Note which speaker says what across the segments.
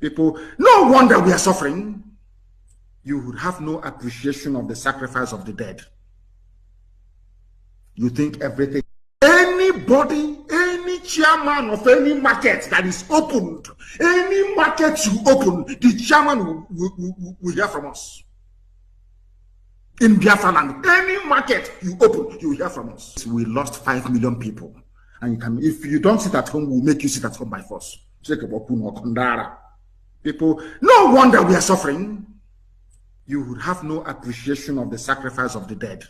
Speaker 1: People, no wonder we are suffering. You would have no appreciation of the sacrifice of the dead. You think everything, anybody, any chairman of any market that is opened, any market you open, the chairman will hear from us. In Biafra land, any market you open, you will hear from us. We lost 5 million people. And you can, if you don't sit at home, we'll make you sit at home by force. People, no wonder we are suffering. You would have no appreciation of the sacrifice of the dead.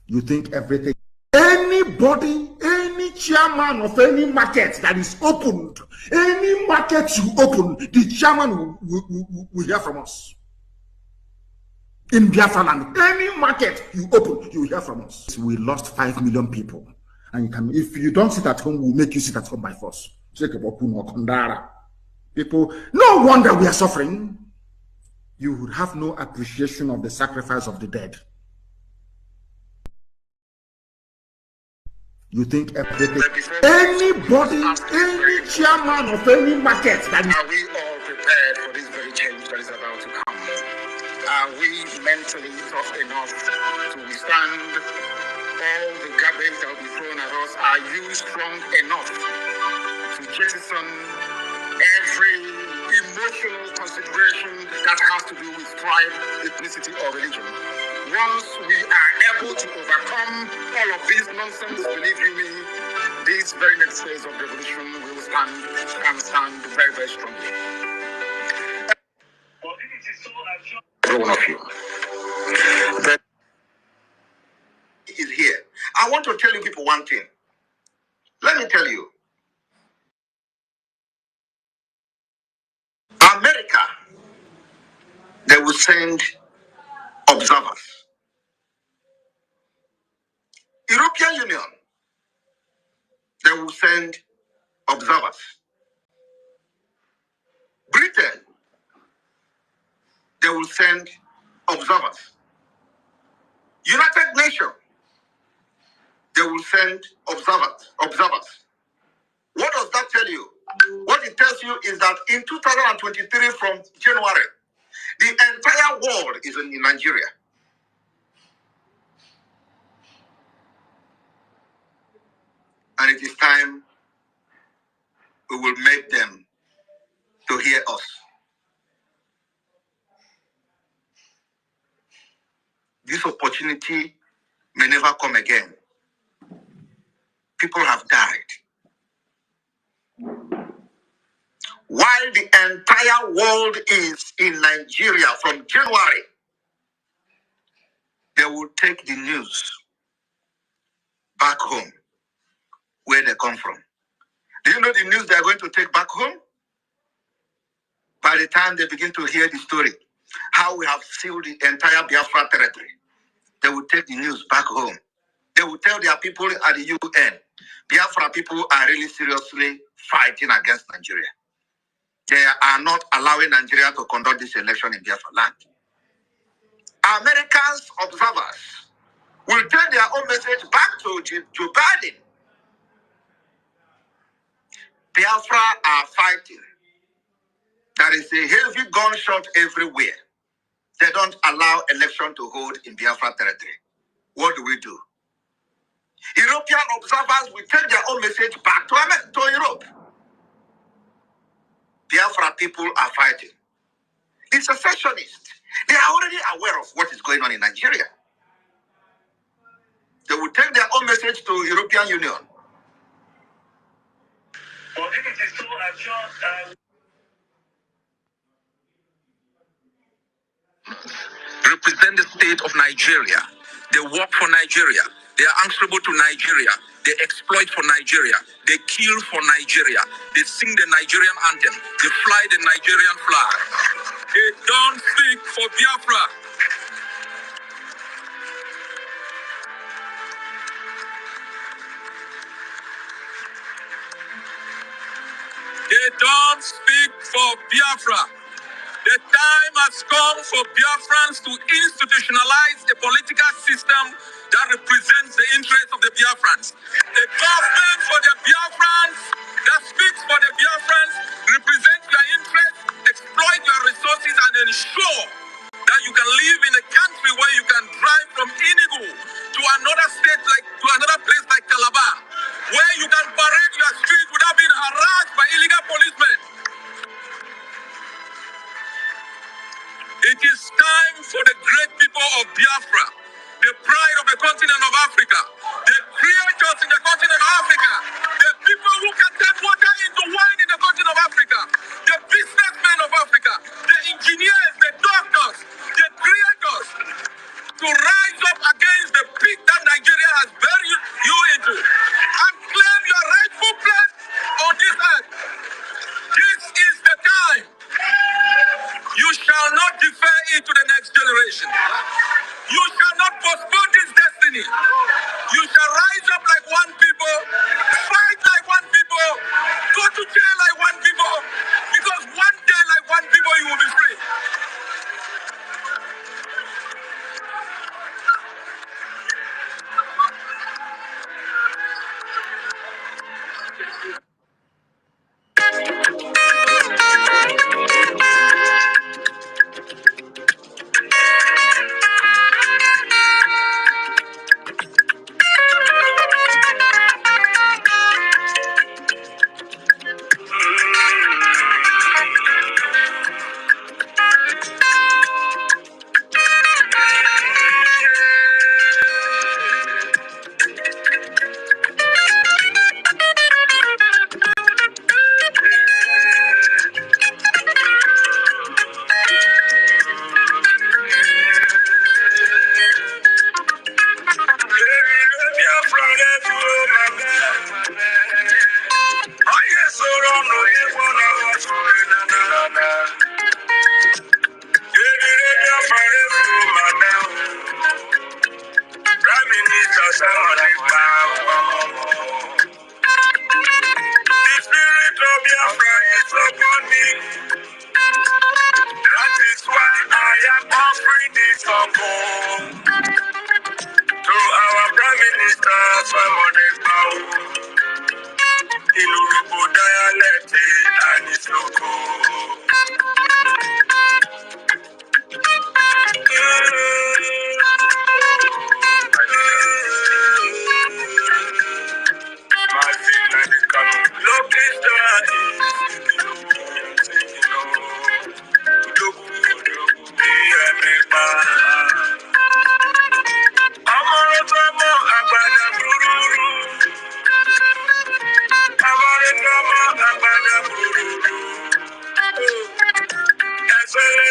Speaker 1: You think everything, anybody, any chairman of any market that is opened, any market you open, the chairman will hear from us. In Biafra land, any market you open, you will hear from us. We lost 5 million people. And you can, if you don't sit at home, we'll make you sit at home by force. People, no wonder we are suffering. You would have no appreciation of the sacrifice of the dead. You think everything, anybody, any chairman of any market that is...
Speaker 2: Are we all prepared for this very change that is about to come? Are we mentally tough enough to withstand all the garbage that will be thrown at us? Are you strong enough to jettison every emotional consideration that has to do with tribe, ethnicity, or religion? Once we are able to overcome all of this nonsense, believe you me, this very next phase of revolution will stand very, very strongly. Every one of you that is here. I want to tell you people one thing. Let me tell you. America, they will send observers. European Union, they will send observers. Britain, they will send observers. United Nations, they will send observers. What does that tell you? What it tells you is that in 2023 from January, the entire world is in Nigeria. And it is time we will make them to hear us. This opportunity may never come again. People have died. While the entire world is in Nigeria from January, they will take the news back home where they come from. Do you know the news they're going to take back home? By the time they begin to hear the story, how we have sealed the entire Biafra territory, they will take the news back home. They will tell their people at the UN, Biafra people are really seriously fighting against Nigeria. They are not allowing Nigeria to conduct this election in Biafra land. Americans observers will take their own message back to Joe Biden. Biafra are fighting. There is a heavy gunshot everywhere. They don't allow election to hold in Biafra territory. What do we do? European observers will take their own message back to Europe. Biafra people are fighting. The secessionists, they are already aware of what is going on in Nigeria. They will take their own message to European Union. Well, if it is so, I'm sure... represent the state of Nigeria. They work for Nigeria. They are answerable to Nigeria. They exploit for Nigeria. They kill for Nigeria. They sing the Nigerian anthem. They fly the Nigerian flag. They don't speak for Biafra. They don't speak for Biafra. The time has come for Biafrans to institutionalize a political system that represents the interests of the Biafrans. A government for the Biafrans that speaks for the Biafrans, represents their interests, exploit your resources, and ensure that you can live in a country where you can drive from Enugu to another state, to another place like Calabar, where you can parade your street without being harassed by illegal policemen. It is time for the great people of Biafra, the pride of the continent of Africa, the creators in the continent of Africa, the people who can turn water into wine in the continent of Africa, the businessmen of Africa, the engineers, the doctors, the creators, to rise up against the pit that Nigeria has buried you into and claim your rightful place on this earth. This is the time. You shall not defer it to the next generation. You shall not postpone this destiny. You shall rise up like one people, fight like one people, go to jail like one people, because one day like one people you will be free.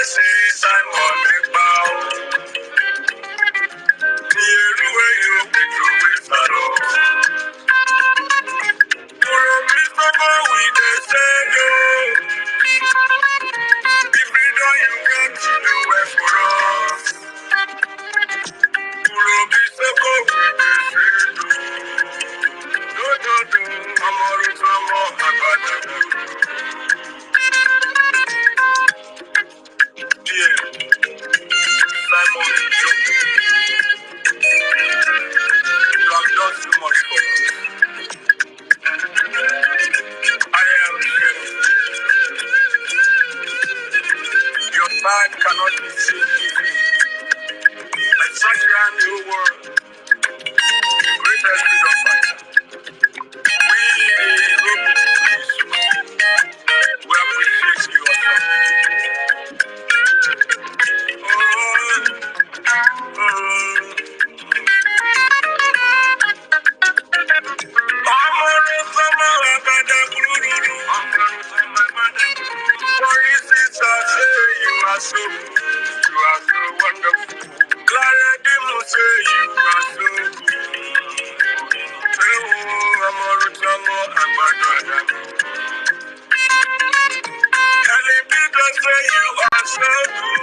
Speaker 2: see Simon Ekpa. Everywhere you go, we follow. We dey say no. If we don't, you can't do it for us. Be so good, we dey say no. No, no, no. I'm yeah. Simon, you have done so much for us. I am your side cannot be seen easily. I search around the world, the greatest freedom fighter. We appreciate you also. So, you are so wonderful. Clara Dimo say you are so good. Kelly Peter say you are so good.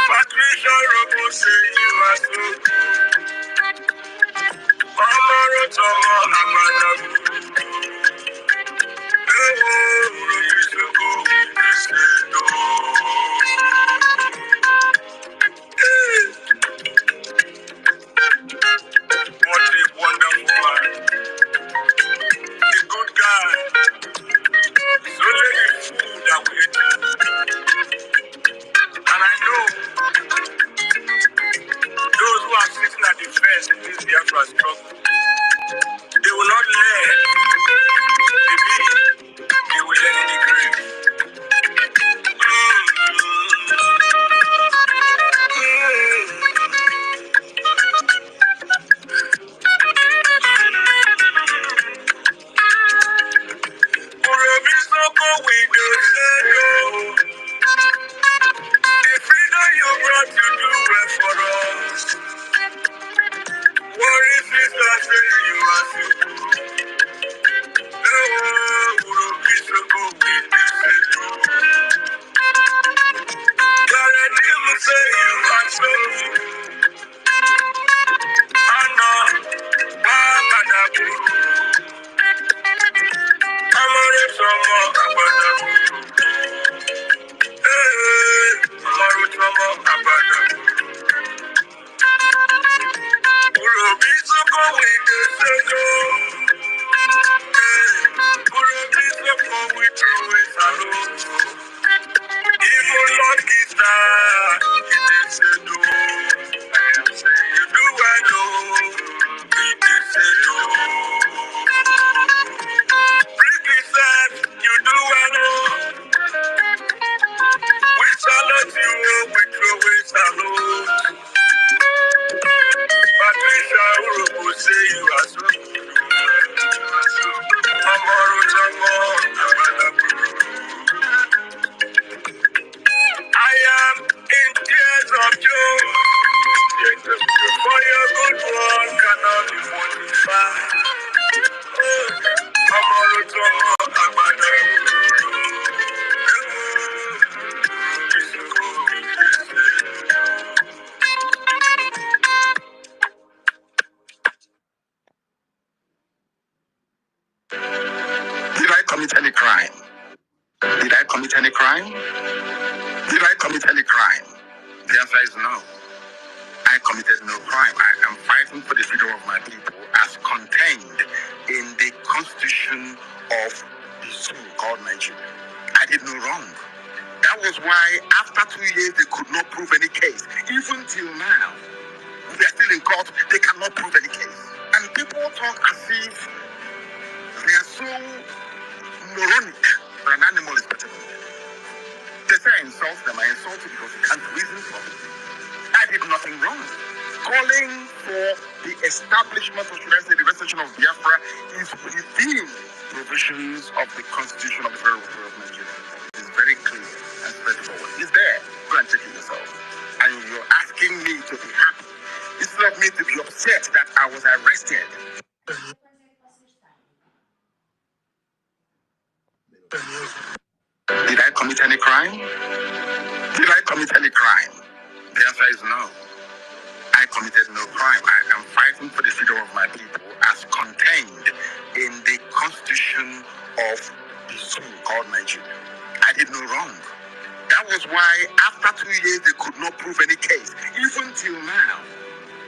Speaker 2: Patricia Robo say you are so good. Amaro Tomo Amada. What a wonderful man. A good guy. It's only the food that we eat. And I know those who are sitting at the fence in this Biafra struggle, they will not learn. Maybe they will learn in the grave. The freedom you brought to do well for us. What is this that say you are so good? Be so good, be so good. Guarantee will say you are so good. Anna, Babadabu. Amore Tomo, Abadabu. Amore Tomo, Abadabu. Be so good, we can say no. Be so good, we throw it alone. Even Lord Gita, he did say no. I am saying you do I know. He did say no. Ricky said you do I know. We salute you, we throw it alone. Patricia Urubu say you are so good. Amaro Tomo, I am in tears of joy. For your good one cannot be quantified. Amaro Tomo, Abada. Did I commit any crime? Did I commit any crime? Did I commit any crime? The answer is no. I committed no crime. I am fighting for the freedom of my people as contained in the constitution of the zoo called Nigeria. I did no wrong. That was why after 2 years they could not prove any case. Even till now, they are still in court, they cannot prove any case. And people talk as if they are so moronic that an animal is better than them. They say I insult them. I insult you because you can't reason for me. I did nothing wrong. Calling for the establishment, or should I say the restoration of Biafra, is within provisions of the Constitution of the Federal Republic of Nigeria. It is very clear and me to be upset that I was arrested. Did I commit any crime? Did I commit any crime? The answer is no. I committed no crime. I am fighting for the freedom of my people as contained in the constitution of the zone called Nigeria. I did no wrong. That was why after 2 years they could not prove any case. Even till now,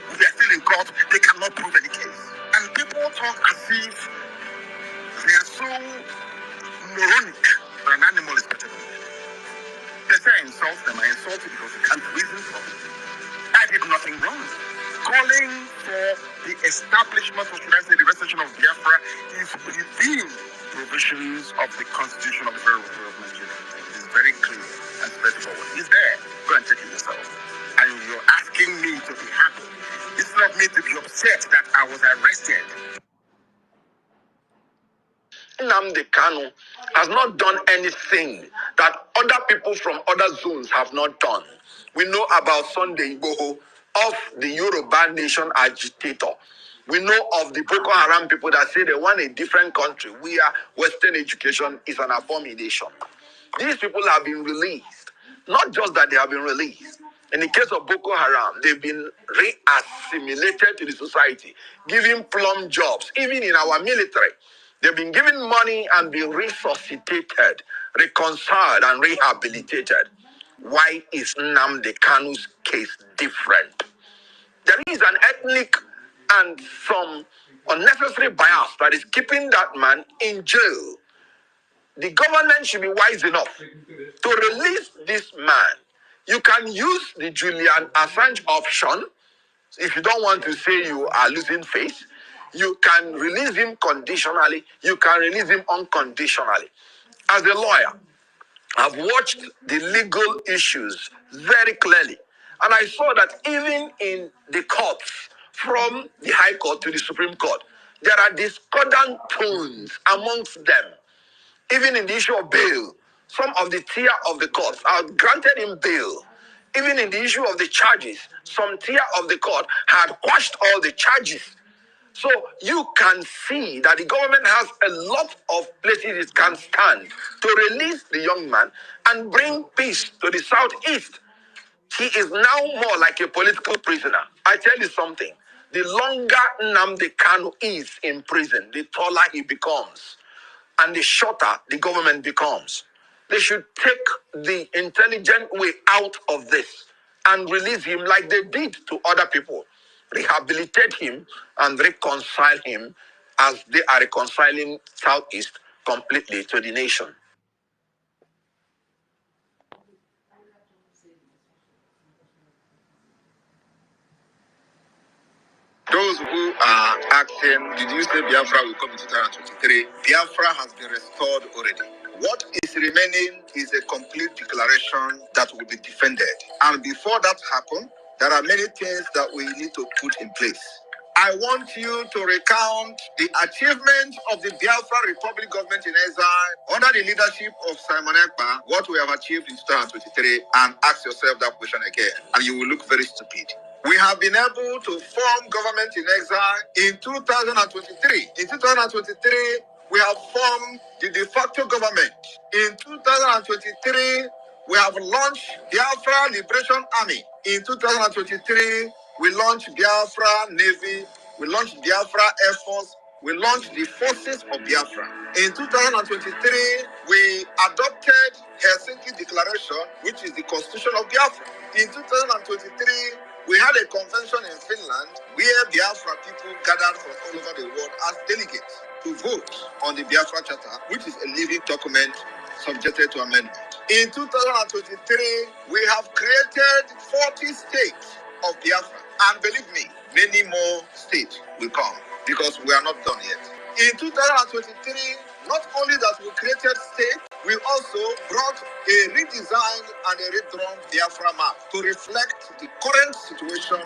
Speaker 2: we are still in court, they cannot prove any case. And people talk as if they are so moronic that an animal is better than them. They say I insult them. I insult you because you can't reason for it. I did nothing wrong. Calling for the establishment, or should I say the restoration of Biafra, is within provisions of the Constitution of the Federal Republic of Nigeria. It is very clear and straightforward. It's there. Go and check it yourself. And you're asking me to be happy. It's not me to be upset that I was arrested.
Speaker 3: Nnamdi Kanu has not done anything that other people from other zones have not done. We know about Sunday Igboho, of the Yoruba nation agitator. We know of the Boko Haram people that say they want a different country where Western education is an abomination. These people have been released. Not just that they have been released. In the case of Boko Haram, they've been re-assimilated to the society, given plum jobs, even in our military. They've been given money and been resuscitated, reconciled, and rehabilitated. Why is Nnamdi Kanu's case different? There is an ethnic and some unnecessary bias that is keeping that man in jail. The government should be wise enough to release this man. You can use the Julian Assange option. If you don't want to say you are losing face, you can release him conditionally. You can release him unconditionally. As a lawyer, I've watched the legal issues very clearly. And I saw that even in the courts, from the High Court to the Supreme Court, there are discordant tones amongst them. Even in the issue of bail, some of the tier of the courts are granted him bail. Even in the issue of the charges, some tier of the court had quashed all the charges. So you can see that the government has a lot of places it can stand to release the young man and bring peace to the southeast. He is now more like a political prisoner. I tell you something, the longer Nnamdi Kanu is in prison, the taller he becomes and the shorter the government becomes. They should take the intelligent way out of this and release him like they did to other people. Rehabilitate him and reconcile him as they are reconciling Southeast completely to the nation.
Speaker 2: Those who are asking, did you say Biafra will come in 2023? Biafra has been restored already. What is remaining is a complete declaration that will be defended. And before that happens, there are many things that we need to put in place. I want you to recount the achievements of the Biafra Republic government in exile under the leadership of Simon Ekpa, what we have achieved in 2023, and ask yourself that question again, and you will look very stupid. We have been able to form government in exile in 2023. In 2023, we have formed the de facto government. In 2023, we have launched Biafra Liberation Army. In 2023, we launched Biafra Navy. We launched Biafra Air Force. We launched the forces of Biafra. In 2023, we adopted Helsinki Declaration, which is the constitution of Biafra. In 2023, we had a convention in Finland where Biafra people gathered from all over the world as delegates to vote on the Biafra Charter, which is a living document subjected to amendment. In 2023, we have created 40 states of Biafra. And believe me, many more states will come because we are not done yet. In 2023, not only that we created states, we also brought a redesigned and a redrawn Biafra map to reflect the current situation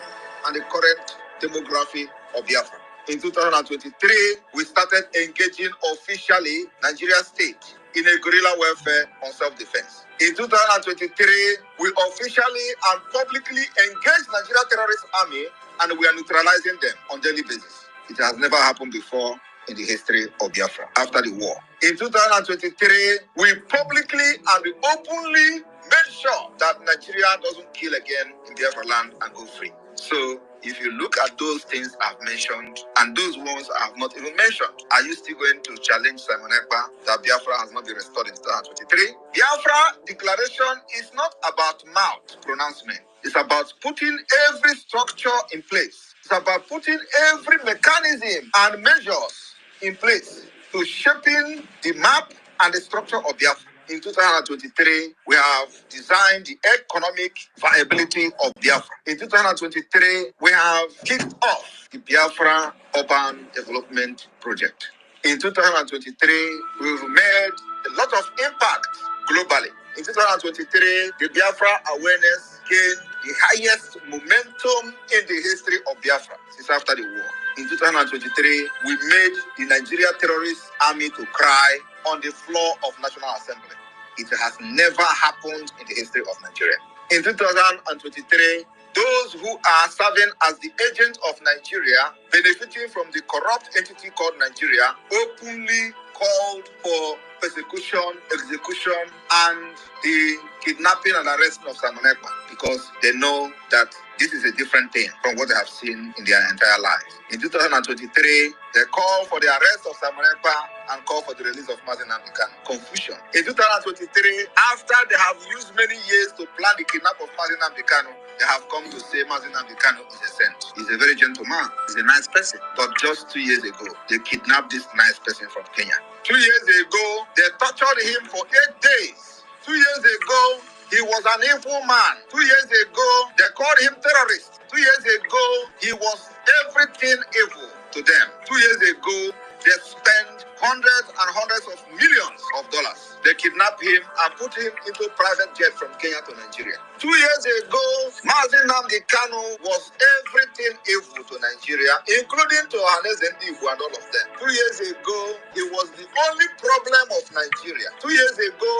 Speaker 2: and the current demography of Biafra. In 2023, we started engaging officially Nigeria State
Speaker 3: in a guerrilla warfare on self-defense. In 2023, we officially and publicly engaged Nigerian terrorist army and we are neutralizing them on daily basis. It has never happened before in the history of Biafra after the war. In 2023, we publicly and openly made sure that Nigeria doesn't kill again in Biafra land and go free. So, if you look at those things I've mentioned and those ones I have not even mentioned, are you still going to challenge Simon Ekpa that Biafra has not been restored in 2023? Biafra declaration is not about mouth pronouncement. It's about putting every structure in place. It's about putting every mechanism and measures in place to shaping the map and the structure of Biafra. In 2023, we have designed the economic viability of Biafra. In 2023, we have kicked off the Biafra Urban Development Project. In 2023, we've made a lot of impact globally. In 2023, the Biafra awareness gained the highest momentum in the history of Biafra since after the war. In 2023, we made the Nigerian terrorist army to cry on the floor of National Assembly. It has never happened in the history of Nigeria. In 2023, those who are serving as the agent of Nigeria, benefiting from the corrupt entity called Nigeria, openly called for persecution, execution, and the kidnapping and arresting of Simon Ekpa because they know that this is a different thing from what they have seen in their entire lives. In 2023, they call for the arrest of Simon Ekpa and call for the release of Mazi Nnamdi Kanu. Confusion. In 2023, after they have used many years to plan the kidnap of Mazi Nnamdi Kanu, they have come to say Mazi Nnamdi Kanu is a saint. He's a very gentle man. He's a nice person. But just 2 years ago, they kidnapped this nice person from Kenya. 2 years ago, they tortured him for 8 days. 2 years ago, he was an evil man. 2 years ago, they called him terrorist. 2 years ago, he was everything evil to them. 2 years ago, they spent hundreds and hundreds of millions of dollars. They kidnapped him and put him into a private jet from Kenya to Nigeria. 2 years ago, Mazi Nnamdi Kanu was everything evil to Nigeria, including to Ohaneze Ndigbo and all of them. 2 years ago, he was the only problem of Nigeria. 2 years ago,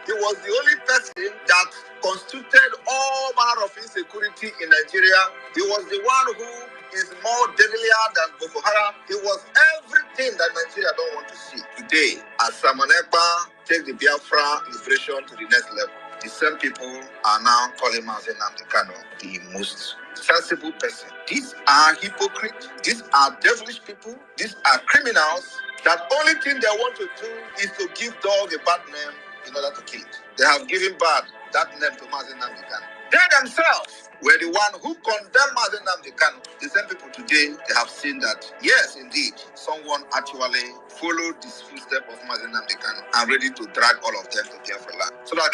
Speaker 3: he was the only person that constituted all manner of insecurity in Nigeria. He was the one who is more deadlier than Boko Haram. He was everything that Nigeria don't want to see. Today, as Simon Ekpa take the Biafra liberation to the next level, the same people are now calling Mazi Nnamdi Kanu the most sensible person. These are hypocrites. These are devilish people. These are criminals. That only thing they want to do is to give dog a bad name in order to kill it. They have given that name to Mazi Nnamdi Kanu. They themselves were the one who condemned Mazi Nnamdi Kanu. The same people today, they have seen that, yes, indeed, someone actually followed this footstep of Mazi Nnamdi Kanu and ready to drag all of them to Biafra land. So that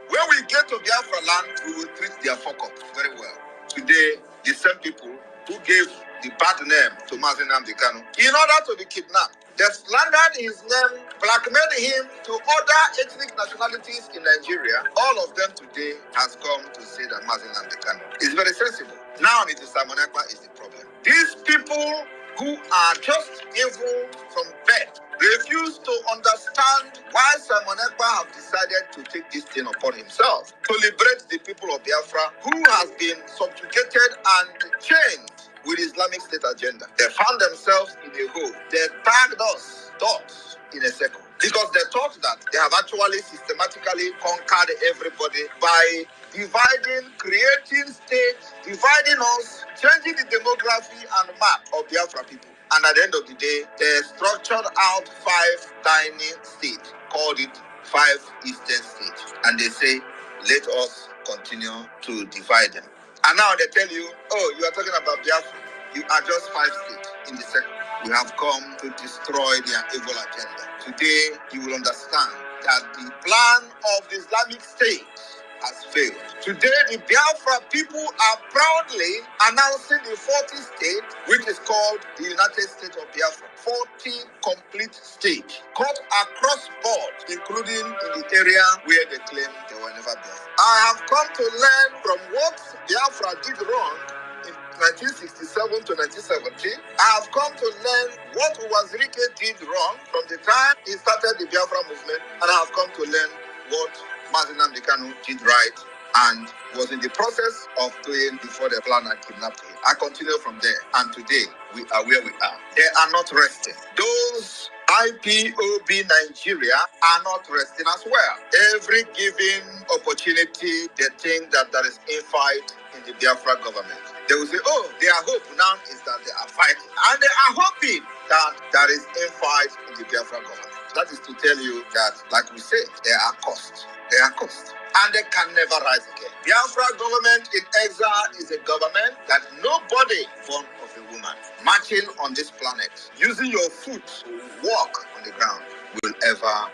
Speaker 3: when we get to Biafra land, we will treat their fuck up very well. Today, the same people who gave the bad name to Mazi Nnamdi Kanu in order to be kidnapped, they slandered his name, blackmailed him to other ethnic nationalities in Nigeria. All of them today has come to say that Mazi Nnamdi Kanu is very sensible. Now it is Simon Ekpa is the problem. These people who are just evil from birth refuse to understand why Simon Ekpa have decided to take this thing upon himself to liberate the people of Biafra who has been subjugated and chained with Islamic State agenda. They found themselves in a hole. They tagged us, dots, in a circle. Because they thought that they have actually systematically conquered everybody by dividing, creating states, dividing us, changing the demography and map of Biafra people. And at the end of the day, they structured out 5 tiny states, called it 5 eastern states. And they say, let us continue to divide them. And now they tell you, oh, you are talking about Biafra. You are just 5 states in the second. We have come to destroy their evil agenda. Today, you will understand that the plan of the Islamic State has failed. Today, the Biafra people are proudly announcing the 40th state, which is called the United States of Biafra. 40 complete states, cut across board, including in the area where they claim they were never Biafra. I have come to learn from what Biafra did wrong 1967 to 1970, I have come to learn what Wazirike did wrong from the time he started the Biafra movement, and I have come to learn what Mazi Nnamdi Kanu did right and was in the process of doing before the plan and kidnapped him. I continue from there, and today we are where we are. They are not resting. Those IPOB Nigeria are not resting as well. Every given opportunity, they think that there is a fight in the Biafra government. They will say, oh, their hope now is that they are fighting. And they are hoping that there is a fight in the Biafra government. That is to tell you that, like we say, they are cost. They are cost. And they can never rise again. Biafra government in exile is a government that nobody born of a woman marching on this planet, using your foot to walk on the ground, will ever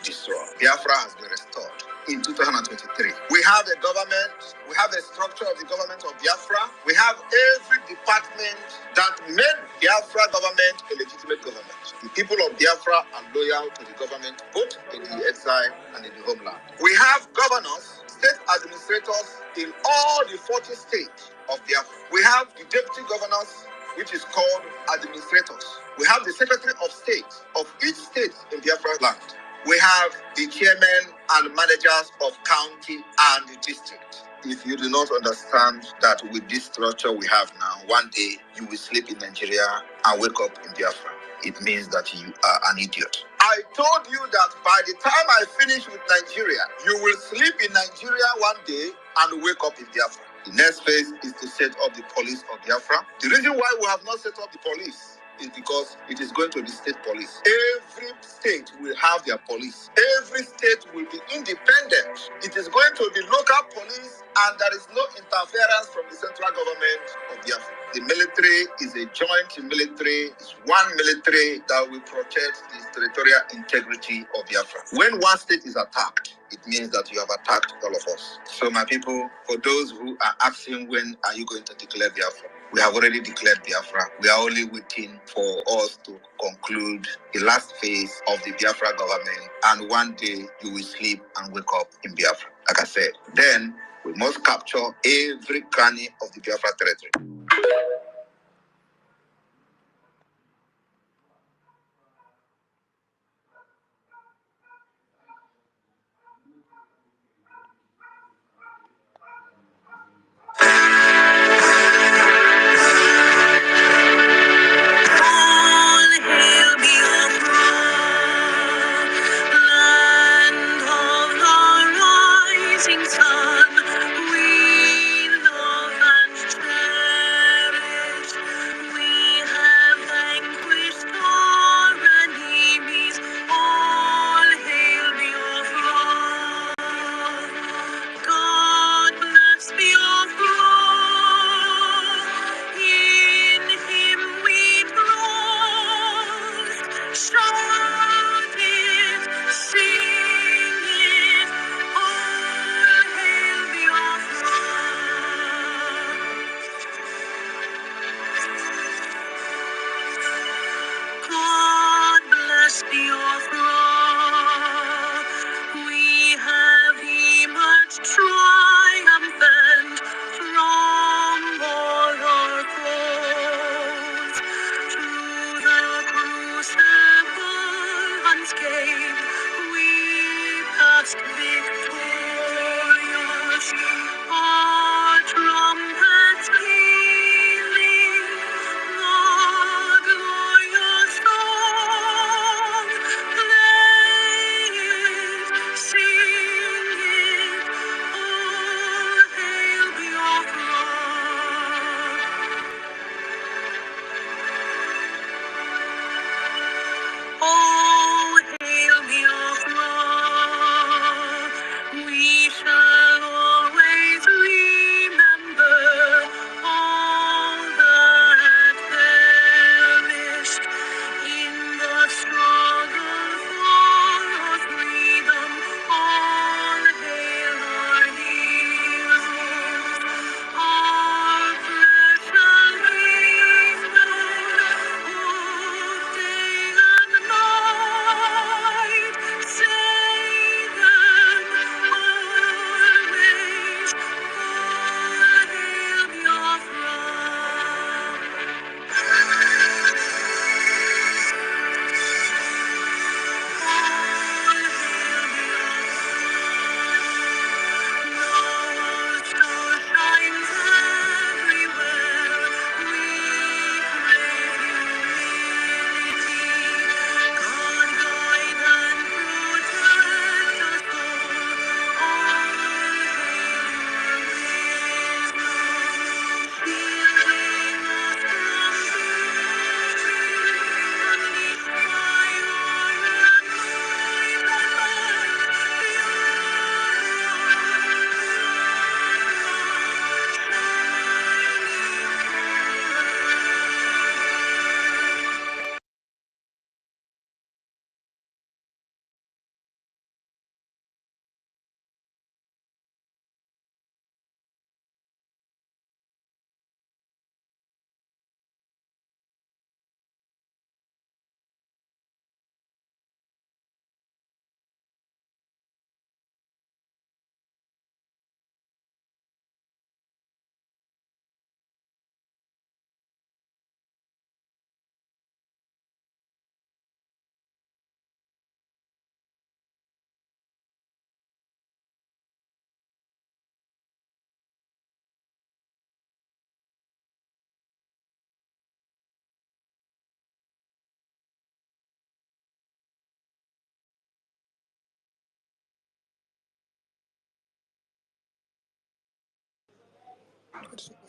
Speaker 3: destroy. Biafra has been restored. In 2023, we have a government, we have a structure of the government of Biafra, we have every department that made Biafra government a legitimate government. The people of Biafra are loyal to the government, both in the exile and in the homeland. We have governors, state administrators in all the 40 states of Biafra. We have the deputy governors, which is called administrators. We have the secretary of state of each state in Biafra land. We have the chairmen and managers of county and the district. If you do not understand that with this structure we have now, one day you will sleep in Nigeria and wake up in Biafra. It means that you are an idiot. I told you that by the time I finish with Nigeria, you will sleep in Nigeria one day and wake up in Biafra. The next phase is to set up the police of Biafra. The reason why we have not set up the police is because it is going to be state police. Every state will have their police. Every state will be independent. It is going to be local police, and there is no interference from the central government of Biafra. The military is a joint military. It's one military that will protect the territorial integrity of Biafra. When one state is attacked, it means that you have attacked all of us. So my people, for those who are asking when are you going to declare Biafra, we have already declared Biafra. We are only waiting for us to conclude the last phase of the Biafra government, and one day you will sleep and wake up in Biafra. Like I said, then we must capture every cranny of the Biafra territory.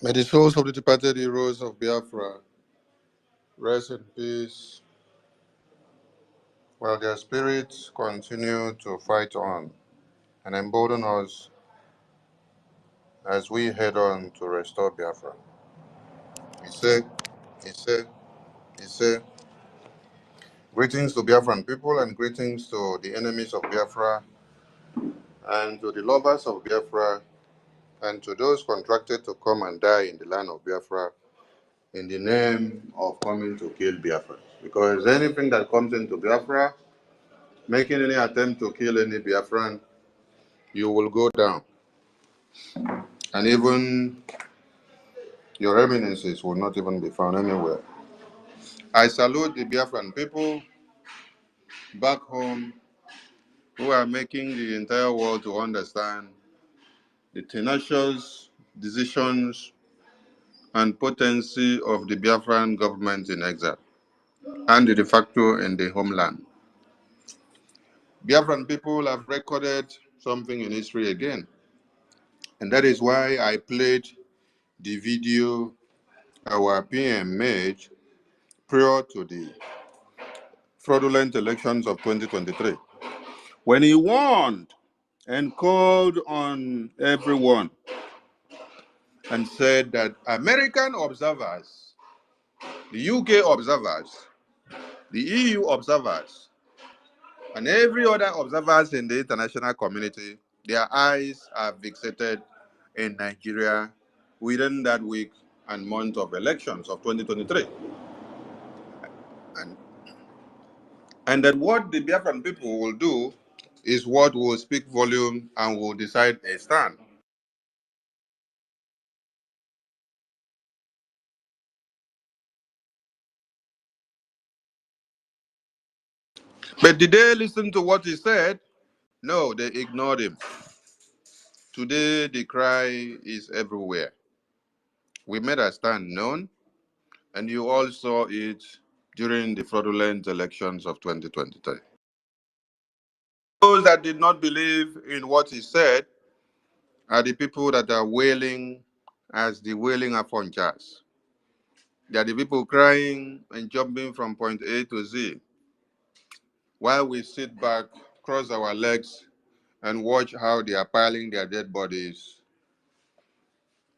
Speaker 4: May the souls of the departed heroes of Biafra rest in peace, while their spirits continue to fight on and embolden us as we head on to restore Biafra. He said, he said, he said, greetings to Biafran people and greetings to the enemies of Biafra and to the lovers of Biafra and to those contracted to come and die in the land of Biafra in the name of coming to kill Biafra. Because anything that comes into Biafra, making any attempt to kill any Biafran, you will go down. And even your eminences will not even be found anywhere. I salute the Biafran people back home who are making the entire world to understand the tenacious decisions and potency of the Biafran government in exile and the de facto in the homeland. Biafran people have recorded something in history again, and that is why I played the video our PM made prior to the fraudulent elections of 2023, when he warned and called on everyone and said that American observers, the UK observers, the EU observers, and every other observers in the international community, their eyes are fixated in Nigeria within that week and month of elections of 2023. And that what the Biafran people will do is what will speak volume and will decide a stand. But did they listen to what he said? No, they ignored him. Today, the cry is everywhere. We made our stand known, and you all saw it during the fraudulent elections of 2023. Those that did not believe in what he said are the people that are wailing as the wailing upon jazz. They are the people crying and jumping from point A to Z, while we sit back, cross our legs, and watch how they are piling their dead bodies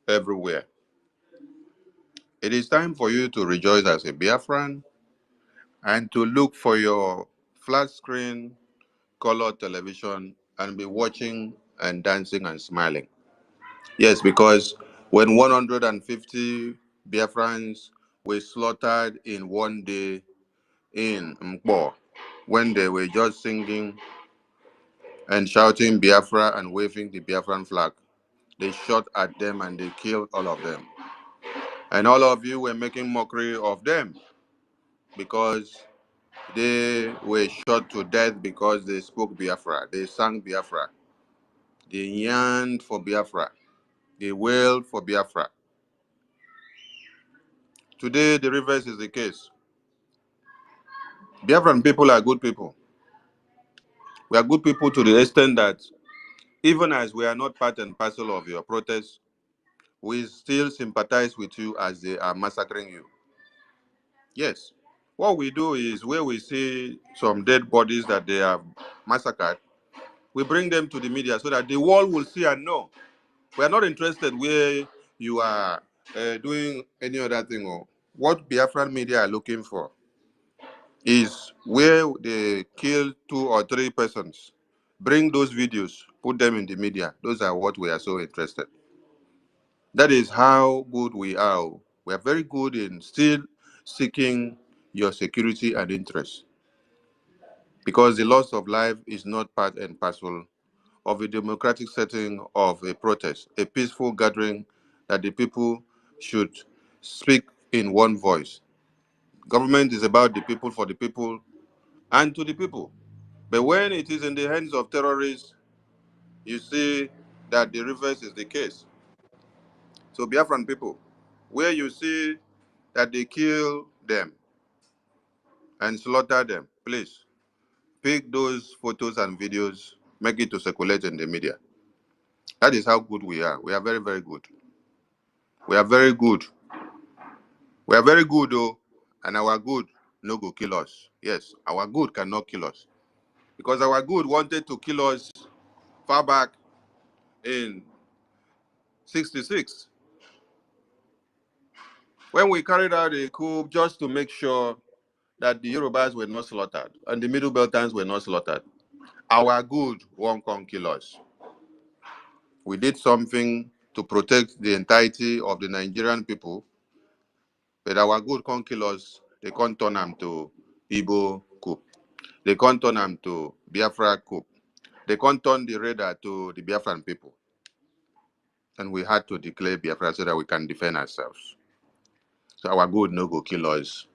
Speaker 4: everywhere. It is time for you to rejoice as a Biafran and to look for your flat screen color television and be watching and dancing and smiling. Yes, because when 150 Biafrans were slaughtered in one day in Mkpo, when they were just singing and shouting Biafra and waving the Biafran flag, they shot at them and they killed all of them. And all of you were making mockery of them because they were shot to death because they spoke Biafra, they sang Biafra, they yearned for Biafra, they wailed for Biafra. Today, the reverse is the case. Biafran people are good people. We are good people to the extent that even as we are not part and parcel of your protest, we still sympathize with you as they are massacring you. Yes. What we do is where we see some dead bodies that they have massacred, we bring them to the media so that the world will see and know. We are not interested where you are doing any other thing. Or what Biafran media are looking for is where they kill 2 or 3 persons. Bring those videos, put them in the media. Those are what we are so interested. That is how good we are. We are very good in still seeking your security and interest. Because the loss of life is not part and parcel of a democratic setting of a protest, a peaceful gathering that the people should speak in one voice. Government is about the people, for the people, and to the people. But when it is in the hands of terrorists, you see that the reverse is the case. So Biafran people, where you see that they kill them and slaughter them, please pick those photos and videos, make it to circulate in the media. That is how good we are. We are very, very good. We are very good. We are very good, though, and our good no go kill us. Yes, our good cannot kill us because our good wanted to kill us far back in '66 when we carried out a coup just to make sure that the Yorubas were not slaughtered and the Middle Beltans were not slaughtered. Our good won't come kill us. We did something to protect the entirety of the Nigerian people, but our good can't kill us. They can't turn them to Igbo coup. They can't turn them to Biafra coup. They can't turn the radar to the Biafran people. And we had to declare Biafra so that we can defend ourselves. So our good no go kill us.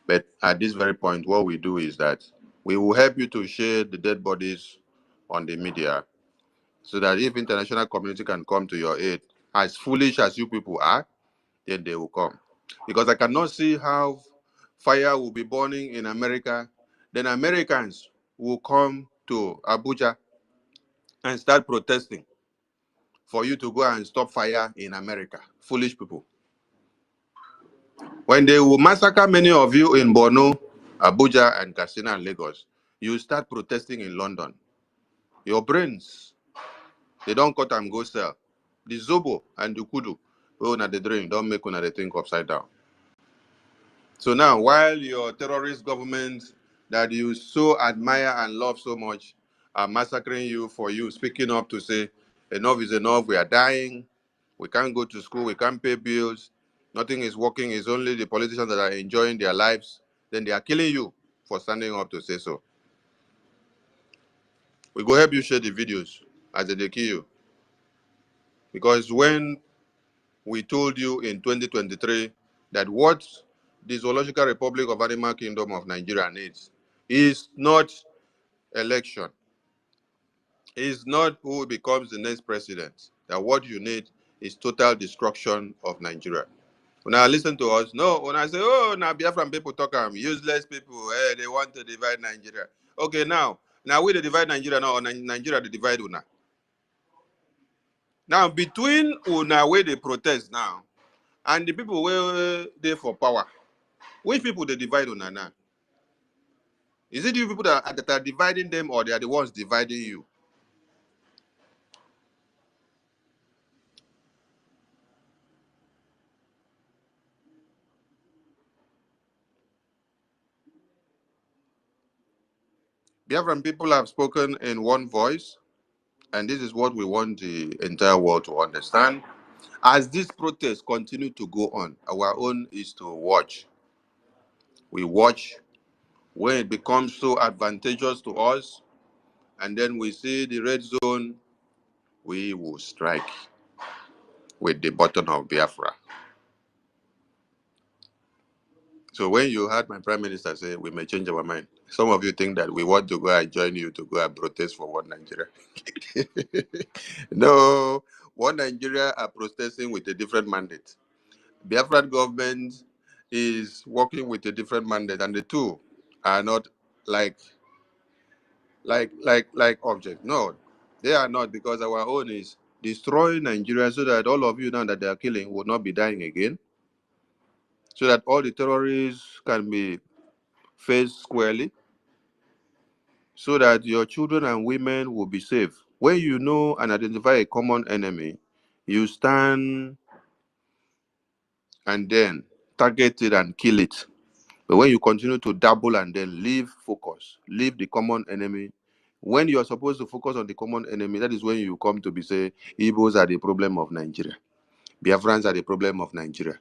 Speaker 4: But at this very point, what we do is that we will help you to share the dead bodies on the media so that if international community can come to your aid, as foolish as you people are, then they will come. Because I cannot see how fire will be burning in America, then Americans will come to Abuja and start protesting for you to go and stop fire in America. Foolish people. When they will massacre many of you in Borno, Abuja, and Katsina and Lagos, you start protesting in London. Your brains, they don't cut and go sell. The Zobo and the Kudu, oh, na the drink, don't make una the think upside down. So now, while your terrorist government that you so admire and love so much are massacring you for you speaking up to say, enough is enough, we are dying, we can't go to school, we can't pay bills, nothing is working, it's only the politicians that are enjoying their lives, then they are killing you for standing up to say so. We go help you share the videos as they kill you. Because when we told you in 2023 that what the Zoological Republic of Animal Kingdom of Nigeria needs is not election, is not who becomes the next president, that what you need is total destruction of Nigeria. When I listen to us, no, when I say, oh, now Biafran people talk, useless people, they want to divide Nigeria. Okay, now we they divide Nigeria now, or Nigeria they divide Una. Now, between Una where they protest now, and the people where they for power, which people they divide Una now? Is it you people that are dividing them, or they are the ones dividing you? Biafran people have spoken in one voice, and this is what we want the entire world to understand. As these protests continue to go on, our own is to watch. We watch when it becomes so advantageous to us, and then we see the red zone, we will strike with the button of Biafra. So when you heard my prime minister say we may change our mind, some of you think that we want to go and join you to go and protest for one Nigeria. No, one Nigeria are protesting with a different mandate. Biafran government is working with a different mandate, and the two are not like object. No, they are not, because our own is destroying Nigeria so that all of you now that they are killing will not be dying again, so that all the terrorists can be faced squarely, so that your children and women will be safe. When you know and identify a common enemy, you stand and then target it and kill it. But when you continue to dabble and then leave focus, leave the common enemy, when you are supposed to focus on the common enemy, that is when you come to be say, Igbos are the problem of Nigeria. Biafrans are the problem of Nigeria.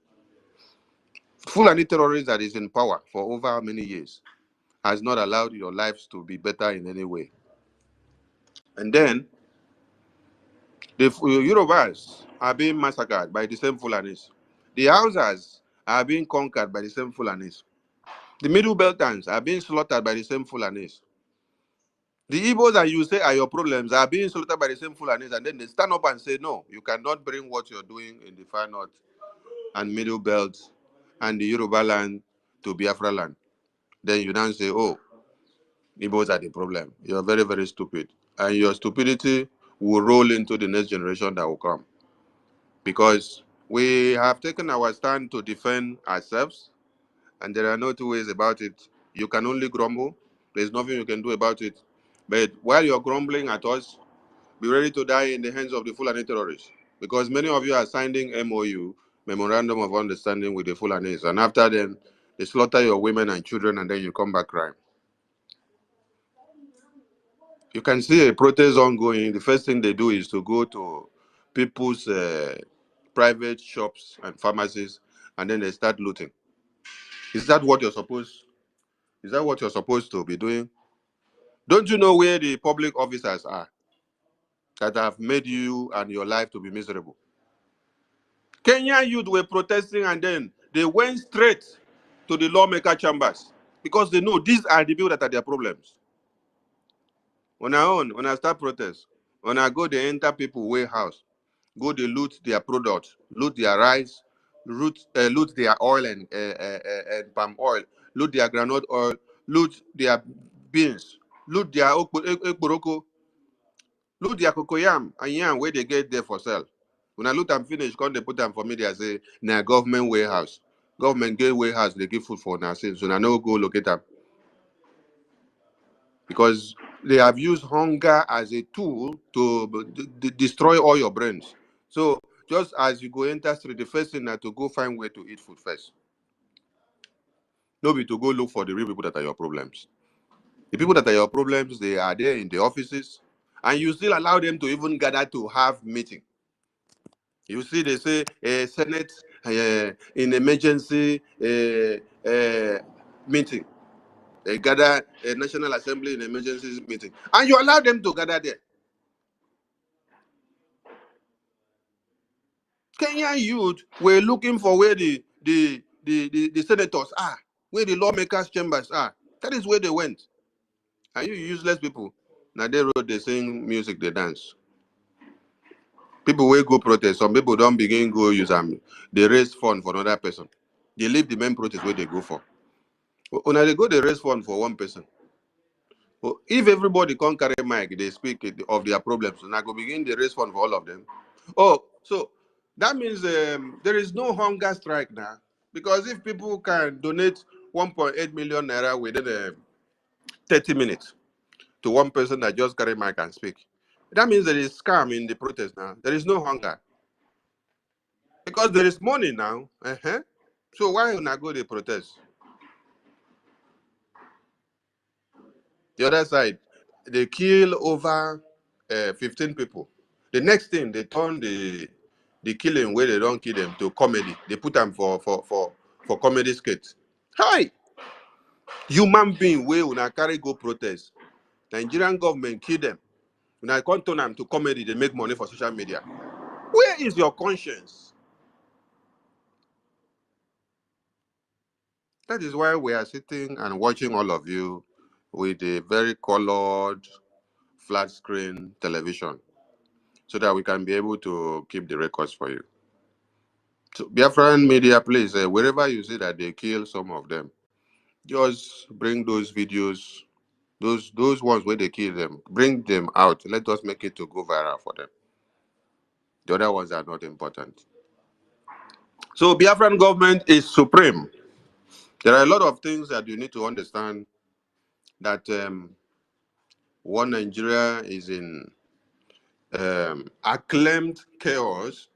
Speaker 4: Fulani terrorists that is in power for over many years has not allowed your lives to be better in any way. And then the Yorubas are being massacred by the same Fulanis. The Hausas are being conquered by the same Fulanis. The Middle Beltans are being slaughtered by the same Fulanis. The Igbos that you say are your problems are being slaughtered by the same Fulanis, and then they stand up and say, no, you cannot bring what you're doing in the far north and Middle Belt and the Yoruba land to Biafra land. Then you now say, oh, Igbos are the problem. You're very, very stupid. And your stupidity will roll into the next generation that will come. Because We have taken our stand to defend ourselves, and there are no two ways about it. You can only grumble. There's nothing you can do about it. But while you're grumbling at us, be ready to die in the hands of the Fulani terrorists, because many of you are signing MOU, Memorandum of Understanding, with the Fulanis, and after then, they slaughter your women and children, and then you come back crying. You can see a protest ongoing. The first thing they do is to go to people's private shops and pharmacies, and then they start looting. Is that what you're supposed? Is that what you're supposed to be doing? Don't you know where the public officers are that have made you and your life to be miserable? Kenyan youth were protesting, and then they went straight to the lawmaker chambers because they know these are the people that are their problems. On our own, when I start protest, when I go, they enter people warehouse, go they loot their products, loot their rice, loot their oil and palm oil, loot their granite oil, loot their beans, loot their okporoko, loot their cocoyam and yam where they get there for sale. When I loot and finish, come they put them for me, they say, na government warehouse. Government get warehouse, they give food for now. So I no go locate them. Because they have used hunger as a tool to destroy all your brains. So just as you go enter street, the first thing is to go find where to eat food first. No be to go look for the real people that are your problems. The people that are your problems, they are there in the offices, and you still allow them to even gather to have meeting. You see, they say Senate in emergency meeting. They gather a National Assembly in emergency meeting, and you allow them to gather there. Kenyan youth were looking for where the senators are, where the lawmakers' chambers are. That is where they went. And you useless people, now they wrote, they sing music, they dance. People will go protest. Some people don't begin go use them. They raise fund for another person. They leave the main protest where they go for. When they go, they raise fund for one person. If everybody can't carry mic, they speak of their problems, and I go begin the raise fund for all of them. Oh, so that means there is no hunger strike now, because if people can donate 1.8 million naira within 30 minutes to one person that just carry mic and speak, that means there is scam in the protest now. There is no hunger because there is money now. So why not go to protest? The other side, they kill over 15 people. The next thing, they turn the killing where they don't kill them to comedy. They put them for comedy skits. Hi! Human being where when I carry go protest, Nigerian government kill them. When I can't turn them to comedy, they make money for social media. Where is your conscience? That is why we are sitting and watching all of you with a very colored flat screen television, so that we can be able to keep the records for you. So, Biafran media, please, wherever you see that they kill some of them, just bring those videos, those ones where they kill them, bring them out. Let us make it to go viral for them. The other ones are not important. So, Biafran government is supreme. There are a lot of things that you need to understand, that one Nigeria is in acclaimed chaos,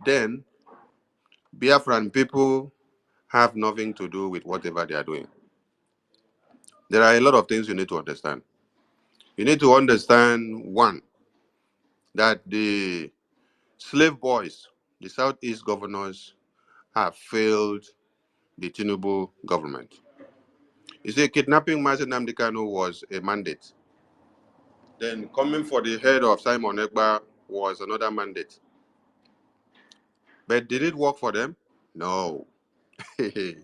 Speaker 4: then Biafran people have nothing to do with whatever they are doing. There are a lot of things you need to understand. You need to understand, one, that the slave boys, the Southeast governors, have failed the Tinubu government. You see, kidnapping Mazi Nnamdi Kanu was a mandate. Then coming for the head of Simon Ekpa was another mandate. But did it work for them? No. The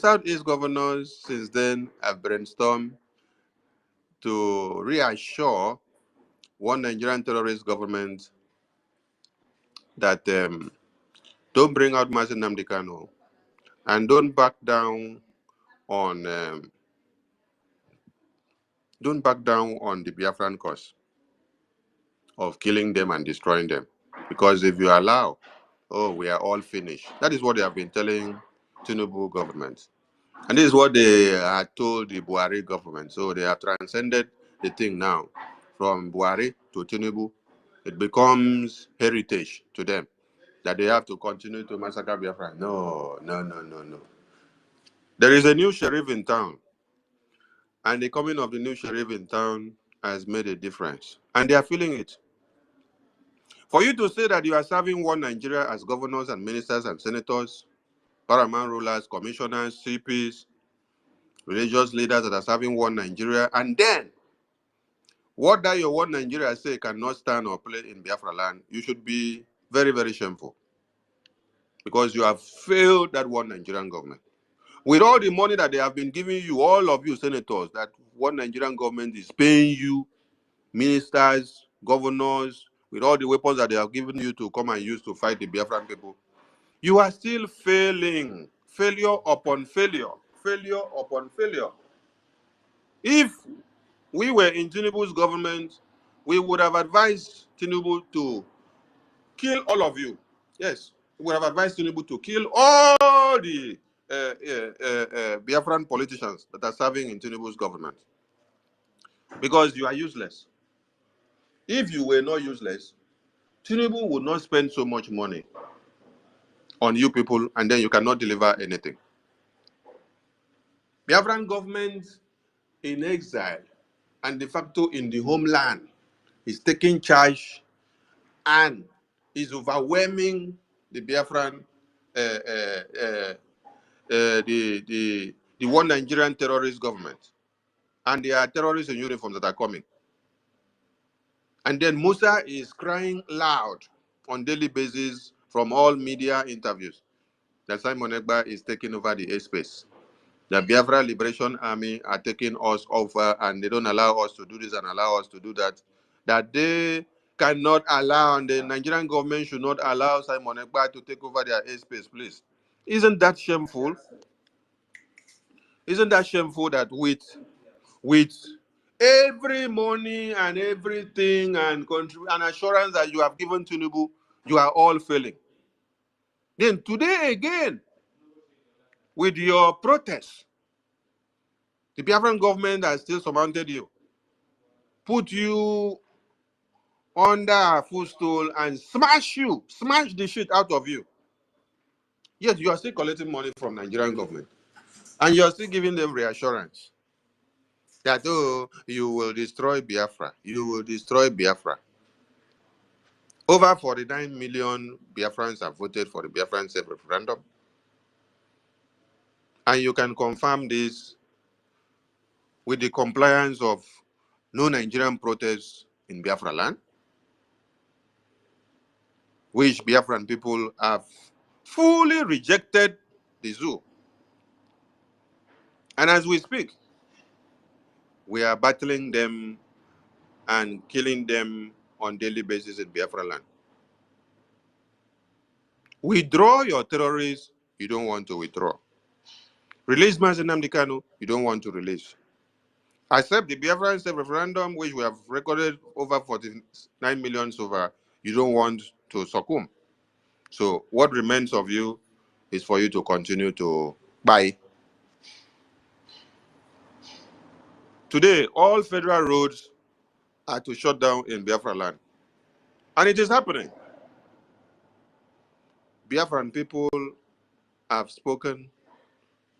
Speaker 4: Southeast governors since then have brainstormed to reassure one Nigerian terrorist government that don't bring out Mazi Nnamdi Kanu and don't back down on the Biafran cause of killing them and destroying them. Because if you allow, oh, we are all finished. That is what they have been telling Tinubu government. And this is what they had told the Buhari government. So they have transcended the thing now. From Buhari to Tinubu, it becomes heritage to them that they have to continue to massacre Biafra. No, no, no, no, no. There is a new sheriff in town. And the coming of the new sheriff in town has made a difference. And they are feeling it. For you to say that you are serving one Nigeria as governors and ministers and senators, paramount rulers, commissioners, CPs, religious leaders that are serving one Nigeria, and then what that your one Nigeria say cannot stand or play in Biafra land, you should be very, very shameful. Because you have failed that one Nigerian government. With all the money that they have been giving you, all of you senators, that one Nigerian government is paying you, ministers, governors, with all the weapons that they have given you to come and use to fight the Biafran people, you are still failing. Failure upon failure. Failure upon failure. If we were in Tinubu's government, we would have advised Tinubu to kill all of you. Yes, we would have advised Tinubu to kill all the Biafran politicians that are serving in Tinubu's government. Because you are useless. If you were not useless, Tinubu would not spend so much money on you people, and then you cannot deliver anything. Biafran government in exile and de facto in the homeland is taking charge and is overwhelming the Biafran, the one Nigerian terrorist government. And there are terrorists in uniforms that are coming. And then Musa is crying loud on daily basis from all media interviews that Simon Ekpa is taking over the airspace. The Biafra Liberation Army are taking us over and they don't allow us to do this and allow us to do that. That they cannot allow, and the Nigerian government should not allow Simon Ekpa to take over their airspace, please. Isn't that shameful? Isn't that shameful that with every money and everything and assurance that you have given Tinubu, you are all failing? Then today again, with your protests, the Biafran government has still surmounted you, put you under a footstool and smash the shit out of you. Yet you are still collecting money from Nigerian government. And you are still giving them reassurance that, oh, you will destroy Biafra. You will destroy Biafra. Over 49 million Biafrans have voted for the Biafran self-referendum. And you can confirm this with the compliance of no Nigerian protests in Biafra land, which Biafran people have fully rejected the zoo. And as we speak, we are battling them and killing them on daily basis in Biafra land. Withdraw your terrorists, you don't want to withdraw. Release Mazi Nnamdi Kanu, you don't want to release. Accept the Biafran self-referendum, which we have recorded over 49 million so far, you don't want to succumb. So what remains of you is for you to continue to buy. Today, all federal roads are to shut down in Biafra land. And it is happening. Biafran people have spoken.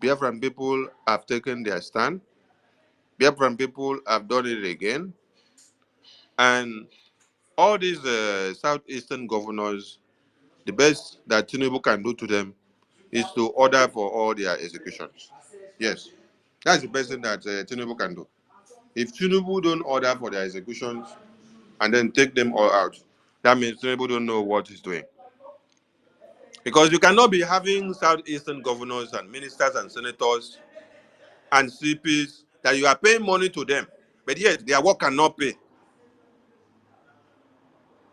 Speaker 4: Biafran people have taken their stand. Biafran people have done it again. And all these southeastern governors, the best that Tinubu can do to them is to order for all their executions. Yes, that's the best thing that Tinubu can do. If Tinubu don't order for their executions and then take them all out, that means Tinubu don't know what he's doing. Because you cannot be having southeastern governors and ministers and senators and CPs that you are paying money to them, but yet their work cannot pay.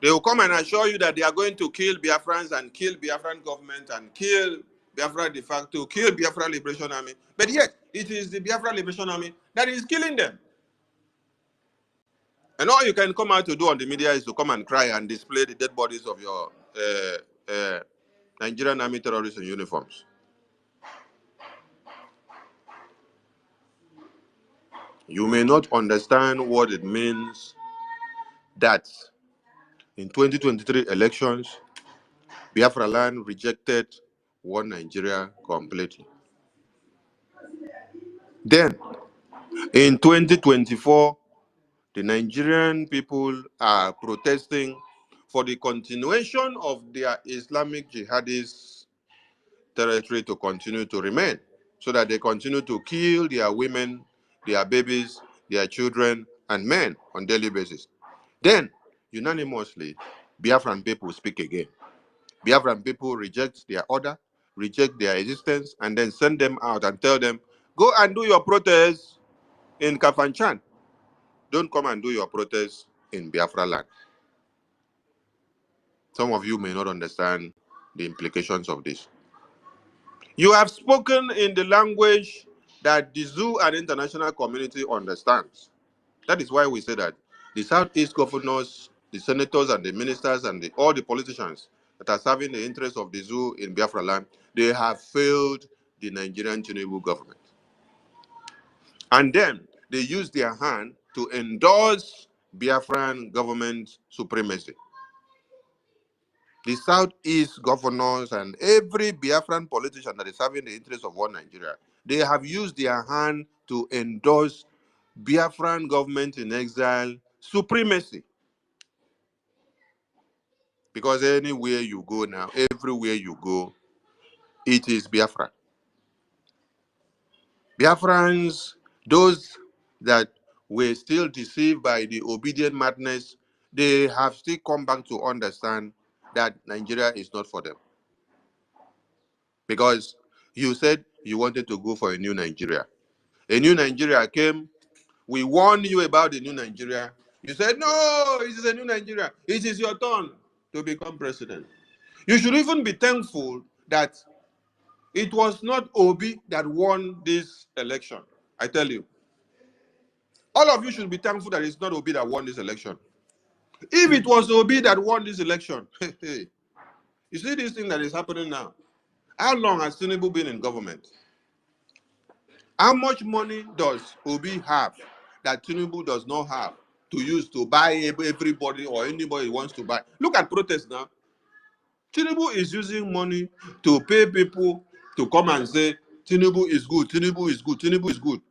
Speaker 4: They will come and assure you that they are going to kill Biafrans and kill Biafran government and kill Biafra de facto, kill Biafra Liberation Army. But yet, it is the Biafra Liberation Army that is killing them. And all you can come out to do on the media is to come and cry and display the dead bodies of your Nigerian army terrorists in uniforms. You may not understand what it means that in 2023 elections, Biafra land rejected one Nigeria completely. Then, in 2024, the Nigerian people are protesting for the continuation of their Islamic jihadist territory to continue to remain, so that they continue to kill their women, their babies, their children, and men on a daily basis. Then, unanimously, Biafran people speak again. Biafran people reject their order, reject their existence, and then send them out and tell them, go and do your protest in Kafanchan. Don't come and do your protest in Biafra land. Some of you may not understand the implications of this. You have spoken in the language that the zoo and international community understands. That is why we say that the Southeast governors, the senators and the ministers and all the politicians that are serving the interests of the zoo in Biafra land, they have failed the Nigerian Tinubu government. And then they use their hand to endorse Biafran government supremacy. The Southeast governors and every Biafran politician that is serving the interests of one Nigeria, they have used their hand to endorse Biafran government in exile supremacy. Because anywhere you go now, everywhere you go, it is Biafra. Biafrans, those that were still deceived by the obedient madness, they have still come back to understand that Nigeria is not for them. Because you said you wanted to go for a new Nigeria. A new Nigeria came. We warned you about the new Nigeria. You said, no, it is a new Nigeria. It is your turn to become president. You should even be thankful that it was not Obi that won this election. I tell you. All of you should be thankful that it's not Obi that won this election. If it was Obi that won this election, you see this thing that is happening now. How long has Tinubu been in government? How much money does Obi have that Tinubu does not have to use to buy everybody or anybody wants to buy? Look at protests now. Tinubu is using money to pay people to come and say, Tinubu is good, Tinubu is good, Tinubu is good.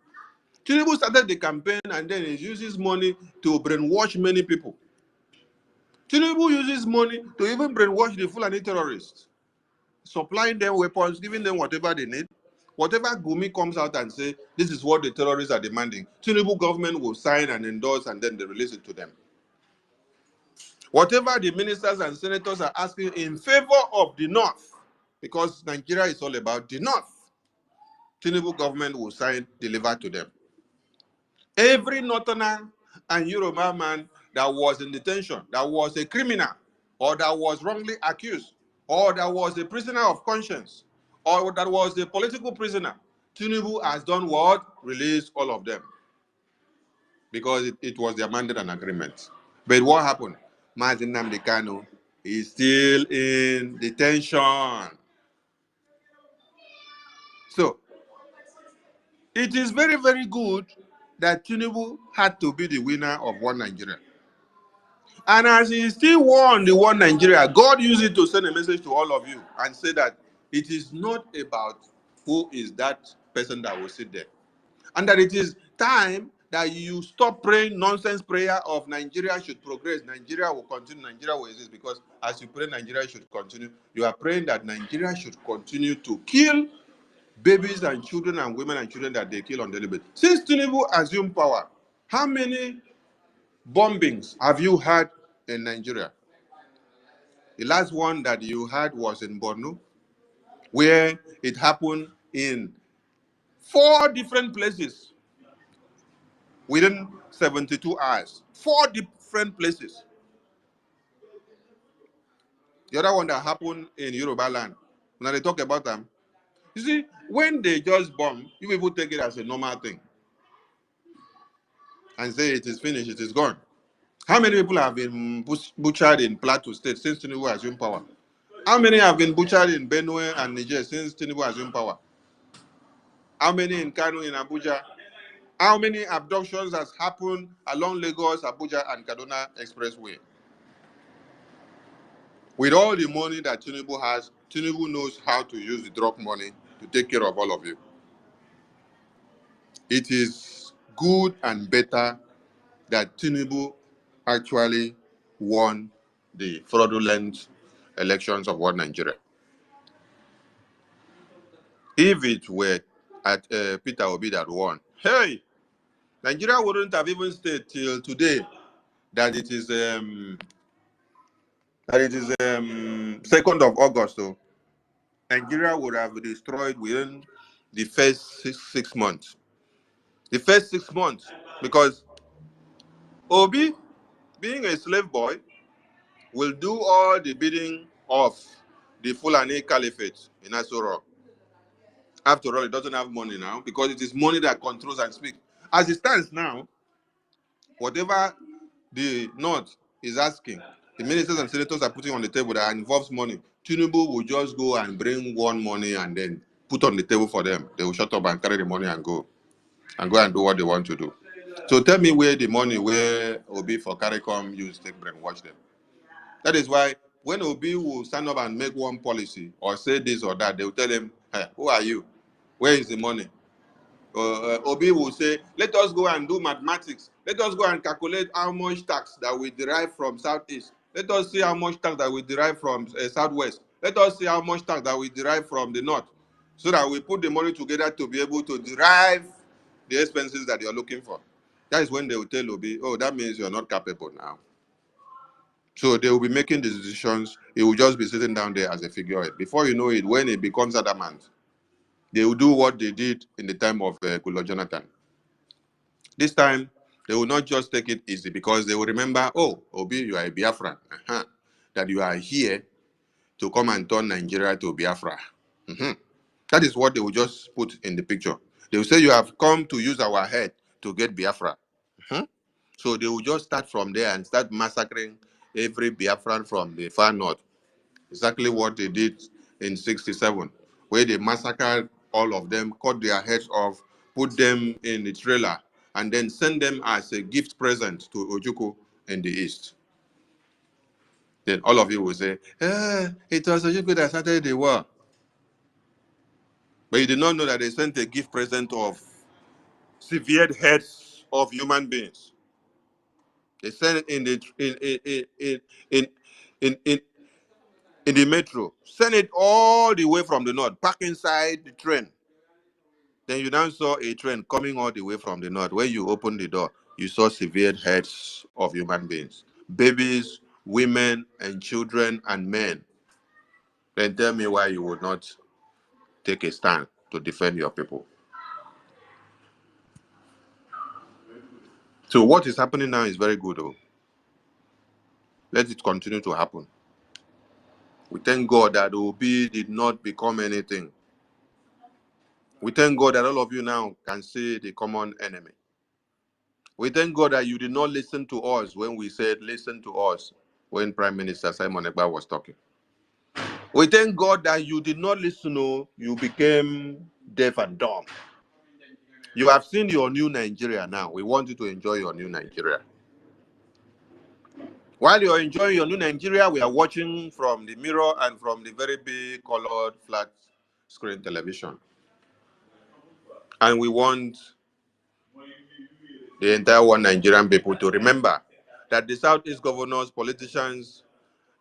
Speaker 4: Tinubu started the campaign and then he uses money to brainwash many people. Tinubu uses money to even brainwash the Fulani terrorists, supplying them weapons, giving them whatever they need. Whatever Gumi comes out and say, this is what the terrorists are demanding, Tinubu government will sign and endorse and then they release it to them. Whatever the ministers and senators are asking in favor of the North, because Nigeria is all about the North, Tinubu government will sign, deliver to them. Every Northerner and Yoruba man that was in detention, that was a criminal, or that was wrongly accused, or that was a prisoner of conscience, or that was a political prisoner, Tinubu has done what? Released all of them. Because it was their mandate and agreement. But what happened? Mazi Nnamdi Kanu is still in detention. So, it is very, very good that Tinubu had to be the winner of One Nigeria. And as he still won the One Nigeria, God used it to send a message to all of you and say that it is not about who is that person that will sit there. And that it is time that you stop praying nonsense prayer of Nigeria should progress, Nigeria will continue, Nigeria will exist. Because as you pray Nigeria should continue, you are praying that Nigeria should continue to kill babies and children and women and children that they kill on daily basis. Since Tinubu assumed power, how many bombings have you had in Nigeria? The last one that you had was in Borno, where it happened in 4 different places within 72 hours. 4 different places. The other one that happened in Yoruba land, when they talk about them, you see, when they just bomb, you people take it as a normal thing and say it is finished, it is gone. How many people have been butchered in Plateau State since Tinubu assumed power? How many have been butchered in Benue and Niger since Tinubu assumed power? How many in Kano, in Abuja? How many abductions has happened along Lagos, Abuja, and Kaduna Expressway? With all the money that Tinubu has, Tinubu knows how to use the drug money to take care of all of you. It is good and better that Tinubu actually won the fraudulent elections of one Nigeria. If it were at Peter Obi that won, hey, Nigeria wouldn't have even stayed till today that it is 2nd of August. So Nigeria would have been destroyed within the first six months. The first 6 months, because Obi, being a slave boy, will do all the bidding of the Fulani Caliphate in Asoro. After all, it doesn't have money now because it is money that controls and speaks. As it stands now, whatever the North is asking, the ministers and senators are putting on the table that involves money, Tinubu will just go and bring one money and then put on the table for them. They will shut up and carry the money and go and do what they want to do. So tell me where the money where Obi for CARICOM use take brainwash them. That is why when Obi will stand up and make one policy or say this or that, they will tell him, hey, who are you? Where is the money? Obi will say, let us go and do mathematics. Let us go and calculate how much tax that we derive from Southeast. Let us see how much tax that we derive from Southwest. Let us see how much tax that we derive from the North. So that we put the money together to be able to derive the expenses that you're looking for. That is when they will tell Obi, oh, that means you're not capable now. So they will be making the decisions. He will just be sitting down there as a figurehead. Before you know it, when it becomes adamant, they will do what they did in the time of Goodluck Jonathan. This time, they will not just take it easy because they will remember, oh, Obi, you are a Biafran. That you are here to come and turn Nigeria to Biafra. That is what they will just put in the picture. They will say, you have come to use our head to get Biafra. So they will just start from there and start massacring every Biafran from the far north. Exactly what they did in 67, where they massacred all of them, cut their heads off, put them in the trailer, and then send them as a gift present to Ojukwu in the east. Then all of you will say, it was Ojukwu that started the war. But you did not know that they sent a gift present of severed heads of human beings. They sent it in the metro. Send it all the way from the north, pack inside the train. Then you now saw a train coming all the way from the north. When you opened the door, you saw severed heads of human beings, babies, women, and children, and men. Then tell me why you would not take a stand to defend your people. So what is happening now is very good, though. Let it continue to happen. We thank God that Obi did not become anything. We thank God that all of you now can see the common enemy. We thank God that you did not listen to us when we said, listen to us, when Prime Minister Simon Ekpa was talking. We thank God that you did not listen, you became deaf and dumb. You have seen your new Nigeria now. We want you to enjoy your new Nigeria. While you're enjoying your new Nigeria, we are watching from the mirror and from the very big colored flat screen television. And we want the entire one Nigerian people to remember that the Southeast governors, politicians,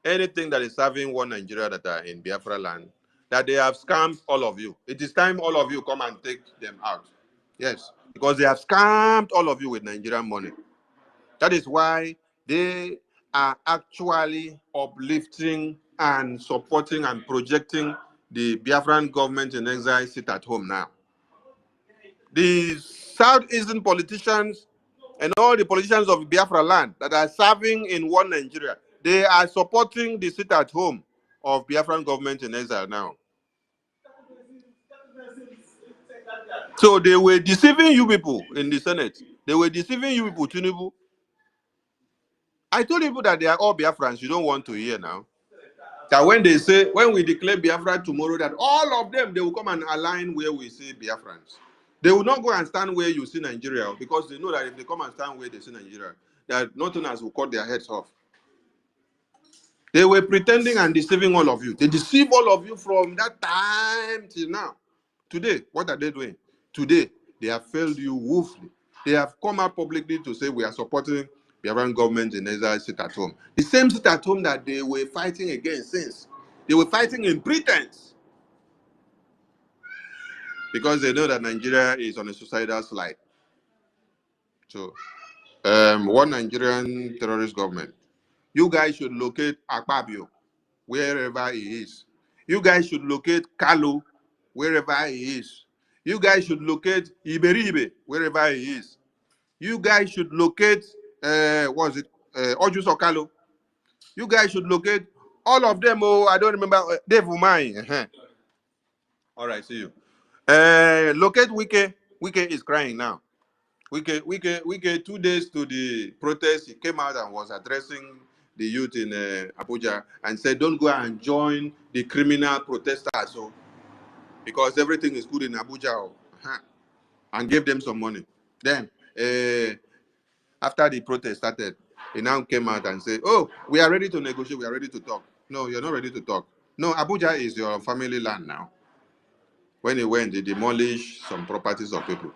Speaker 4: anything that is serving one Nigeria that are in Biafra land, that they have scammed all of you. It is time all of you come and take them out. Yes, because they have scammed all of you with Nigerian money. That is why they are actually uplifting and supporting and projecting the Biafran government in exile sit at home now. The Southeastern politicians and all the politicians of Biafra land that are serving in one Nigeria, they are supporting the sit at home of Biafran government in exile now. So they were deceiving you people in the Senate. They were deceiving you people, Tinubu. I told people that they are all Biafrans. You don't want to hear now. That when they say, when we declare Biafra tomorrow, that all of them, they will come and align where we say Biafrans. They will not go and stand where you see Nigeria, because they know that if they come and stand where they see Nigeria, that nothing else will cut their heads off. They were pretending and deceiving all of you. They deceive all of you from that time till now. Today, what are they doing? Today, they have failed you woefully. They have come out publicly to say we are supporting the Biafran government in exile, sit at home. The same sit at home that they were fighting against since. They were fighting in pretense. Because they know that Nigeria is on a suicidal slide. So, one Nigerian terrorist government, you guys should locate Akpabio wherever he is. You guys should locate Kalu wherever he is. You guys should locate Iberibe wherever he is. You guys should locate, Ojus Okalo. You guys should locate all of them. Oh, I don't remember. Dave Umai. All right, see you. Locate Wike. Wike is crying now. Wike, 2 days to the protest, he came out and was addressing the youth in Abuja and said, don't go and join the criminal protesters, so, because everything is good in Abuja, and gave them some money. Then, after the protest started, he now came out and said, oh, we are ready to negotiate, we are ready to talk. No, you're not ready to talk. No, Abuja is your family land now. When he went, he demolished some properties of people.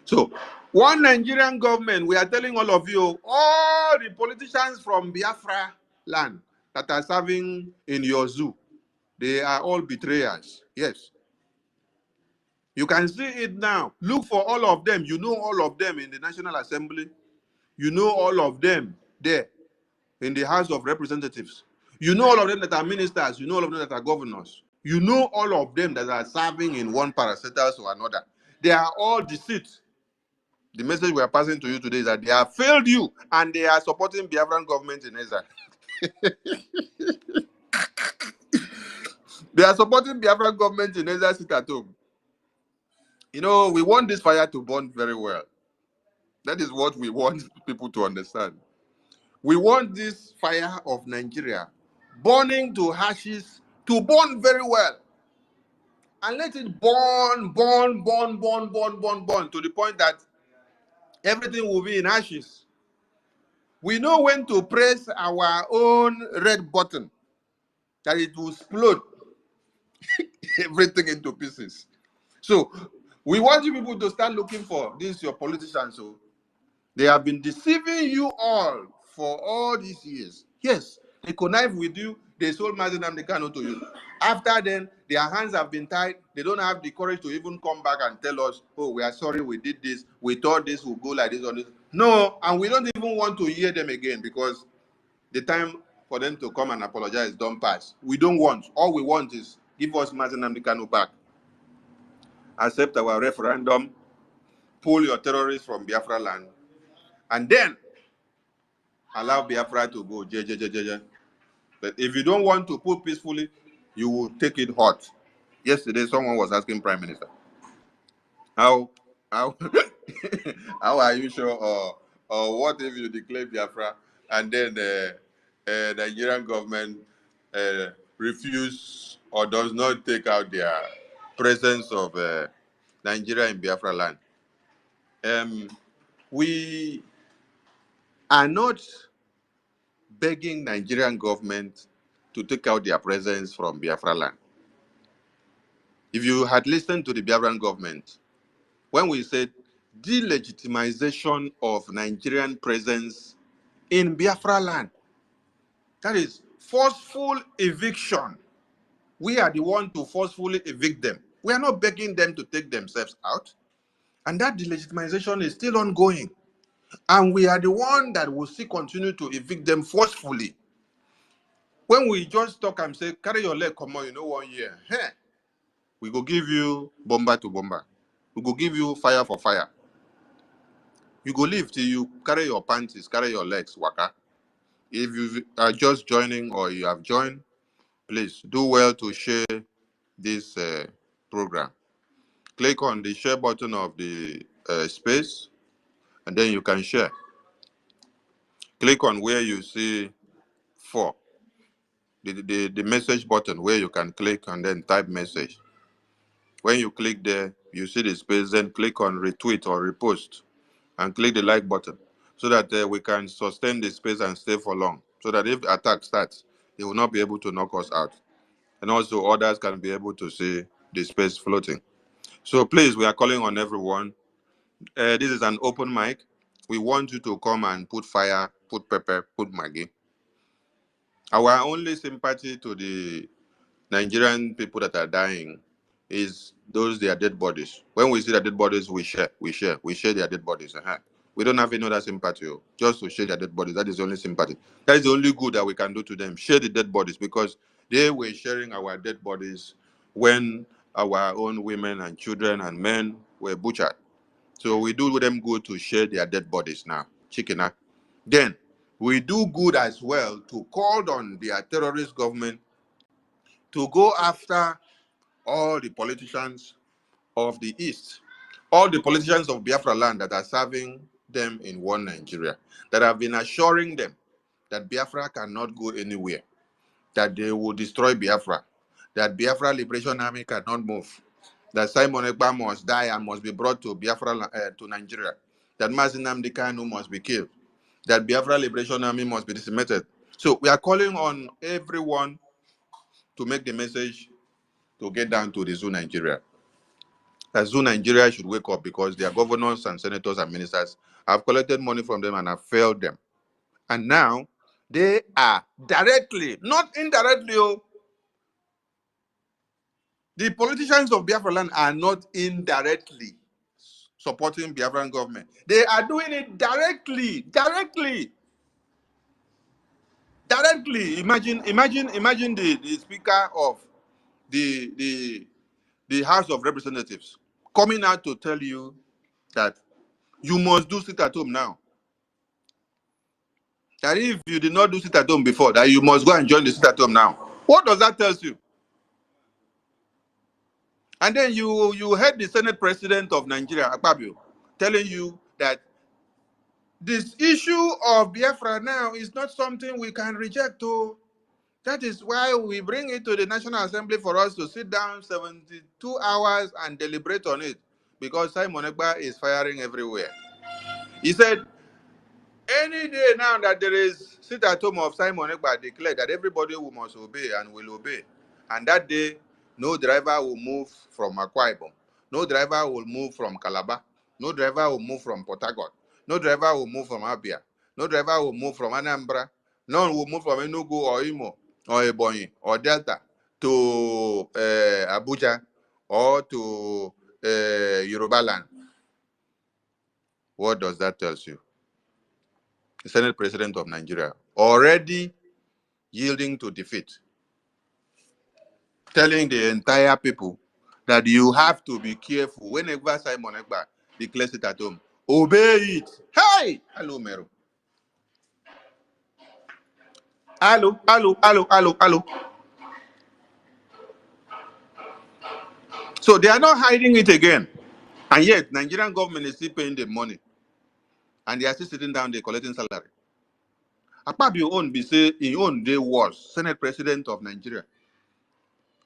Speaker 4: So, one Nigerian government, we are telling all of you, all the politicians from Biafra land that are serving in your zoo, they are all betrayers. Yes. You can see it now. Look for all of them. You know all of them in the National Assembly. You know all of them there in the House of Representatives. You know all of them that are ministers. You know all of them that are governors. You know all of them that are serving in one parastatus or another. They are all deceit. The message we are passing to you today is that they have failed you and they are supporting Biafran government in exile. They are supporting Biafran government in exile, sit at home. You know, we want this fire to burn very well. That is what we want people to understand. We want this fire of Nigeria burning to ashes to burn very well. And let it burn to the point that everything will be in ashes. We know when to press our own red button, that it will explode everything into pieces. So we want you people to start looking for this, your politicians. So they have been deceiving you all for all these years. Yes, they connive with you. They sold Mazenam the Kano to you. After then, their hands have been tied. They don't have the courage to even come back and tell us, oh, we are sorry we did this. We thought this would go like this or this. No, and we don't even want to hear them again because the time for them to come and apologize don't pass. We don't want. All we want is give us Mazenam the Kano back. Accept our referendum. Pull your terrorists from Biafra land. And then allow Biafra to go. But if you don't want to put peacefully, you will take it hot. Yesterday, someone was asking Prime Minister, how how are you sure, or what if you declare Biafra and then the Nigerian government refuse or does not take out their presence of Nigeria in Biafra land? We are not begging Nigerian government to take out their presence from Biafra land. If you had listened to the Biafran government, when we said delegitimization of Nigerian presence in Biafra land, that is forceful eviction. We are the one to forcefully evict them. We are not begging them to take themselves out. And that delegitimization is still ongoing. And we are the one that will still continue to evict them forcefully. When we just talk and say, carry your leg, come on, 1 year. Hey, we go give you bomber to bomber. We go give you fire for fire. You go live till you carry your panties, carry your legs, waka. If you are just joining or you have joined, please do well to share this program. Click on the share button of the space, and then you can share. click on where you see 4, the message button where you can click and then type message. When you click there, you see the space, then click on retweet or repost and click the like button so that we can sustain the space and stay for long. So that if the attack starts, they will not be able to knock us out. And also others can be able to see the space floating. So please, we are calling on everyone. This is an open mic. We want you to come and put fire, put pepper, put Maggi. Our only sympathy to the Nigerian people that are dying is their dead bodies. When we see their dead bodies, we share their dead bodies. We don't have any other sympathy, just to share their dead bodies. That is the only sympathy. That is the only good that we can do to them. Share the dead bodies, because they were sharing our dead bodies when our own women and children and men were butchered. So we do them good to share their dead bodies now. Chicken. Then we do good as well to call on their terrorist government to go after all the politicians of the East, all the politicians of Biafra land that are serving them in one Nigeria, that have been assuring them that Biafra cannot go anywhere, that they will destroy Biafra, that Biafra Liberation Army cannot move, that Simon Ekpa must die and must be brought to Biafra, to Nigeria, that Mazi Nnamdi Kanu must be killed, that Biafra Liberation Army must be decimated. So we are calling on everyone to make the message to get down to the zoo Nigeria. That zoo Nigeria should wake up, because their governors and senators and ministers have collected money from them and have failed them. And now they are directly, not indirectly, the politicians of Biafra land are not indirectly supporting Biafran government. They are doing it directly. Imagine the speaker of the House of Representatives coming out to tell you that you must do sit at home now. That if you did not do sit at home before, that you must go and join the sit at home now. What does that tell you? And then you heard the Senate President of Nigeria, Akpabio, telling you that this issue of Biafra now is not something we can reject. That is why we bring it to the National Assembly for us to sit down 72 hours and deliberate on it, because Simon Ekpa is firing everywhere. He said, any day now that there is sit at home of Simon Ekpa declared, that everybody must obey and will obey. And that day, no driver will move from Akwa Ibom. No driver will move from Calabar. No driver will move from Port Harcourt. No driver will move from Abia. No driver will move from Anambra. None will move from Enugu or Imo or Ebonyi or Delta to Abuja or to Yoruba land. What does that tell you? The Senate President of Nigeria already yielding to defeat, telling the entire people that you have to be careful whenever Simon Ekpa declares it at home. Obey it. Hey! Hello, Mero. Hello. So they are not hiding it again. And yet, Nigerian government is still paying the money. And they are still sitting down, they're collecting salary. Akpabio own be say, he own day was Senate President of Nigeria.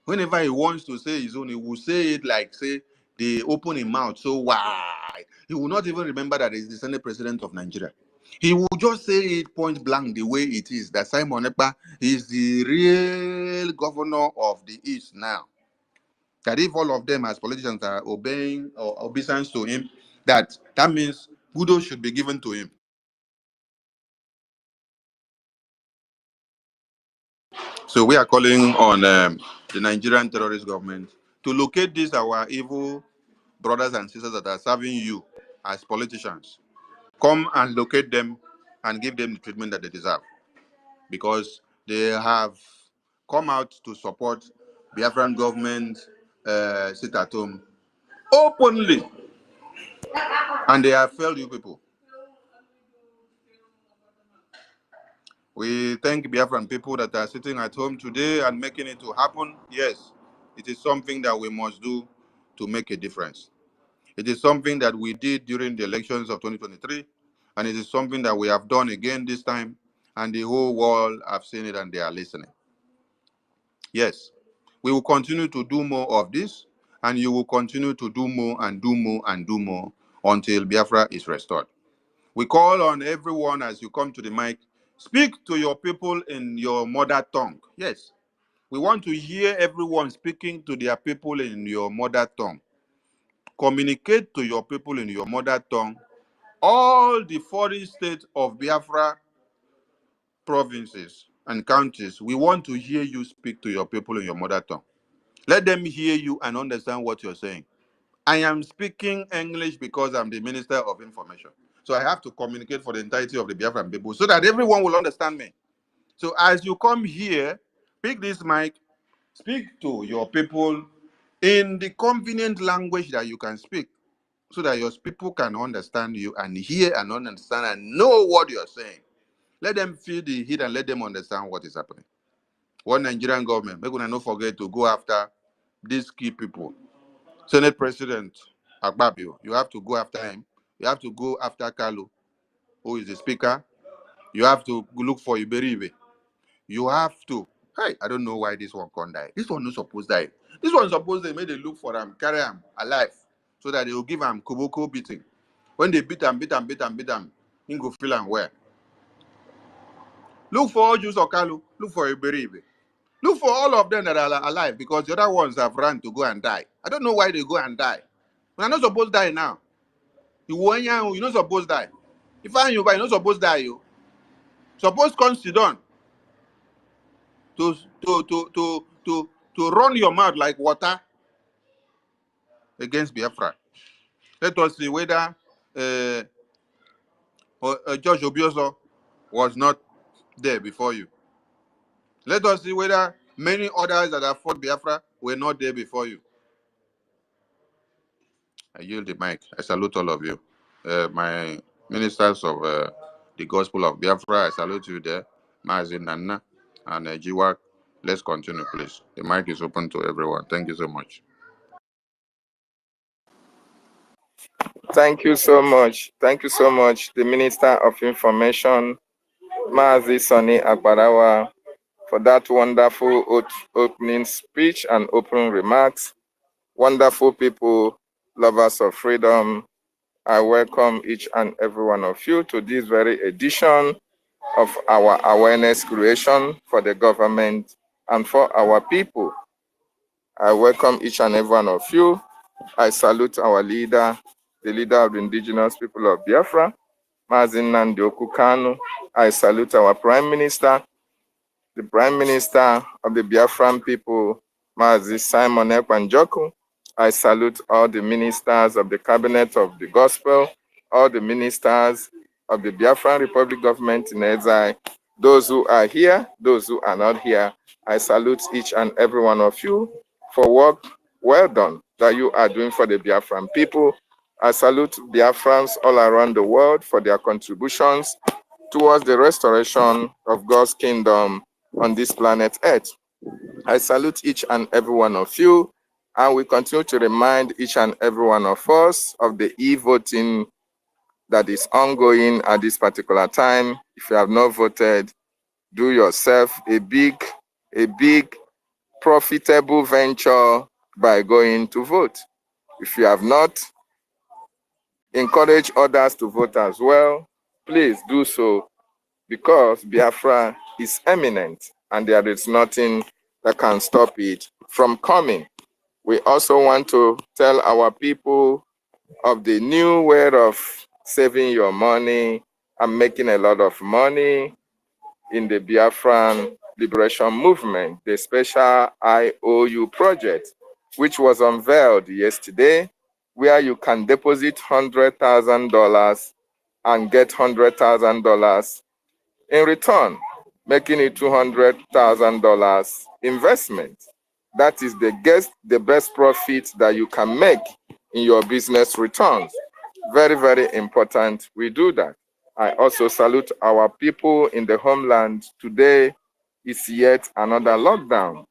Speaker 4: Whenever he wants to say his own, he will say it like, say, they open his mouth so wide. He will not even remember that he's the Senate President of Nigeria. He will just say it point blank the way it is, that Simon Ekpa is the real governor of the East now. That if all of them as politicians are obeying or obeisance to him, that means kudos should be given to him. So we are calling on the Nigerian terrorist government to locate these our evil brothers and sisters that are serving you as politicians. Come and locate them and give them the treatment that they deserve, because they have come out to support Biafran government sit at home openly, and they have failed you people. We thank Biafran people that are sitting at home today and making it to happen. Yes, it is something that we must do to make a difference. It is something that we did during the elections of 2023, And it is something that we have done again this time, and the whole world have seen it and they are listening. Yes, we will continue to do more of this, and you will continue to do more and do more and do more until Biafra is restored. We call on everyone as you come to the mic, speak to your people in your mother tongue. Yes, we want to hear everyone speaking to their people in your mother tongue. Communicate to your people in your mother tongue. All the 40 states of Biafra provinces and counties, we want to hear you speak to your people in your mother tongue. Let them hear you and understand what you're saying. I am speaking English because I'm the Minister of Information. So I have to communicate for the entirety of the Biafran people so that everyone will understand me. So as you come here, pick this mic, speak to your people in the convenient language that you can speak so that your people can understand you and hear and understand and know what you're saying. Let them feel the heat and let them understand what is happening. One Nigerian government, we're going to not forget to go after these key people. Senate President Akpabio, you have to go after him. You have to go after Kalu, who is the speaker. You have to look for Iberibe. You have to. Hey, I don't know why this one can't die. This one not supposed to die. This one supposed they made a look for him, carry him alive, so that they will give him Koboko beating. When they beat him, he go feel him well. Look for Ojus Okalu. Look for Iberibe. Look for all of them that are alive because the other ones have run to go and die. I don't know why they go and die. We're not supposed to die now. You're not supposed to die. If you're not supposed to die, you supposed to sit down to run your mouth like water against Biafra. Let us see whether George Obioso was not there before you. Let us see whether many others that have fought Biafra were not there before you. I yield the mic. I salute all of you. My ministers of the gospel of Biafra, I salute you there. Mazin Nana and Jiwak. Let's continue, please. The mic is open to everyone. Thank you so much.
Speaker 5: Thank you so much. Thank you so much, the Minister of Information, Mazi Sani Agbarawa, for that wonderful opening speech and opening remarks. Wonderful people, lovers of freedom, I welcome each and every one of you to this very edition of our awareness creation for the government and for our people. I welcome each and every one of you. I salute our leader, the leader of the indigenous people of Biafra, Mazin Nnamdi Kanu. I salute our Prime Minister, the Prime Minister of the Biafran people, Mazi Simon Ekpa. I salute all the ministers of the Cabinet of the Gospel, all the ministers of the Biafran Republic government in exile, those who are here, those who are not here. I salute each and every one of you for work well done that you are doing for the Biafran people. I salute Biafrans all around the world for their contributions towards the restoration of God's kingdom on this planet Earth. I salute each and every one of you, and we continue to remind each and every one of us of the e-voting that is ongoing at this particular time. If you have not voted, do yourself a big profitable venture by going to vote. If you have not, encourage others to vote as well. Please do so, because Biafra is imminent and there is nothing that can stop it from coming. We also want to tell our people of the new way of saving your money and making a lot of money in the Biafran Liberation Movement, the special IOU project, which was unveiled yesterday, where you can deposit $100,000 and get $100,000 in return, making it $200,000 investment. That is the best profit that you can make in your business returns. Very, very important we do that. I also salute our people in the homeland. Today is yet another lockdown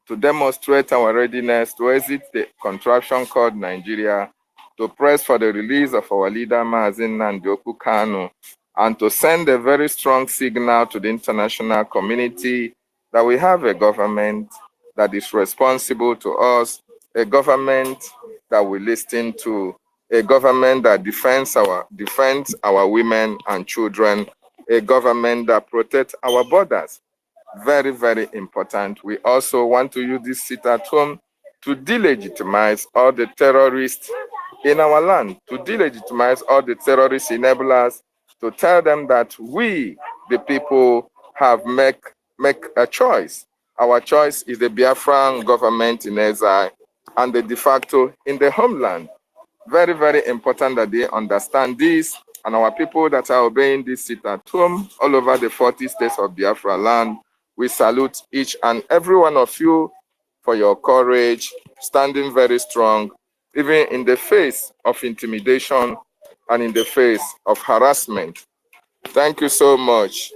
Speaker 5: to demonstrate our readiness to exit the contraption called Nigeria. to press for the release of our leader, Mazi Nnamdi Kanu, and to send a very strong signal to the international community that we have a government that is responsible to us, a government that we listen to, a government that defends our women and children, a government that protects our borders. Very, very important. We also want to use this sit at home to delegitimize all the terrorists in our land, to delegitimize all the terrorist enablers, to tell them that we, the people, have make a choice. Our choice is the Biafran government in exile and the de facto in the homeland. Very, very important that they understand this, and our people that are obeying this sit at home all over the 40 states of Biafra land, we salute each and every one of you for your courage, standing very strong, even in the face of intimidation and in the face of harassment. Thank you so much.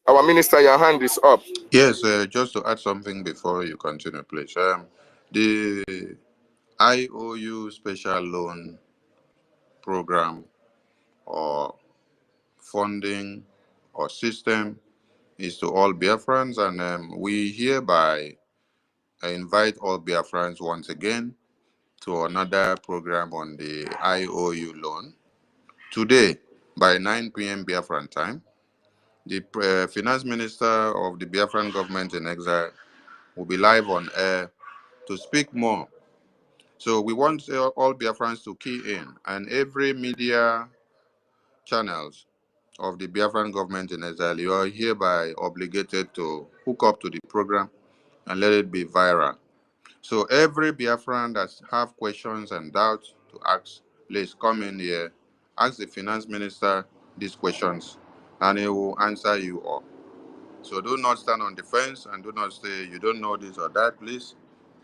Speaker 5: Our minister, your hand is up.
Speaker 4: Yes, just to add something before you continue, please. The IOU special loan program or funding or system is to all Biafrans, and we hereby invite all Biafrans once again to another program on the IOU loan. Today, by 9 p.m. Biafran time, the finance minister of the Biafran government in exile will be live on air to speak more. So we want all Biafrans to key in, and every media channels of the Biafran government in exile, you are hereby obligated to hook up to the program and let it be viral. So every Biafran that have questions and doubts to ask, please come in here, ask the finance minister these questions, and he will answer you all. So do not stand on the fence and do not say you don't know this or that. Please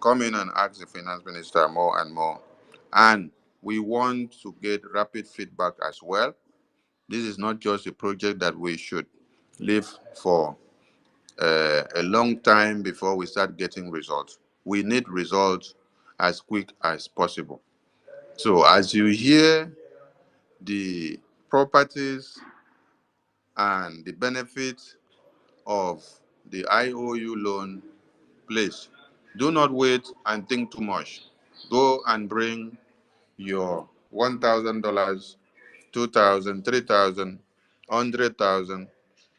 Speaker 4: come in and ask the finance minister more and more. And we want to get rapid feedback as well. This is not just a project that we should live for a long time before we start getting results. We need results as quick as possible. So as you hear the properties and the benefits of the IOU loan, please do not wait and think too much. Go and bring your $1,000, 2,000, 3,000, 100,000,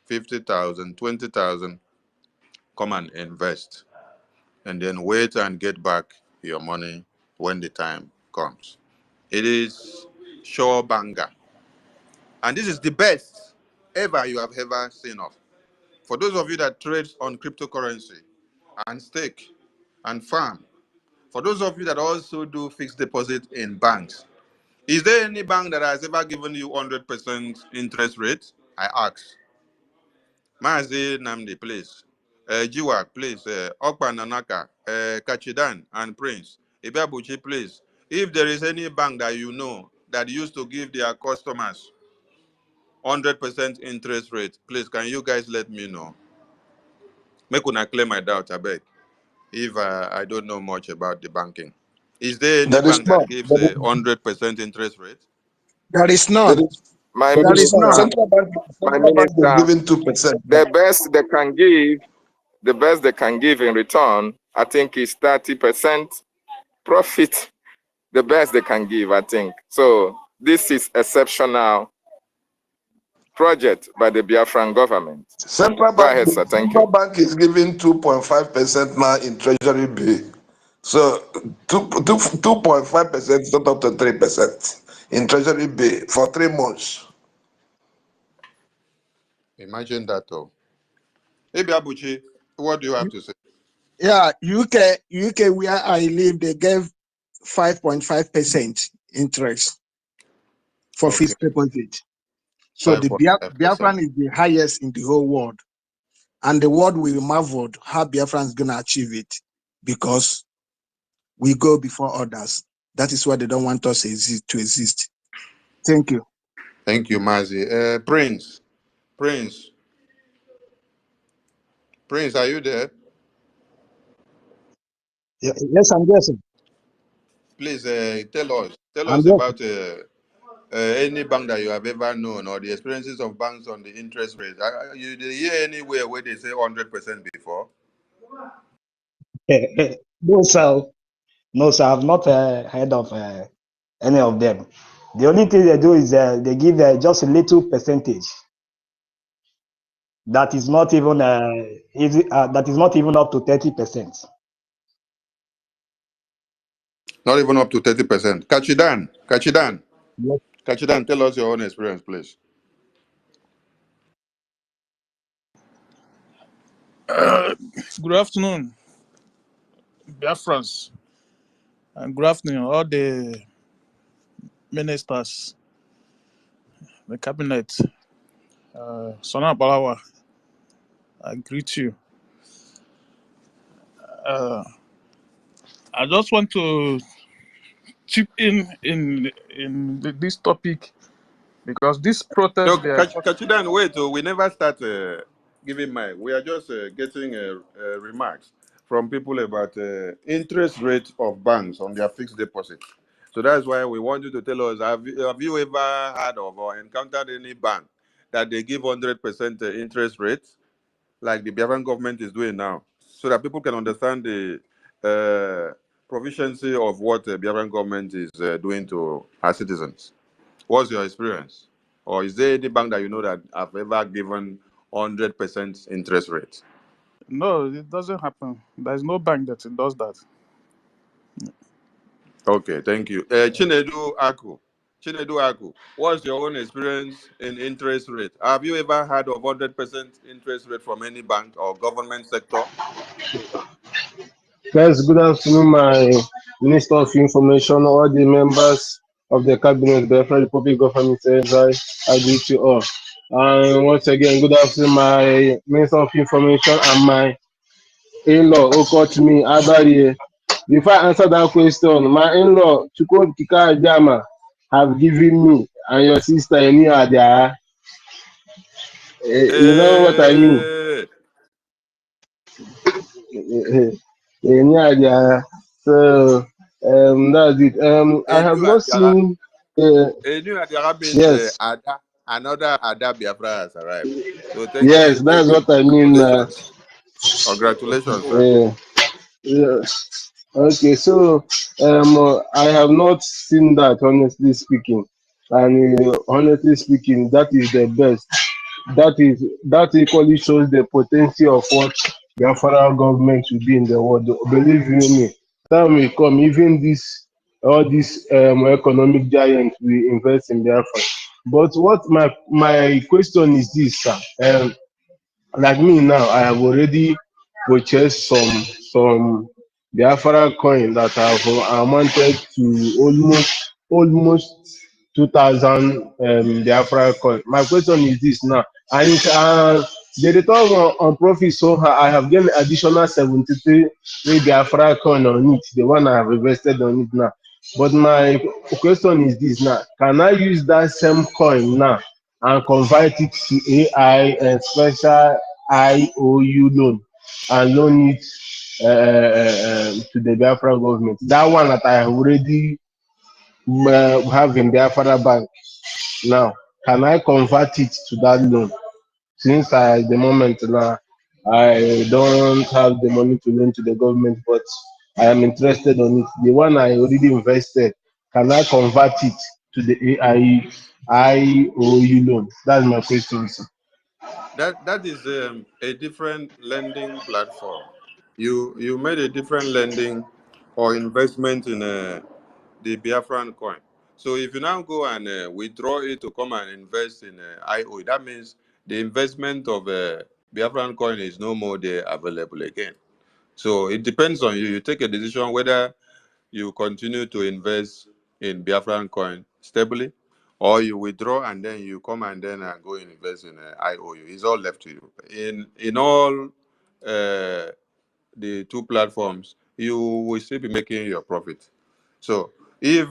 Speaker 4: 50,000, 20,000. Come and invest, and then wait and get back your money when the time comes. It is sure banger, and this is the best ever you have ever seen of. For those of you that trade on cryptocurrency and stake and farm, for those of you that also do fixed deposit in banks, is there any bank that has ever given you 100% interest rate? I ask. Mazi Nnamdi, please. Jiwa, please. Okpa Nanaka, Kachidan, and Prince. Ibiabuchi, please. If there is any bank that you know that used to give their customers 100% interest rate, please, can you guys let me know? Make una clear my doubt, I beg. If I don't know much about the banking. Is there any
Speaker 1: There is
Speaker 4: bank
Speaker 1: none.
Speaker 4: that gives a 100% interest rate?
Speaker 1: There is none.
Speaker 5: My
Speaker 1: There is none.
Speaker 5: minister,
Speaker 1: Central bank is giving 2%.
Speaker 5: the best they can give in return, I think, is 30% profit. The best they can give, I think. So this is exceptional project by the Biafran government.
Speaker 1: Central
Speaker 5: Go ahead, sir. Thank you.
Speaker 1: Bank is giving 2.5% now in treasury bill. So 2.5% is not up to 3% in treasury bill for 3 months.
Speaker 4: Imagine that, though. Ibiabuchi, what do you have to say?
Speaker 6: Yeah, UK, where I live, they gave 5.5% interest for fixed deposit. So the
Speaker 4: 5.5%.
Speaker 6: Biafran is the highest in the whole world. And the world will marvel how Biafran is going to achieve it, because we go before others. That is why they don't want us to exist. Thank you.
Speaker 4: Thank you, Mazi. Prince, are you there?
Speaker 7: Yes, I'm guessing.
Speaker 4: Please tell us Tell
Speaker 7: I'm
Speaker 4: us
Speaker 7: just
Speaker 4: about any bank that you have ever known or the experiences of banks on the interest rate. You did hear anywhere where they say 100% before?
Speaker 7: no, sir. No, sir. I've not heard of any of them. The only thing they do is they give just a little percentage that is not even that is not even up to 30%.
Speaker 4: Not even up to 30%. Kachidan,
Speaker 7: Yes.
Speaker 4: tell us your own experience, please.
Speaker 8: Good afternoon, Biafrans, and good afternoon, all the ministers, the cabinet. Sona Balawa, I greet you. Uh, I just want to chip in this topic because this
Speaker 4: No,
Speaker 8: protest they are
Speaker 4: Kachidan, wait, we never start giving mic. We are just getting remarks from people about interest rate of banks on their fixed deposit. So that's why we want you to tell us, have you ever heard of or encountered any bank that they give 100% interest rate, like the Biafran government is doing now, so that people can understand the proficiency of what the Biafran government is doing to our citizens? What's your experience? Or is there any bank that you know that have ever given 100% interest rate?
Speaker 8: no, it doesn't happen. There is no bank that does that.
Speaker 4: Okay, thank you. Chinedu Aku, what's your own experience in interest rate? Have you ever heard of 100% interest rate from any bank or government sector?
Speaker 7: Guys, good afternoon, my Minister of Information, all the members of the Cabinet, the Federal Republic of Exile, I greet you all. And once again, good afternoon, my Minister of Information and my in-law who called me, Abari. Before I answer that question, my in-law, Chukwu Kika Jama, have given me and your sister any idea. You know what I mean?
Speaker 4: Hey,
Speaker 7: Any idea? So that's it. I have
Speaker 4: Edu
Speaker 7: not
Speaker 4: Adiara.
Speaker 7: seen.
Speaker 4: Edu Adiara means
Speaker 7: Yes,
Speaker 4: another Ada Biafra has arrived. So thank you.
Speaker 7: yes, that's what I mean.
Speaker 4: Congratulations. Congratulations, sir.
Speaker 7: Uh, yeah. Okay, so I have not seen that, honestly speaking, and honestly speaking, that is the best. That equally shows the potential of what the federal government will be in the world. Believe you me, time will come. Even this, all these economic giants will invest in Biafra. But what my question is this, sir. Like me now, I have already purchased some Biafra coin that have amounted to almost 2,000 Biafra coin. My question is this now, and the return on profit so high, I have gained additional 73 Biafra coin on it, the one I have invested on it now. But my question is this now, can I use that same coin now and convert it to AI and special IOU loan and loan it to the Biafra government? That one that I already have in Biafra bank now, can I convert it to that loan? Since at the moment now, I don't have the money to loan to the government, but I am interested on it. The one I already invested, can I convert it to the IOU loan? That's my question, sir.
Speaker 4: That is a different lending platform. You made a different lending or investment in the Biafran coin. So if you now go and withdraw it to come and invest in IO, that means the investment of Biafran coin is no more there available again. So it depends on you. You take a decision whether you continue to invest in Biafran coin stably, or you withdraw and then you come and then go invest in IOU. It's all left to you. In all the two platforms, you will still be making your profit. So if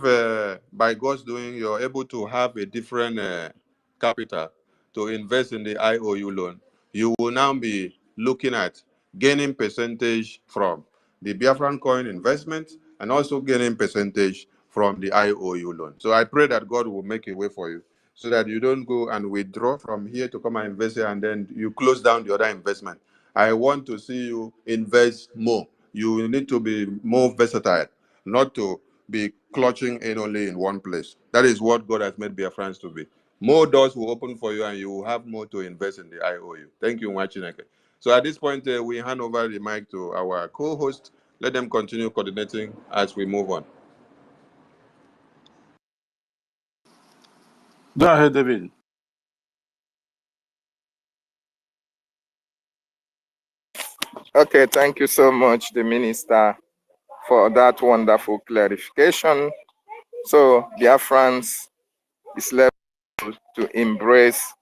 Speaker 4: by God's doing you're able to have a different capital to invest in the IOU loan, you will now be looking at gaining percentage from the Biafran coin investment and also gaining percentage from the IOU loan. So I pray that God will make a way for you so that you don't go and withdraw from here to come and invest here and then you close down the other investment. I want to see you invest more. You need to be more versatile, not to be clutching in only in one place. That is what God has made Biafrans to be. More doors will open for you and you will have more to invest in the IOU. Thank you, Mwachineke. So at this point, we hand over the mic to our co-host. Let them continue coordinating as we move on.
Speaker 8: Go ahead, David.
Speaker 5: Okay, thank you so much, the minister, for that wonderful clarification. So, Biafrans is left to embrace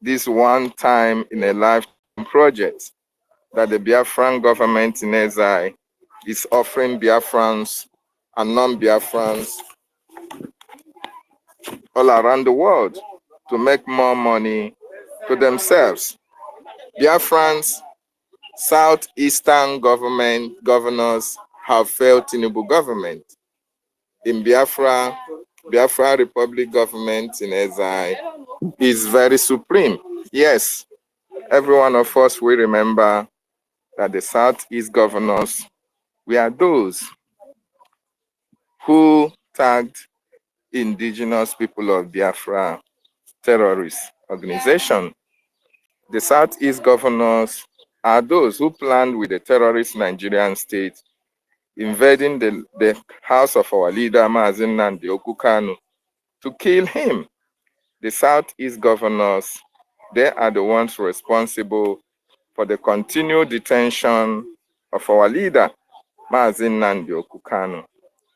Speaker 5: this one time in a lifetime project that the Biafran government in exile is offering Biafrans and non-Biafrans all around the world to make more money to themselves. Biafrans, southeastern governors have failed Tinubu government. In Biafra Republic government in exile is very supreme. Yes, every one of us will remember that the Southeast governors were those who tagged indigenous people of Biafra terrorist organization. The Southeast governors are those who planned with the terrorist Nigerian state invading the house of our leader, Mazi Nnamdi Kanu, to kill him. The Southeast governors, they are the ones responsible for the continued detention of our leader, Mazi Nnamdi Kanu.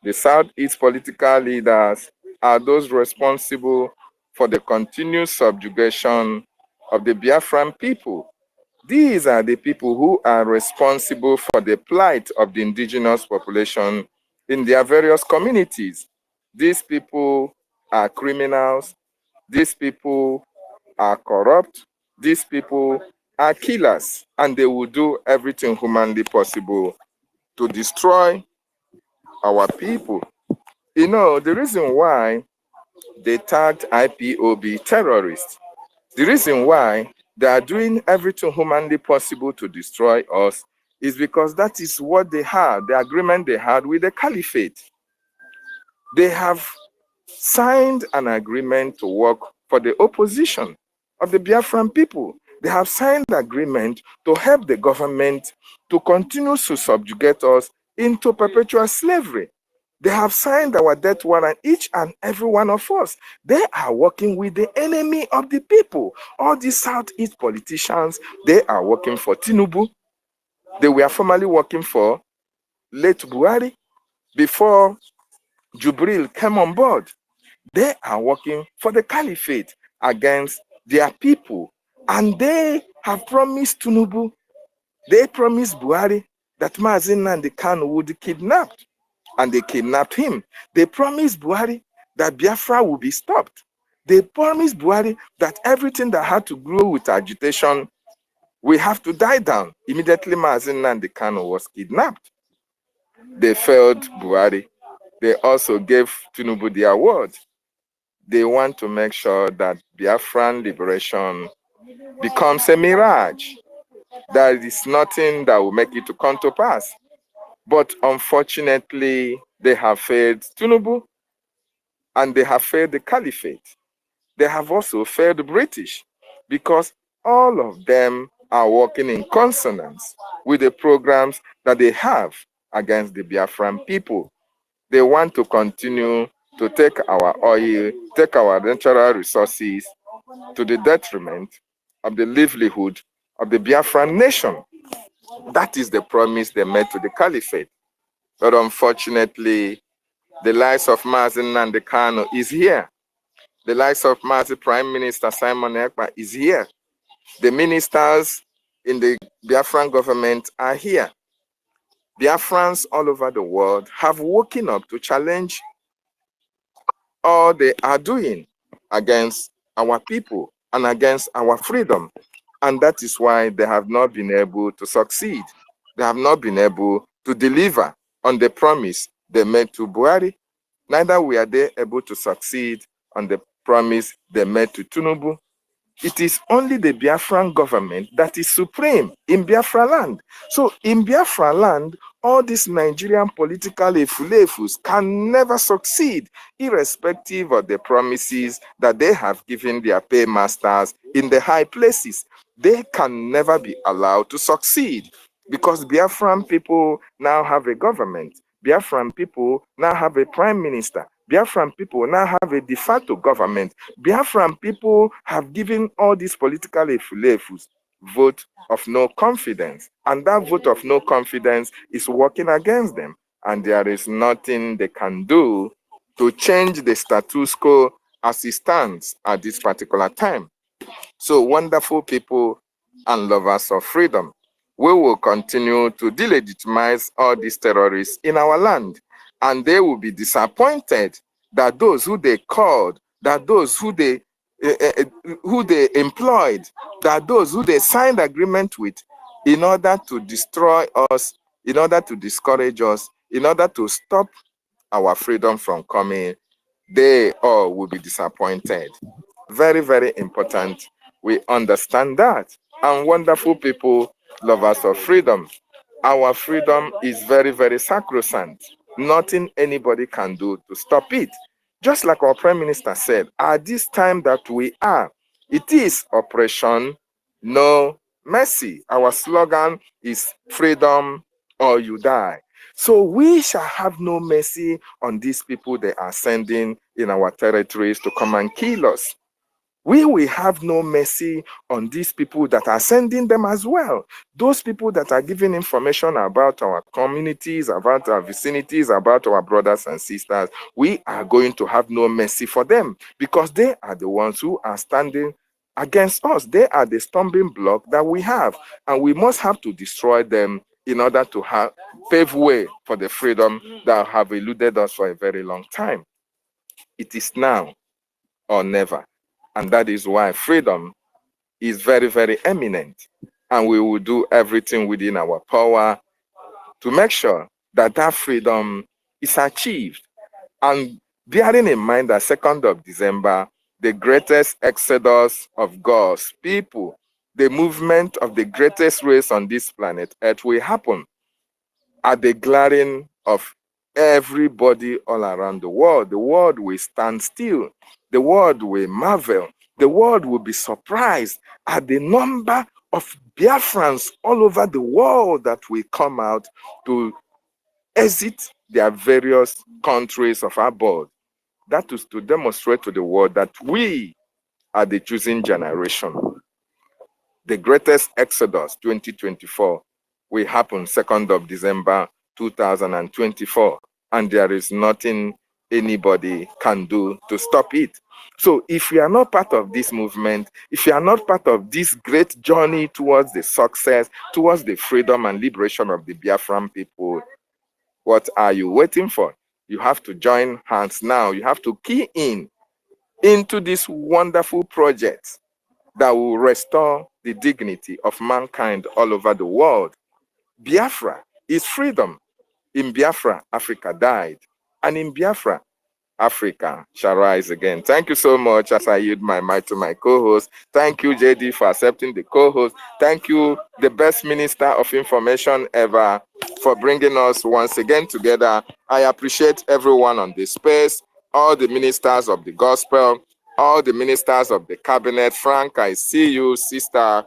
Speaker 5: The Southeast political leaders are those responsible for the continued subjugation of the Biafran people. These are the people who are responsible for the plight of the indigenous population in their various communities. These people are criminals. These people are corrupt. These people are killers, and they will do everything humanly possible to destroy our people. You know, the reason why they tagged IPOB terrorists, the reason why they are doing everything humanly possible to destroy us is because that is what they had, the agreement they had with the caliphate. They have signed an agreement to work for the opposition of the Biafran people. They have signed an agreement to help the government to continue to subjugate us into perpetual slavery. They have signed our death warrant, each and every one of us. They are working with the enemy of the people. All these Southeast politicians, they are working for Tinubu. They were formerly working for late Buhari before Jubril came on board. They are working for the caliphate against their people. And they have promised Tinubu, they promised Buhari that Mazi Nnamdi Kanu would be kidnapped. And they kidnapped him. They promised Buhari that Biafra will be stopped. They promised Buhari that everything that had to do with agitation will have to die down. Immediately, Mazi Nnamdi Kanu was kidnapped. They failed Buhari. They also gave Tinubu the award. They want to make sure that Biafran liberation becomes a mirage. There is nothing that will make it to come to pass. But unfortunately, they have failed Tinubu and they have failed the caliphate. They have also failed the British because all of them are working in consonance with the programs that they have against the Biafran people. They want to continue to take our oil, take our natural resources to the detriment of the livelihood of the Biafran nation. That is the promise they made to the caliphate. But unfortunately, the likes of Mazi Nnamdi Kanu is here. The likes of Mazi Prime Minister Simon Ekpa is here. The ministers in the Biafran government are here. Biafrans all over the world have woken up to challenge all they are doing against our people and against our freedom. And that is why they have not been able to succeed. They have not been able to deliver on the promise they made to Buhari. neither were they able to succeed on the promise they made to Tinubu. It is only the Biafran government that is supreme in Biafra land. So in Biafra land, all these Nigerian political efulefus can never succeed, irrespective of the promises that they have given their paymasters in the high places. They can never be allowed to succeed because Biafran people now have a government. Biafran people now have a prime minister. Biafran people now have a de facto government. Biafran people have given all these political efulefus vote of no confidence. And that vote of no confidence is working against them. And there is nothing they can do to change the status quo as it stands at this particular time. So wonderful people and lovers of freedom, we will continue to delegitimize all these terrorists in our land. And they will be disappointed that those who they called, that those who they employed, that those who they signed agreement with in order to destroy us, in order to discourage us, in order to stop our freedom from coming, they all will be disappointed. Very, very important. We understand that. And wonderful people, lovers of freedom. Our freedom is very, very sacrosanct. Nothing anybody can do to stop it. Just like our Prime Minister said, at this time that we are, it is oppression, no mercy. Our slogan is freedom or you die. So we shall have no mercy on these people they are sending in our territories to come and kill us. We will have no mercy on these people that are sending them as well. Those people that are giving information about our communities, about our vicinities, about our brothers and sisters, we are going to have no mercy for them because they are the ones who are standing against us. They are the stumbling block that we have, and we must have to destroy them in order to pave way for the freedom that have eluded us for a very long time. It is now or never. And that is why freedom is very, very eminent. And we will do everything within our power to make sure that that freedom is achieved. And bearing in mind that 2nd of December, the greatest exodus of God's people, the movement of the greatest race on this planet Earth will happen at the glaring of everybody all around the world. The world will stand still. The world will marvel. The world will be surprised at the number of Biafrans all over the world that will come out to exit their various countries of abroad. That is to demonstrate to the world that we are the chosen generation. The greatest Exodus 2024 will happen 2nd of December 2024, and there is nothing anybody can do to stop it. So if you are not part of this movement, if you are not part of this great journey towards the success, towards the freedom and liberation of the Biafran people, what are you waiting for? You have to join hands now. You have to key in into this wonderful project that will restore the dignity of mankind all over the world. Biafra is freedom. In Biafra, Africa died. And in Biafra, Africa shall rise again. Thank you so much as I yield my mic to my co-host. Thank you, JD, for accepting the co-host. Thank you, the best Minister of Information ever, for bringing us once again together. I appreciate everyone on this space, all the ministers of the gospel, all the ministers of the cabinet. Frank, I see you. Sister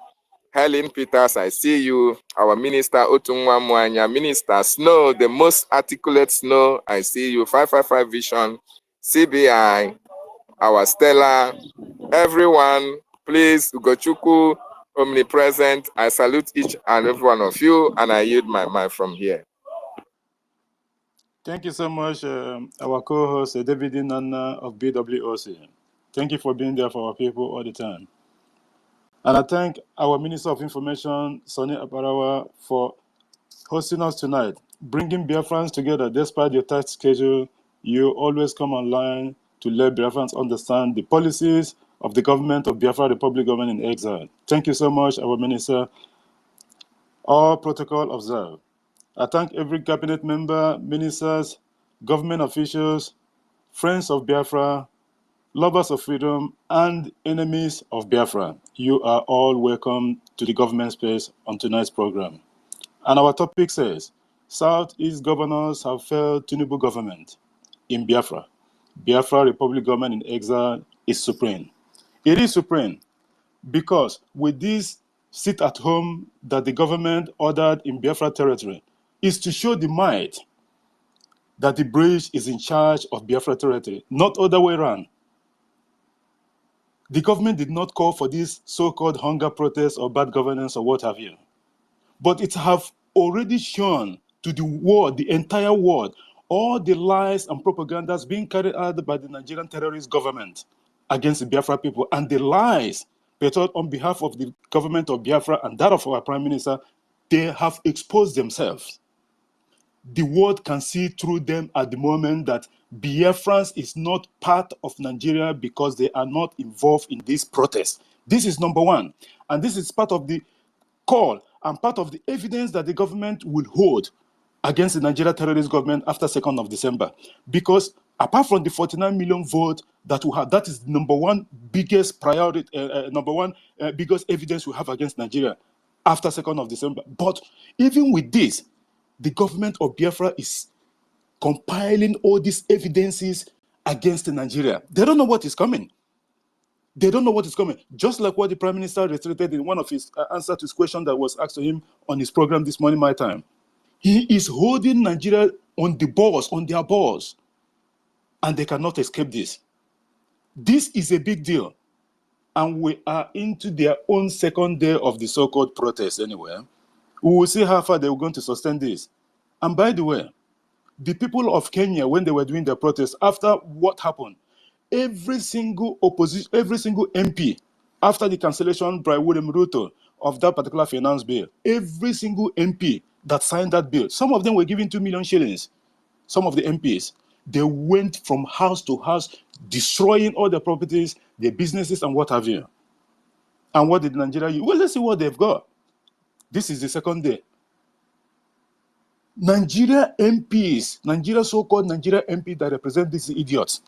Speaker 5: Helen Peters, I see you. Our Minister Otunwa Mwanya, Minister Snow, the most articulate Snow, I see you. 555 Vision, CBI, our Stella, everyone, please, Ugochukwu, omnipresent. I salute each and every one of you, and I yield my mic from here.
Speaker 8: Thank you so much, our co-host, David Nana of BWOC. Thank you for being there for our people all the time. And I thank our Minister of Information, Sonny Aparawa, for hosting us tonight, bringing Biafrans together. Despite your tight schedule, you always come online to let Biafrans understand the policies of the government of Biafra Republic government in exile. Thank you so much, our Minister. All protocol observed. I thank every cabinet member, ministers, government officials, friends of Biafra, lovers of freedom, and enemies of Biafra, you are all welcome to the government space on tonight's program. And our topic says, Southeast governors have failed Tinubu government in Biafra. Biafra Republic government in exile is supreme. It is supreme because with this sit at home that the government ordered in Biafra territory is to show the might that the British is in charge of Biafra territory, not other way around. The government did not call for this so-called hunger protest or bad governance or what have you. But it have already shown to the world, the entire world, all the lies and propagandas being carried out by the Nigerian terrorist government against the Biafra people, and the lies perpetrated on behalf of the government of Biafra and that of our Prime Minister, they have exposed themselves. The world can see through them at the moment that Biafrans is not part of Nigeria because they are not involved in this protest. This is number one. And this is part of the call and part of the evidence that the government will hold against the Nigeria terrorist government after 2nd of December. Because apart from the 49 million vote that we have, that is the number one biggest priority, biggest evidence we have against Nigeria after 2nd of December. But even with this, the government of Biafra is compiling all these evidences against Nigeria. They don't know what is coming. They don't know what is coming. Just like what the Prime Minister reiterated in one of his answers to his question that was asked to him on his program this morning, my time. He is holding Nigeria on the balls, on their balls, and they cannot escape this. This is a big deal, and we are into their own second day of the so-called protest anyway. We will see how far they are going to sustain this. And by the way, the people of Kenya, when they were doing their protest, after what happened, every single MP, after the cancellation by William Ruto of that particular finance bill, every single MP that signed that bill, some of them were given 2 million shillings. Some of the MPs, they went from house to house, destroying all their properties, their businesses, and what have you. And what did Nigeria use? Well, let's see what they've got. This is the second day. Nigeria MPs, Nigeria so-called Nigeria MP that represent these idiots,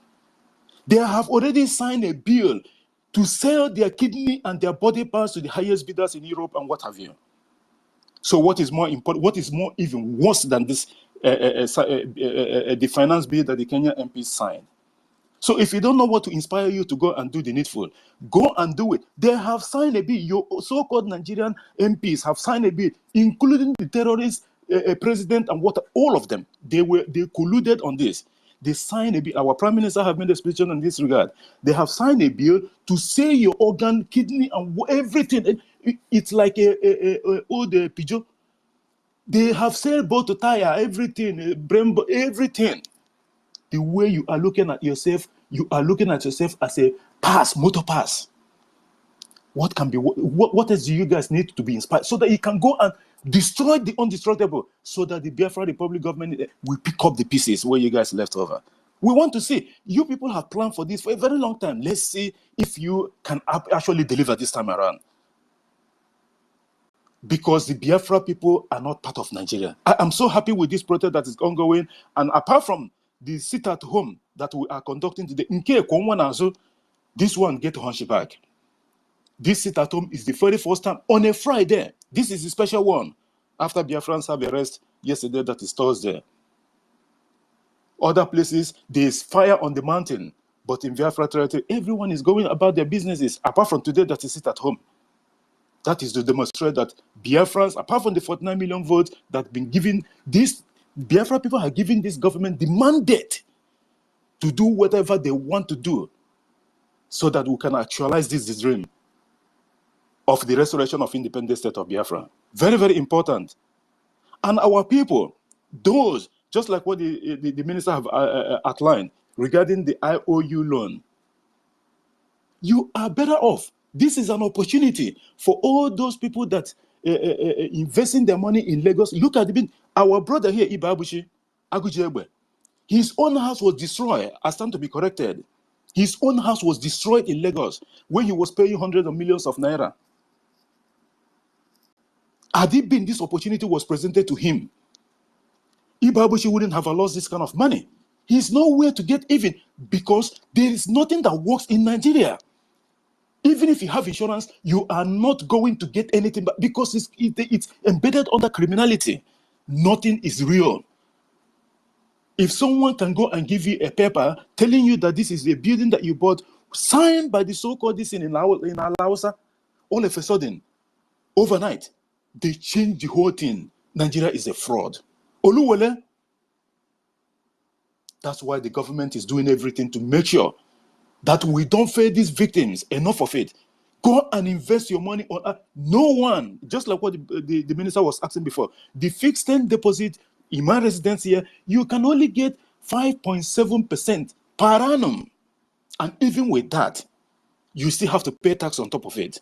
Speaker 8: they have already signed a bill to sell their kidney and their body parts to the highest bidders in Europe and what have you. So what is more important, what is more even worse than this, the finance bill that the Kenyan MPs signed? So if you don't know what to inspire you to go and do the needful, go and do it. They have signed a bill. Your so-called Nigerian MPs have signed a bill, including the terrorist president and what, all of them. They colluded on this. They signed a bill. Our Prime Minister have made a speech in this regard. They have signed a bill to sell your organ, kidney, and everything. It's like a old pigeon. They have sold both to tire, everything, brain, everything. The way you are looking at yourself, you are looking at yourself as a pass, motor pass. What can be? What else do you guys need to be inspired so that you can go and destroy the indestructible, so that the Biafra Republic government will pick up the pieces where you guys left over? We want to see. You people have planned for this for a very long time. Let's see if you can actually deliver this time around. Because the Biafra people are not part of Nigeria. I am so happy with this protest that is ongoing. And apart from the sit at home that we are conducting today, in case this one get hunchback. This sit at home is the very first time on a Friday. This is a special one. After Biafrans have a rest yesterday, that is Thursday. Other places, there is fire on the mountain. But in Biafra territory, everyone is going about their businesses. Apart from today, that is sit at home. That is to demonstrate that Biafrans, apart from the 49 million votes that have been given, this Biafra people are giving this government the mandate to do whatever they want to do so that we can actualize this dream of the restoration of independent state of Biafra. Very, very important. And our people, those, just like what the minister have outlined regarding the IOU loan, you are better off. This is an opportunity for all those people that investing their money in Lagos. Look at our brother here, Ibabushi, Agujegbe. His own house was destroyed. I stand to be corrected. His own house was destroyed in Lagos when he was paying hundreds of millions of naira. Had it been this opportunity was presented to him, Ibabushi wouldn't have lost this kind of money. He's nowhere to get even because there is nothing that works in Nigeria. Even if you have insurance, you are not going to get anything but because it's embedded under criminality. Nothing is real. If someone can go and give you a paper telling you that this is a building that you bought, signed by the so-called this in Lausa, all of a sudden, overnight, they change the whole thing. Nigeria is a fraud. Oluwole, that's why the government is doing everything to make sure that we don't fail these victims. Enough of it. Go and invest your money on no one, just like what the minister was asking before. The fixed term deposit in my residence here, you can only get 5.7% per annum. And even with that, you still have to pay tax on top of it.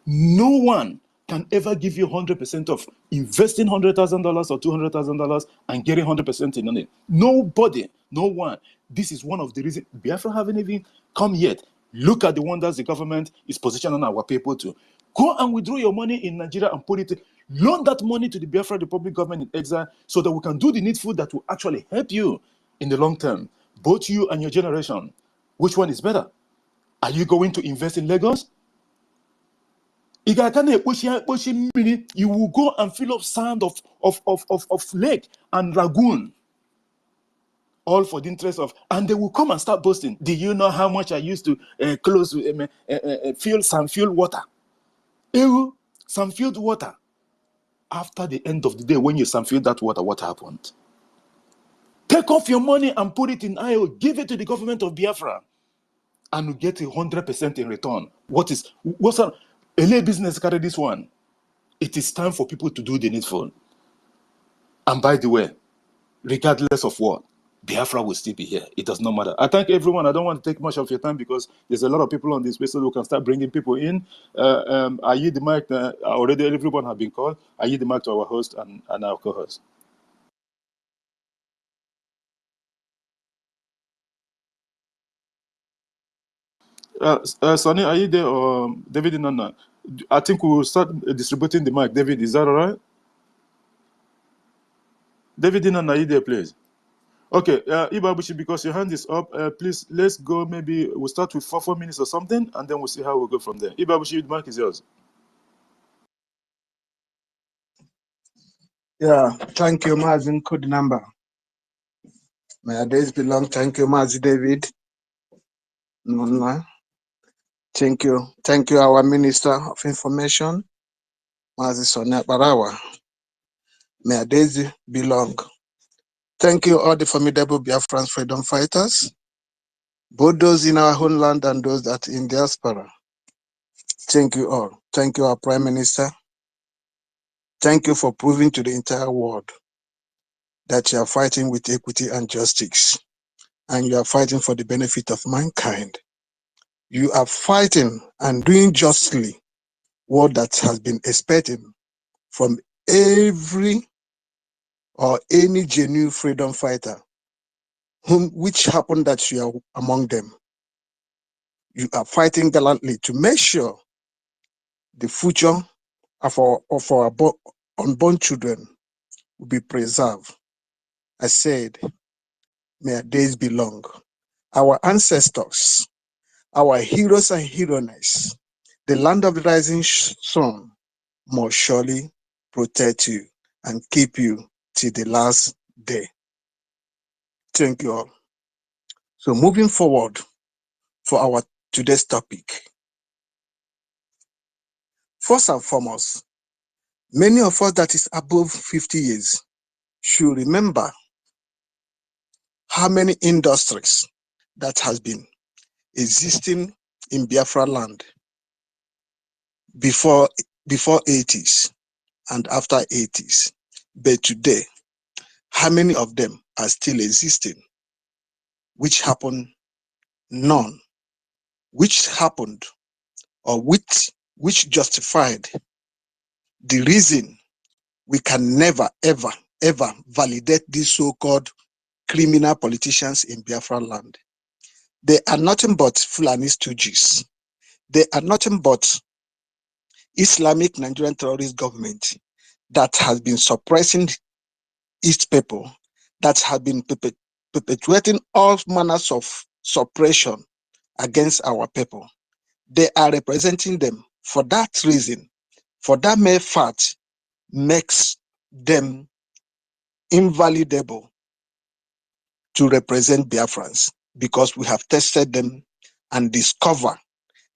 Speaker 8: No one can ever give you 100% of investing $100,000 or $200,000 and getting 100% in it. Nobody, no one. This is one of the reasons Biafra haven't even come yet. Look at the wonders the government is positioning our people to. Go and withdraw your money in Nigeria and put it, loan that money to the Biafra Republic government in exile so that we can do the needful that will actually help you in the long term. Both you and your generation. Which one is better? Are you going to invest in Lagos? You will go and fill up sand of lake and lagoon. All for the interest of, and they will come and start boasting. Do you know how much I used to fill some fuel water? Some filled water. After the end of the day, when you some filled that water, what happened? Take off your money and put it in IO. Give it to the government of Biafra, and you get 100% in return. What's a LA business carry this one? It is time for people to do the needful. And by the way, regardless of what, Biafra will still be here. It does not matter. I thank everyone. I don't want to take much of your time because there's a lot of people on this space, so we can start bringing people in. I yield the mic. Already everyone has been called. I yield the mic to our host and our co-host. Sonny, are you there or David Nana? I think we will start distributing the mic. David, is that all right? David Nana, are you there, please? Okay, Ibabushi, because your hand is up, please, let's go. Maybe we'll start with 4 minutes or something, and then we'll see how we'll go from there. Ibabushi, the mic is yours.
Speaker 6: Yeah, thank you, Mazin. Code number. May our days be long. Thank you, Mazi David. Thank you. Thank you, our Minister of Information, Mazi Sonia Barawa. May our days be long. Thank you, all the formidable Biafran freedom fighters, both those in our homeland and those that in diaspora. Thank you all. Thank you, our Prime Minister. Thank you for proving to the entire world that you are fighting with equity and justice, and you are fighting for the benefit of mankind. You are fighting and doing justly what that has been expected from every or any genuine freedom fighter, which happened that you are among them. You are fighting gallantly to make sure the future of our unborn children will be preserved. I said, may our days be long. Our ancestors, our heroes and heroines, the land of the rising sun must surely protect you and keep you till the last day. Thank you all. So moving forward for our today's topic. First and foremost, many of us that is above 50 years should remember how many industries that has been existing in Biafra land before 80s and after 80s. But today, how many of them are still existing? Which happened? None. Which happened or which justified the reason we can never, ever, ever validate these so-called criminal politicians in Biafra land. They are nothing but Fulani stooges. They are nothing but Islamic Nigerian terrorist government that has been suppressing East people, that have been perpetuating all manners of suppression against our people. They are representing them. For that reason, for that mere fact, makes them invaluable to represent Biafrans, because we have tested them and discover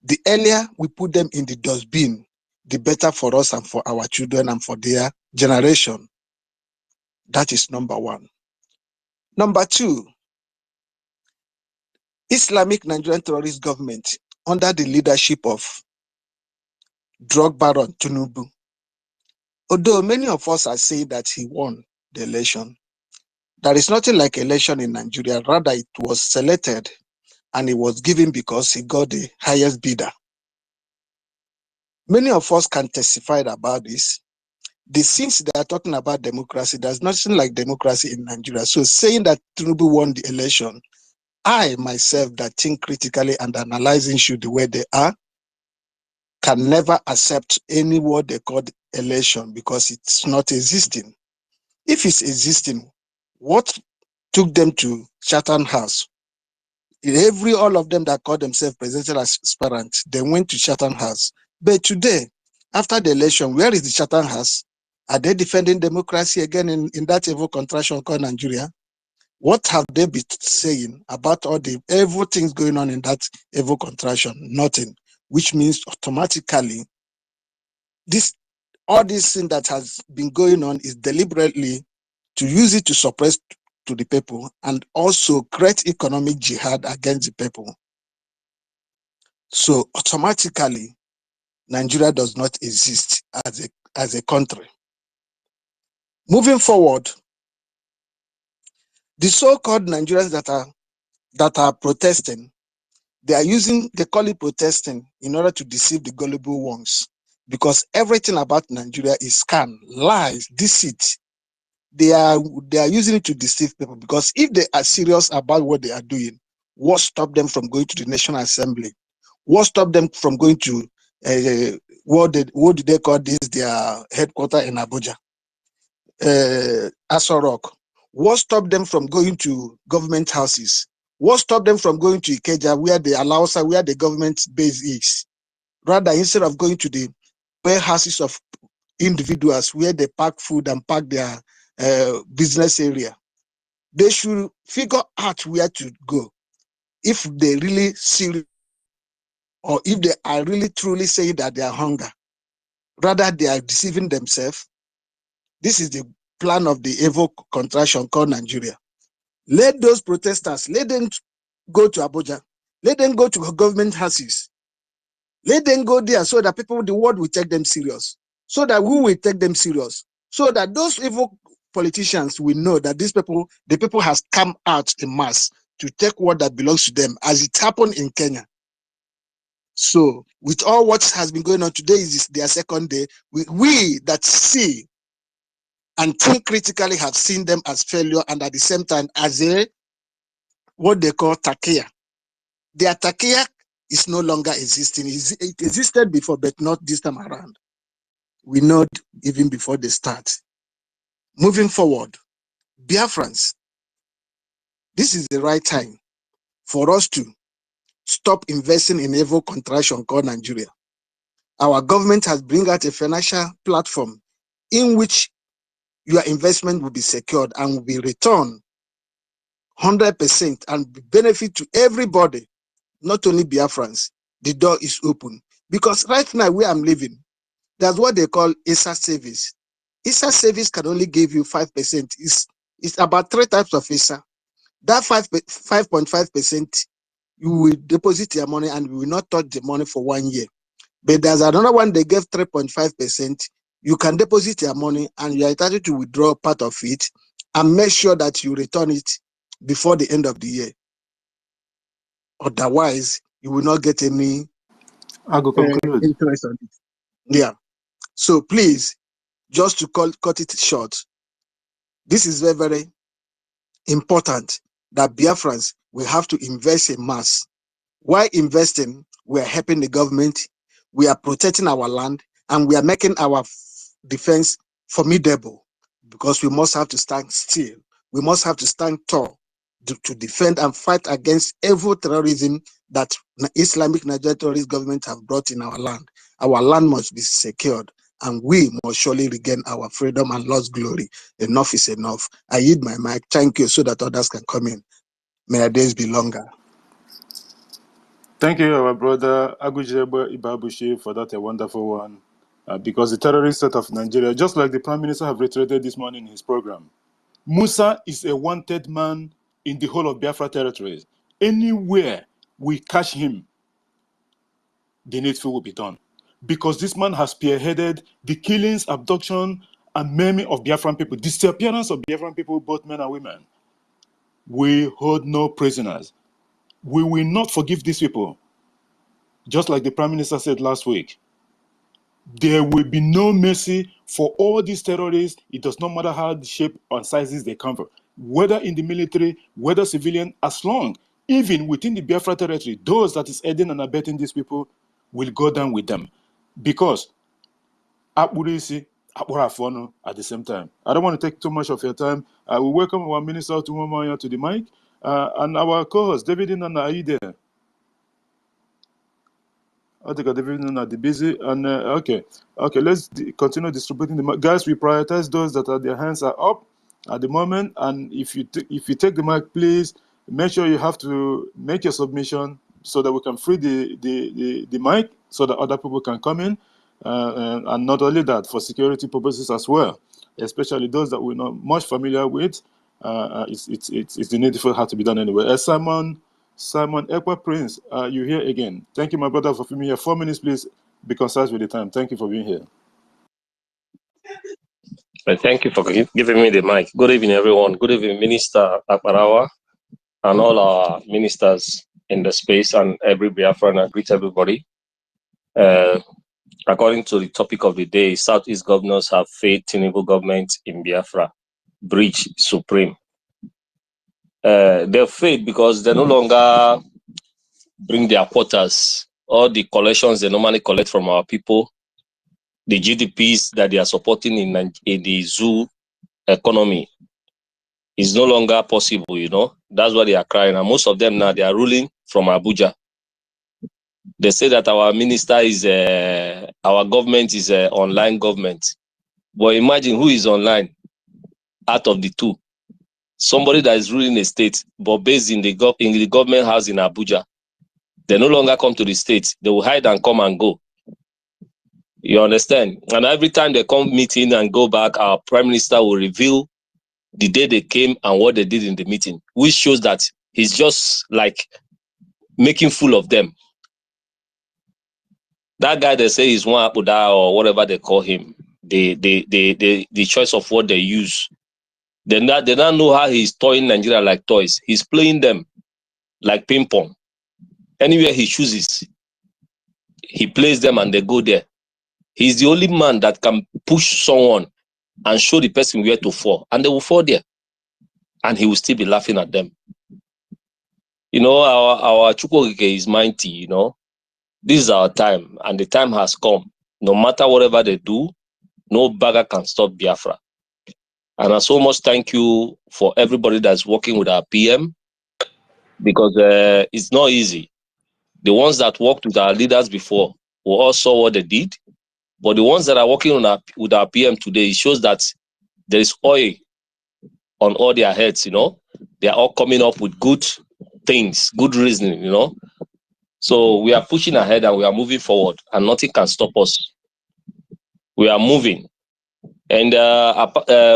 Speaker 6: the earlier we put them in the dustbin, the better for us and for our children and for their generation. That is number one. Number two, Islamic Nigerian terrorist government under the leadership of drug baron Tinubu. Although many of us are saying that he won the election, there is nothing like election in Nigeria. Rather, it was selected and it was given because he got the highest bidder. Many of us can testify about this. Since they are talking about democracy, there's nothing like democracy in Nigeria. So saying that Tinubu won the election, I myself that think critically and analyzing issues the way they are, can never accept any word they call election, because it's not existing. If it's existing, what took them to Chatham House? All of them that call themselves presidential aspirants, they went to Chatham House. But today, after the election, where is the Chatham House? Are they defending democracy again in that evil contraction called Nigeria? What have they been saying about all the evil things going on in that evil contraction? Nothing. Which means automatically, all this thing that has been going on is deliberately to use it to suppress to the people and also create economic jihad against the people. So automatically, Nigeria does not exist as a country. Moving forward, the so-called Nigerians that are protesting, they call it protesting in order to deceive the gullible ones, because everything about Nigeria is scam, lies, deceit. They are using it to deceive people, because if they are serious about what they are doing, what stopped them from going to the National Assembly? What stopped them from going to what did they call this, their headquarters in Abuja? Aso Rock. What stopped them from going to government houses? What stopped them from going to Ikeja, where the government base is? Rather, instead of going to the warehouses of individuals where they pack food and pack their business area, they should figure out where to go. If they really serious, or if they are really truly saying that they are hunger, rather they are deceiving themselves. This is the plan of the evil contraction called Nigeria. Let those protesters, let them go to Abuja, let them go to government houses, let them go there, so that the world will take them serious, so that we will take them serious, so that those evil politicians will know that the people has come out in mass to take what that belongs to them, as it happened in Kenya. So with all what has been going on, today is their second day. We that see and think critically have seen them as failure, and at the same time as what they call takia. Their takia is no longer existing. It existed before, but not this time around. We know even before they start. Moving forward, Biafrans, this is the right time for us to stop investing in evil contraction called Nigeria. Our government has bring out a financial platform in which your investment will be secured and will be returned 100% and benefit to everybody, not only Biafrans. The door is open. Because right now where I'm living, that's what they call ISA service. ISA service can only give you 5%. It's about 3 types of ISA. That 5.5%, you will deposit your money and we will not touch the money for 1 year. But there's another one they gave 3.5%. You can deposit your money and you are entitled to withdraw part of it and make sure that you return it before the end of the year. Otherwise, you will not get any interest on it. Yeah. So please, just to cut it short, this is very, very important that Biafrans will have to invest in mass. While investing, we are helping the government, we are protecting our land, and we are making our defense formidable, because we must have to stand still. We must have to stand tall. to defend and fight against evil terrorism that Islamic Nigerian terrorist government have brought in our land. Our land must be secured, and we must surely regain our freedom and lost glory. Enough is enough. I yield my mic. Thank you, so that others can come in. May our days be longer.
Speaker 8: Thank you, our brother Agujebe Ibabushi, for that a wonderful one. Because the terrorist state of Nigeria, just like the Prime Minister have reiterated this morning in his program, Musa is a wanted man in the whole of Biafra territories. Anywhere we catch him, the needful will be done. Because this man has spearheaded the killings, abduction, and maiming of Biafran people, disappearance of Biafran people, both men and women. We hold no prisoners. We will not forgive these people. Just like the Prime Minister said last week, there will be no mercy for all these terrorists. It does not matter how the shape and sizes they come from, whether in the military, whether civilian, as long, even within the Biafra territory, those that is aiding and abetting these people will go down with them. Because Akburisi, Akburafono at the same time. I don't want to take too much of your time. I will welcome our Minister Tumomaya to the mic, and our co-host, David Inana, are you there? I think David Inana, the busy, and okay, let's continue distributing the mic. Guys, we prioritize those that their hands are up at the moment, and if you take the mic, please make sure you have to make your submission so that we can free the mic so that other people can come in. And not only that, for security purposes as well, especially those that we're not much familiar with, it's the needful had to be done anyway. Simon Ekpa Prince, you're here again. Thank you, my brother, for being here. 4 minutes, please. Be concise with the time. Thank you for being here.
Speaker 9: Well, thank you for giving me the mic. Good evening, everyone. Good evening, Minister Akbarawa, and all our ministers in the space, and every Biafran. I greet everybody. According to the topic of the day, Southeast governors have failed Tinubu government in Biafra. Breach supreme. They've failed because they no longer bring their quotas, all the collections they normally collect from our people, the GDPs that they are supporting in the zoo economy is no longer possible, you know. That's why they are crying. And most of them now, they are ruling from Abuja. They say that our minister is, our government is an online government. But imagine who is online out of the two. Somebody that is ruling a state, but based in the government house in Abuja. They no longer come to the state. They will hide and come and go. You understand? And every time they come meeting and go back, our prime minister will reveal the day they came and what they did in the meeting, which shows that he's just like making fool of them. That guy they say is one Abuda or whatever they call him, the choice of what they use. They don't know how he's toying Nigeria like toys. He's playing them like ping pong. Anywhere he chooses, he plays them and they go there. He's the only man that can push someone and show the person where to fall, and they will fall there. And he will still be laughing at them. You know, our Chukwokeke is mighty, you know. This is our time, and the time has come. No matter whatever they do, no beggar can stop Biafra. And I so much thank you for everybody that's working with our PM, because it's not easy. The ones that worked with our leaders before, we all saw what they did. But the ones that are working with our PM today, it shows that there is oil on all their heads, you know. They are all coming up with good things, good reasoning, you know. So we are pushing ahead and we are moving forward, and nothing can stop us. We are moving. And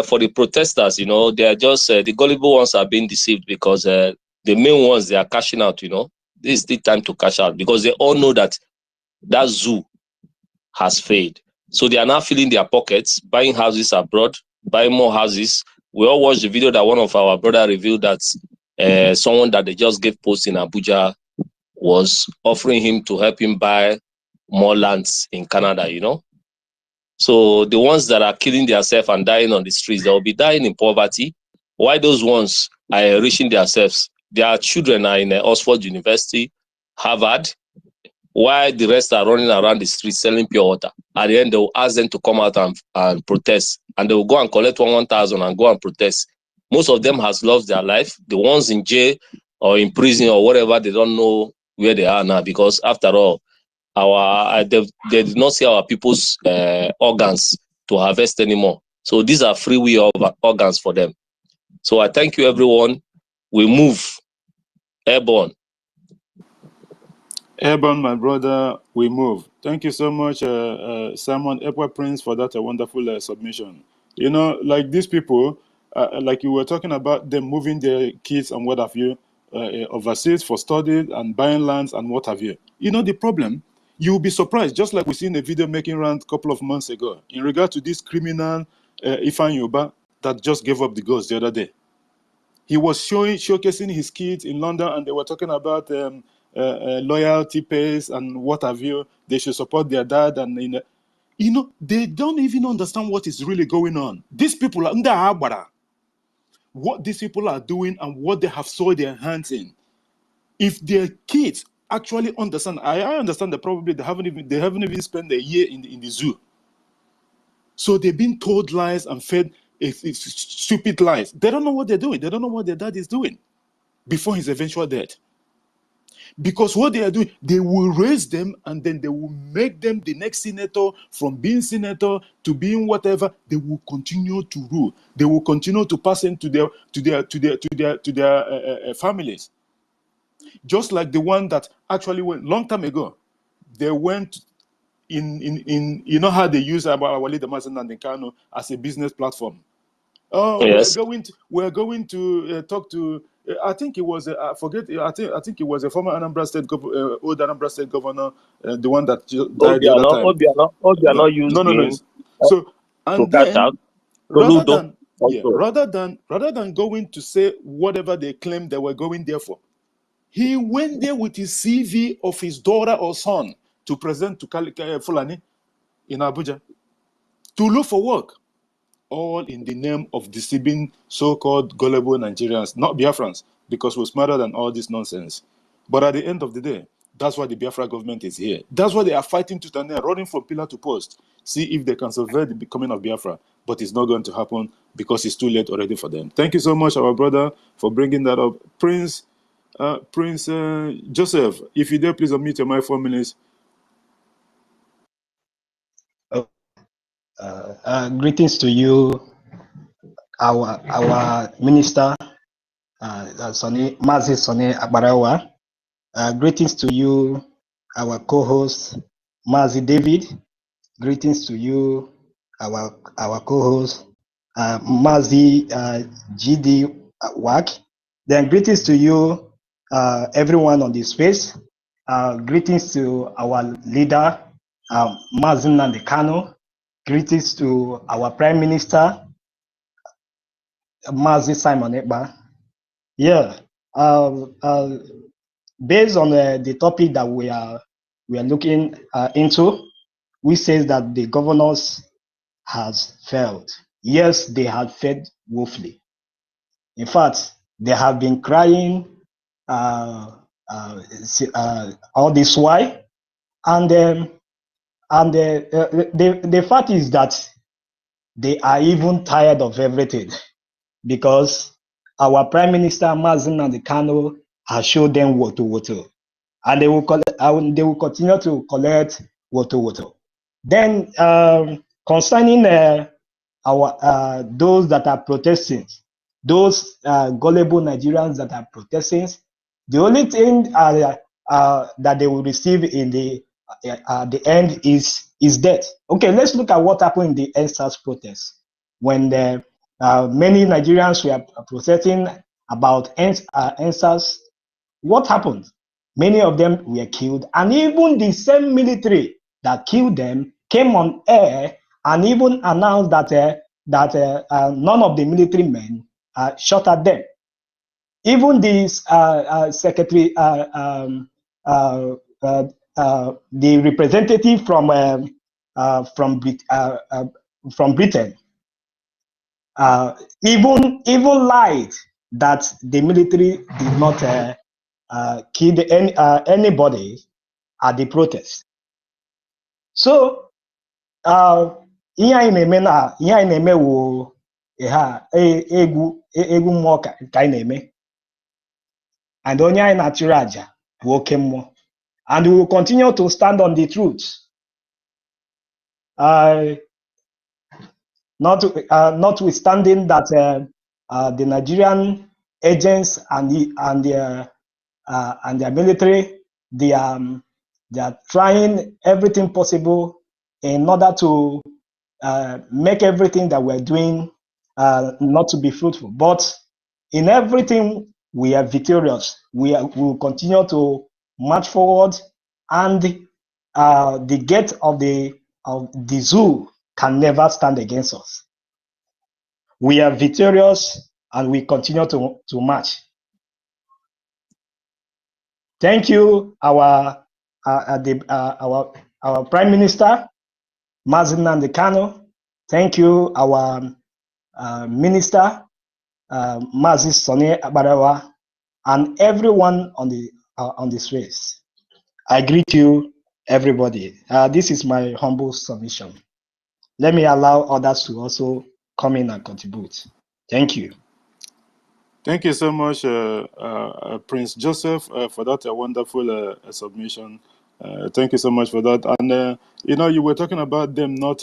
Speaker 9: for the protesters, you know, they are just, the gullible ones are being deceived because the main ones, they are cashing out, you know. This is the time to cash out because they all know that that zoo has failed. So they are now filling their pockets, buying houses abroad, buying more houses. We all watched the video that one of our brother revealed that someone that they just gave post in Abuja was offering him to help him buy more lands in Canada, you know. So the ones that are killing themselves and dying on the streets, they will be dying in poverty. Why those ones are enriching themselves? Their children are in Oxford University, Harvard, while the rest are running around the streets selling pure water. At the end, they will ask them to come out and protest. And they will go and collect 1,000 and go and protest. Most of them has lost their life. The ones in jail or in prison or whatever, they don't know where they are now, because after all, they did not see our people's organs to harvest anymore. So these are free will of organs for them. So I thank you, everyone. We move airborne.
Speaker 8: Airborne, my brother, we move. Thank you so much, Simon Ekpa Prince, for that wonderful submission. You know, like these people, like you were talking about them moving their kids and what have you overseas for study and buying lands and what have you. You know, the problem, you'll be surprised, just like we seen a video making around a couple of months ago in regard to this criminal Ifan Yoba that just gave up the ghost the other day. He was showcasing his kids in London, and they were talking about loyalty pays and what have you. They should support their dad, and you know, they don't even understand what is really going on. These people are what these people are doing and what they have soiled their hands in. If their kids actually understand, I understand that probably they haven't even spent a year in the zoo. So they've been told lies and fed stupid lies. They don't know what they're doing. They don't know what their dad is doing before his eventual death. Because what they are doing, they will raise them and then they will make them the next senator. From being senator to being whatever, they will continue to rule. They will continue to pass into their families. Just like the one that actually went long time ago. They went in you know how they use Awali Damasin and Kano as a business platform. Oh,
Speaker 9: Yes.
Speaker 8: we're going to talk to. I think it was. I forget. I think it was a former Anambra State old Anambra State governor, the one that died the other time.
Speaker 9: Obiano used
Speaker 8: No.
Speaker 9: him
Speaker 8: So
Speaker 9: to
Speaker 8: and
Speaker 9: catch out.
Speaker 8: then
Speaker 9: Soludo also.
Speaker 8: rather than going to say whatever they claimed they were going there for, he went there with his CV of his daughter or son to present to Fulani in Abuja to look for work. All in the name of deceiving so-called gullible Nigerians, not Biafrans, because we're smarter than all this nonsense. But at the end of the day, that's why the Biafra government is here. That's why they are fighting to and running from pillar to post, see if they can survive the becoming of Biafra. But it's not going to happen because it's too late already for them. Thank you so much, our brother, for bringing that up. Prince Joseph, if you dare, please unmute your mic 4 minutes.
Speaker 10: Greetings to you, our minister, Mazi Sonny Abarawa. Greetings to you, our co-host, Mazi David. Greetings to you, our co-host, Mazi GD Wak. Then greetings to you, everyone on the space. Greetings to our leader, Mazi Nnamdi Kanu. Greetings to our Prime Minister, Mazi Simon Ekpa. Yeah, based on the topic that we are looking into, we say that the governors has failed. Yes, they have failed woefully. In fact, they have been crying all this while, and the fact is that they are even tired of everything, because our Prime Minister Mazi Nnamdi Kanu has showed them woto, and they will continue to collect woto. Then concerning our those that are protesting, those gullible Nigerians that are protesting, the only thing that they will receive in the end is death. Okay, let's look at what happened in the EndSARS protest when many Nigerians were protesting about EndSARS. What happened? Many of them were killed, and even the same military that killed them came on air and even announced that none of the military men shot at them. Even the secretary, the representative from Britain, even lied that the military did not kill anybody at the protest. So ihe anyị na-eme wo egwu mmụọ ka anyị na-eme, and onye anyị na-achụrụ àjà bụ oke mmụọ, and we will continue to stand on the truth. Notwithstanding that the Nigerian agents and their military, they are trying everything possible in order to make everything that we're doing not to be fruitful. But in everything, we are victorious. We will continue to march forward, and the gate of the zoo can never stand against us. We are victorious, and we continue to march. Thank you, our Prime Minister, Mazi Nnamdi Kanu. Thank you, our Minister, Mazi Sani Agbarawa, and everyone on the streets. I greet you, everybody. This is my humble submission. Let me allow others to also come in and contribute. Thank you.
Speaker 8: Thank you so much, Prince Joseph, for that wonderful submission. Thank you so much for that. And, you were talking about them not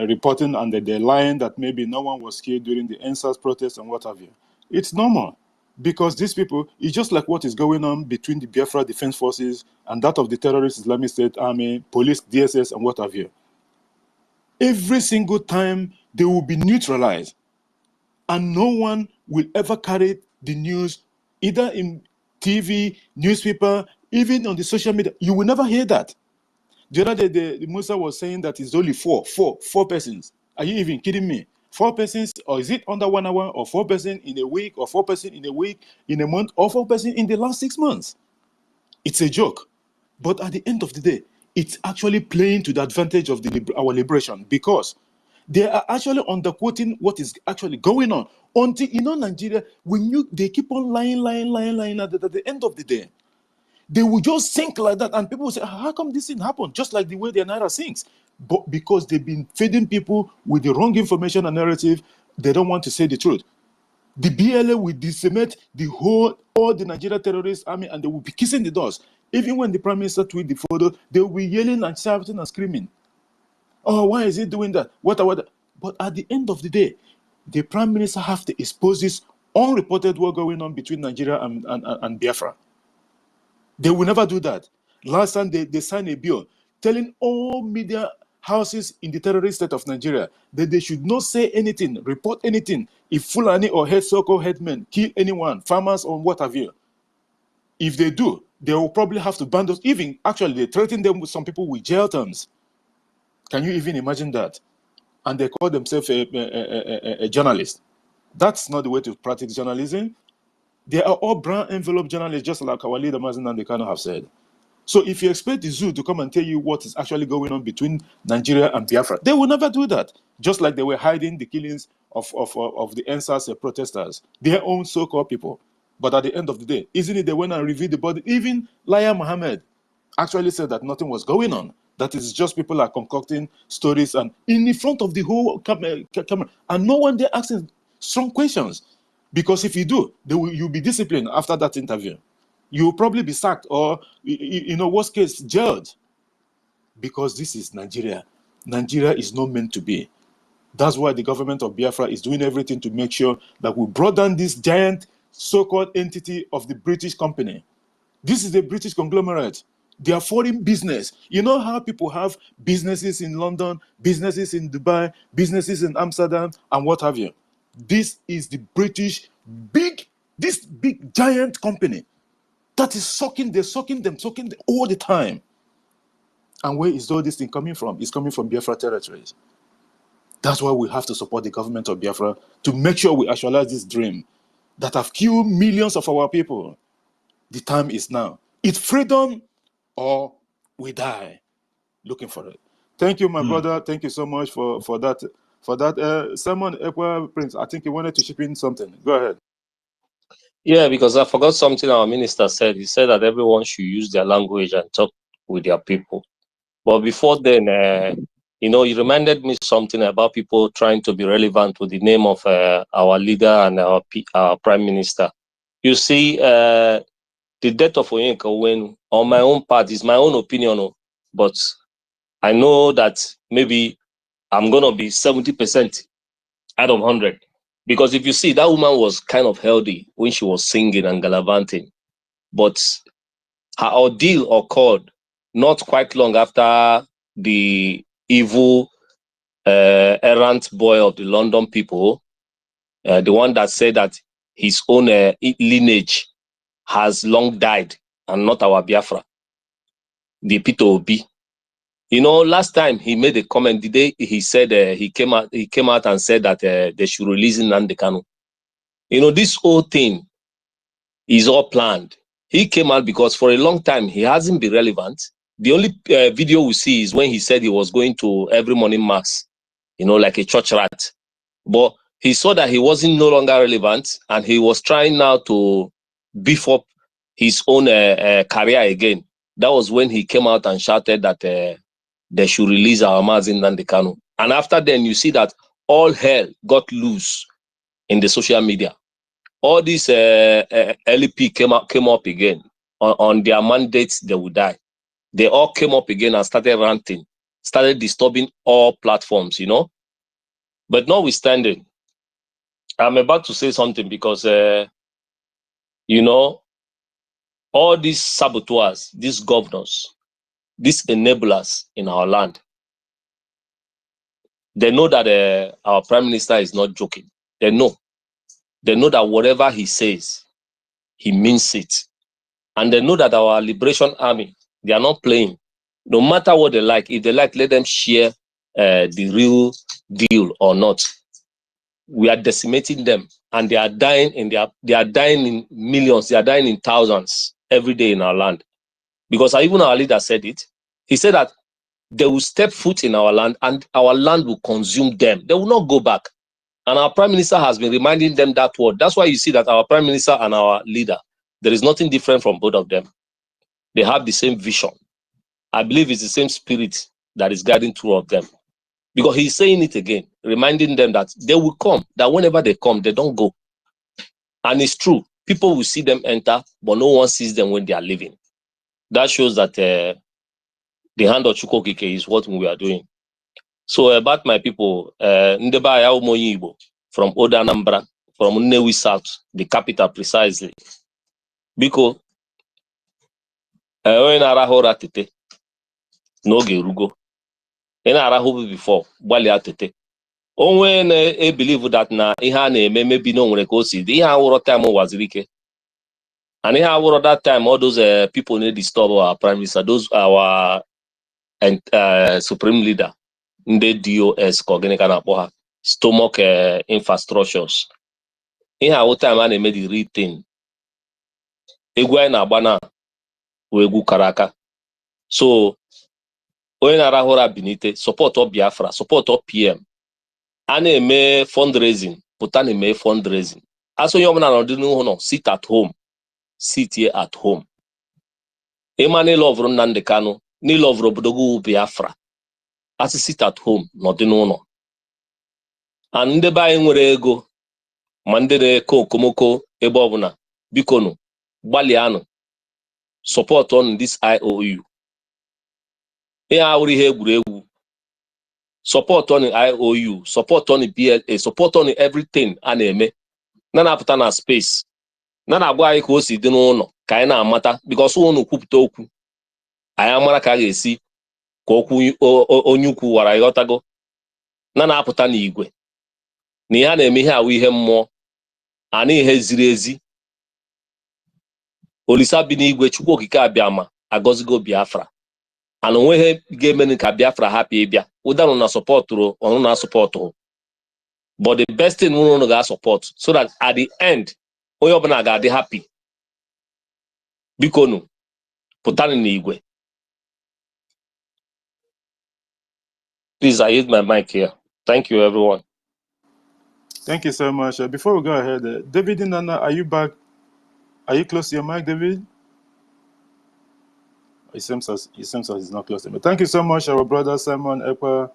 Speaker 8: reporting and they're lying that maybe no one was killed during the NSAS protest and what have you. It's normal, because these people, it's just like what is going on between the Biafra Defense Forces and that of the terrorist Islamic State Army, police, DSS, and what have you. Every single time they will be neutralized, and no one will ever carry the news, either in TV, newspaper, even on the social media. You will never hear that. The other day, the Musa was saying that it's only four persons. Are you even kidding me? 4 persons, or is it under 1 hour, or 4 persons in a week, or 4 persons in a week, in a month, or 4 persons in the last 6 months? It's a joke. But at the end of the day, it's actually playing to the advantage of our liberation, because they are actually underquoting what is actually going on. Until, Nigeria, they keep on lying, at the end of the day, they will just sink like that, and people will say, how come this thing happened? Just like the way the Naira sinks. But because they've been feeding people with the wrong information and narrative, they don't want to say the truth. The BLA will decimate all the Nigerian terrorist army, and they will be kissing the doors. Even when the Prime Minister tweet the photo, they will be yelling and shouting and screaming. Oh, why is he doing that? What? But at the end of the day, the Prime Minister have to expose this unreported war going on between Nigeria and Biafra. They will never do that. Last time they signed a bill telling all media houses in the terrorist state of Nigeria that they should not say anything, report anything, if Fulani or so-called headmen kill anyone, farmers or what have you. If they do, they will probably have to ban those. Even actually, they threaten them with some people with jail terms. Can you even imagine that? And they call themselves a journalist. That's not the way to practice journalism. They are all brown envelope journalists, just like our leader Mazi Nnamdi Kanu have said. So if you expect the zoo to come and tell you what is actually going on between Nigeria and Biafra, they will never do that. Just like they were hiding the killings of the NSAS protesters, their own so-called people. But at the end of the day, isn't it they went and revealed the body? Even Laya Mohammed actually said that nothing was going on. That is just people are concocting stories and in the front of the whole camera, and no one there asking strong questions. Because if you do, you'll be disciplined after that interview. You'll probably be sacked or, worst case, jailed. Because this is Nigeria. Nigeria is not meant to be. That's why the government of Biafra is doing everything to make sure that we brought down this giant so-called entity of the British company. This is a British conglomerate. They are foreign business. You know how people have businesses in London, businesses in Dubai, businesses in Amsterdam, and what have you. This is the British big giant company that is sucking them all the time. And where is all this thing coming from? It's coming from Biafra territories. That's why we have to support the government of Biafra to make sure we actualize this dream that have killed millions of our people. The time is now. It's freedom or we die. Looking for it. Thank you, my brother. Thank you so much for that. Simon Ekpa, Prince, I think you wanted to chip in something. Go ahead.
Speaker 9: Yeah, because I forgot something our minister said. He said that everyone should use their language and talk with their people. But before then, You know, it reminded me something about people trying to be relevant with the name of our leader and our prime minister. You see, the death of Onyeka, when on my own part, is my own opinion, but I know that maybe I'm going to be 70% out of 100. Because if you see, that woman was kind of healthy when she was singing and gallivanting. But her ordeal occurred not quite long after the evil errant boy of the London people, the one that said that his own lineage has long died and not our Biafra, the Peter Obi. You know, last time he made a comment, the day he said he came out and said that they should release Nnamdi Kanu. You know, this whole thing is all planned. He came out because for a long time he hasn't been relevant. The only video we see is when he said he was going to every morning mass, you know, like a church rat. But he saw that he wasn't no longer relevant, and he was trying now to beef up his own career again. That was when he came out and shouted that they should release our Mazi Nnamdi Kanu. And after then, you see that all hell got loose in the social media. All these LP came up again. On their mandates, they would die. They all came up again and started ranting, started disturbing all platforms, you know. But notwithstanding, I'm about to say something because, you know, all these saboteurs, these governors, these enablers in our land, they know that our prime minister is not joking. They know that whatever he says, he means it. And they know that our liberation army, they are not playing. No matter what they like, if they like, let them share the real deal or not. We are decimating them, and they are dying in millions, they are dying in thousands every day in our land. Because even our leader said it. He said that they will step foot in our land and our land will consume them. They will not go back. And our prime minister has been reminding them that word. That's why you see that our prime minister and our leader, there is nothing different from both of them. They have the same vision. I believe it's the same spirit that is guiding two of them. Because he's saying it again, reminding them that they will come, that whenever they come, they don't go. And it's true. People will see them enter, but no one sees them when they are leaving. That shows that the hand of Chukwokike is what we are doing. So about my people, Ndeba Ayahumoyi Igbo, from Oda Anambra, from Nnewi South, the capital precisely. Because onye na-arahụ ụra tete n'oge erugo. Ị na-arahụ before, gbalịa tete. Onwe na-believe that na ihe a na-eme maybe no nwere ka o si dị. Ihe awụrọ time waziri ike. And ihe awụrọ that time, all those people need disturb our prime minister, those our supreme leader, ndị DOS ka ogene ka na-akpọ ha, stomach infrastructures. Ihe awụ time a na-eme the real thing. Egwu anyị na-agba na egwu kara aka. So onye na-arahụ ụra binite, support Biafra, support PM. A na-eme fundraising, pụta na-eme fundraising. Asụ onye ọbụla nọdụ n'ihu nọ, sit at home, sit here at home. Ịma na ịlọvụrụ Nnamdi Kanu, n'ịlọvụrụ obodo gị Biafra, asị sit at home nọdụ n'ụlọ. And ndị be anyị nwere ego, ma ndị na-eko okomoko ebe ọbụla, bikonu, gbalịanụ, support on this IOU. Ihe awụrụ ihe egwuregwu. Support on the IOU, support on the BLA, support on everything a na-eme. Na na-apụta na space. Na na-agwa anyị ka o si dị n'ụlọ ka anyị na-amata, because unu kwupụta okwu. Anyị amara ka a ga-esi ka okwu onye ukwu wara ịghọtago. Na na-apụta n'igwe. Na ihe a na-eme ihe awụ ihe mmụọ. Ana ihe ziri ezi. Olisa bi n'igwe Chukwu okike abịama agọzigo Biafra. And onweghị ga-eme ka Biafra hapụ ịbịa. Ụdanụ na sọpọtụrụ ọnụ na sọpọtụ. But the best thing unu ga-support, so that at the end, onye ọbụla ga-adị happy. Bikonu, pụtanụ n'igwe. Please, I use my mic here. Thank you, everyone.
Speaker 8: Thank you so much. Before we go ahead, David Nana, are you back? Are you close to your mic, David? It seems as he's not close to me. Thank you so much, our brother Simon Ekpa.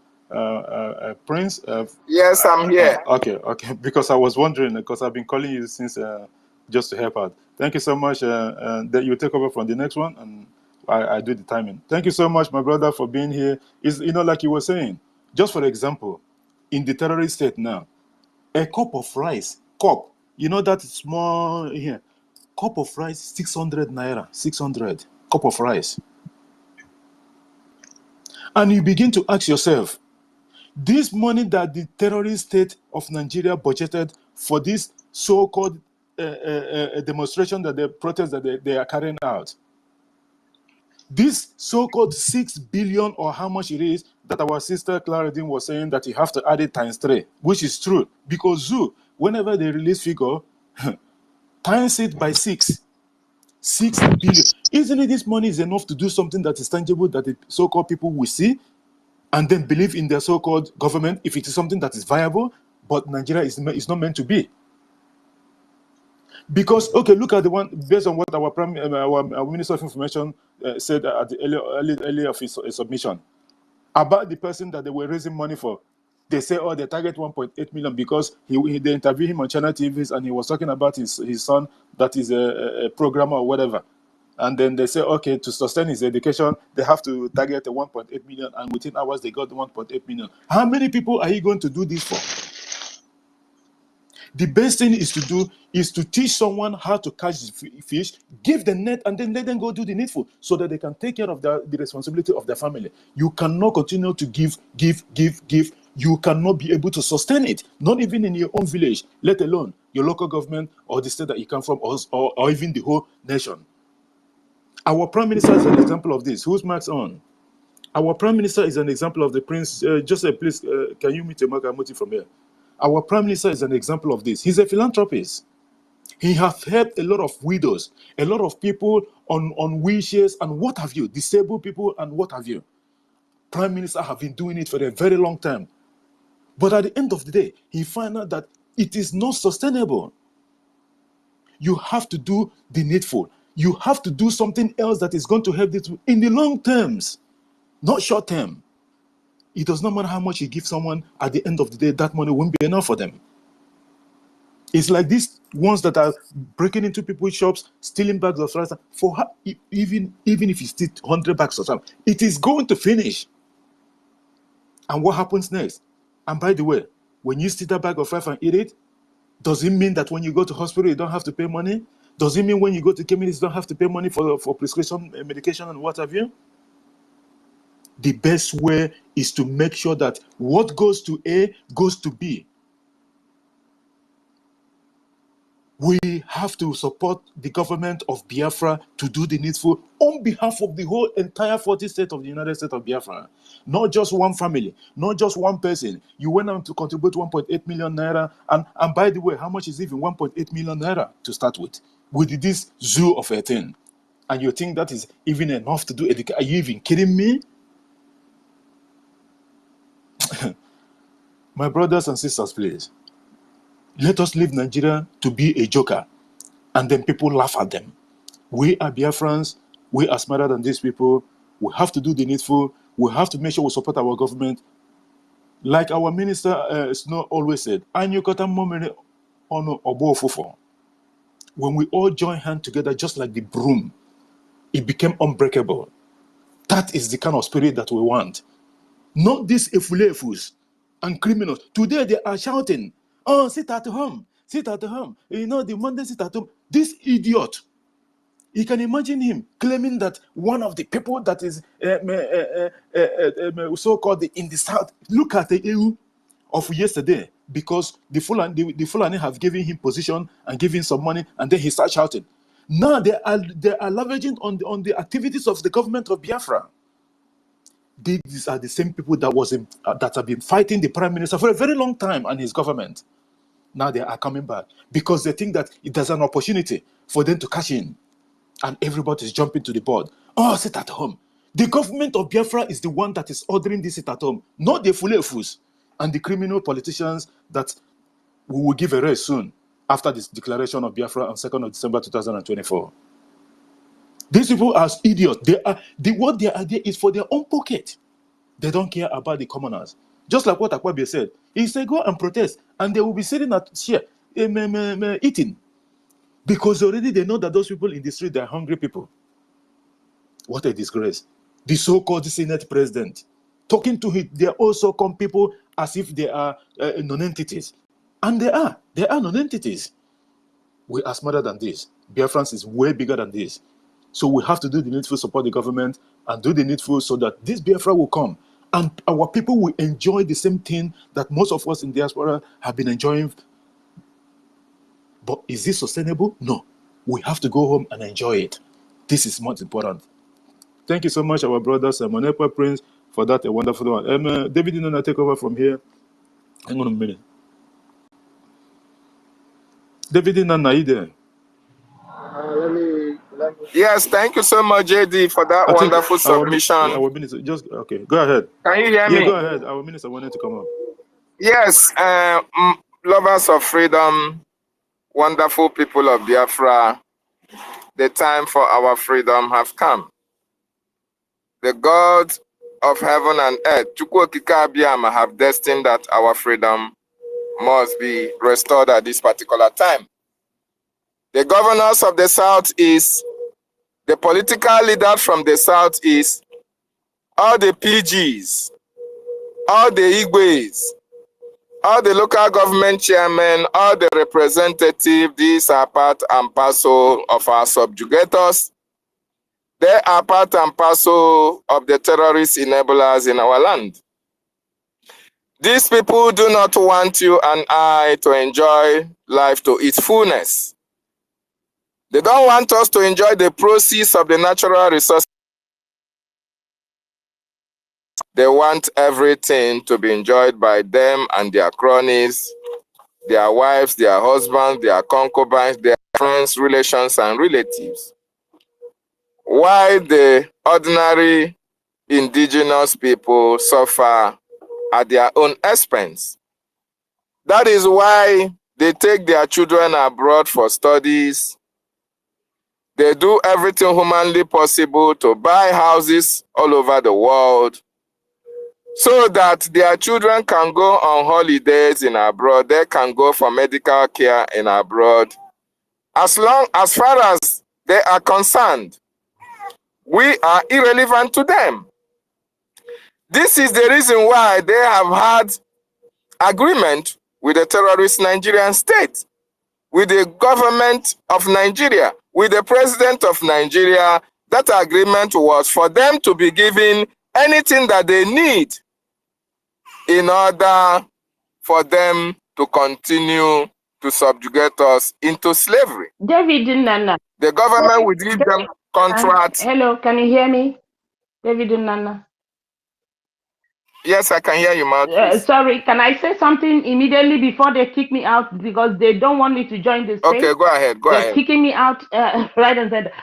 Speaker 8: Prince.
Speaker 5: Yes, I'm here.
Speaker 8: Okay. Because I was wondering, because I've been calling you since just to help out. Thank you so much. That you take over from the next one, and I do the timing. Thank you so much, my brother, for being here. Is like you were saying, just for example, in the terrorist state now, a cup of rice, that small here, cup of rice, 600 naira, 600 cup of rice, and you begin to ask yourself, this money that the terrorist state of Nigeria budgeted for this so-called demonstration, that the protest that they are carrying out, this so-called 6 billion, or how much it is, that our sister Claudine was saying that you have to add it times 3, which is true, because Zoo, whenever they release figure, times it by 6 billion. Isn't it this money is enough to do something that is tangible, that the so-called people will see and then believe in their so-called government, if it is something that is viable? But Nigeria is not meant to be. Because, okay, look at the one, based on what our Minister of Information said at the early of his submission, about the person that they were raising money for. They say, oh, they target 1.8 million because they interviewed him on Channel TVs, and he was talking about his son that is a programmer or whatever. And then they say, okay, to sustain his education, they have to target 1.8 million, and within hours they got 1.8 million. How many people are you going to do this for? The best thing is to do is to teach someone how to catch the fish, give the net, and then let them go do the needful so that they can take care of the responsibility of their family. You cannot continue to give. You cannot be able to sustain it, not even in your own village, let alone your local government or the state that you come from, or even the whole nation. Our Prime Minister is an example of this. Who's Max on? Our Prime Minister is an example of the Prince. Please, can you meet Magamoti from here? Our Prime Minister is an example of this. He's a philanthropist. He has helped a lot of widows, a lot of people on wheelchairs and what have you, disabled people and what have you. Prime Minister have been doing it for a very long time. But at the end of the day, he found out that it is not sustainable. You have to do the needful. You have to do something else that is going to help this in the long terms, not short term. It does not matter how much you give someone, at the end of the day, that money won't be enough for them. It's like these ones that are breaking into people's shops, stealing bags of rice. Even if you steal 100 bags of rice, it is going to finish. And what happens next? And by the way, when you steal that bag of rice and eat it, does it mean that when you go to hospital, you don't have to pay money? Does it mean when you go to chemist, you don't have to pay money for prescription medication and what have you? The best way is to make sure that what goes to A goes to B. We have to support the government of Biafra to do the needful on behalf of the whole entire 40 states of the United States of Biafra. Not just one family, not just one person. You went on to contribute 1.8 million naira. And by the way, how much is even 1.8 million naira to start with this zoo of a thing? And you think that is even enough to do education? Are you even kidding me? My brothers and sisters, please, let us leave Nigeria to be a joker, and then people laugh at them. We are Biafrans. We are smarter than these people. We have to do the needful. We have to make sure we support our government. Like our minister Snow always said, when we all join hands together, just like the broom, it became unbreakable. That is the kind of spirit that we want. Not these efulefus and criminals. Today they are shouting, oh, sit at home, sit at home. You know, the Monday sit at home. This idiot, you can imagine him claiming that one of the people that is so-called in the south, look at the EU of yesterday, because the Fulani have given him position and given some money, and then he starts shouting. Now they are leveraging on the activities of the government of Biafra. These are the same people that have been fighting the prime minister for a very long time and his government. Now they are coming back because they think that there's an opportunity for them to cash in, and everybody is jumping to the board. Oh, sit at home. The government of Biafra is the one that is ordering this sit at home, not the Fulefus and the criminal politicians that we will give a raise soon after this declaration of Biafra on 2nd of December 2024. These people are idiots. What their idea is for their own pocket. They don't care about the commoners. Just like what Akpabio said. He said, go and protest. And they will be sitting at here, eating. Because already they know that those people in the street, they're hungry people. What a disgrace. The so-called Senate president, talking to their also come people as if they are non-entities. And they are non-entities. We are smarter than this. Biafrans is way bigger than this. So we have to do the needful, support the government, and do the needful so that this Biafra will come. And our people will enjoy the same thing that most of us in diaspora have been enjoying. But is this sustainable? No. We have to go home and enjoy it. This is most important. Thank you so much, our brothers, Monepa Prince, for that a wonderful one. David, you take over from here. Hang on a minute. David, are you there?
Speaker 5: Yes, thank you so much, JD, for that wonderful submission.
Speaker 8: Our minister, just okay. Go ahead.
Speaker 5: Can you hear me?
Speaker 8: Yeah, go ahead. Our minister wanted to come up.
Speaker 5: Yes, lovers of freedom, wonderful people of Biafra, the time for our freedom have come. The God of heaven and earth, Chukwu Okike Abiyama, have destined that our freedom must be restored at this particular time. The governors of the Southeast, the political leaders from the Southeast, all the PGs, all the Igwes, all the local government chairmen, all the representatives, these are part and parcel of our subjugators. They are part and parcel of the terrorist enablers in our land. These people do not want you and I to enjoy life to its fullness. They don't want us to enjoy the proceeds of the natural resources. They want everything to be enjoyed by them and their cronies, their wives, their husbands, their concubines, their friends, relations, and relatives. While the ordinary indigenous people suffer at their own expense. That is why they take their children abroad for studies. They do everything humanly possible to buy houses all over the world so that their children can go on holidays in abroad. They can go for medical care in abroad. As far as they are concerned, we are irrelevant to them. This is the reason why they have had agreement with the terrorist Nigerian state, with the government of Nigeria, with the president of Nigeria. That agreement was for them to be given anything that they need in order for them to continue to subjugate us into slavery.
Speaker 11: David Nana.
Speaker 5: The government will give them contracts.
Speaker 11: Hello, can you hear me? David Nana.
Speaker 5: Yes, I can hear you, Mark.
Speaker 11: Sorry, can I say something immediately before they kick me out because they don't want me to join the stage?
Speaker 5: Okay, go ahead.
Speaker 11: They're kicking me out right and said,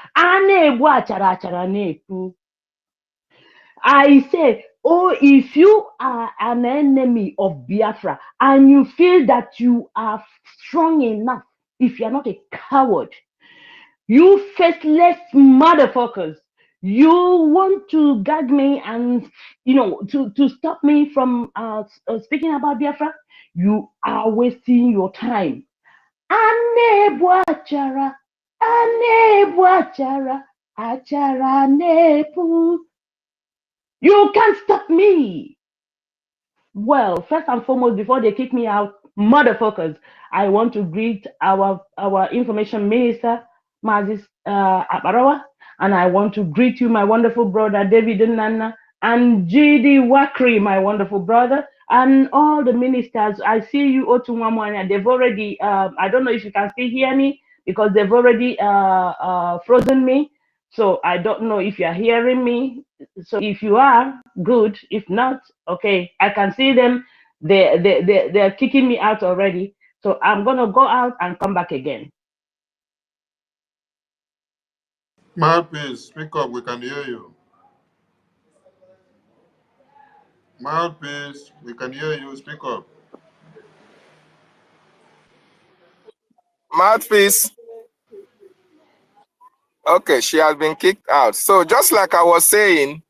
Speaker 11: I say, oh, if you are an enemy of Biafra and you feel that you are strong enough, if you're not a coward, you faceless motherfuckers, you want to gag me and, to stop me from speaking about Biafra, you are wasting your time. You can't stop me. Well, first and foremost, before they kick me out, motherfuckers, I want to greet our information minister, Mazis Aparawa, and I want to greet you, my wonderful brother, David Nana, and GD Wakri, my wonderful brother, and all the ministers. I see you, Otumwamwana. They've already, I don't know if you can still hear me, because they've already frozen me. So I don't know if you're hearing me. So if you are, good. If not, okay. I can see them. They're kicking me out already. So I'm gonna go out and come back again.
Speaker 4: Mouthpiece, speak up. We can hear you. Mouthpiece, we can hear you. Speak up.
Speaker 5: Mouthpiece. Okay, she has been kicked out. So just like I was saying,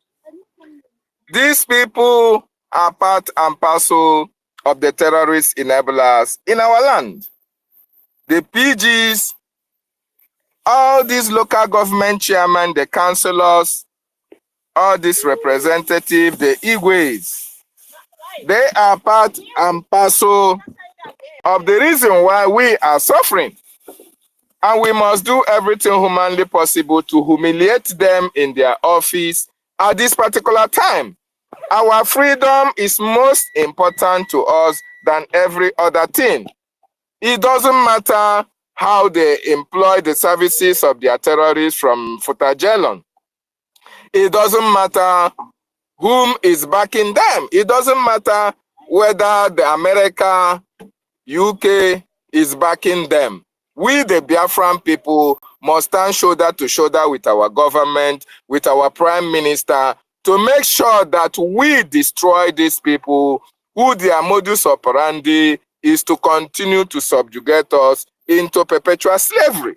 Speaker 5: these people are part and parcel of the terrorist enablers in our land. The PGs, all these local government chairmen, the councillors, all these representatives, the Igwes, they are part and parcel of the reason why we are suffering. And we must do everything humanly possible to humiliate them in their office at this particular time. Our freedom is most important to us than every other thing. It doesn't matter how they employ the services of their terrorists from Futajelon. It doesn't matter whom is backing them. It doesn't matter whether the America, UK is backing them. We, the Biafran people, must stand shoulder to shoulder with our government, with our prime minister, to make sure that we destroy these people who their modus operandi is to continue to subjugate us into perpetual slavery.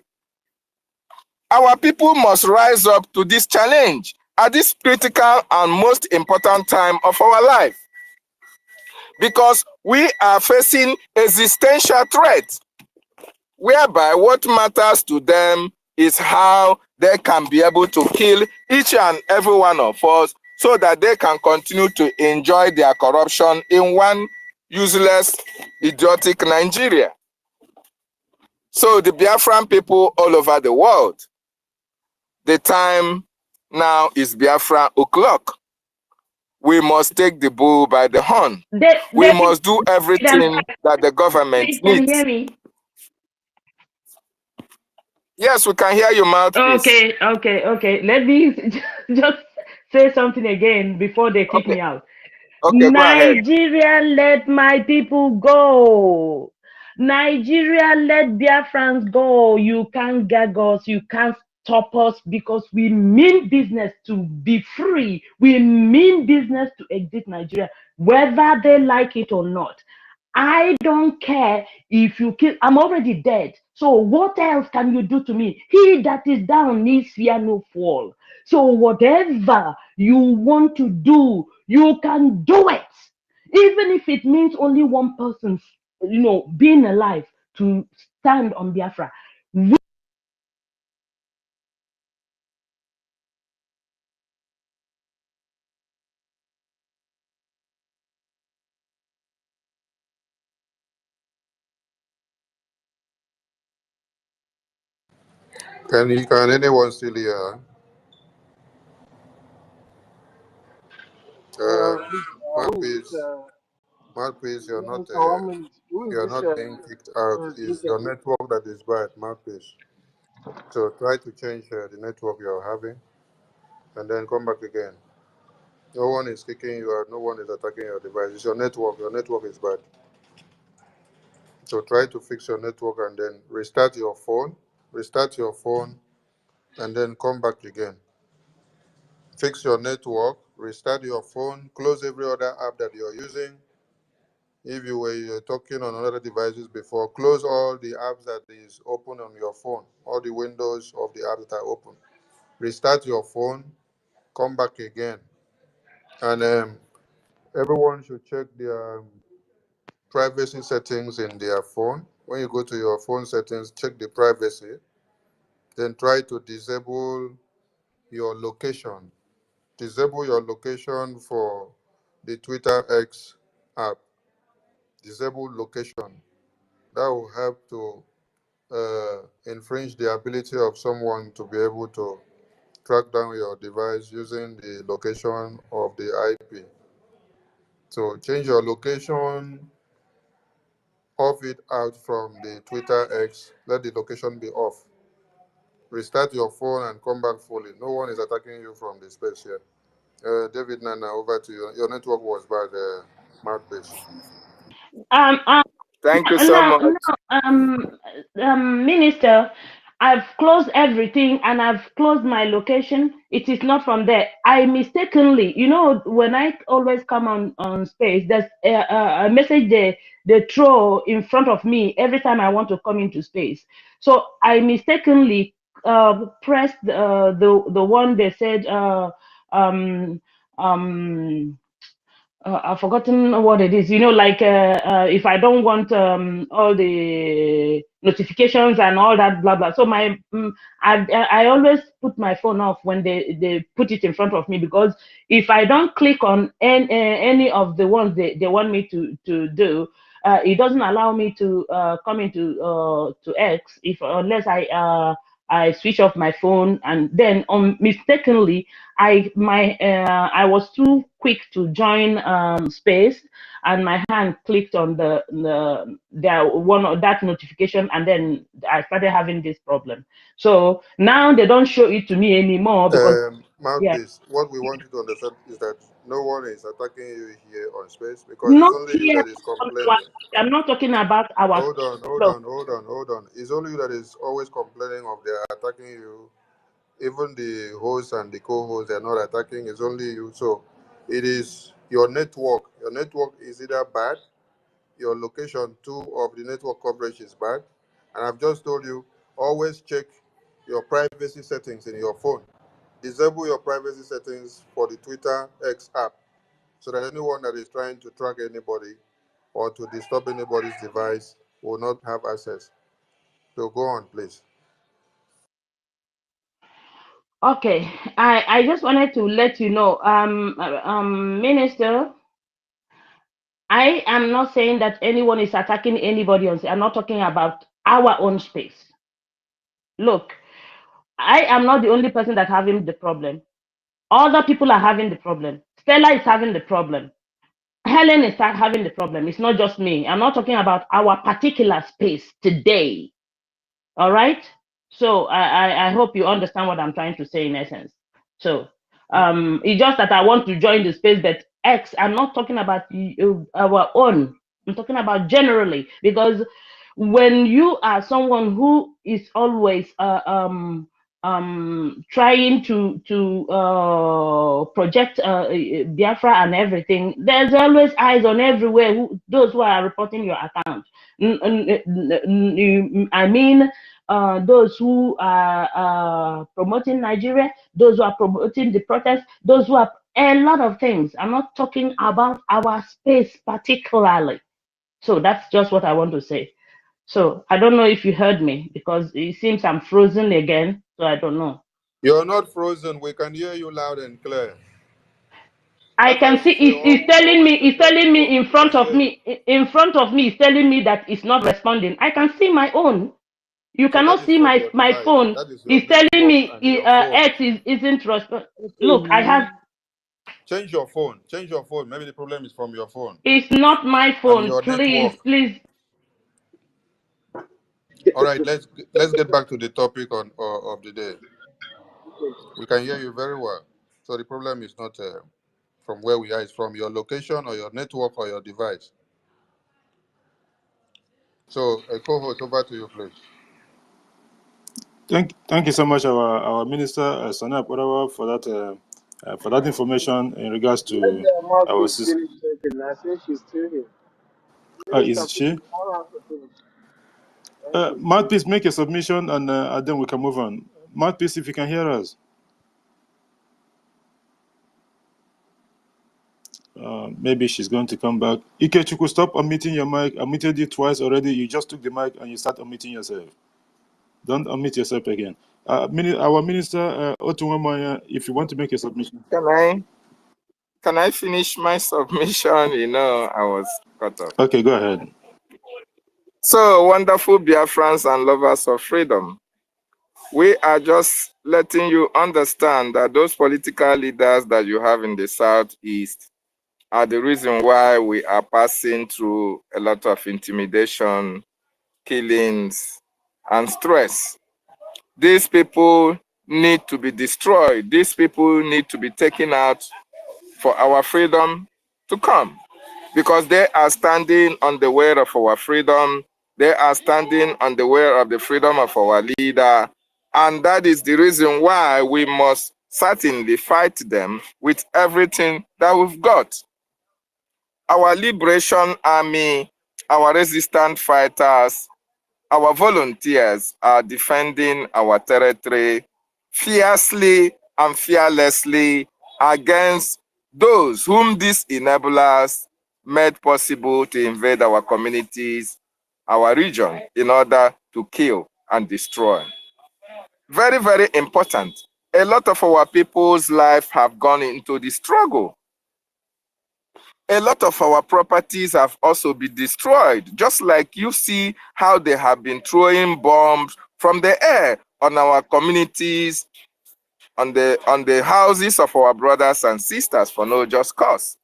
Speaker 5: Our people must rise up to this challenge at this critical and most important time of our life, because we are facing existential threats, whereby what matters to them is how they can be able to kill each and every one of us so that they can continue to enjoy their corruption in one useless, idiotic Nigeria. So the Biafran people all over the world, the time now is Biafra o'clock. We must take the bull by the horn. We must do everything that the government needs.
Speaker 11: Can you hear me?
Speaker 5: Yes, we can hear you, mouthpiece.
Speaker 11: Okay. Let me just say something again before they kick me out.
Speaker 5: Okay, go ahead.
Speaker 11: Nigeria, let my people go. Nigeria, let Biafrans go. You can't gag us. You can't stop us, because we mean business to be free. We mean business to exit Nigeria, whether they like it or not. I don't care if you kill. I'm already dead. So what else can you do to me? He that is down needs fear no fall. So whatever you want to do, you can do it. Even if it means only one person, being alive to stand on Biafra.
Speaker 4: Can anyone still hear? Mouthpiece, you're not being kicked out. It's your network that is bad, Mouthpiece. So try to change the network you're having, and then come back again. No one is kicking you out. No one is attacking your device. It's your network. Your network is bad. So try to fix your network and then restart your phone. Restart your phone, and then come back again. Fix your network. Restart your phone. Close every other app that you're using. If you were talking on other devices before, close all the apps that is open on your phone, all the windows of the apps that are open. Restart your phone, come back again. And everyone should check their privacy settings in their phone. When you go to your phone settings, check the privacy. Then try to disable your location. Disable your location for the Twitter X app. Disable location. That will help to infringe the ability of someone to be able to track down your device using the location of the IP. So change your location, off it out from the Twitter X, let the location be off. Restart your phone and come back fully. No one is attacking you from the space here. David Nana, over to you. Your network was bad, Mouthpiece.
Speaker 5: Thank you so much.
Speaker 11: Minister, I've closed everything and I've closed my location. It is not from there. I mistakenly, when I always come on space, there's a message they throw in front of me every time I want to come into space. So I mistakenly pressed the one they said I've forgotten what it is. You know, like if I don't want all the notifications and all that, blah blah. So I always put my phone off when they put it in front of me, because if I don't click on any of the ones they want me to do, it doesn't allow me to come into to X unless I switch off my phone, and then mistakenly I was too quick to join space, and my hand clicked on the one of that notification, and then I started having this problem. So now they don't show it to me anymore because yeah,
Speaker 4: Mouthpiece, what we want you to understand is that no one is attacking you here on space, because it's
Speaker 11: not
Speaker 4: only you
Speaker 11: here
Speaker 4: that is
Speaker 11: on our.
Speaker 4: complaining.
Speaker 11: I'm not talking about our.
Speaker 4: Hold on, hold
Speaker 11: No,
Speaker 4: on, hold on, hold on. It's only you that is always complaining of they are attacking you. Even the host and the co-host, they are not attacking. It's only you. So it is your network. Your network is either bad, your location too of the network coverage is bad. And I've just told you, always check your privacy settings in your phone. Disable your privacy settings for the Twitter X app, so that anyone that is trying to track anybody or to disturb anybody's device will not have access. So go on, please.
Speaker 11: okay. I just wanted to let you know, Minister. I am not saying that anyone is attacking anybody else. I'm not talking about our own space. Look, I am not the only person that's having the problem. Other people are having the problem. Stella is having the problem. Helen is having the problem. It's not just me. I'm not talking about our particular space today. All right? So I hope you understand what I'm trying to say in essence. So it's just that I want to join the space, but X, I'm not talking about our own. I'm talking about generally, because when you are someone who is always trying to project Biafra and everything, there's always eyes on everywhere. Those who are reporting your account. I mean, those who are promoting Nigeria, those who are promoting the protest, those who are a lot of things. I'm not talking about our space particularly. So that's just what I want to say. So I don't know if you heard me, because it seems I'm frozen again. So I don't know.
Speaker 4: You're not frozen. We can hear you loud and clear.
Speaker 11: I
Speaker 4: After
Speaker 11: can
Speaker 4: you
Speaker 11: see
Speaker 4: say
Speaker 11: it's telling me,
Speaker 4: always check your network,
Speaker 11: in
Speaker 4: we can
Speaker 11: front of
Speaker 4: hear you.
Speaker 11: me, it's telling me that it's not responding. I can see my own. You
Speaker 4: So that
Speaker 11: cannot
Speaker 4: is
Speaker 11: see
Speaker 4: from your
Speaker 11: my
Speaker 4: device.
Speaker 11: phone.
Speaker 4: That is your
Speaker 11: It's telling
Speaker 4: network
Speaker 11: me
Speaker 4: and your phone.
Speaker 11: X isn't responding. Look, I have.
Speaker 4: Change your phone. Change your phone. Maybe the problem is from your phone
Speaker 11: It's not my
Speaker 4: and
Speaker 11: phone.
Speaker 4: your
Speaker 11: Please,
Speaker 4: network.
Speaker 11: please.
Speaker 4: All right, let's get back to the topic of the day. We can hear you very well. So the problem is not from where we are. It's from your location or your network or your device. So, co-host, over to you, please.
Speaker 8: Thank you so much, our minister Sani Aparawa, for that information in regards
Speaker 7: Let
Speaker 8: to
Speaker 7: the
Speaker 8: our
Speaker 7: mouthpiece
Speaker 8: sister.
Speaker 7: finish talking. I think she's still here. Minister,
Speaker 8: Is
Speaker 7: please
Speaker 8: she?
Speaker 7: allow her to finish. Thank you.
Speaker 8: Mouthpiece, make a submission, and then we can move on. Mouthpiece, if you can hear us. Maybe she's going to come back. Ikechukwu, stop unmuting your mic. I muted you twice already. You just took the mic and you start unmuting yourself. Don't unmute yourself again. Our minister, Otunwamaya, if you want to make a submission.
Speaker 5: Can I finish my submission? You know, I was cut off.
Speaker 8: Okay, go ahead.
Speaker 5: So, wonderful Biafrans and lovers of freedom. We are just letting you understand that those political leaders that you have in the Southeast are the reason why we are passing through a lot of intimidation, killings, and stress. These people need to be destroyed. These people need to be taken out for our freedom to come, because they are standing on the way of our freedom. They are standing on the way of the freedom of our leader. And that is the reason why we must certainly fight them with everything that we've got. Our liberation army, our resistant fighters, our volunteers are defending our territory fiercely and fearlessly against those whom these enablers made possible to invade our communities, our region, in order to kill and destroy. Very, very important. A lot of our people's life have gone into the struggle. A lot of our properties have also been destroyed, just like you see how they have been throwing bombs from the air on our communities, on the houses of our brothers and sisters for no just cause.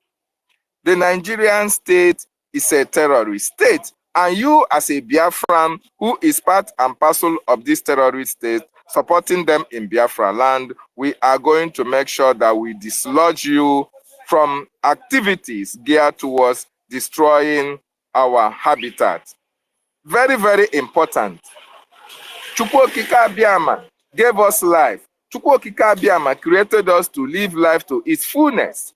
Speaker 5: The Nigerian state is a terrorist state, and you as a Biafran who is part and parcel of this terrorist state, supporting them in Biafra land, we are going to make sure that we dislodge you from activities geared towards destroying our habitat. Very, very important. Chukwokika Abiyama gave us life. Chukwokika Abiyama created us to live life to its fullness.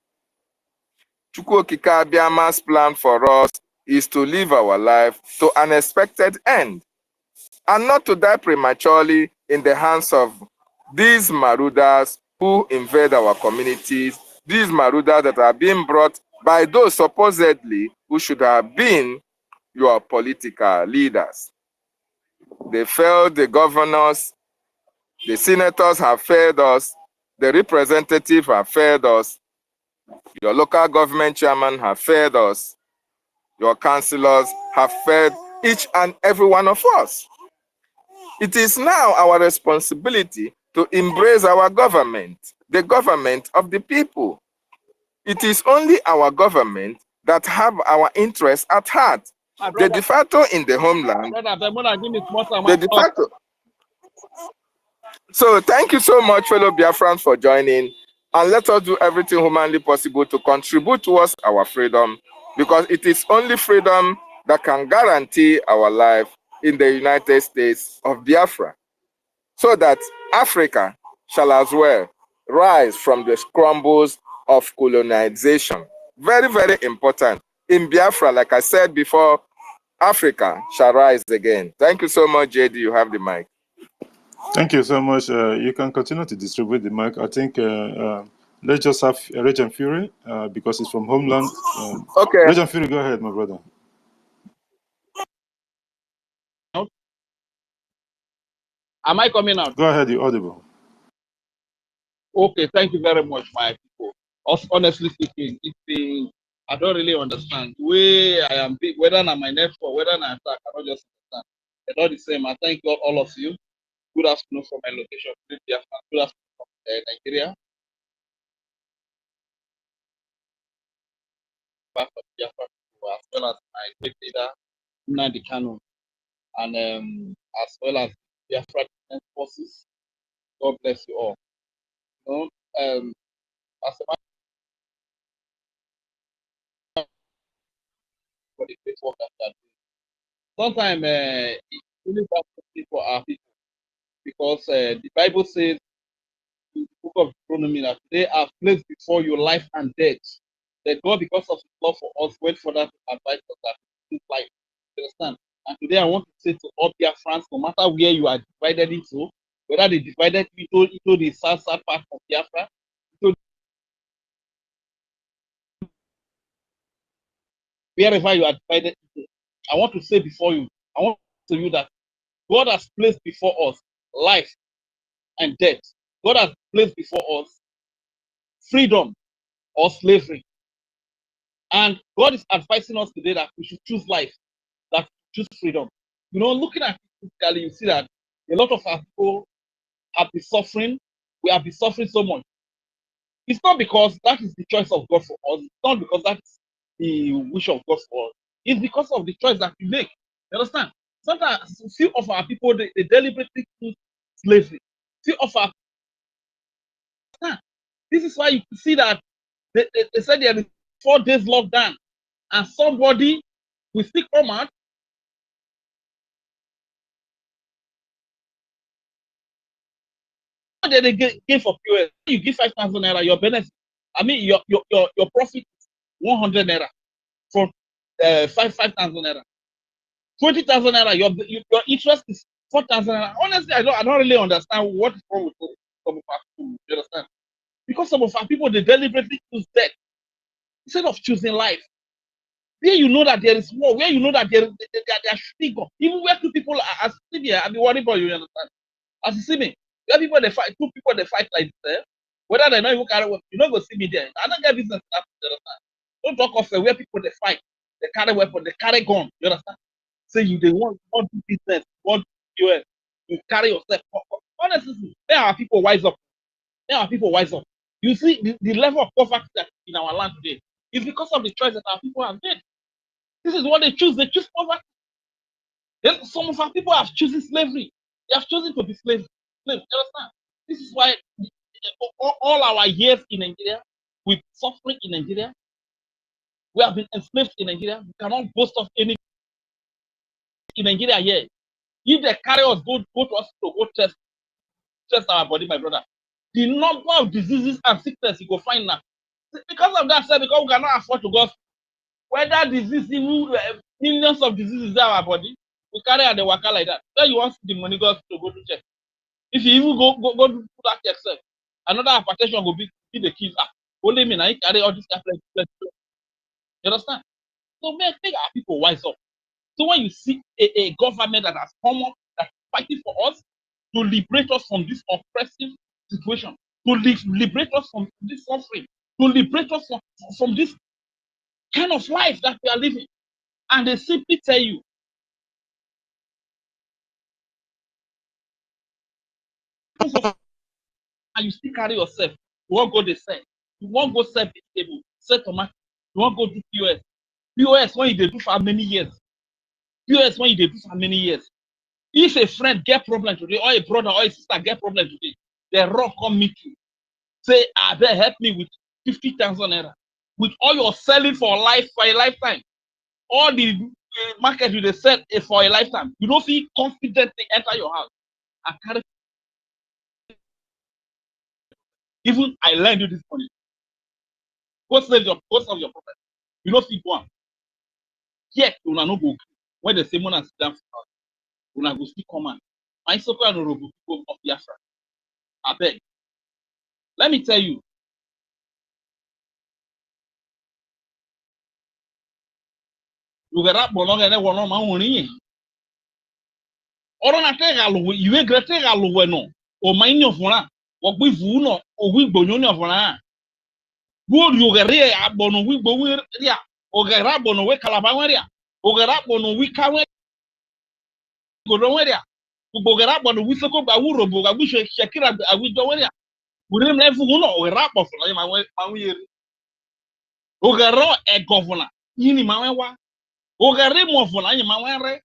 Speaker 5: Chukwokika Abiyama's plan for us is to live our life to an expected end and not to die prematurely in the hands of these marauders who invade our communities, these marauders that are being brought by those supposedly who should have been your political leaders. They failed the governors, the senators have failed us, the representatives have failed us, your local government chairman have failed us, your councillors have failed each and every one of us. It is now our responsibility to embrace our government, the government of the people. It is only our government that have our interests at heart. The de facto in the homeland, the de facto. So thank you so much, fellow Biafrans, for joining. And let us do everything humanly possible to contribute towards our freedom, because it is only freedom that can guarantee our life in the United States of Biafra, so that Africa shall as well rise from the scrambles of colonization. Very, very important. In Biafra, like I said before, Africa shall rise again. Thank you so much, JD. You have the mic.
Speaker 8: Thank you so much. You can continue to distribute the mic. I think let's just have Regent Fury because it's from Homeland.
Speaker 5: Okay.
Speaker 8: Regent Fury, go ahead, my brother.
Speaker 12: Am I coming out?
Speaker 8: Go ahead, you're audible.
Speaker 12: Okay, thank you very much, my people. Honestly speaking, I don't really understand. The way I am big, whether I'm my network, whether I'm attack, I don't just understand. They're not the same. I thank God, all of you. Good afternoon from my location. Good afternoon from Nigeria. As well as my great leader, Nnamdi Kanu, and as well as Biafra Defense Forces. God bless you all. You know, as a for the great work that they are doing. Sometimes it's really bad for people are people, because the Bible says in the book of Deuteronomy that they are placed before you life and death. That God, because of His love for us, went for that to advise us that this life. You understand? And today I want to say to all Biafrans, no matter where you are divided into, whether they divided into the south part of Biafra, wherever you are divided into, I want to say before you, I want to you that God has placed before us life and death. God has placed before us freedom or slavery. And God is advising us today that we should choose life, that we choose freedom. You know, looking at it physically, you see that a lot of our people have been suffering. We have been suffering so much. It's not because that is the choice of God for us. It's not because that's the wish of God for us. It's because of the choice that we make. You understand? Sometimes few of our people, they deliberately choose slavery. Few of our this is why you see that they said there is 4 days lockdown, and somebody will still come out. They give for POS. You give 5,000 naira, your benefit. I mean, your profit is 100 naira for 5,000 naira. 20,000 naira, your interest is 4,000 naira. Honestly, I don't really understand what is wrong with some of our people. You understand? Because some of our people, they deliberately choose debt. instead of choosing life. Where you know that there is war, where you know that they are shooting gun. Even where two people are sitting here, I'll be worried about you, understand? As you see me, where people they fight, two people they fight like this, whether they know even carry weapon, you don't go see me there. I don't get business, you understand? Don't talk of where people they fight, they carry weapon, they carry gun, you understand? Say you they want do business, want do US, you carry yourself. Honestly, there are people wise up. There are people wise up. You see the level of poverty that in our land today is because of the choice that our people have made. This is what they choose. They choose poverty. Then some of our people have chosen slavery. They have chosen to be slaves. You understand? This is why all our years in Nigeria, with suffering in Nigeria, we have been enslaved in Nigeria. We cannot boast of any in Nigeria here. If they carry us, go to us to go test our body, my brother. The number of diseases and sickness you go find now. Because of that, sir, because we cannot afford to go. Whether disease, even millions of diseases in our body, we carry out the waka like that. Then you want the money goes to go to check. If you even go to that yourself, another hypertension will be the kids. Only me now you carry all this stuff. You understand? So make our people wise up. So when you see a government that has come up, that's fighting for us to liberate us from this oppressive situation, to liberate us from this suffering, to liberate us from this kind of life that we are living, and they simply tell you, and you still carry yourself. You won't go the same. You won't go sell vegetable, sell tomato. You won't go do POS. POS when you do for many years. POS when you do for many years. If a friend get problem today, or a brother or a sister get problem today, they run come meet you. Say, they help me with 50,000 naira. With all your selling for life for a lifetime. All the market you they sell for a lifetime. You don't feel confident to enter your house and carry. Even I learned you this morning. Go save your property. You don't feel one. Yet you no go when the same one sit down for house. Una go still command. My so-called honorable people of Biafra. I beg. Let me tell you. You get up, but not get one on my own. Or na te galu, you get te galu no. O my no funa. O we vuno. O we bonyo funa. Go you get re abono we bo we ria. O get abono we kalaba ria. O get abono we kawe. Go do ria. O get abono we soko ba wuro bo ga we shekira we do ria. We dem lefu no o get abono funa ma we yeri. O get ro e governor. Yini ma we wa. O get re mo funa ma we re.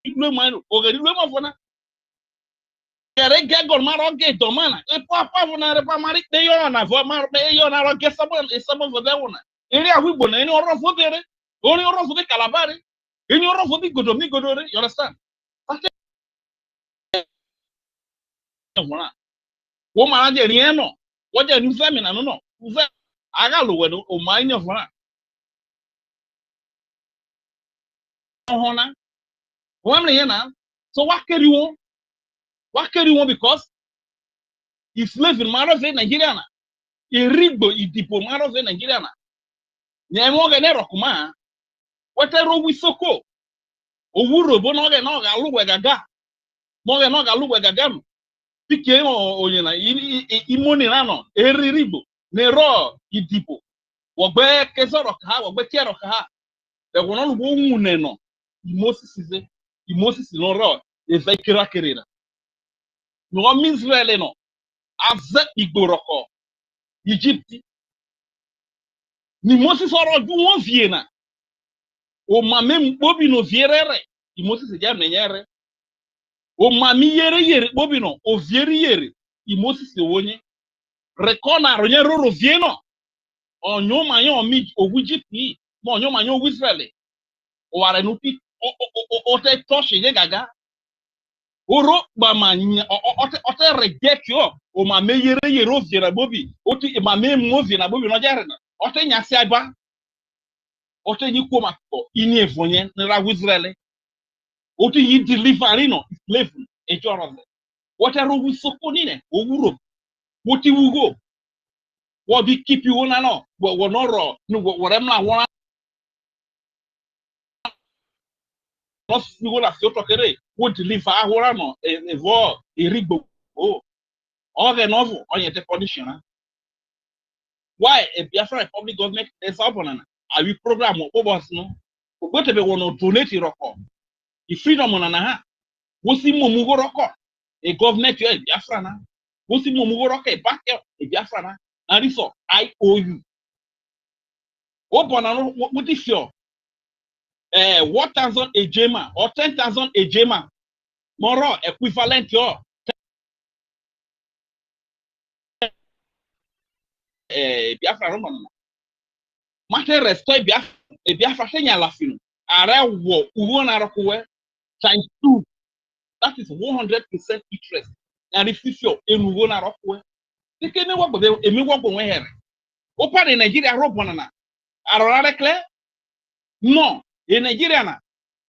Speaker 12: Igwe manu ogeri lwe mafona kere gegor maro ge domana e papa vona re pa mari de yo na vo mar de yo na ro ge sabo vo de wona eri ahugbo na eni oro fo dere oni oro fo de kalabare eni oro fo di godomi godore you understand wona wo mara je ri eno wo je nu fe mi na no ufe aga lo we no o mai ni ofona ohona wamle yana so what carry one because if slave in Maro ve Nigeria na irigbo idipo Maro ve Nigeria na nyemo ge ne rokuma wetero wisoko owuro bo no ge no ga lugwe gaga mo ge no ga lugwe gaga no pike onye na imoni na no eririgbo ne ro idipo wogbe kesoro ka wogbe kero ka e wono lu bo nwune no Moses no ro e ve kira kerera no means really no aze igboroko Egypt ni Moses oro ju won vie na o mame bobi no vierere i Moses ja menyere o mami yere bobi no o vieri yere i Moses wonye rekona ronye roro vie no onyo manyo mi ogu Egypt mo onyo manyo ogu Israel o ware no pi o te toshi ye gaga oro gbamanya ote reject yo o ma meyere ovie na bobi oti ma me mu ovie na bobi no jare na ote nyase aba ote nyiko makko ini evonye na ra Israel oti yi delivery no slave ejoro What are we so conine? Owuro. What you go? What be keep you on no? What not raw? No, what am I want? Not you go to Sotokere. What deliver our no? A war, a rigbo. Oh, all the novel on your condition. Why a Biafra public government is open? Are we program of us no? Go to be one donate your the freedom on an Wosi Momugo Roko, a government here in Biafra. Wosi Momugo Roke, back here in Biafra. And this I owe you. Open what is your 1,000 a jema or 10,000 a jema? More equivalent your Biafra Roman. Matter restore Biafra Kenya Lafino. Ara wo Uwona Rokowe times 2. That is 100% interest. And if you in Uwona Rokowe, they can work with a me work on here. Open in Nigeria rope one. Are clear? No. In Nigeria,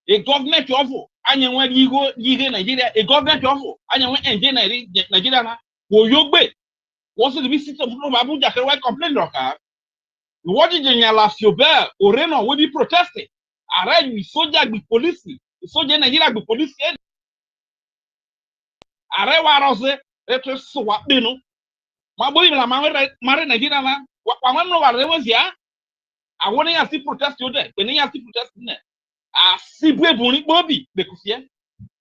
Speaker 12: a government offer. And when you go Nigeria, a government offer. And when engineer Nigeria, will you be? What's the visit of Abuja? Can I complain? What did you last your bear or Reno will be protesting? Arrive with soldier with police. Soldier Nigeria with police. Arrive was it was so what you know. My boy, marry Nigeria. What one know what was here? I want to see protest you there. When you see protest there, I see Bobby because yeah.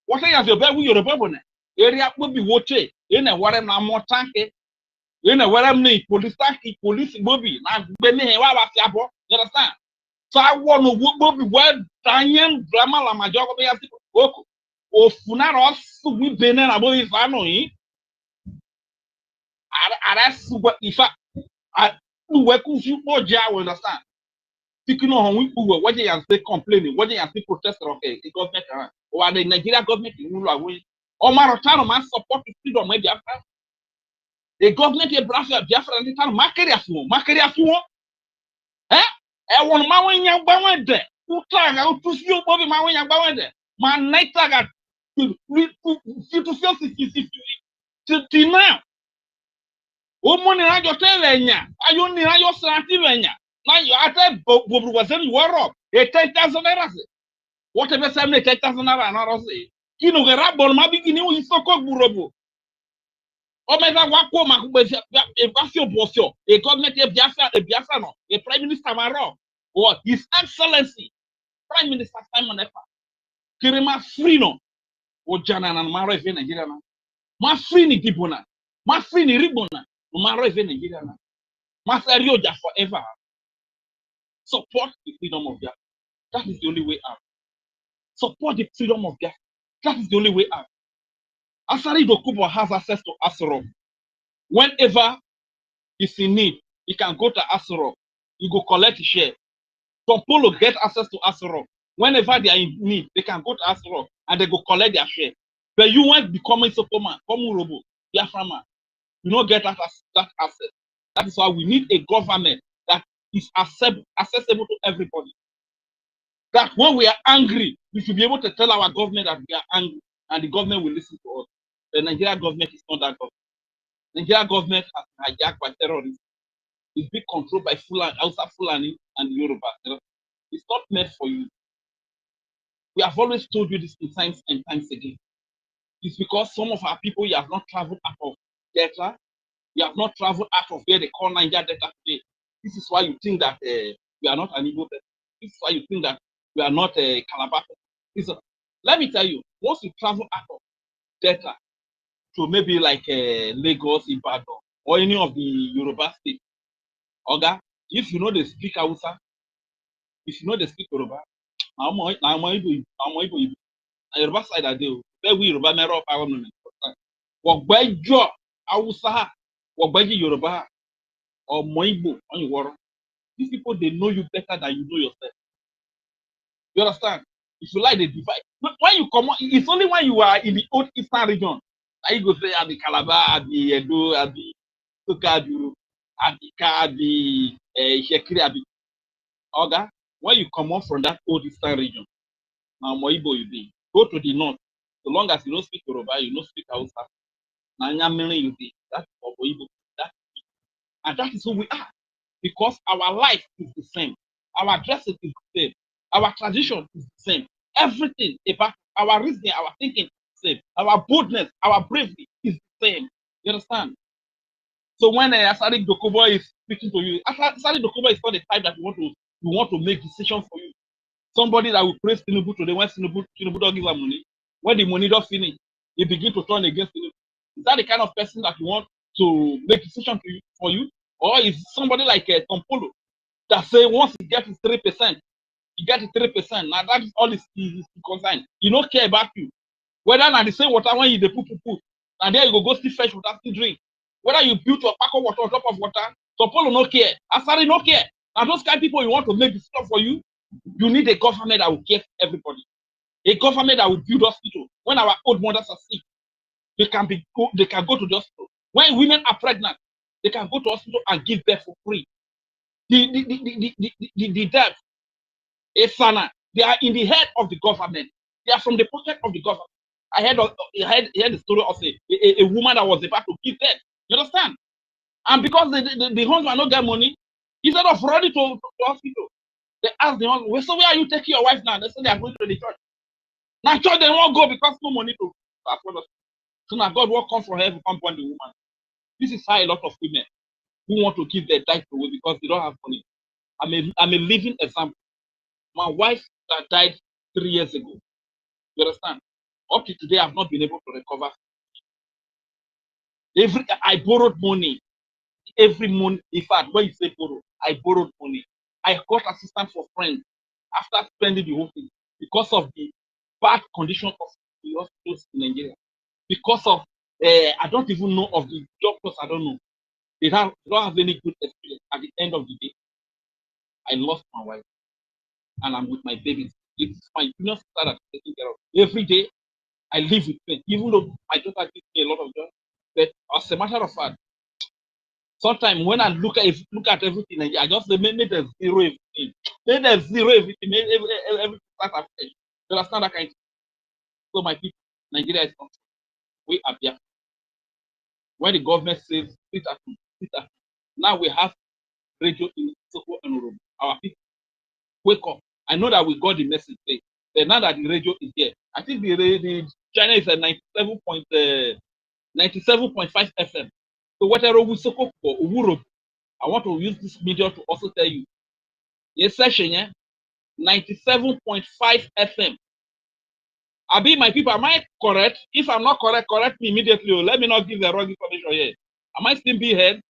Speaker 12: What I have your bear with your bubble area will be watching. In a what I'm more tanky. You know what I mean? Police Bobby. Now, when they have a you understand? So I want to Bobby word Daniel Drama la major of the work. O Funaros, we been in about his family. I ask what if I work with you more jail, understand? Speaking on what they are complaining, what they are protesting, okay, the government or the Nigerian government in rule away. Or Marotano must support the freedom of Biafra. The government of Biafra and the town, Makaria, eh? I want my way young bound there. Who try out to see you, Bobby, my way young bound there. My night target to now. Money I just tell you, I only have your santivania. Now you are Bob was in war up. 10,000 errors. Whatever 10,000 errors. You know, the rabble, my beginning is so called Burobo. Oh, my God, a government of Biafra, a prime minister, or His Excellency, Prime Minister Simon Ekpa. Kirima Frino, or Jana and Mara in Nigeria. Ma Frini Dibona, Ma Frini Ribona, Mara in Nigeria. Ma Serioja forever. Support the freedom of Biafra. That is the only way out. Support the freedom of Biafra. That is the only way out. Asari Dokubo has access to Asoro. Whenever he's in need, he can go to Asoro. He go collect his share. Some Polo get access to Asoro. Whenever they are in need, they can go to Asoro and they go collect their share. But you won't become a superman, come Robo, Biafra man. You don't get that access. That is why we need a government that is accessible to everybody. That when we are angry, we should be able to tell our government that we are angry, and the government will listen to us. The Nigerian government is not that government. The Nigerian government has been hijacked by terrorists. It's being controlled by Hausa Fulani and Yoruba. It's not meant for you. We have always told you this times and times again. It's because some of our people, you have not traveled out of Delta. You have not traveled out of where they call Niger Delta today. This is why you think that we are not an Igbo person. This is why you think that we are not a Calabar person. Let me tell you, once you travel out of Delta to maybe like Lagos, Ibadan, or any of the Yoruba states, Oga, if you know they speak Hausa, if you know they speak Yoruba, I'm Igbo. Yoruba side I do. Where we Yoruba never up our money. Wogbejo Hausa, Wogbeji Yoruba, or Moibo on your water. These people they know you better than you know yourself. You understand? If you like the divide, but when you come, it's only when you are in the old eastern region that you go say at the Calabar, at the Edo, at the Sokadu, at the Kadi, Shekiri, at the Oga. When you come out from that old eastern region, now Moibo you be. Go to the north. So long as you don't speak Yoruba, you don't speak Hausa, That's for Igbo. And that is who we are. Because our life is the same. Our dressing is the same. Our tradition is the same. Everything about our reasoning, our thinking is the same. Our boldness, our bravery is the same. You understand? So when Asari Dokubo is speaking to you, Asari Dokubo is not the type that you want to make decisions for you. Somebody that will praise Tinubu today when Tinubu don't give her money. When the money don't finish, he begin to turn against Tinubu. Is that the kind of person that you want to make decisions for you? Or is somebody like Tompolo that say once he gets his 3%, he gets his 3%. Now that is all his concern. He don't care about you. Whether not the same water when you put, and there you go still fetch water, still drink. Whether you build your pack of water on top of water, Tompolo no care. Asari no care. Now those kind of people you want to make decisions for you, you need a government that will care for everybody. A government that will build hospital. When our old mothers are sick, they can go to the hospital. When women are pregnant, they can go to hospital and give birth for free. The debt, Esana, they are in the head of the government. They are from the pocket of the government. I heard the story of a woman that was about to give birth. You understand? And because the husband not get money, instead of running to hospital, they ask the husband, well, so where are you taking your wife now? They say they are going to the church. Now church they won't go because no money to afford us. So now God will come from heaven, come upon the woman. This is how a lot of women who want to give their life away because they don't have money. I'm a living example. My wife that died 3 years ago. You understand? Up to today, I've not been able to recover. I borrowed money. Every month, in fact, when you say borrow, I borrowed money. I got assistance for friends after spending the whole thing because of the bad condition of the hospitals in Nigeria. Because of I don't even know of the doctors. I don't know. They don't have any good experience. At the end of the day, I lost my wife, and I'm with my babies. It's my junior sister that's taking care of. Every day, I live with pain, even though my daughter gives me a lot of joy. But as a matter of fact, sometimes when I look at everything, I just say, maybe there's zero everything. Maybe there's zero everything. Maybe everything starts afresh. You understand that kind of thing? So my people, Nigeria is country. We are there. When the government says, sit at home, sit at home. Now we have radio in Soko and Oromo. Our people, wake up. I know that we got the message today. But now that the radio is here, I think the channel is at 97.5 FM. So whatever we Soko for Owuro, I want to use this media to also tell you. Yes, session, yeah, 97.5 FM. Abi, my people, am I correct? If I'm not correct, correct me immediately. Let me not give the wrong information here. Am I still being heard?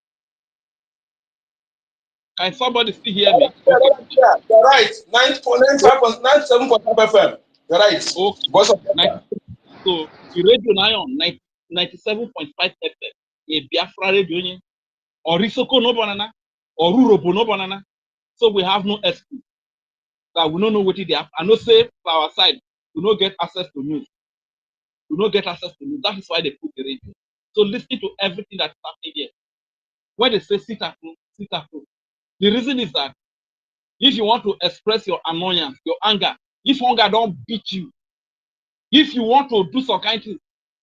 Speaker 12: Can somebody still hear me? Okay.
Speaker 7: Yeah, you're right. 97.5 FM. You're right.
Speaker 12: Okay. So the radio now on 97.5 FM. A Biafra radio, or Risoko no banana, or Rurobo no banana. So we have no excuse. That we don't know what they have. I know say for our side, we don't get access to news. We don't get access to news. That is why they put the radio. So listen to everything that's happening here. When they say sit at home, sit at home. The reason is that if you want to express your annoyance, your anger, if hunger don't beat you, if you want to do some kind of things,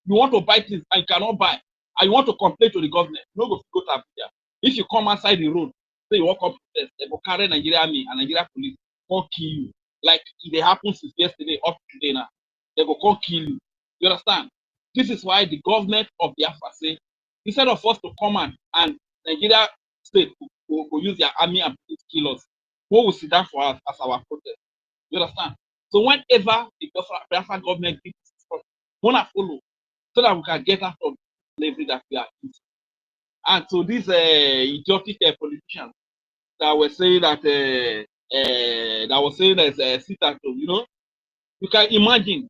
Speaker 12: you want to buy things and you cannot buy, and you want to complain to the government, you don't go to Abuja. If you come outside the road, say you walk up to they will carry Nigeria army and Nigeria police, come kill you. Like it happened since yesterday up to today now. They will come kill you. You understand? This is why the government of Biafra say, instead of us to come and Nigeria state will use their army and police kill us, who will sit down for us as our protest? You understand? So whenever the Biafra government gives us, we want to follow so that we can get out of slavery that we are in. And so these idiotic politicians that were saying that sit at home, you know, you can imagine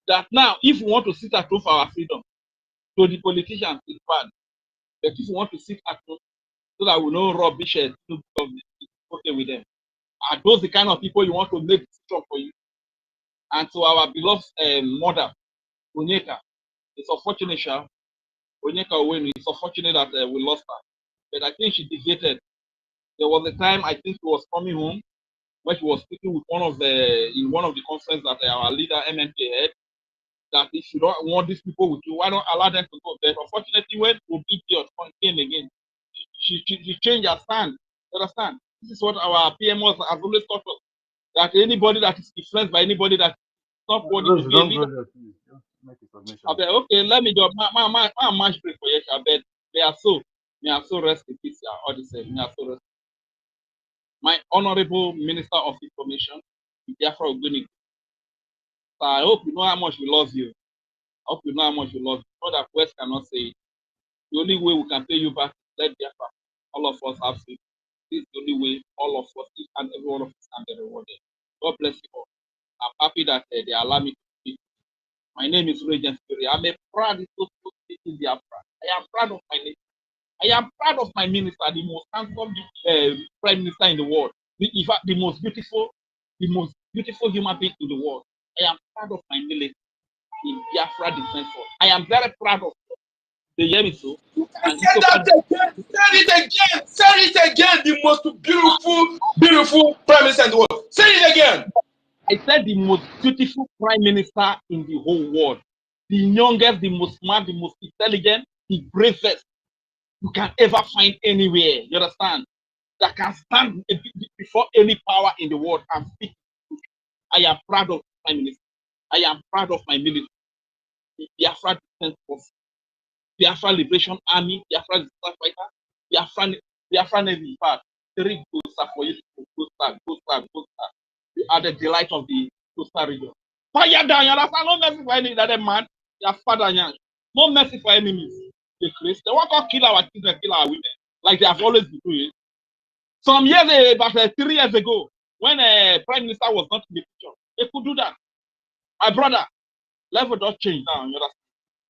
Speaker 12: that now if we want to sit at home for our freedom, so the politicians is bad. But if we want to sit at home so that we know rubbish to the government, it's okay with them. Are those the kind of people you want to make strong for you? And to our beloved mother, Onyeka, it's unfortunate, Onyeka Wenu, it's unfortunate that we lost her. But I think she deviated. There was a time I think she was coming home when she was speaking with in one of the conferences that our leader MNK had. that if you don't want these people with you, why not allow them to go? But unfortunately, when Obi came again, she changed her stand. You understand? This is what our PMOs have always taught us. That anybody that is influenced by anybody that is not worthy to be a leader. I bet, okay, let me do my match break for you. I bet they are so rest in peace. All the same, they are so rest. My honorable Minister of Information, Biafra Oguni. I hope you know how much we love you. I hope you know how much we love you. Not that West cannot say it. The only way we can pay you back is let Biafra, all of us have faith. This is the only way all of us, each and every one of us, can be rewarded. God bless you all. I'm happy that they allow me to speak. My name is Regent Fury. I'm a proud in Biafra. I am proud of my name. I am proud of my minister, the most handsome prime minister in the world. In fact, the most beautiful human being in the world. I am proud of my military in Biafra Defense Force. I am very proud of the Yemiso. And
Speaker 7: Say that again. Say it again. Say it again. The most beautiful prime minister in the world. Say it again.
Speaker 12: I said the most beautiful prime minister in the whole world. The youngest, the most smart, the most intelligent, the bravest you can ever find anywhere. You understand? That can stand before any power in the world and speak. I am proud of my minister. I am proud of my military. The Biafra Defense Force, Biafra Liberation Army, Biafra Resistance Fighter, Biafra Navy. In fact, 3 goals for you to go start. You are the delight of the coastal region. Fire down, you understand? No mercy for any other man. Your father, no mercy for enemies. They want to kill our children, kill our women, like they have always been doing. Some years, about 3 years ago, when Prime Minister was not in the picture, they could do that. My brother, level don't change now, you understand?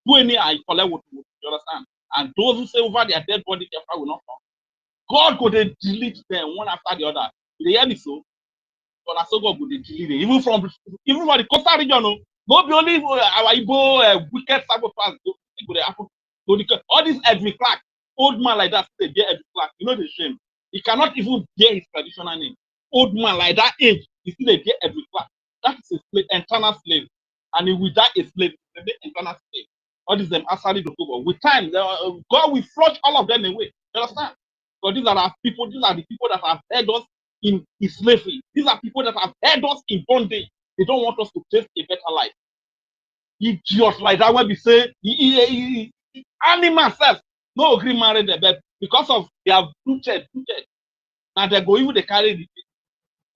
Speaker 12: Do any I collect what you understand? And those who say over their dead body, their will not come. God could delete them one after the other. They hear me so? God could delete them. Even from the coastal region, not only our Igbo wicked sabotage could happen. All these Edwin Clark, old man like that, they bear Edwin Clark. You know the shame. He cannot even bear his traditional name. Old man like that age, you see they bear Edwin Clark. That is a slave, internal slave. And he will die a slave, the internal slave. All these them asali do. With time, God will flush all of them away. You understand? Because these are our people, these are the people that have held us in slavery. These are people that have held us in bondage. They don't want us to taste a better life. Idiots like that when we say animal self no agree marry them, but because of they have rooted. Now they go even they carry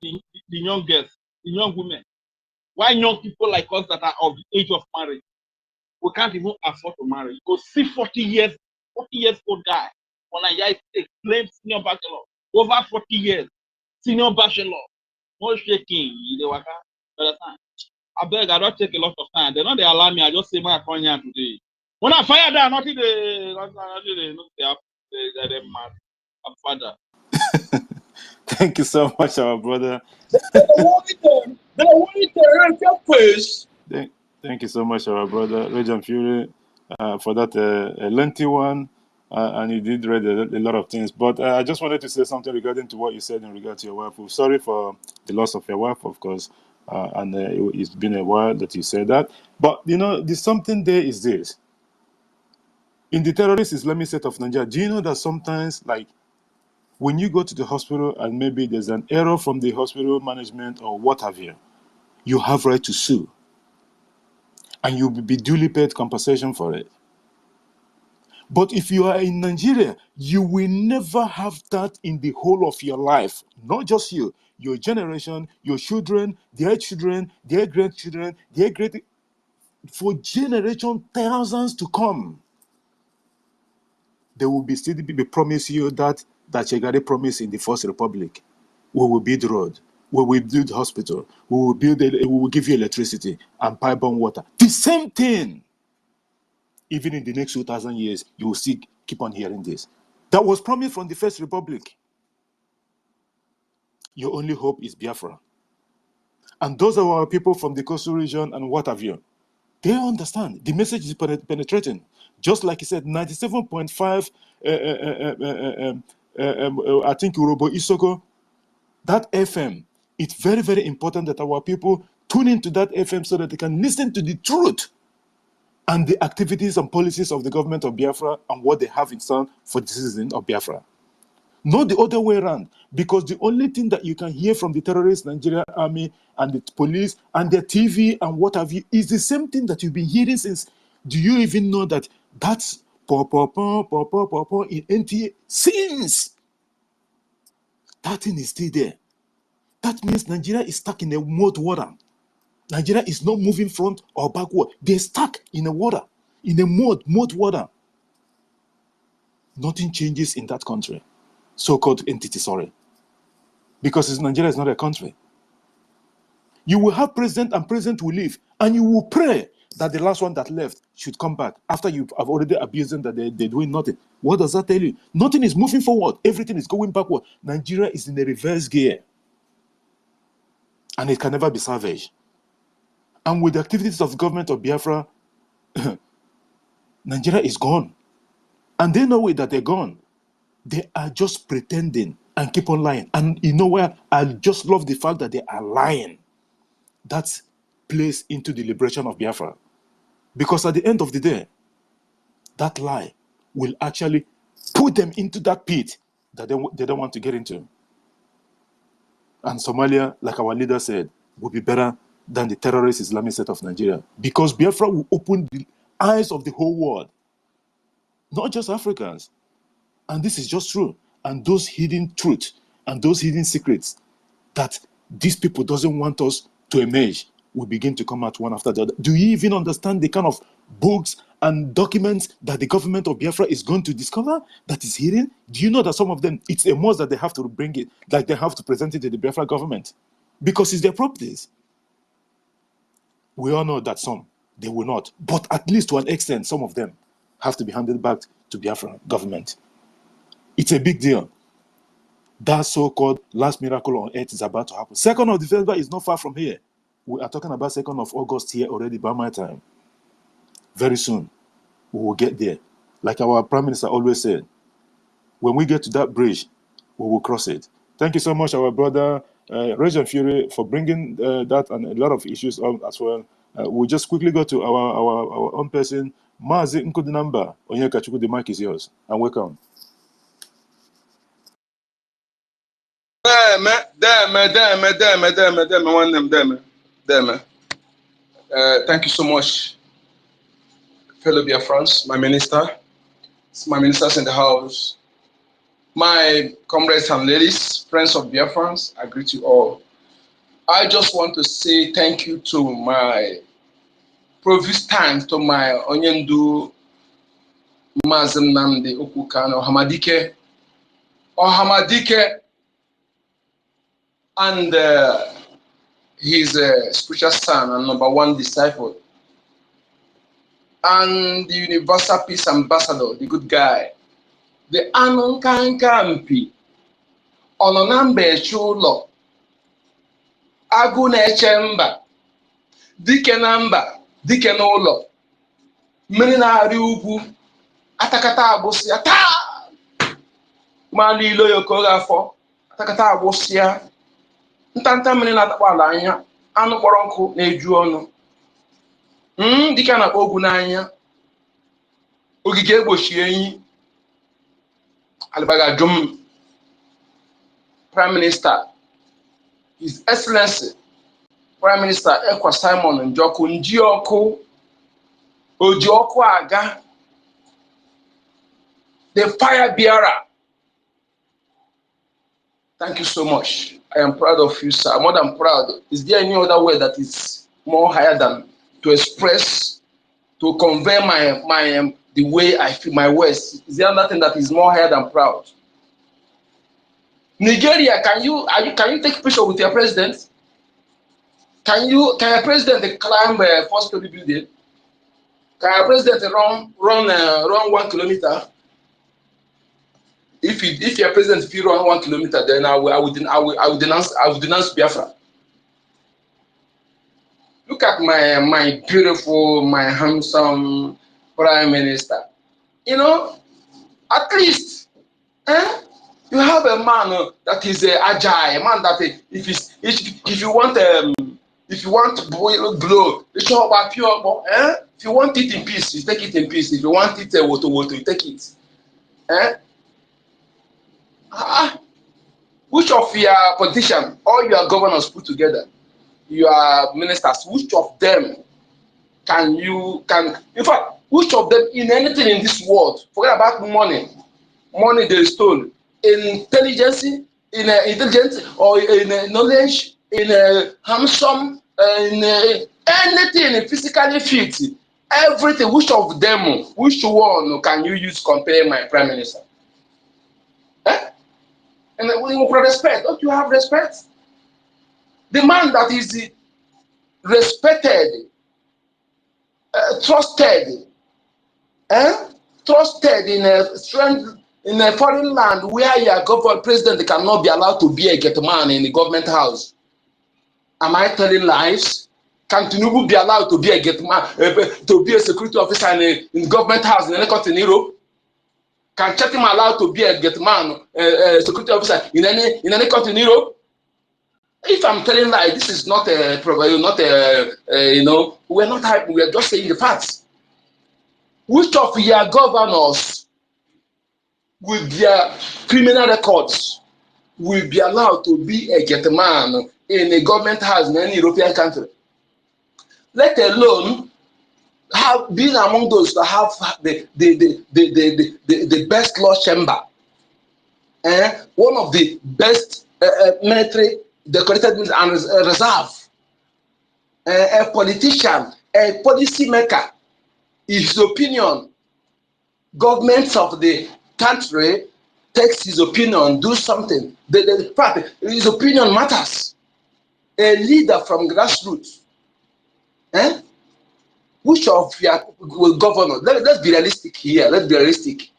Speaker 12: the young girls, the young women. Why young people like us that are of the age of marriage? We can't even afford to marry. You go see 40 years old guy. When I claim senior bachelor, over 40 years, senior bachelor, no shaking, they waka. Understand? I beg, I don't take a lot of time. They don't they allow me. I just say my coin today. When I fire that, nothing they mad. I'm father.
Speaker 8: Thank you so much, our brother. Thank you so much, our brother, Regent Fury, for that lengthy one. And you did read a lot of things. But I just wanted to say something regarding to what you said in regard to your wife. We're sorry for the loss of your wife, of course. And it's been a while that you said that. But, you know, the something there is this. In the terrorist Islamic state of Nigeria, do you know that sometimes, like, when you go to the hospital and maybe there's an error from the hospital management or what have you, you have right to sue. And you'll be duly paid compensation for it. But if you are in Nigeria, you will never have that in the whole of your life. Not just you, your generation, your children, their grandchildren, for generations, thousands to come. They will be still be promise you that Chegare promised in the First Republic. We will build road, we will build hospital, we will give you electricity and pipe-borne water. The same thing. Even in the next 2,000 years, you will still keep on hearing this. That was promised from the First Republic. Your only hope is Biafra. And those are our people from the coastal region and what have you. They understand. The message is penetrating. Just like he said, 97.5, I think, Urobo Isoko, that FM, it's very, very important that our people tune into that FM so that they can listen to the truth. and the activities and policies of the government of Biafra and what they have in store for the citizens of Biafra. Not the other way around, because the only thing that you can hear from the terrorist Nigerian army and the police and their TV and what have you is the same thing that you've been hearing since. Do you even know that that's in NTA since? That thing is still there. That means Nigeria is stuck in a mud water. Nigeria is not moving front or backward. They're stuck in the water, in a mud water. Nothing changes in that country. So-called entity, sorry. Because Nigeria is not a country. You will have president and president will leave, and you will pray that the last one that left should come back after you have already abused them that they're doing nothing. What does that tell you? Nothing is moving forward. Everything is going backward. Nigeria is in a reverse gear, and it can never be salvaged. And with the activities of the government of Biafra, Nigeria is gone. And they know it that they're gone. They are just pretending and keep on lying. And you know where? I just love the fact that they are lying. That plays into the liberation of Biafra. Because at the end of the day, that lie will actually put them into that pit that they don't want to get into. And Somalia, like our leader said, will be better than the terrorist Islamic State of Nigeria. Because Biafra will open the eyes of the whole world. Not just Africans. And this is just true. And those hidden truths and those hidden secrets that these people doesn't want us to emerge will begin to come out one after the other. Do you even understand the kind of books and documents that the government of Biafra is going to discover that is hidden? Do you know that some of them, it's a must that they have to bring it, like they have to present it to the Biafra government? Because it's their properties. We all know that some, they will not. But at least to an extent, some of them have to be handed back to Biafra government. It's a big deal. That so-called last miracle on earth is about to happen. 2nd of December is not far from here. We are talking about 2nd of August here already by my time. Very soon, we will get there. Like our Prime Minister always said, when we get to that bridge, we will cross it. Thank you so much, our brother Regent Fury, for bringing that and a lot of issues on as well. We'll just quickly go to our own person, Mazi Nkudinamba. Onyeka, the mic is yours. And welcome.
Speaker 7: Thank you so much, fellow Biafrans, my ministers in the house, my comrades and ladies, friends of Biafrans, I greet you all. I just want to say thank you to my previous time, to my Onyendu Mazim Namdi Okukano Hamadike, and his spiritual son and #1 disciple, and the Universal Peace Ambassador, the good guy, the Anonkankampi, Ononambe Chulo, Agune Chemba, Dike Namba, Dike Nolo, Menina Riubu, Atakata Abosia, Mali Loyo Kogafo, Atakata Abosia. Ntanta mmiri na-atakwa ala anya, anụ kpọrọ nkụ na-eju ọnụ. Dịka na ogwu n'anya, ogige egbochi enyi. Alibaga Jum, Prime Minister, His Excellency, Prime Minister Ekpa Simon Njoku, Njioku, Ojioku Aga, the fire bearer. Thank you so much. I am proud of you, sir. More than proud. Is there any other word that is more higher than to express, to convey the way I feel, my words? Is there nothing that is more higher than proud? Nigeria, can you take a picture with your president? Can your president climb a 4-story building? Can your president run 1 kilometer? If your president feel run 1 kilometer, then I will denounce Biafra. Look at my beautiful, my handsome Prime Minister. You know, at least, you have a man that is agile, a man that if If you want to blow, it's all about pure. If you want it in peace, you take it in peace. If you want it water, you take it. Which of your politicians, all your governors put together, your ministers, which of them in fact, which of them in anything in this world, forget about money they stole, intelligence, in intelligence or in knowledge, in handsome, in anything physically fit, everything, which of them, which one can you use compare my prime minister? And with respect, don't you have respect? The man that is respected, trusted in a strength in a foreign land where your government president cannot be allowed to be a get man in the government house. Am I telling lies? Can Tinubu be allowed to be a get man, to be a security officer in government house in any country in Europe? Can Chatham allowed to be a get man, security officer in any country in Europe? If I'm telling lies, this is not we're not hyping, we're just saying the facts. Which of your governors with their criminal records will be allowed to be a get man in a government house in any European country? Let alone have been among those that have the best law chamber, one of the best military decorated and reserve, a politician, a policy maker. His opinion, governments of the country takes his opinion, do something. The fact, his opinion matters. A leader from grassroots. Which of you will govern? Let's be realistic here. Let's be realistic.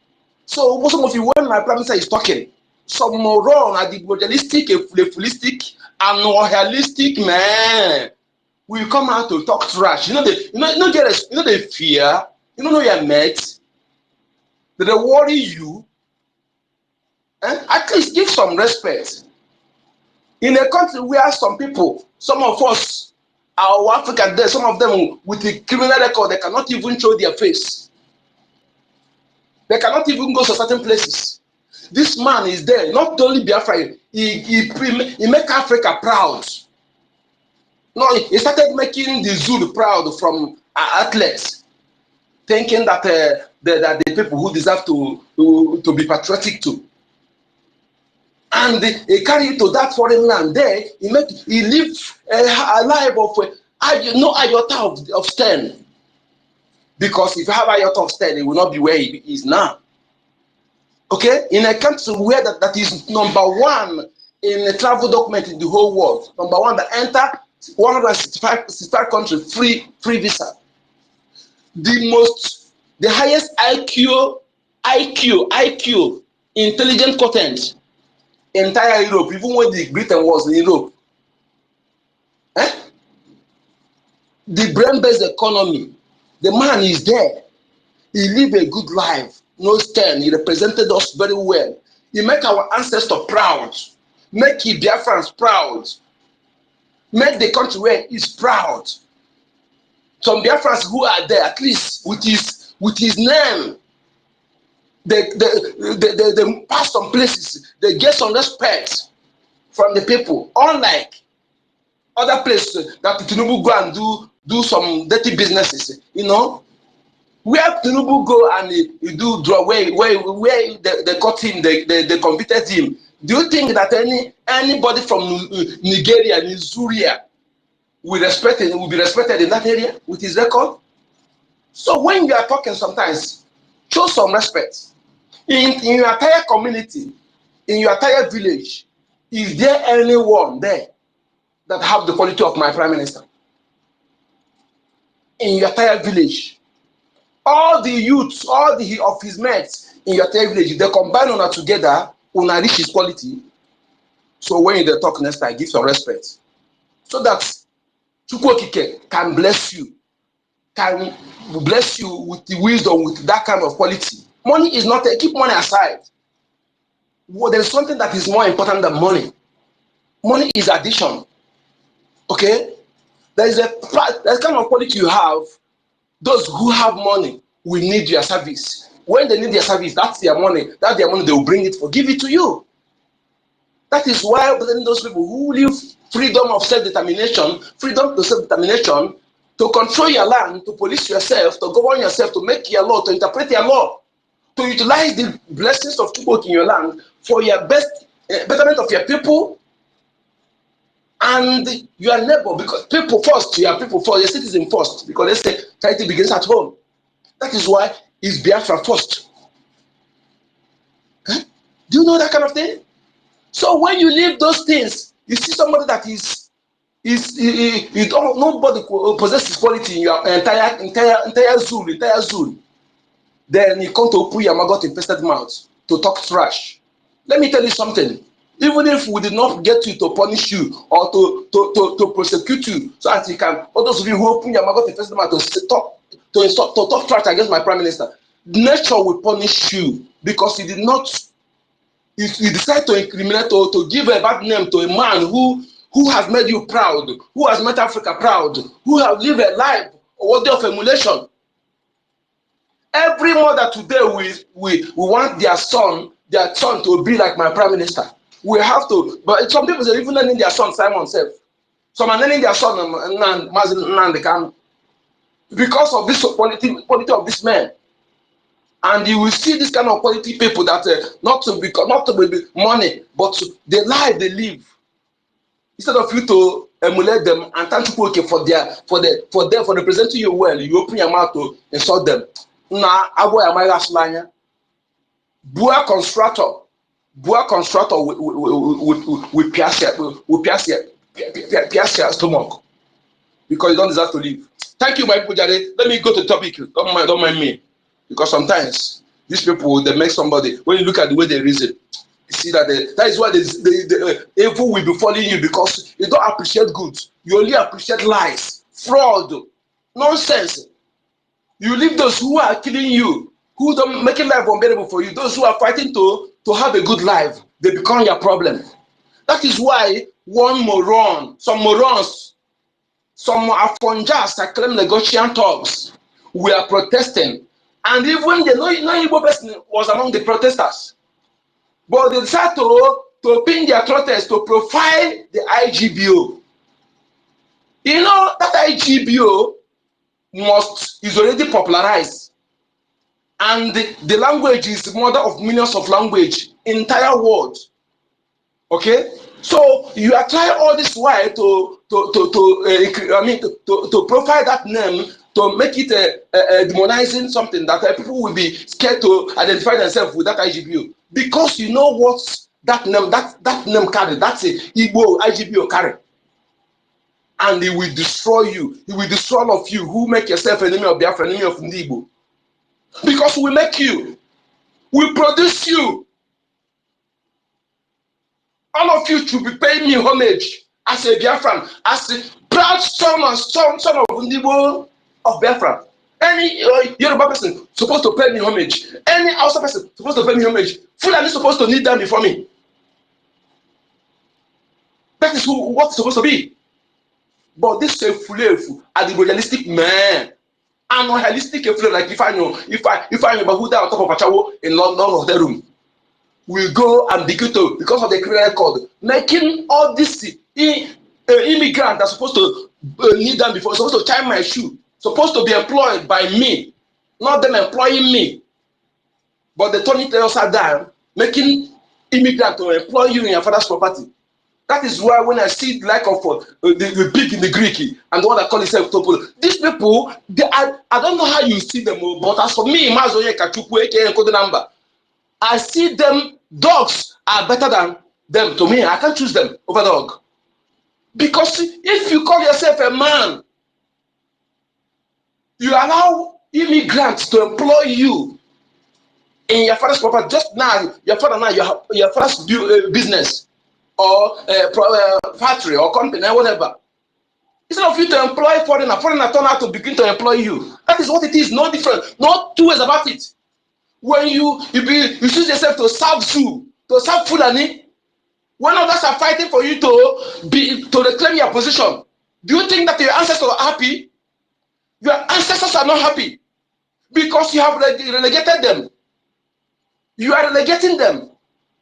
Speaker 7: So some of you, when my prime minister is talking, some moron are the idealistic, fulistic, and realistic man will come out to talk trash. You know the fear. You know your mates. They worry you. At least give some respect. In a country where some people, some of us, our African there, some of them with a criminal record, they cannot even show their face. They cannot even go to certain places. This man is there, not only Biafra, he make Africa proud. No, he started making the Zulu proud from athletes, thinking that the people who deserve to be patriotic to. And he carry it to that foreign land. There, he lived a life of no iota of stand. Because if you have iota of stand, he will not be where he is now. Okay? In a country where that is number one in a travel document in the whole world, number one that enter 165 countries free visa. The highest IQ, intelligent content. Entire Europe, even when the Britain was in Europe. The brain-based economy, the man is there. He lived a good life, no stand. He represented us very well. He make our ancestors proud, make Biafrans proud, make the country where he's proud. Some Biafrans who are there, at least with his name, they pass some places, they get some respect from the people, unlike other places that Tinubu go and do some dirty businesses, where Tinubu go and he do draw where they caught him, they convicted him. Do you think that anybody from Nigeria, Nigeria will be respected in that area with his record? So when you are talking sometimes, show some respect. In your entire community, in your entire village, is there anyone there that have the quality of my prime minister? In your entire village, all the youths, all of his mates in your entire village, they combine on together, on reach his quality. So when they talk next time, give some respect, so that Chukwokike can bless you with the wisdom, with that kind of quality. Money is not, keep money aside. Well, there is something that is more important than money. Money is addition. Okay? There's a kind of quality you have. Those who have money will need your service. When they need your service, that's their money. That's their money. They will bring it for, give it to you. That is why those people who live freedom of self-determination, freedom to self-determination, to control your land, to police yourself, to govern yourself, to make your law, to interpret your law, to utilize the blessings of Chukwu in your land for your best betterment of your people and your neighbor. Because people first, your people first, your citizen first. Because they say charity begins at home. That is why it's Biafra first. Huh? Do you know that kind of thing? So when you leave those things, you see somebody that you don't, nobody possesses quality in your entire Zul. Then you come to put your maggot infested mouth to talk trash. Let me tell you something. Even if we did not get you to punish you or to prosecute you, so that you can, all those of you who open your maggot infested mouth to talk trash against my prime minister, nature will punish you because you did not. You decide to incriminate or to give a bad name to a man who has made you proud, who has made Africa proud, who has lived a life worthy of emulation. Every mother today we want their son to be like my prime minister. We have to, but some people are even naming their son Simon self. Some are naming their son Nandekam because of this quality of this man. And you will see this kind of quality people that not to be money, but the life they live. Instead of you to emulate them and thank you for representing you well, you open your mouth to insult them. Na abo ya mai gaslanya. Bua constructor with pierce stomach because you don't deserve to live. Thank you, my people. Let me go to the topic. Don't mind me. Because sometimes these people, they make somebody, when you look at the way they reason, you see that that is why the evil will be following you because you don't appreciate good. You only appreciate lies, fraud, nonsense. You leave those who are killing you, who don't making life unbearable for you, those who are fighting to have a good life, they become your problem. That is why some morons, some Afonjas that claim negotiation talks, we are protesting. And even the non-Igbo person was among the protesters. But they decided to pin their protest to profile the IGBO. You know that IGBO is already popularized. And the language is the mother of millions of language, entire world. Okay? So you are trying all this while to profile that name, to make it a demonizing something that people will be scared to identify themselves with that IGBO. Because you know what that name carry, that's a Igbo IGBO carry. And it will destroy you. It will destroy all of you who make yourself enemy of Biafra, enemy of Igbo. Because we make you. We produce you. All of you should be paying me homage as a Biafran, as a proud son of Igbo of Biafra. Any Yoruba person supposed to pay me homage. Any Hausa person supposed to pay me homage. Fulani supposed to kneel down before me. That is what it's supposed to be. But this is a fulefu, a realistic man. I'm not realistic like if I know Bahuda on top of a chawo in London or the room. We go and begin to, because of the criminal record, making all this immigrant that's supposed to kneel down before, supposed to tie my shoe, supposed to be employed by me, not them employing me. But they turn it upside down, making immigrant to employ you in your father's property. That is why when I see the like of the pig in the Greek and the one that call himself Topo, these people, I don't know how you see them, but as for me, I see them, dogs are better than them. To me, I can't choose them over dog. Because if you call yourself a man, you allow immigrants to employ you in your father's property. Just now, your father now, your father's business or factory or company or whatever. Instead of you to employ foreigner turn out to begin to employ you. That is what it is. No different. No two ways about it. When you choose yourself to serve Zoo, to serve Fulani, when others are fighting for you to reclaim your position,
Speaker 3: Do you think that your ancestors are happy? Your ancestors are not happy because you have relegated them. You are relegating them.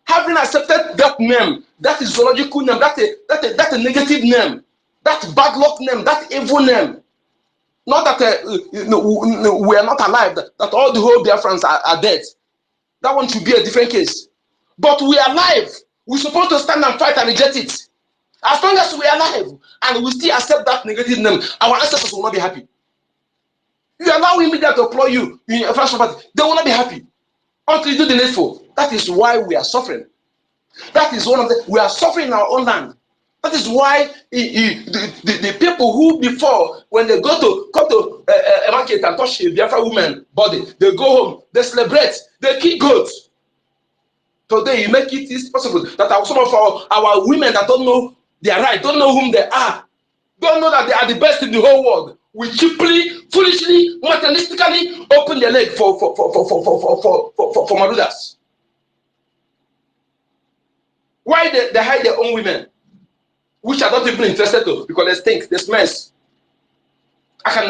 Speaker 3: Having accepted that name, that is zoological name, that's a negative name, that bad luck name, that evil name. Not that we are not alive, that all the whole Biafrans are dead. That one should be a different case. But we are alive. We're supposed to stand and fight and reject it. As long as we are alive and we still accept that negative name, our ancestors will not be happy. You allow immediate to employ you in a first property, they will not be happy until you do the needful. That is why we are suffering. That is one of the, we are suffering in our own land. That is why the people who before, when they come to a market and touch a Biafra woman body, they go home, they celebrate, they kill goats. Today, you make it is possible that some of our women that don't know their right, don't know whom they are, don't know that they are the best in the whole world, we cheaply, foolishly, materialistically open their leg for marauders. Why they hide their own women, which are not even interested to, because they stink, they smells. I can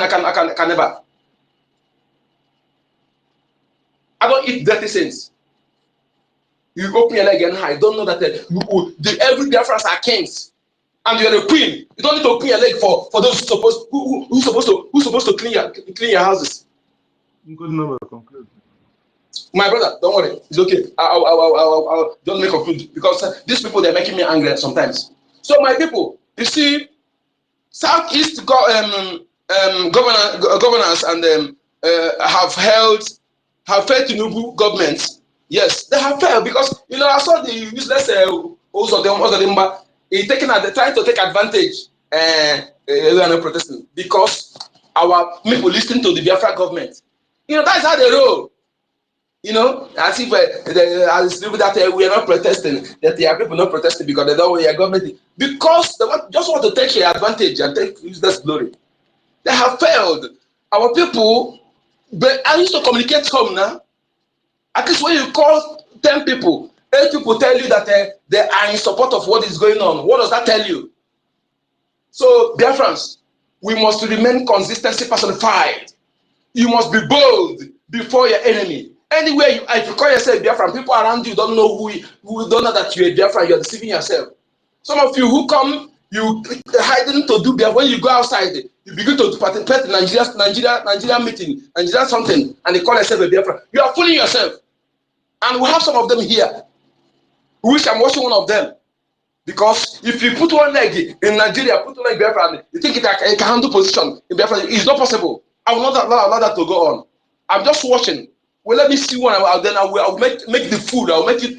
Speaker 3: never. I don't eat dirty things. You open your leg and hide. Don't know that every Biafrans are kings, and you're a queen. You don't need to open your leg for those who's supposed to clean your houses.
Speaker 8: Good number. Conclude.
Speaker 3: My brother, don't worry, it's okay. I'll don't make conclude because these people they're making me angry sometimes. So my people, you see, Southeast governors and have failed Tinubu governments. Yes, they have failed because I saw the useless Ozodimba trying to take advantage. We are not protesting because our people listen to the Biafra government. That's how they roll. As if that we are not protesting, that there are people not protesting because they don't want your government, because they just want to take your advantage and use this glory. They have failed. Our people, but I used to communicate home now. At least when you call 10 people, 8 people tell you that they are in support of what is going on. What does that tell you? So, dear friends, we must remain consistency personified. You must be bold before your enemy. Anywhere if you call yourself Biafran, people around you don't know who don't know that you're a Biafran, you're deceiving yourself. Some of you who come, you hiding to do Biafran. When you go outside, you begin to participate in Nigeria meeting, Nigeria something, and they call yourself a Biafran. You are fooling yourself. And we have some of them here, which I'm watching one of them. Because if you put one leg in Nigeria, put one leg in Biafra, you think it can handle position in Biafra, it's not possible. I will not allow that to go on. I'm just watching. Well, let me see one. Then I'll make the food. I'll make it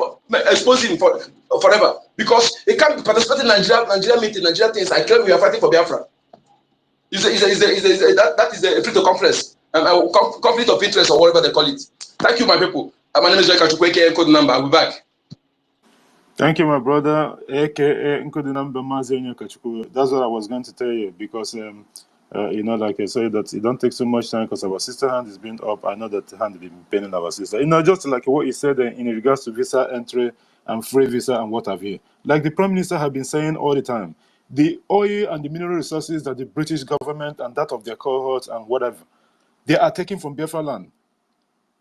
Speaker 3: expose him forever. Because he can't participate in Nigeria meeting, Nigeria things. I claim we are fighting for Biafra. That is a freedom conference, conflict of interest or whatever they call it. Thank you, my people. My name is Joy Kachukweke, code number. I'll be back.
Speaker 8: Thank you, my brother, aka Nkodinamba Mazenyo Kachuku. That's what I was going to tell you because, like I said, that it don't take so much time because our sister hand is being up. I know that the hand has been paining our sister. Just like what you said in regards to visa entry and free visa and what have you. Like the Prime Minister have been saying all the time, the oil and the mineral resources that the British government and that of their cohorts and whatever, they are taking from Biafra land.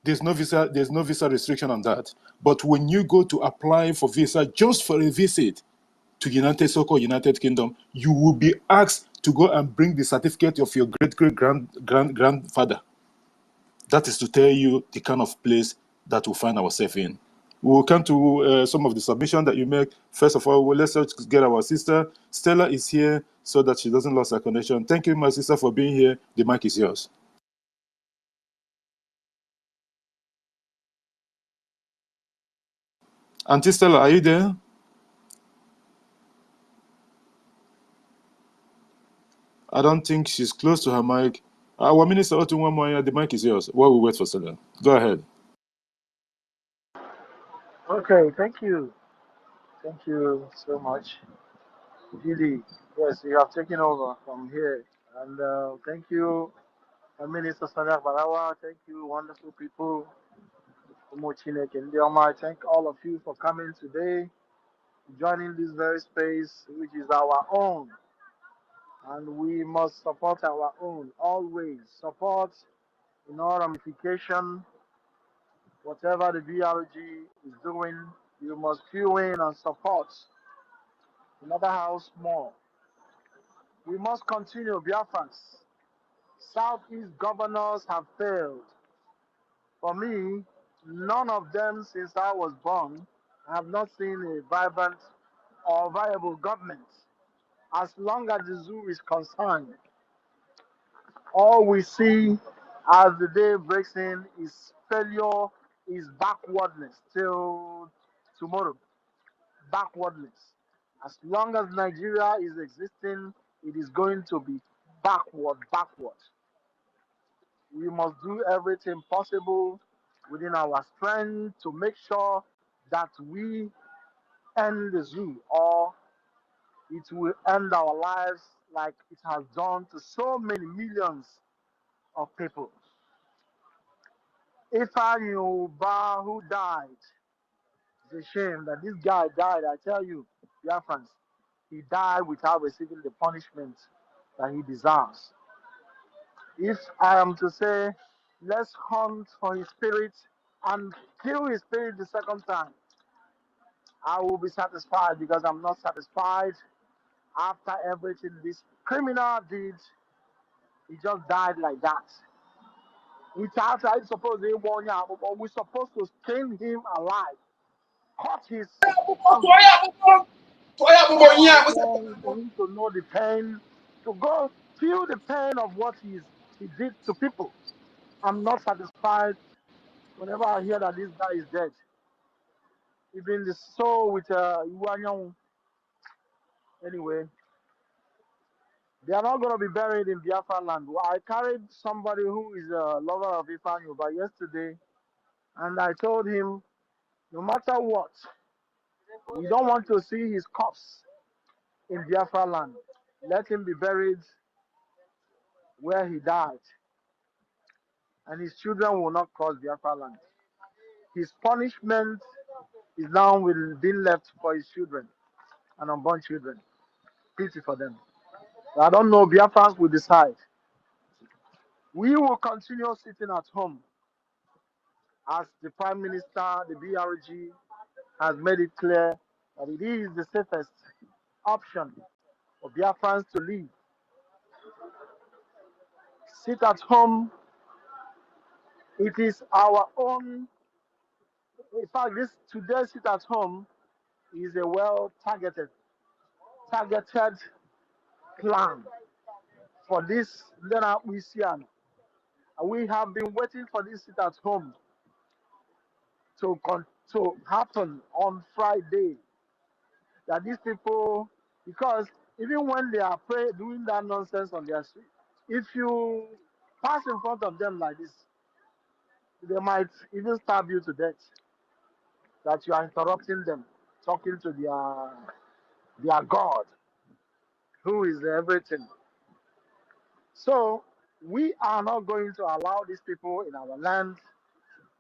Speaker 8: There's no visa restriction on that. But when you go to apply for visa just for a visit to so-called United Kingdom, you will be asked to go and bring the certificate of your great-great-grandfather. That is to tell you the kind of place that we find ourselves in. We'll come to some of the submission that you make. First of all, let's just get our sister. Stella is here so that she doesn't lose her connection. Thank you, my sister, for being here. The mic is yours. Auntie Stella, are you there? I don't think she's close to her mic. Our Minister Otunwamoya, the mic is yours while we wait for Stella. Go ahead.
Speaker 13: Okay, thank you. Thank you so much. Really, yes, you have taken over from here. And thank you, Minister Sadak Barawa. Thank you, wonderful people. Umochinek and Dioma. Thank all of you for coming today, joining this very space, which is our own. and we must support our own. Always support in all ramification, whatever the BRG is doing, you must fuel in and support, no matter how small. We must continue, Biafrans. Southeast governors have failed. For me, none of them since I was born have not seen a vibrant or viable government. As long as the zoo is concerned, all we see as the day breaks in is failure, is backwardness till tomorrow. Backwardness. As long as Nigeria is existing, it is going to be backward, backward. We must do everything possible within our strength to make sure that we end the zoo, or it will end our lives like it has done to so many millions of people. Ifeanyi Uba, who died, it's a shame that this guy died. I tell you, Biafrans, he died without receiving the punishment that he deserves. If I am to say, let's hunt for his spirit and kill his spirit the second time, I will be satisfied, because I'm not satisfied after everything this criminal did. He just died like that. Without, I suppose, we're supposed to skin him alive, cut his arm, for him to know the pain, to go feel the pain of what he did to people. I'm not satisfied whenever I hear that this guy is dead. Even the soul with Iwanyang, anyway, they are not going to be buried in Biafra land. I carried somebody who is a lover of Ifeanyi by yesterday, and I told him, no matter what, we don't want to see his corpse in Biafra land. Let him be buried where he died, and his children will not cross Biafra land. His punishment is now being left for his children and unborn children. Pity for them. I don't know, Biafrans will decide. We will continue sitting at home as the Prime Minister, the BRG, has made it clear that it is the safest option for Biafrans to live. Sit at home. It is our own. In fact, this today sit at home is a well targeted plan for this. Then we see, we have been waiting for this sit at home to happen on Friday. That these people, because even when they are doing that nonsense on their street, if you pass in front of them like this, they might even stab you to death. That you are interrupting them, talking to their God, who is everything. So we are not going to allow these people in our land.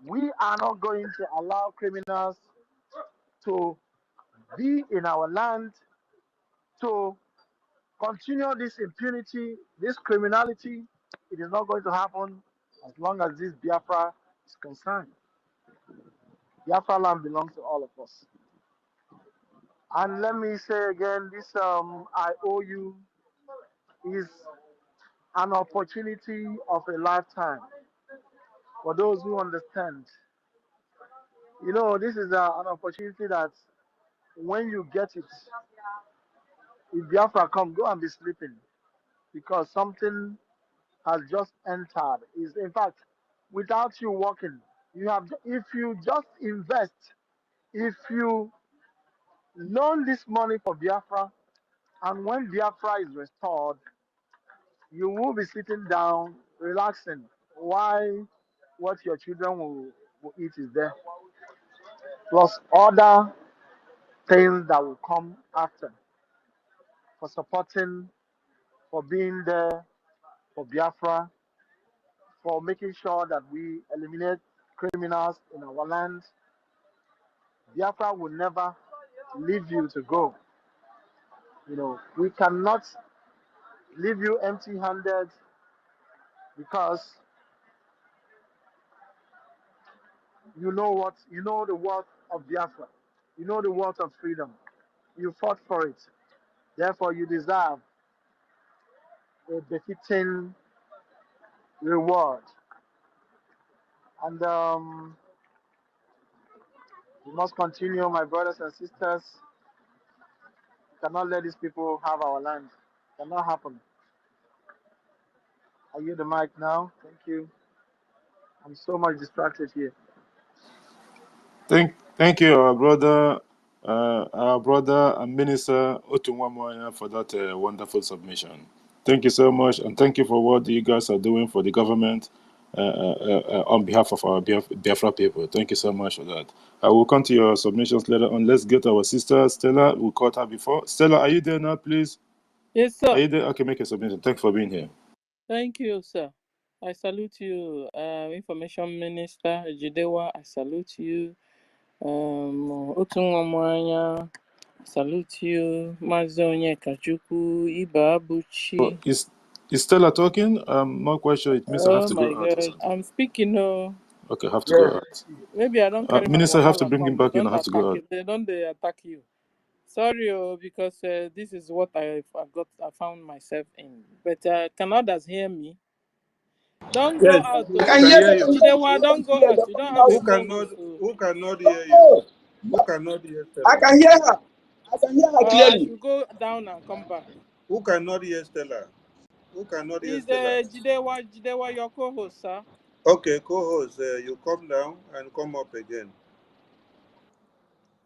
Speaker 13: We are not going to allow criminals to be in our land, to continue this impunity, this criminality. It is not going to happen as long as this Biafra is concerned. Biafra land belongs to all of us. And let me say again, this IOU is an opportunity of a lifetime for those who understand. You know, this is an opportunity that when you get it, if Biafra come, go and be sleeping, because something has just entered. Is in fact, without you working, you have. If you just invest, if you loan this money for Biafra, and when Biafra is restored, you will be sitting down, relaxing. Why? What your children will eat is there, plus other things that will come after, for supporting, for being there for Biafra, for making sure that we eliminate criminals in our land. Biafra will never leave you to go. You know, we cannot leave you empty-handed because you know the worth of Biafra. You know the worth of freedom. You fought for it. Therefore, you deserve a befitting reward. And we must continue, my brothers and sisters. We cannot let these people have our land. It cannot happen. I yield the mic now. Thank you. I'm so much distracted here.
Speaker 8: Thank you, our brother and Minister Otunwamoya, for that wonderful submission. Thank you so much, and thank you for what you guys are doing for the government on behalf of our Biafra people. Thank you so much for that. I will come to your submissions later on. Let's get our sister Stella. We caught her before. Stella, are you there now, please?
Speaker 14: Yes,
Speaker 8: Are
Speaker 14: sir.
Speaker 8: you there? Okay, make a submission. Thanks for being here.
Speaker 14: Thank you, sir. I salute you, Information Minister Jidewa. I salute you, Otunwamwanya. I salute you, Mazonye Kachuku, Iba Abuchi.
Speaker 8: Is Stella talking? I'm not quite sure. It means I have
Speaker 14: Oh
Speaker 8: to
Speaker 14: my
Speaker 8: go out or
Speaker 14: God,
Speaker 8: something.
Speaker 14: I'm speaking. Oh,
Speaker 8: Okay, I have to go
Speaker 1: Yes.
Speaker 8: out.
Speaker 14: maybe I don't carry my
Speaker 8: Minister, I have to
Speaker 14: wahala
Speaker 8: bring him
Speaker 14: come. They
Speaker 8: back in. I
Speaker 14: don't
Speaker 8: have to
Speaker 14: attack
Speaker 8: go out.
Speaker 14: you. They attack you. Sorry, because this is what I found myself in. But can others hear me? Don't go
Speaker 1: Yes,
Speaker 14: out,
Speaker 4: We
Speaker 1: I
Speaker 14: oh.
Speaker 1: can
Speaker 4: can
Speaker 1: hear
Speaker 4: hear
Speaker 1: you.
Speaker 4: you.
Speaker 14: Jidewa, don't go out. You don't have a
Speaker 4: Who
Speaker 14: phone
Speaker 4: cannot?
Speaker 14: booth. Oh.
Speaker 4: Who cannot hear you? Who cannot hear
Speaker 6: I
Speaker 4: Stella?
Speaker 6: can hear her. I can hear her
Speaker 14: I
Speaker 6: clearly.
Speaker 14: should go down and come back.
Speaker 4: Who cannot hear Stella? Who cannot hear
Speaker 14: Is
Speaker 4: Stella?
Speaker 14: Jidewa your co-host, sir?
Speaker 4: Okay, co-host, you come down and come up again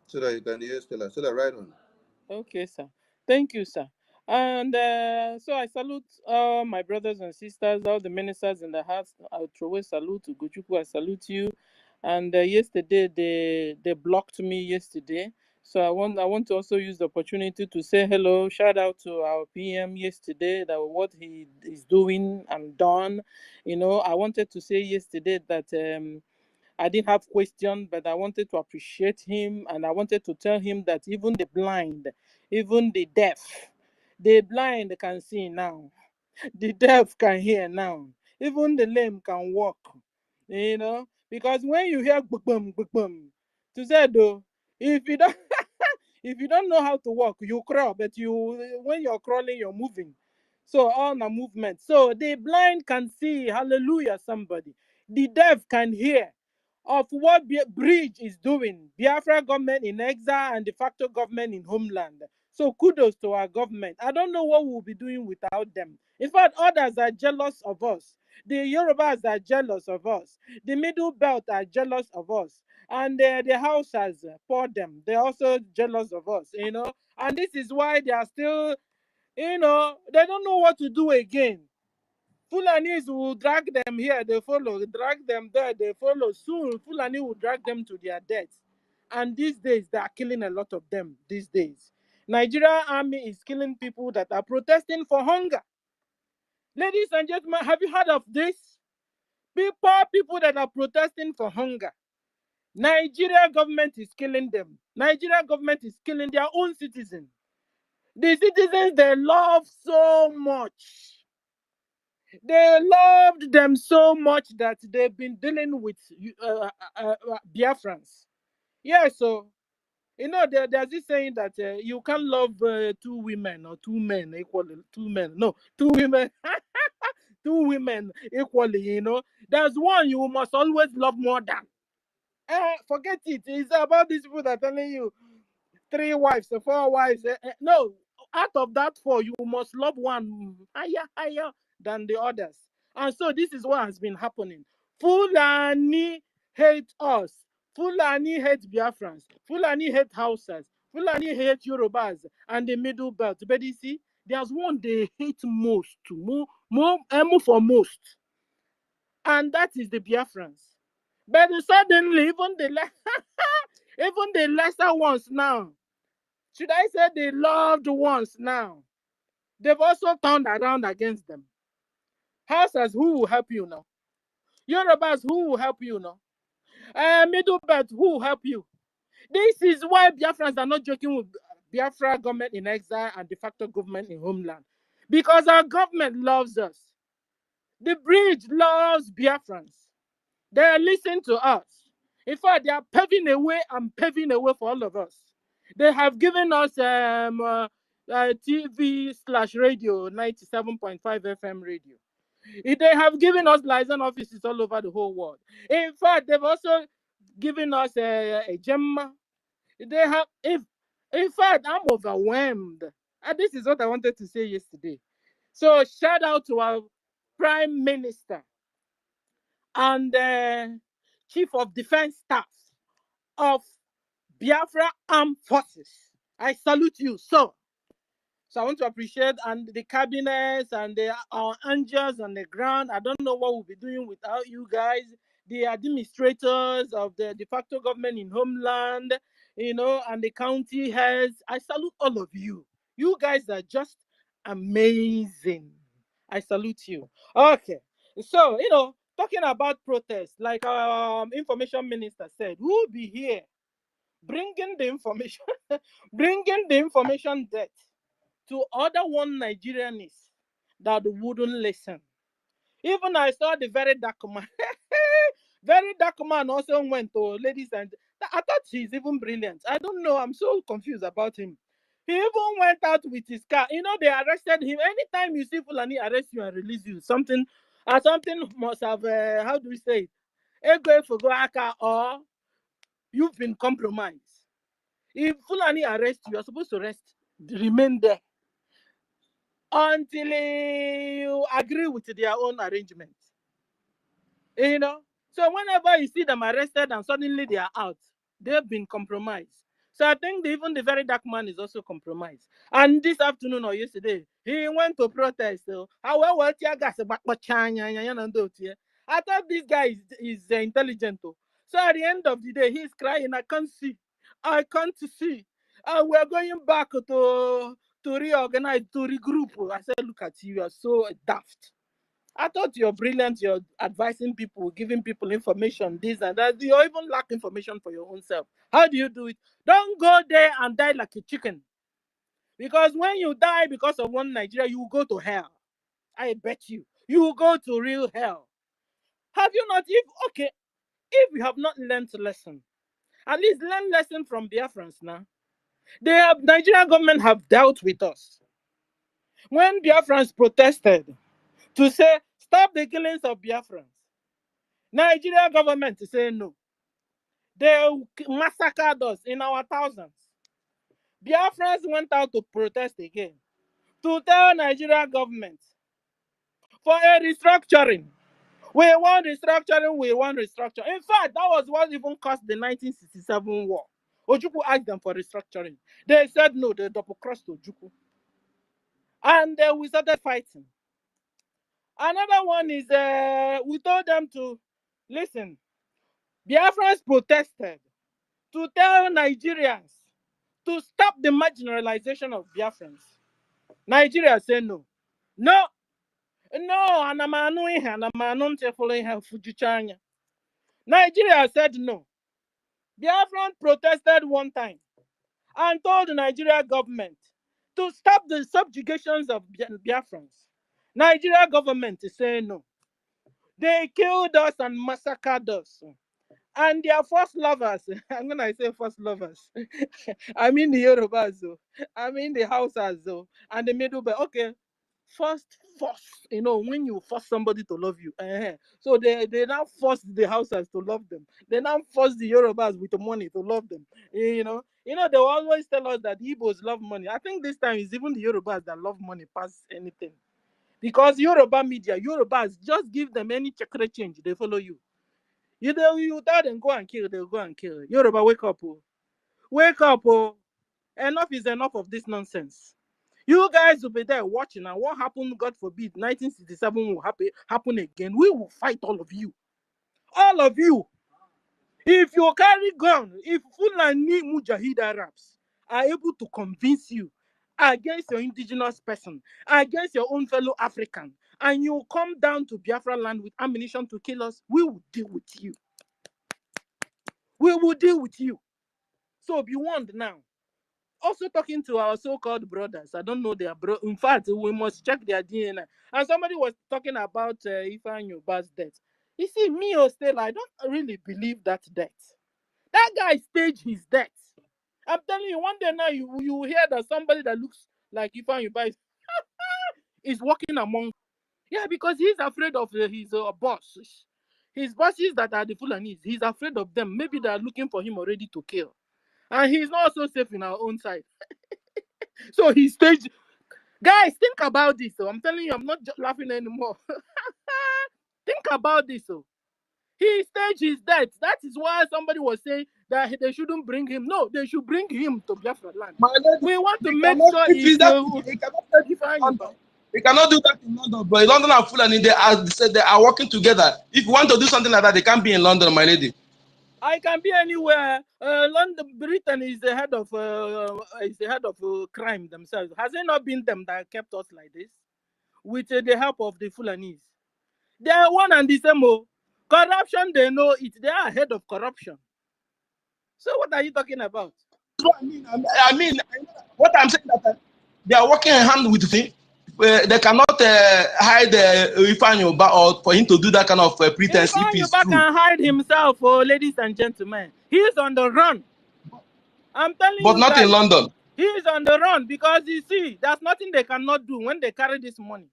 Speaker 4: so that you can hear Stella. Stella, right on.
Speaker 14: Okay, sir. Thank you, sir. And so I salute all my brothers and sisters, all the ministers in the house. I throw a salute to Guchuku. I salute you. And yesterday they blocked me yesterday. So I want to also use the opportunity to say hello, shout out to our PM yesterday that what he is doing and done. You know, I wanted to say yesterday that I didn't have question, but I wanted to appreciate him, and I wanted to tell him that even the blind, even the deaf, the blind can see now, the deaf can hear now, even the lame can walk. You know, because when you hear boom, to say though, if you don't if you don't know how to walk, you crawl, but you when you're crawling, you're moving. So all the movement. So the blind can see, hallelujah, somebody. The deaf can hear of what Bridge is doing. Biafra government in exile and de facto government in homeland. So kudos to our government. I don't know what we'll be doing without them. In fact, others are jealous of us. The Yorubas are jealous of us. The Middle Belt are jealous of us. And the Hausas for them. They're also jealous of us, you know. And this is why they are still, you know, they don't know what to do again. Fulanis will drag them here, they follow. Drag them there, they follow. Soon, Fulani will drag them to their death. And these days, they are killing a lot of them. These days, Nigerian army is killing people that are protesting for hunger. Ladies and gentlemen, have you heard of this? People that are protesting for hunger. Nigeria government is killing them. Nigeria government is killing their own citizens. The citizens they love so much. They loved them so much that they've been dealing with Biafrans. Yeah, so you know there's this saying that you can't love two women or two men equally. Two men, no, two women, two women equally. You know, there's one you must always love more than. Forget it. It's about these people that are telling you 3 wives, 4 wives. No, out of that 4, you must love one higher than the others. And so this is what has been happening. Fulani hate us. Fulani hate Biafrans. Fulani hate Hausas. Fulani hate Yorubas and the Middle Belt. But you see, there's one they hate most, more for most, and that is the Biafrans. But suddenly, even the lesser ones now, should I say the loved ones now, they've also turned around against them. Hausas, who will help you now? Yorubas, who will help you now? Middle Belt, who will help you? This is why Biafrans are not joking with Biafra government in exile and de facto government in homeland. because our government loves us. The bridge loves Biafrans. They listen to us. In fact, they are paving a way and paving a way for all of us. They have given us TV/radio, 97.5 FM radio. They have given us liaison offices all over the whole world. In fact, they've also given us a Gemma. They have, if in fact, I'm overwhelmed. And this is what I wanted to say yesterday. So shout out to our Prime Minister and Chief of Defense Staff of Biafra Armed Forces. I salute you, sir. So I want to appreciate and the cabinets and our angels on the ground. I don't know what we'll be doing without you guys, the administrators of the de facto government in homeland, and the county heads. I salute all of you. You guys are just amazing. I salute you. Okay. So, talking about protests, like our information minister said, we'll be here bringing the information, bringing the information debt to other one Nigerians that wouldn't listen. Even I saw the very dark man. Very dark man also went to ladies and I thought he's even brilliant. I don't know. I'm so confused about him. He even went out with his car. They arrested him. Anytime you see Fulani arrest you and release you, something must have, how do we say it? Ego for go aka, or you've been compromised. If Fulani arrest you, you're supposed to remain there until you agree with their own arrangement. So whenever you see them arrested and suddenly they are out, they've been compromised. So I think even the very dark man is also compromised. And this afternoon or yesterday, he went to protest. So I thought this guy is intelligent. So at the end of the day, he's crying, I can't see. I can't see. We're going back to reorganize, to regroup. I said, look at you, you are so daft. I thought you're brilliant. You're advising people, giving people information, this and that. You even lack information for your own self. How do you do it? Don't go there and die like a chicken. Because when you die because of one Nigeria, you will go to hell. I bet you. You will go to real hell. Have you not? If you have not learned a lesson, at least learn lesson from Biafrans now. Nigerian government have dealt with us. When Biafrans protested to say, stop the killings of Biafrans, Nigerian government is saying no. They massacred us in our thousands. Biafrans went out to protest again to tell Nigerian government for a restructuring. We want restructuring, we want restructuring. In fact, that was what even caused the 1967 war. Ojukwu asked them for restructuring. They said no, they double-crossed Ojukwu. And we started fighting. Another one is we told them to listen. Biafrans protested to tell Nigerians to stop the marginalization of Biafrans. Nigeria said no. No. Nigeria said no. Biafran protested one time and told the Nigeria government to stop the subjugations of Biafrans. Nigeria government is saying no. They killed us and massacred us. And their first lovers, I'm going to say first lovers. I mean the Yorubas, I mean the Hausas, and the Middle Belt. Okay, first, when you force somebody to love you. So they now force the Hausas to love them. They now force the Yorubas with the money to love them. They always tell us that Igbos love money. I think this time it's even the Yorubas that love money past anything. Because Yoruba media, Yorubas, just give them any chakra change, they follow you. You tell them go and kill, they'll go and kill. Yoruba, wake up, oh. Wake up, oh. Enough is enough of this nonsense. You guys will be there watching, and what happened, God forbid, 1967 will happen again. We will fight all of you. All of you. If you carry gun, if Fulani Mujahid Arabs are able to convince you against your indigenous person, against your own fellow African, and you come down to Biafra land with ammunition to kill us, we will deal with you. We will deal with you. So be warned now. also talking to our so-called brothers. I don't know their bro. In fact, we must check their DNA. And somebody was talking about Ifeanyi Uba's death. You see, me or Stella, I don't really believe that death. That guy staged his death. I'm telling you, one day now you will hear that somebody that looks like Ifeanyi Uba is walking among. Yeah, because he's afraid of his boss. His bosses that are the Fulanis, he's afraid of them. Maybe they are looking for him already to kill. And he's not so safe in our own side. So he staged. Guys, think about this. So I'm telling you, I'm not laughing anymore. Think about this. So he staged his death. That is why somebody was saying that they shouldn't bring him. No, they should bring him to Biafra land.
Speaker 7: My lady,
Speaker 14: We want to
Speaker 7: he
Speaker 14: make
Speaker 7: cannot,
Speaker 14: sure
Speaker 7: if he's that, he cannot take it in
Speaker 14: Ifeanyi
Speaker 7: London. He cannot do that in London, but London and Fulani, they are working together. If you want to do something like that, they can't be in London, my lady.
Speaker 14: I can be anywhere. London, Britain is the head of crime themselves. Has it not been them that kept us like this? With the help of the Fulanis. They are one and the same. Corruption, they know it. They are ahead of corruption. So what are you talking about?
Speaker 7: That's what I mean. I mean, what I'm saying that they are working hand with him. They cannot hide Ifeanyi Uba or for him to do that kind of pretense if
Speaker 14: Ifeanyi
Speaker 7: it's
Speaker 14: Uba
Speaker 7: true.
Speaker 14: can hide himself, ladies and gentlemen. He is on the run. I'm telling
Speaker 7: But
Speaker 14: you
Speaker 7: not in
Speaker 14: guys.
Speaker 7: London.
Speaker 14: He is on the run because you see, there's nothing they cannot do when they carry this money.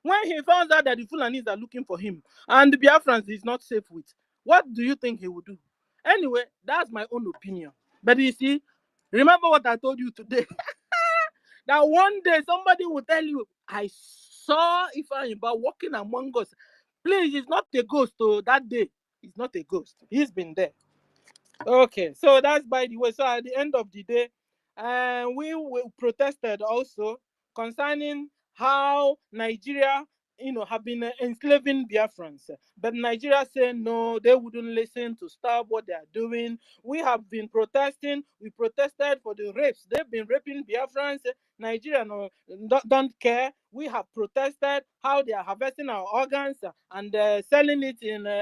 Speaker 14: When he found out that the Fulanis are looking for him and the Biafrans is not safe with, what do you think he would do? Anyway, that's my own opinion. But you see, remember what I told you today. That one day somebody will tell you, I saw Ifeanyi Uba walking among us. Please, it's not a ghost. That day, it's not a ghost. He's been there. Okay, so that's by the way. So at the end of the day, we protested also concerning how Nigeria, have been enslaving Biafrans. But Nigeria said no, they wouldn't listen to stop what they are doing. We have been protesting. We protested for the rapes. They've been raping Biafrans. Nigeria don't care. We have protested how they are harvesting our organs and selling it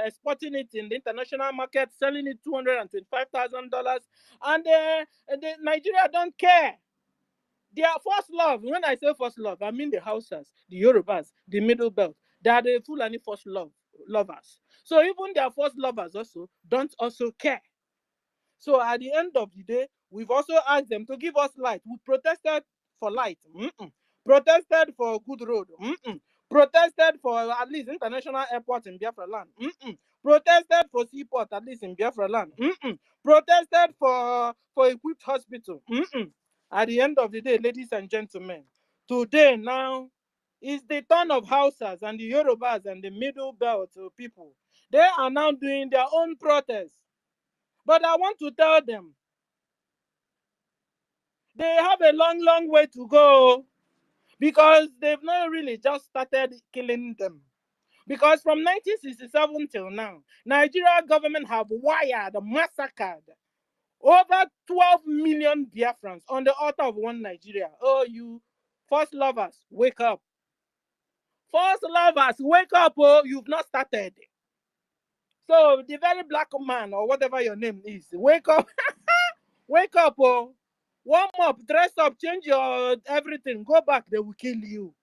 Speaker 14: exporting it in the international market, selling it $225,000. And the Nigeria don't care. Their first love, when I say first love, I mean the Hausas, the Yorubas, the Middle Belt. They are the Fulani first lovers. So even their first lovers also don't also care. So at the end of the day, we've also asked them to give us light. We protested for light. Protested for good road. Protested for at least international airport in Biafra land. Protested for seaport at least in Biafra land. Protested for equipped hospital. At the end of the day, ladies and gentlemen, today now is the turn of Hausas and the Yorubas and the Middle Belt people. They are now doing their own protests. But I want to tell them, they have a long, long way to go because they've not really just started killing them. Because from 1967 till now, Nigeria government have wired, massacred over 12 million Biafrans on the altar of one Nigeria. Oh, you first lovers, wake up. First lovers, wake up. Oh, you've not started. So the very black man or whatever your name is, wake up. Wake up, oh. Warm up, dress up, change your everything. Go back, they will kill you.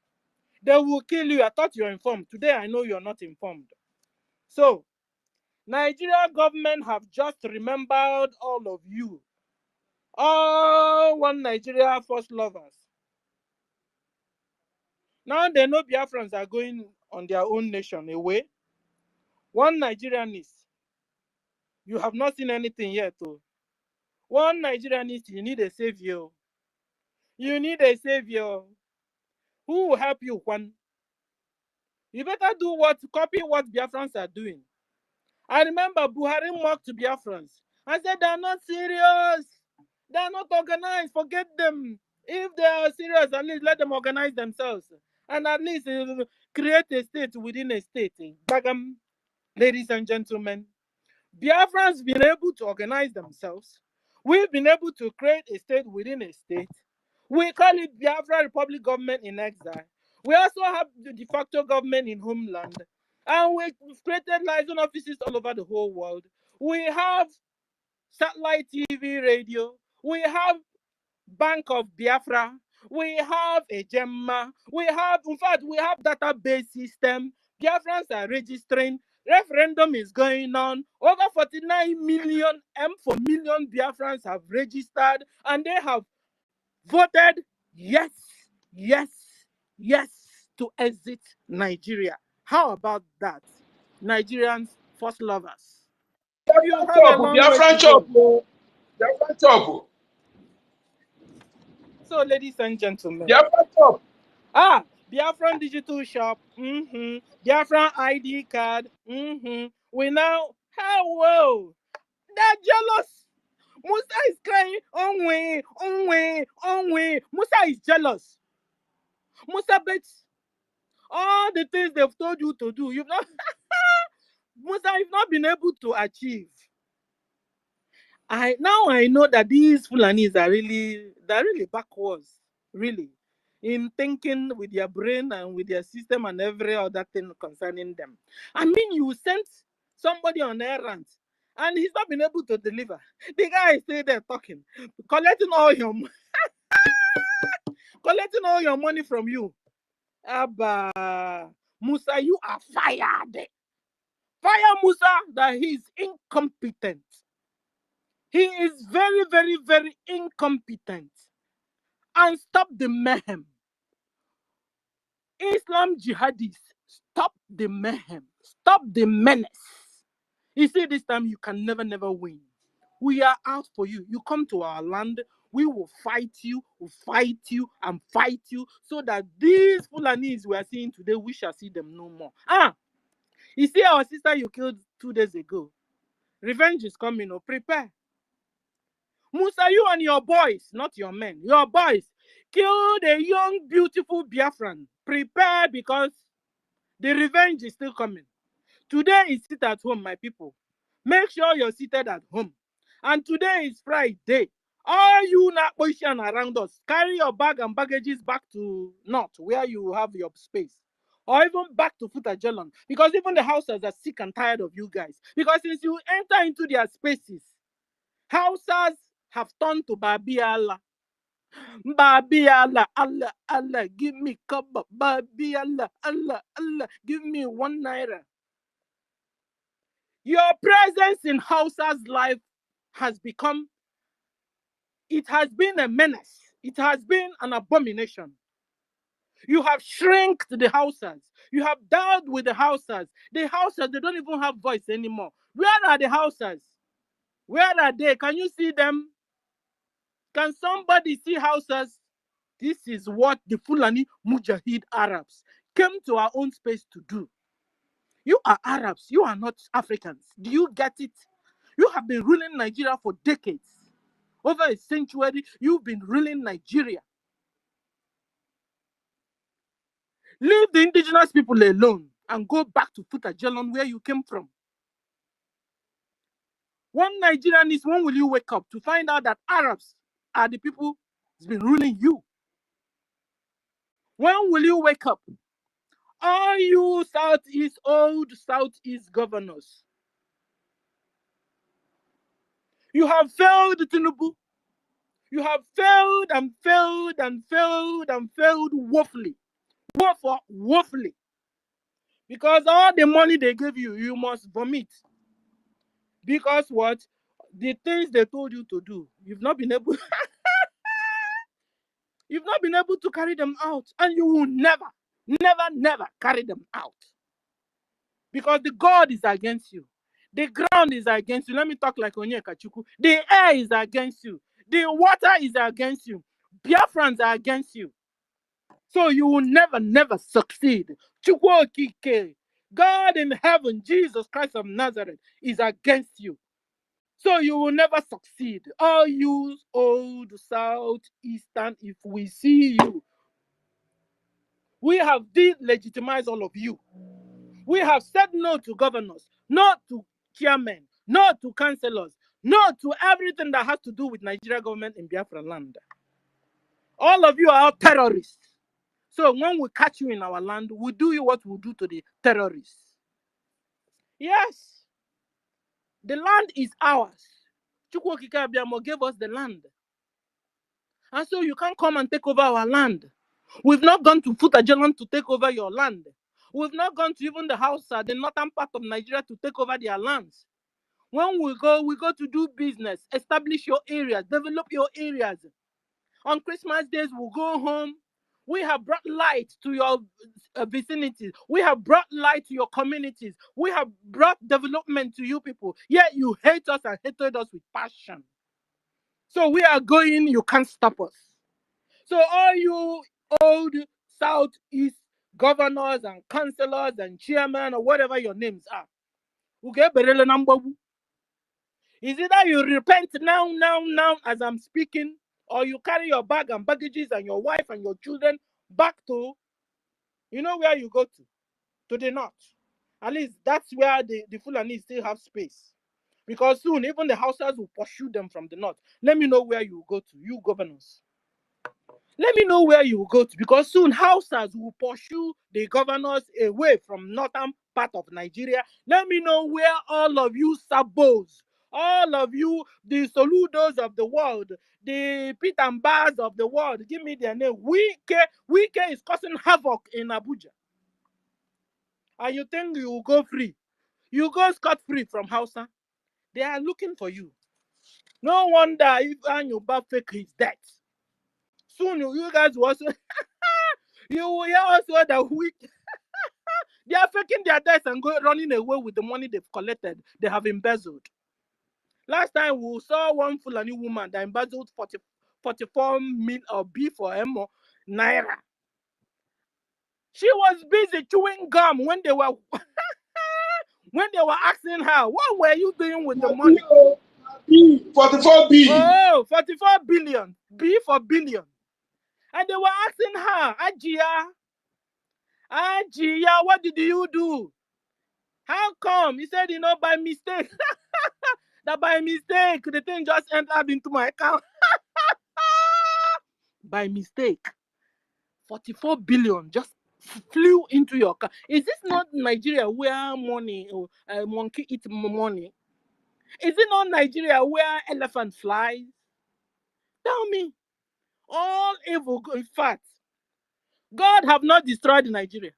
Speaker 14: They will kill you. I thought you were informed. Today, I know you're not informed. So, Nigeria government have just remembered all of you. All one Nigeria first lovers. Now they know Biafrans are going on their own nation away. One Nigerianist. You have not seen anything yet, oh. One Nigerianist, you need a savior. You need a savior. Who will help you, Juan? You better copy what Biafrans are doing. I remember Buhari mocked Biafrans. I said, they're not serious. They're not organized. Forget them. If they are serious, at least let them organize themselves. And at least create a state within a state. Bagam, ladies and gentlemen, Biafrans been able to organize themselves. We've been able to create a state within a state. We call it Biafra Republic Government in Exile. We also have the de facto government in homeland. And we've created liaison offices all over the whole world. We have satellite TV, radio. We have Bank of Biafra, we have a Gemma, we have, in fact, we have database system. Biafrans are registering. Referendum is going on. Over 49 million for million Biafrans have registered and they have voted yes, yes, yes to exit Nigeria. How about that? Nigerians, first lovers. You
Speaker 15: Biafran
Speaker 14: have a
Speaker 15: chop,
Speaker 14: long way
Speaker 15: Biafran
Speaker 14: to
Speaker 15: chop,
Speaker 14: go.
Speaker 15: oh. Biafran chop,
Speaker 14: So, ladies and gentlemen,
Speaker 15: Biafran chop.
Speaker 14: Biafran digital shop, Biafran ID card, We now, whoa, they're jealous. Musa is crying, Musa is jealous. Musa bets all the things they've told you to do. Musa, you've not been able to achieve. I know that these Fulanis are really backwards, really, in thinking with their brain and with their system and every other thing concerning them. I mean, you sent somebody on errand and he's not been able to deliver. The guy is still there talking, collecting all your money from you. Abba, Musa, you are fired. Fire Musa that he is incompetent. He is very, very, very incompetent. And stop the mayhem. Islam jihadists, stop the mayhem. Stop the menace. You see, this time you can never win. We are out for you. You come to our land, we will fight you, and fight you, so that these Fulanis we are seeing today, we shall see them no more. You see our sister you killed 2 days ago. Revenge is coming, prepare. Musa, you and your boys, not your men, your boys, killed a young, beautiful Biafran. Prepare, because the revenge is still coming. Today is sit at home, my people. Make sure you're seated at home. And today is Friday. All you Nakboishan around us, carry your bag and baggages back to North, where you have your space. Or even back to Futajalon. Because even the houses are sick and tired of you guys. Because since you enter into their spaces, houses have turned to Babi Allah. Babi Allah, Allah, Allah, give me cover. Babi Allah, Allah, Allah, give me 1 naira. Your presence in Hausa's life has been a menace. It has been an abomination. You have shrinked the Hausas. You have dealt with the Hausas. The Hausas, they don't even have voice anymore. Where are the Hausas? Where are they? Can you see them? Can somebody see Hausas? This is what the Fulani Mujahid Arabs came to our own space to do. You are Arabs. You are not Africans. Do you get it? You have been ruling Nigeria for decades. Over a century, you've been ruling Nigeria. Leave the indigenous people alone and go back to Futajalon, where you came from. One Nigerian is, when will you wake up to find out that Arabs are the people who's been ruling you? When will you wake up? All you old Southeast governors, you have failed Tinubu. You have failed and failed and failed and failed woefully. Woefully. Because all the money they gave you, you must vomit. Because what? The things they told you to do, you've not been able to carry them out. And you will never carry them out. Because the God is against you. The ground is against you. Let me talk like Onyeka Chukwu. The air is against you. The water is against you. Biafrans are against you. So you will never succeed. Chukwu Okike, God in heaven, Jesus Christ of Nazareth, is against you. So you will never succeed. All you old Southeastern, if we see you, we have delegitimized all of you. We have said no to governors, no to chairmen, no to councillors, no to everything that has to do with Nigeria government in Biafra land. All of you are terrorists. So when we catch you in our land, we do you what we do to the terrorists. Yes. The land is ours. Chukwu Okike Abiamo gave us the land. And so you can't come and take over our land. We've not gone to Futajelan to take over your land. We've not gone to even the Hausa, the northern part of Nigeria, to take over their lands. When we go to do business, establish your areas, develop your areas. On Christmas days, we'll go home. We have brought light to your vicinities. We have brought light to your communities. We have brought development to you people. Yet you hate us and hated us with passion. So we are going, you can't stop us. So all you old Southeast governors and councillors and chairmen or whatever your names are, is either you repent now as I'm speaking, or you carry your bag and baggages and your wife and your children back to, you know where you go to the north. At least that's where the Fulani still have space. Because soon even the Hausas will pursue them from the north. Let me know where you go to, you governors. Let me know where you go to, because soon Hausas will pursue the governors away from northern part of Nigeria. Let me know where all of you sabos, all of you, the Soludos of the world, the Pit and Bars of the world, give me their name. Wike is causing havoc in Abuja. And you think you will go free? You go scot-free from Hausa. They are looking for you. No wonder if Anyuba fake his death. Soon you guys will also you will hear also that they are faking their deaths and running away with the money they've collected. They have embezzled. Last time we saw one Fulani woman that embezzled 44 mil or B for Emo Naira. She was busy chewing gum when they were asking her, what were you doing with the money?
Speaker 15: 44 B.
Speaker 14: Oh, 44 billion. B for billion. And they were asking her, Ajia, what did you do? How come? He said, by mistake. That by mistake, the thing just entered into my account. By mistake. 44 billion just flew into your account. Is this not Nigeria where money, monkey eat money? Is it not Nigeria where elephant flies? Tell me. All evil, in fact, God have not destroyed Nigeria.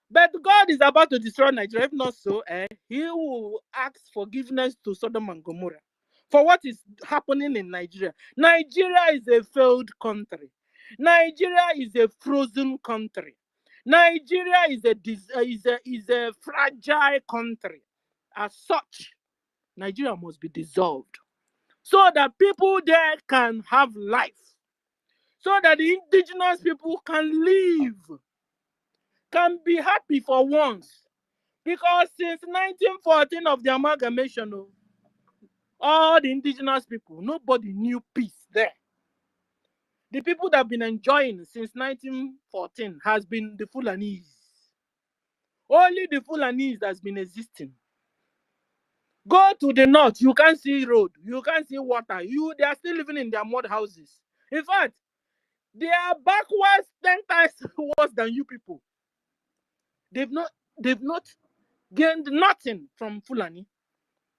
Speaker 14: But God is about to destroy Nigeria. If not so, he will ask forgiveness to Sodom and Gomorrah for what is happening in Nigeria. Nigeria is a failed country. Nigeria is a frozen country. Nigeria is a fragile country. As such, Nigeria must be dissolved so that people there can have life, so that the indigenous people can live, can be happy for once. Because since 1914 of the amalgamation, all the indigenous people, nobody knew peace there. The people that have been enjoying since 1914 has been the Fulanese. Only the Fulanese that's been existing. Go to the north, you can't see road, you can't see water. They are still living in their mud houses. In fact, they are backwards 10 times worse than you people. They've not gained nothing from Fulani.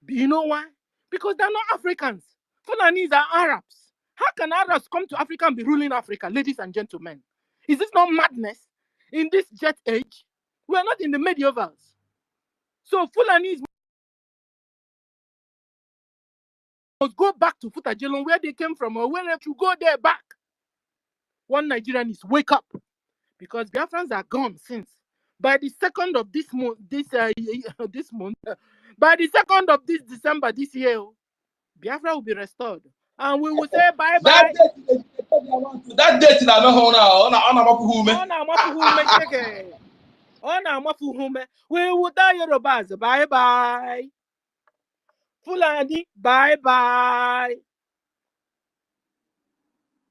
Speaker 14: You know why? Because they're not Africans. Fulanis are Arabs. How can Arabs come to Africa and be ruling Africa, ladies and gentlemen? Is this not madness? In this jet age, we are not in the medievals. So Fulanis must go back to Futajelon, where they came from, or wherever you go there back. One Nigerian is wake up, because Biafrans are gone since. By the 2nd of this month, by the 2nd of this December this year, Biafra will be restored. And we will say bye-bye.
Speaker 15: That date na no ho na ona
Speaker 14: mafu hume. We will die Yorubas. Bye-bye. Fulani, bye-bye.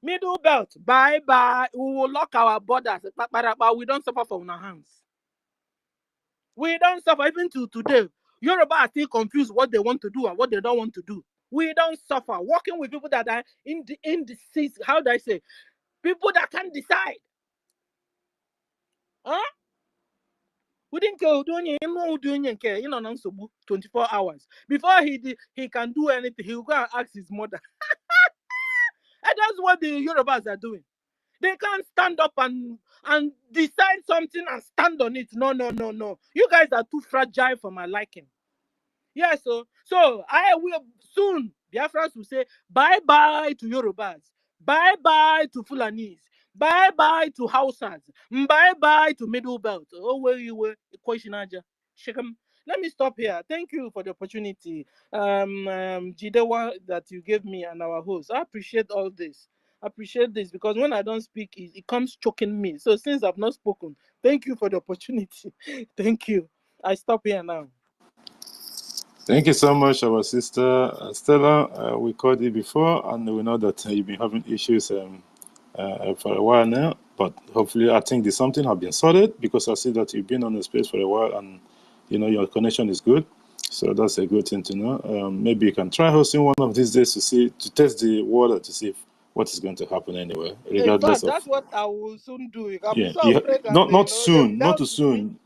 Speaker 14: Middle belt, bye-bye. We will lock our borders, but we don't suffer from our hands. We don't suffer even to today. Yoruba are still confused what they want to do and what they don't want to do. We don't suffer. Working with people that are indecisive, how do I say? People that can't decide. Huh? We didn't care doing 24 hours. Before he can do anything, he'll go and ask his mother. that's what the Yorubas are doing. They can't stand up and decide something and stand on it. No. You guys are too fragile for my liking. Yeah, so I will soon. Biafrans will say bye-bye to Yorubas, bye-bye to Fulanis, bye-bye to Hausas, bye-bye to Middle Belt. Oh, where you were, Koishinaja. Shekem. Let me stop here. Thank you for the opportunity, Jidewa, that you gave me and our host. I appreciate all this. I appreciate this because when I don't speak, it comes choking me. So since I've not spoken, thank you for the opportunity. Thank you. I stop here now.
Speaker 8: Thank you so much, our sister Stella. We called you before, and we know that you've been having issues for a while now. But hopefully, I think something have been sorted because I see that you've been on the space for a while, and your connection is good. So that's a good thing to know. Maybe you can try hosting one of these days to test the water to see what is going to happen anyway, regardless
Speaker 14: In fact,
Speaker 8: of.
Speaker 14: that's what I will soon do. I'm
Speaker 8: Yeah,
Speaker 14: so afraid that
Speaker 8: not soon, not
Speaker 14: that
Speaker 8: too soon,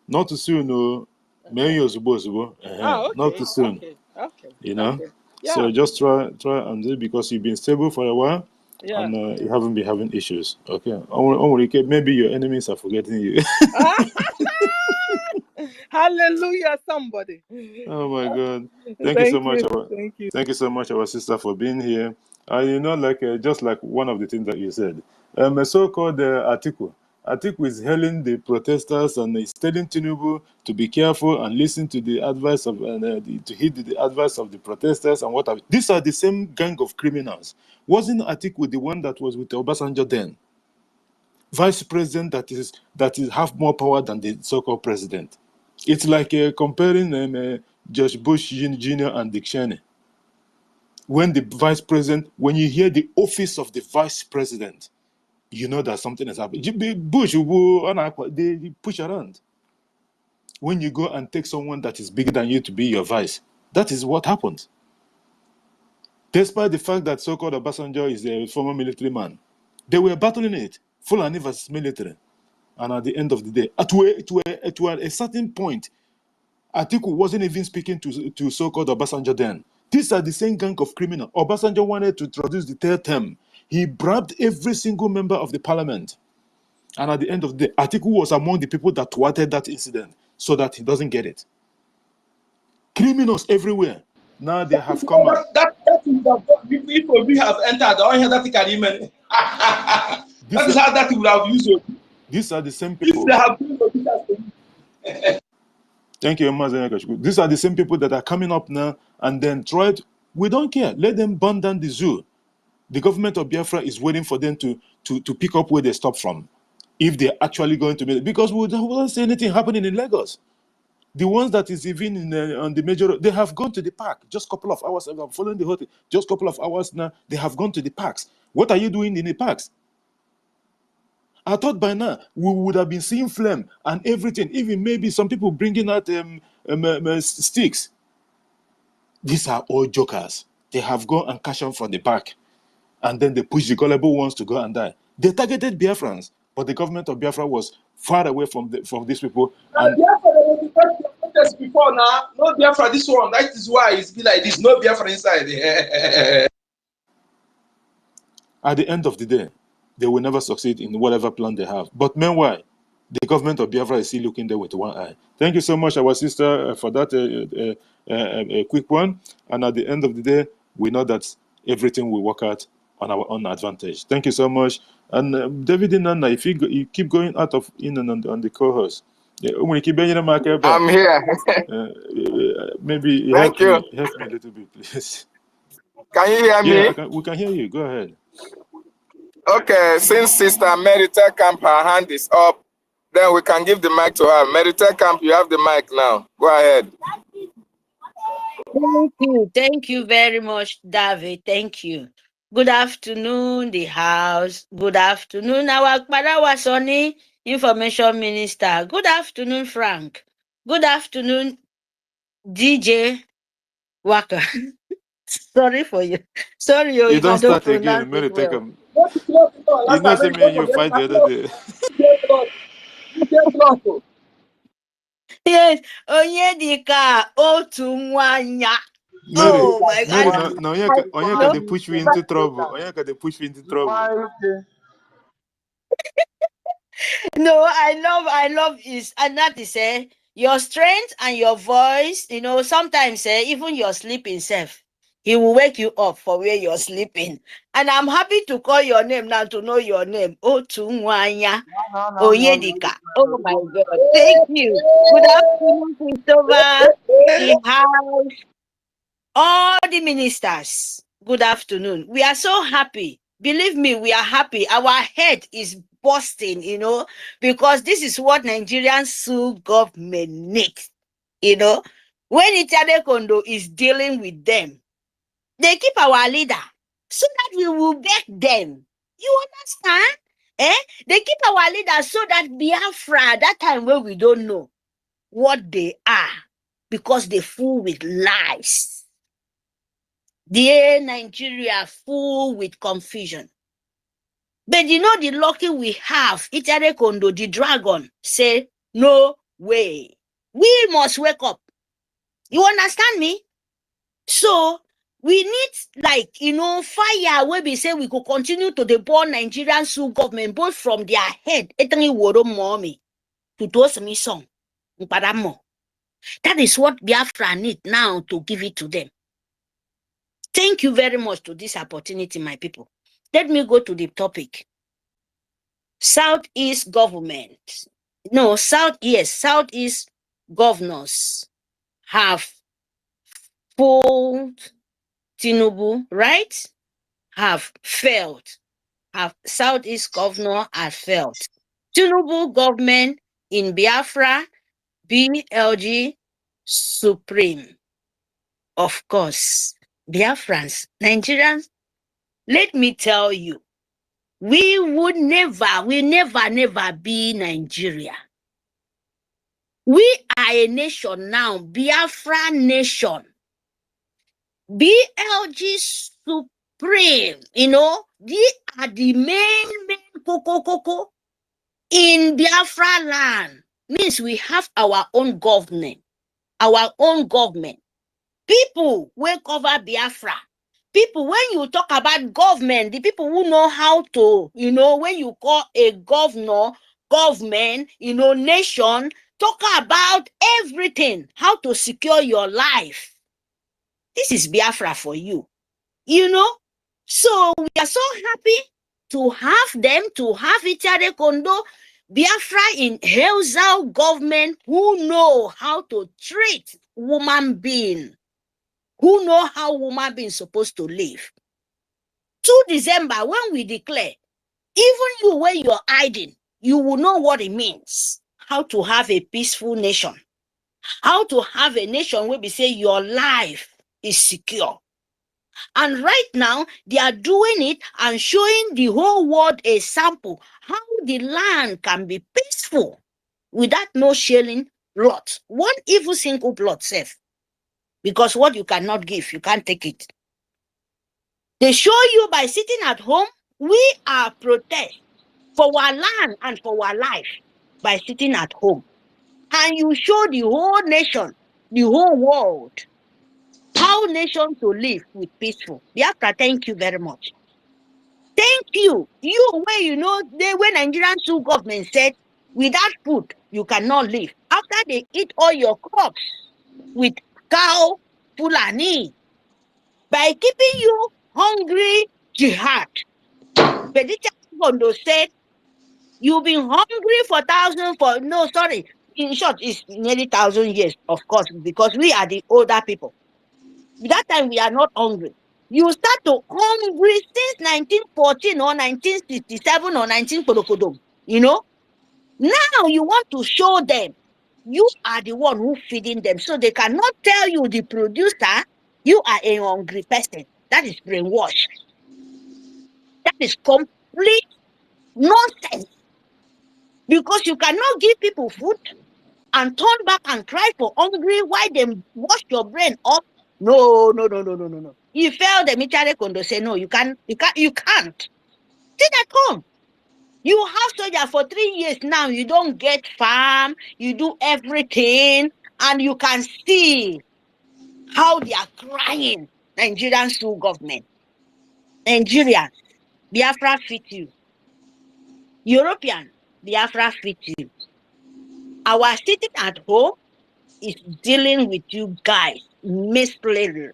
Speaker 8: not too soon. No, maybe you're supposed to not
Speaker 14: okay,
Speaker 8: too soon.
Speaker 14: okay.
Speaker 8: So
Speaker 14: Yeah,
Speaker 8: just try and do it because you've been stable for a while
Speaker 14: yeah.
Speaker 8: and you haven't been having issues. Okay, only maybe your enemies are forgetting you.
Speaker 14: Hallelujah, somebody.
Speaker 8: Oh my God! Thank you so
Speaker 14: Thank
Speaker 8: much,
Speaker 14: you, thank you.
Speaker 8: thank you so much, our sister, for being here. Just like one of the things that you said, a so-called Atiku. Atiku is hailing the protesters and is telling Tinubu to be careful and listen to the advice of to heed the advice of the protesters and what have. These are the same gang of criminals. Wasn't Atiku the one that was with Obasanjo then? Vice president that is have more power than the so-called president. It's like comparing George Bush Jr. and Dick Cheney. When the vice president, when you hear the office of the vice president, you know that something has happened. Bush, they push around. When you go and take someone that is bigger than you to be your vice, that is what happens. Despite the fact that so-called Obasanjo is a former military man, they were battling it, Fulani versus military. And at the end of the day, to a certain point, Atiku wasn't even speaking to so-called Obasanjo then. These are the same gang of criminals. Obasanjo wanted to introduce the third term. He bribed every single member of the parliament. And at the end of the day, Atiku was among the people that thwarted that incident so that he doesn't get it. Criminals everywhere. Now they have come out.
Speaker 15: That would have done if we have entered. I don't hear that agreement. That is how that would have used it.
Speaker 8: These are the same people.
Speaker 15: If they have been
Speaker 8: Thank you, Mazen. These are the same people that are coming up now and then tried. We don't care. Let them burn down the zoo. The government of Biafra is waiting for them to pick up where they stopped from. If they're actually going to make it. Because we don't see anything happening in Lagos. The ones that is even on the major road, they have gone to the park. Just a couple of hours. I'm following the whole thing. Just a couple of hours now, they have gone to the parks. What are you doing in the parks? I thought by now we would have been seeing flame and everything. Even maybe some people bringing out sticks. These are all jokers. They have gone and cashed from the back. And then they push the gullible ones to go and die. They targeted Biafrans, but the government of Biafra was far away from these people. And
Speaker 15: Biafra, they protest before now. No Biafra, this one. That is why it's be like this. No Biafra inside.
Speaker 8: at the end of the day, they will never succeed in whatever plan they have. But meanwhile, the government of Biafra is still looking there with one eye. Thank you so much, our sister, for that quick one. And at the end of the day, we know that everything will work out on our own advantage. Thank you so much. And David and Nana, if you keep going out of in and on the co-host,
Speaker 5: I'm here.
Speaker 8: maybe
Speaker 5: Thank you.
Speaker 8: help me a little bit, please.
Speaker 5: Can you hear me?
Speaker 8: We can hear you. Go ahead.
Speaker 5: Okay, since Sister Merita Camp, her hand is up, then we can give the mic to her. Merita Camp, you have the mic now. Go ahead.
Speaker 16: Thank you very much, David. Thank you. Good afternoon, the house. Good afternoon, our Kparawa Sonny, Information Minister. Good afternoon, Frank. Good afternoon, DJ Waka. Sorry for you. Sorry
Speaker 8: You
Speaker 16: if I
Speaker 8: don't
Speaker 16: don't
Speaker 8: start again.
Speaker 16: pronounce
Speaker 8: Mary,
Speaker 16: it
Speaker 8: take
Speaker 16: well.
Speaker 8: them. You know, me and you fight the other day.
Speaker 16: Yes, Onyedika Otunwanya.
Speaker 8: Mary,
Speaker 16: Oh my God.
Speaker 8: Mary,
Speaker 13: Why?
Speaker 8: now
Speaker 16: You
Speaker 8: can
Speaker 16: know,
Speaker 8: they push you
Speaker 13: Why?
Speaker 8: into trouble? Onya can they push you into trouble?
Speaker 16: no, I love is, and that is your strength and your voice. You know, sometimes even your sleeping self, he will wake you up for where you're sleeping. And I'm happy to call your name now, to know your name. Otunwanya Oyedika. Oh my God. Thank you. Good afternoon, Christopher. The house, all the ministers. Good afternoon. We are so happy. Believe me, we are happy. Our head is busting, because this is what Nigerian Sioux government needs. When Itade Kondo is dealing with them, they keep our leader so that we will beg them. You understand? They keep our leader so that Biafra, that time when we don't know what they are, because they fool with lies. Dear Nigeria, full with confusion. But the lucky we have, Itare Kondo, the dragon, say, no way. We must wake up. You understand me? So, we need, fire where we say we could continue to the born Nigerian Sioux government, both from their head, etani woro mommy, to those me song. That is what Biafra need now to give it to them. Thank you very much to this opportunity, my people. Let me go to the topic. Southeast government. No, Southeast governors have pulled Tinubu, right? Have failed. Southeast governor have failed. Tinubu government in Biafra, BLG Supreme. Of course, Biafrans, Nigerians, let me tell you, we never be Nigeria. We are a nation now, Biafra nation. BLG Supreme, they are the main koko in Biafra land. Means we have our own government. People will cover Biafra. People, when you talk about government, the people who know how to, when you call a governor, government, nation, talk about everything, how to secure your life. This is Biafra for you, So we are so happy to have them, to have Itare Kondo, Biafra in exile government who know how to treat woman being. Who know how woman being supposed to live. 2 December, when we declare, even you where you're hiding, you will know what it means. How to have a peaceful nation. How to have a nation where we say your life is secure. And right now, they are doing it and showing the whole world a sample how the land can be peaceful without no shelling blood. One evil single blood safe. Because what you cannot give, you can't take it. They show you by sitting at home, we are protect for our land and for our life by sitting at home. And you show the whole nation, the whole world, how nations to live with peaceful. Biafra, thank you very much. Thank you. You, when Nigerian Sioux government said, without food, you cannot live. After they eat all your crops with cow, Fulani, by keeping you hungry, jihad. Benita Kondo said, you've been hungry for in short, it's nearly 1,000 years, of course, because we are the older people. That time we are not hungry. You start to hungry since 1914 or 1967 or 19 Now you want to show them you are the one who feeding them. So they cannot tell you, the producer, you are a hungry person. That is brainwash. That is complete nonsense. Because you cannot give people food and turn back and cry for hungry while they wash your brain up. No. You fail the Michare Kondo say, no, you can't. Sit at home. You have soldier for 3 years now. You don't get farm. You do everything. And you can see how they are crying. Nigerian school government. Nigerian, Biafra fit you. European, Biafra fit you. Our sitting at home is dealing with you guys misplayed.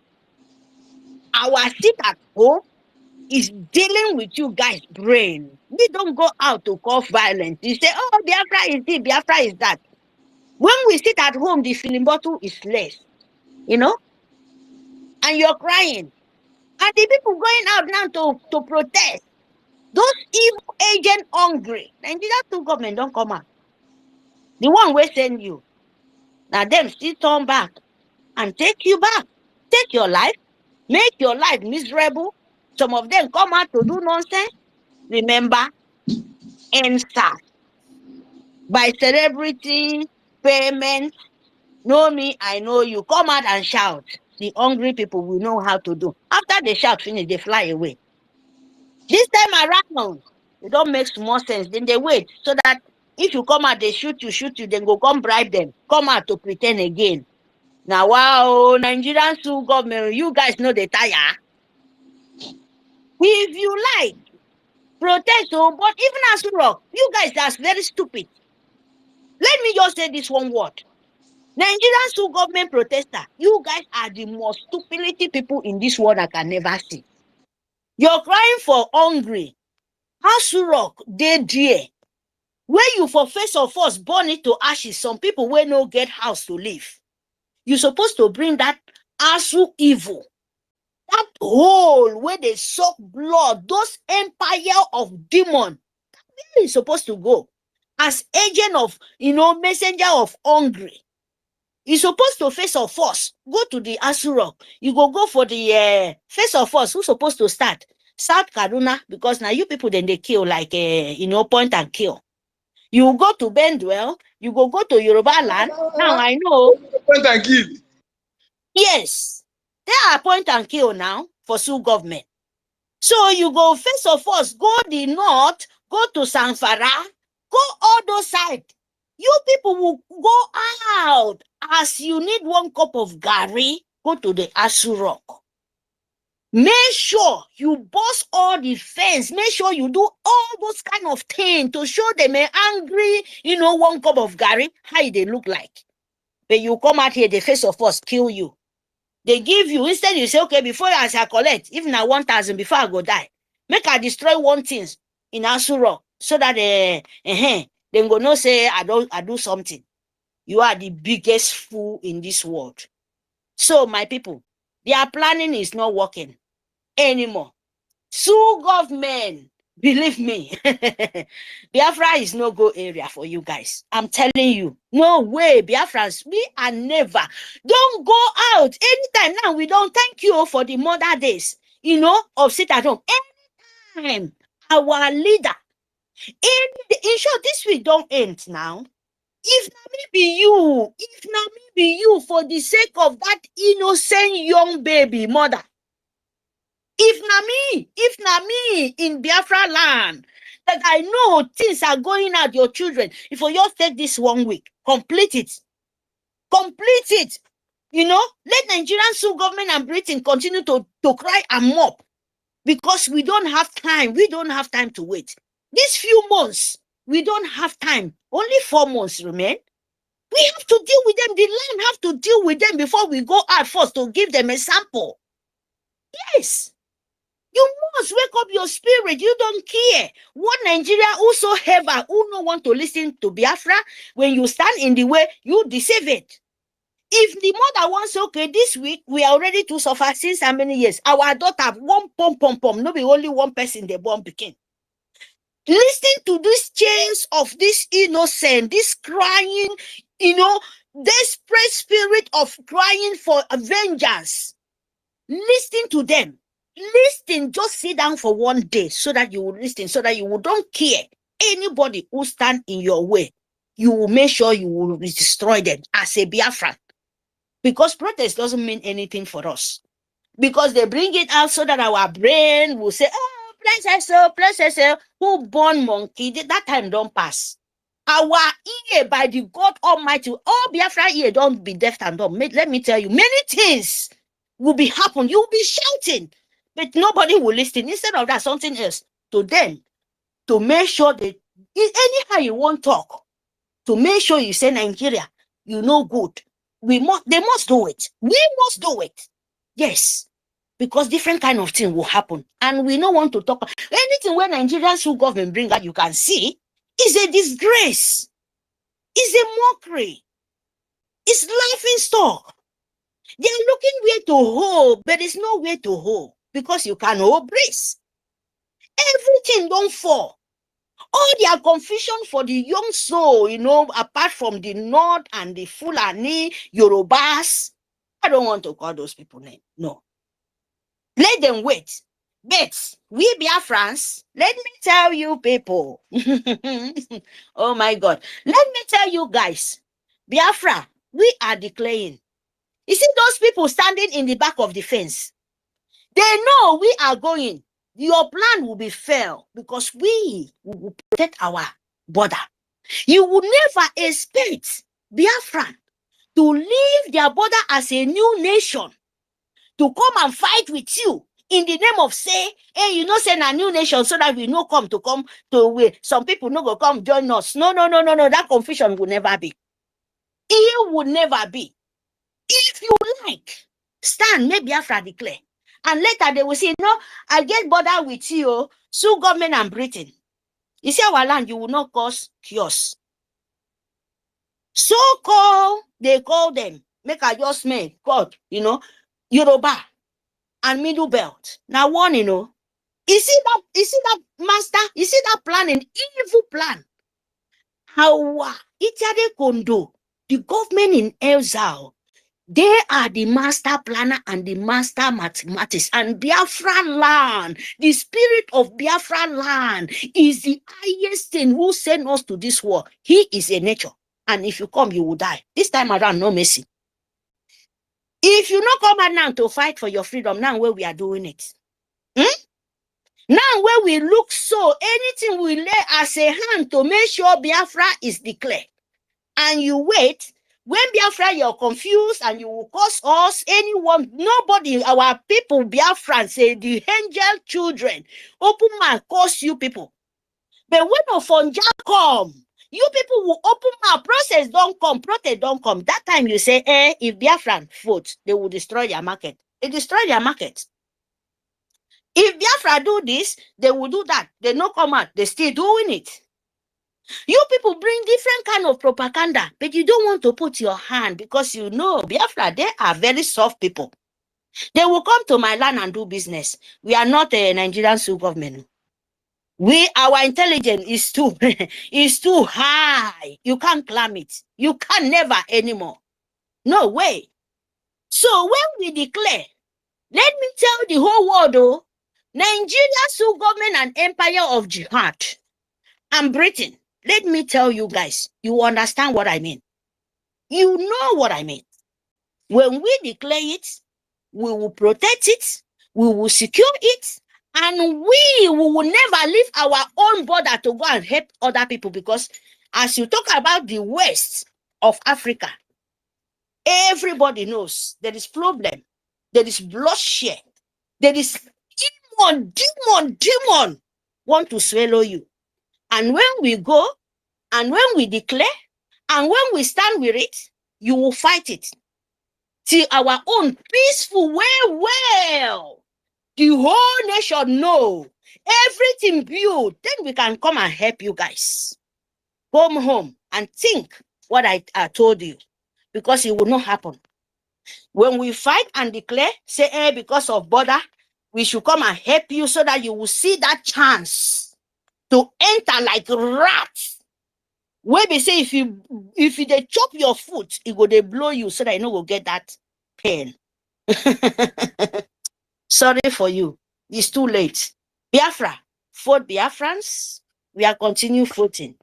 Speaker 16: Our sit at home is dealing with you guys' brain. We don't go out to cause violence. You say, oh, Biafra is this, Biafra is that. When we sit at home, the filling bottle is less, you know, and you're crying. And the people going out now to protest, those evil agent hungry. Nigeria two government don't come out. The one will send you. Now them still turn back and take you back. Take your life, make your life miserable. Some of them come out to do nonsense. Remember, answer by celebrity, payment, know me, I know you. Come out and shout. The hungry people will know how to do. After they shout finish, they fly away. This time around, it don't make more sense. Then they wait so that if you come out, they shoot you, then go come bribe them. Come out to pretend again. Now, wow, Nigerian school government, you guys know the tire. If you like, protest, but even as rock, you guys are very stupid. Let me just say this one word. Nigerian school government protester, you guys are the most stupidity people in this world I can never see. You're crying for hungry. House rock, they dear. Where you for face of us burn it to ashes, some people will no get house to live. You're supposed to bring that asu evil, that hole where they suck blood, those empire of demon. Where is supposed to go? As agent of, messenger of hungry. You're supposed to face of us. Go to the Asu Rock. You go for the face of us. Who's supposed to start? South Kaduna, because now you people then they kill like point and kill. You go to Bendwell, you go to Yoruba land. Now I know.
Speaker 15: Point and kill.
Speaker 16: Yes, they are point and kill now for Sioux government. So you go face of us, go the north, go to Sanfara, go all those sides. You people will go out as you need one cup of gari, go to the Asu Rock. Make sure you bust all the fence. Make sure you do all those kind of things to show them angry, one cup of gari, how they look like. But you come out here, the face of us kill you. They give you, instead you say, okay, before I collect, even at 1,000 before I go die, make I destroy one thing in Asu Rock so that they go no say I do something. You are the biggest fool in this world. So my people, their planning is not working anymore. Sioux government, believe me, Biafra is no go area for you guys. I'm telling you, no way, Biafrans, we are never. Don't go out anytime now. We don't thank you for the mother days, of sit at home. Anytime our leader, in short, this week don't end now. If na me be you, for the sake of that innocent young baby mother. If na me in Biafra land, that I know things are going out your children, if you just take this 1 week, complete it. Let Nigerian Sioux government and Britain continue to cry and mop, because we don't have time. We don't have time to wait. These few months, we don't have time. Only 4 months remain. We have to deal with them. The land have to deal with them before we go out first to give them a sample. Yes. You must wake up your spirit. You don't care what Nigeria whosoever who no want to listen to Biafra, when you stand in the way, you deceive it. If the mother wants, okay, this week we are ready to suffer since how many years? Our daughter, one pom. No be only one person they born begin. Listen to these chains of this innocent, this crying, desperate spirit of crying for vengeance. Listen to them. Listen, just sit down for 1 day so that you will listen, so that you don't care anybody who stand in your way. You will make sure you will destroy them as a Biafran. Because protest doesn't mean anything for us. Because they bring it out so that our brain will say, oh, bless us, who born monkey? That time don't pass. Our ear by the God Almighty, all Biafra ear don't be deaf and dumb. Let me tell you, many things will be happen. You'll be shouting, but nobody will listen. Instead of that, something else to them to make sure that anyhow you won't talk, to make sure you say Nigeria, you know good. They must do it. We must do it. Yes. Because different kind of thing will happen. And we don't want to talk. Anything where Nigerians who government bring out, you can see, is a disgrace. It's a mockery. It's laughing stock. They are looking where to hold, but there's nowhere to hold because you can't hold brace. Everything don't fall. All their confusion for the young soul, apart from the North and the Fulani, Yorubas, I don't want to call those people names. No. Let them wait. But we Biafrans, let me tell you people. Oh my God. Let me tell you guys, Biafra, we are declaring. You see those people standing in the back of the fence? They know we are going. Your plan will be failed because we will protect our border. You will never expect Biafra to leave their border as a new nation to come and fight with you in the name of say, hey, say a new nation so that we no come to where some people no go come join us. No. That confusion will never be. It will never be. If you like, stand, maybe Biafra declare. And later they will say, no, I get border with you, sue government and Britain. You see our land, you will not cause chaos. So-called, they call them, make adjustment, called, Yoruba and Middle Belt. Now one, you see that master, you see that plan, an evil plan. How Itiade Kondo, the government in exile, they are the master planner and the master mathematics. And Biafra land, the spirit of Biafra land is the highest thing who sent us to this war. He is a nature. And if you come, you will die. This time around, no mercy. If you not come out now to fight for your freedom, now where we are doing it. Now where we look so, anything we lay as a hand to make sure Biafra is declared. And you wait, when Biafra, you're confused and you will cause us, anyone, nobody, our people, Biafra, say the angel children, open mouth, cause you people. But when Ofonja come, you people will open mouth, process don't come, protest don't come. That time you say, if Biafra vote, they will destroy their market. They destroy their market. If Biafra do this, they will do that. They no come out, they still doing it. You people bring different kind of propaganda, but you don't want to put your hand because you know Biafra, they are very soft people. They will come to my land and do business. We are not a Nigerian government. Our intelligence is too high. You can't climb it. You can never anymore. No way. So when we declare, let me tell the whole world, though, Nigeria government and empire of jihad and Britain. Let me tell you guys, you understand what I mean. You know what I mean. When we declare it, we will protect it, we will secure it, and we will never leave our own border to go and help other people because as you talk about the west of Africa, everybody knows there is problem, there is bloodshed, there is demon want to swallow you. And when we go, and when we declare, and when we stand with it, you will fight it. Till our own peaceful well. The whole nation know. Everything built. Then we can come and help you guys. Come home and think what I told you. Because it will not happen. When we fight and declare, say, because of border, we should come and help you so that you will see that chance to enter like rats. Where they say if they chop your foot, it will they blow you so that you know will get that pain. Sorry for you. It's too late. Biafra, fought Biafrans, we are continue fighting.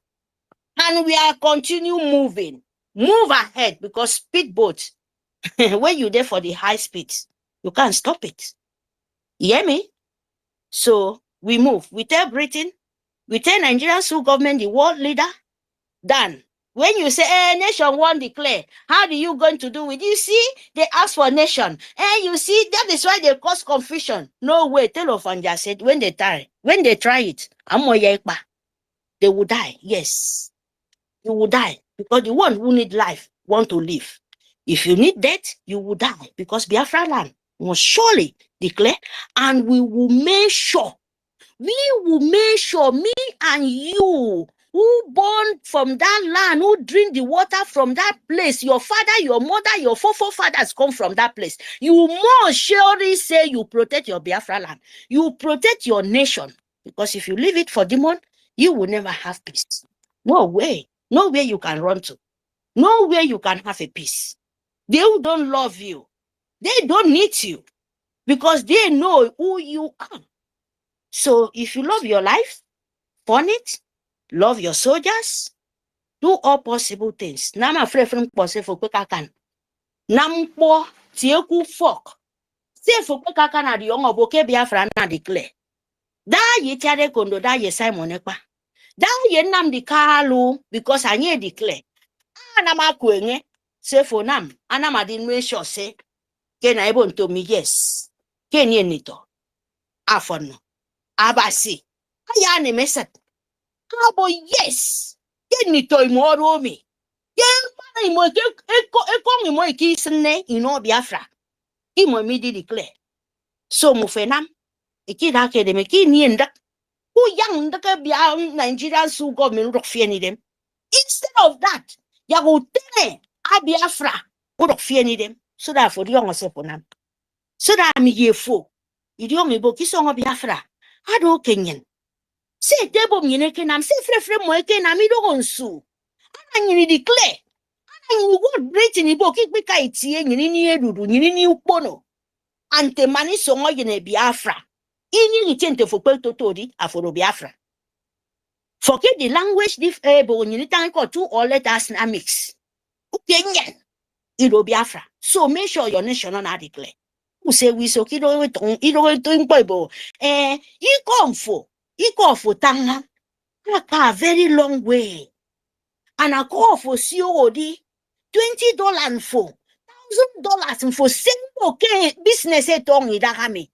Speaker 16: And we are continue moving. Move ahead because speedboat, when you're there for the high speed, you can't stop it. You hear me? So we move. We tell Britain, we tell Nigerian government, the world leader, done. When you say, nation won't declare, how do you going to do it? You see, they ask for nation. You see, that is why they cause confusion. No way. Tell of Anja said, when they try it, Ekpa, they will die. Yes, you will die. Because the one who need life want to live. If you need death, you will die. Because Biafra land must surely declare, and we will make sure, me and you, who born from that land, who drink the water from that place, your father, your mother, your forefathers come from that place. You must surely say you protect your Biafra land. You protect your nation. Because if you leave it for demon, you will never have peace. No way. No way you can run to. No way you can have a peace. They who don't love you, they don't need you. Because they know who you are. So if you love your life, fund it, love your soldiers, do all possible things. Nam afraid from possible quick I can. Nam po tieku fork. Say for quick I can at the young of Oke Biafra na declare. Da ye tiare kondo da ye Simon Ekpa. Da ye nam di kalu because I nye declare. Anama kwenye. Say for nam. Anama di nwe sure say. Ken I able to me yes. Ken ye nito. Afono. Abasi. Ayane meset. Abo yes. Ken nito imoro mi. Ken mana imo eko imo iki sne ino Biafra. Imo mi di declare. So mo fenam. Iki da ke dem ki ni ndak. Who young ndaka bia Nigerian su government rock fear ni dem. Instead of that, ya go tene a Biafra go rock fear ni dem. So that for the young self nam. So that mi ye fo. Idi young ibo ki so Biafra. Ado Kenyan. Say table mi ne kenam say frefre mo kenam ido onsu. Ana ni declare. Ana ni word breaking ibo ki pe ka itie ni edudu ni ukpono. Ante mani so mo yene Biafra. Ini ritente fo pe totori aforo Biafra. Forget the language if able you need to two or letters na mix. Kenyan. Ido Biafra. So make sure your nation on declare. Who say we so kido to impoibo. You come for tanga. A very long way. And I call for COD $20 for $1,000 for simple business at on idahami.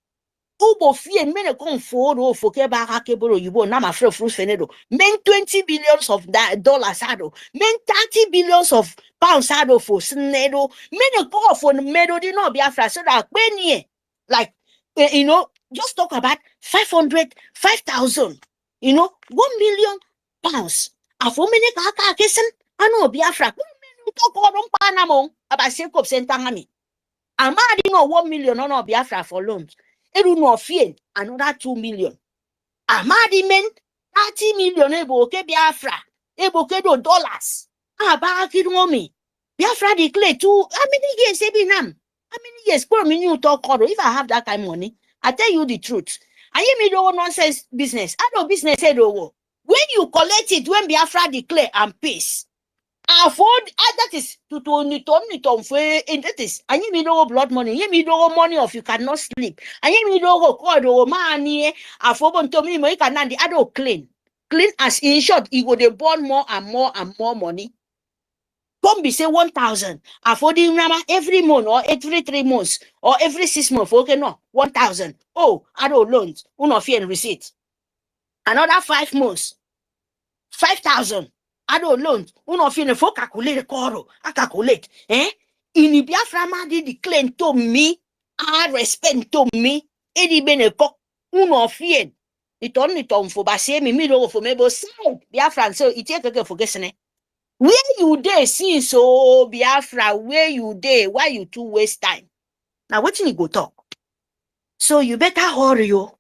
Speaker 16: Ubo fie mene kon for ke ba ke boro yubo na ma fro fenedo. Men 20 billions of dollars ado. Men 30 billions of pounds ado for snedo. Mene call for medo di no Biafra so that like just talk about 5,000, 1 million pounds. Afo mene ka kesen ano Biafra. Mene talk on panamo about sekop sentangami. Amadi no 1 million no Biafra for loans. Eru no fear another 2 million. Amadi men 30 million ebo ke Biafra. Ebo ke dollars. Aba kidomi. Biafra declare to how many years ebinam? How many years for me you talk if I have that kind of money? I tell you the truth. I hear me do nonsense business. I know business head over. When you collect it, when Biafra declare and peace. Afford that is to that is I need me no blood money, you me no money of you cannot sleep. I need me no call money afford to me you can I don't clean as in short you go they burn more and more and more money. Come be say 1,000 affording every month or every 3 months or every 6 months. Okay, no 1,000. Oh, I don't loans, and receipt. Another 5 months, 5,000. I don't loan. Calculate coro. I calculate. In Biafra di declare to me. I respect to me. Edi bene kok. Uno fien. It only tom for base me middle for me side. Biafra so it take a forgetting. Where you dey see so Biafra? Where you dey? Why you too waste time? Now what you go talk? So you better hurry yo.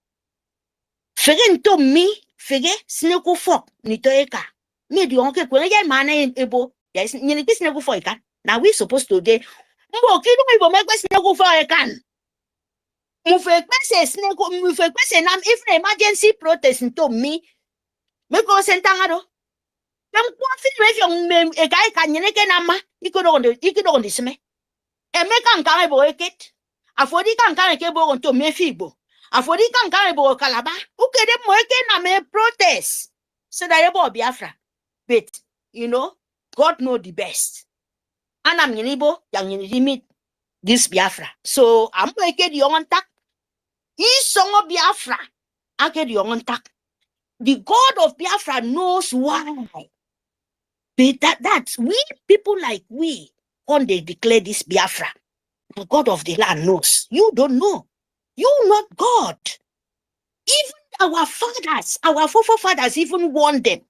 Speaker 16: Fegen to me. Fege sneko fok ni to eka. Me di onke kwen ye mana ebo. Yes, you need sneko for eka. Now we supposed to dey. Mbo kido ibo me sneko for eka. Mu fe kwese sneko, mu fe kwese nam if an emergency protest to me. Me go sentangado. Dem kwa fi we fi me eka eka nyeke na ma. Ikodo on this me. E me kan kan ebo eket. Afodi kan kan ke bo on to me fi bo. Afodi kan kan ebo kalaba. Ukede mo eke na me protest. So that ebo Biafra. But you know, God know the best. And I'm Yenibo, yang Yenimi, this Biafra. So I'm going to get the on tak. He's song of Biafra. I get the on tak. The God of Biafra knows why. But that we people like we, when they declare this Biafra, the God of the land knows. You don't know. You not God. Even our fathers, our forefathers even warned them.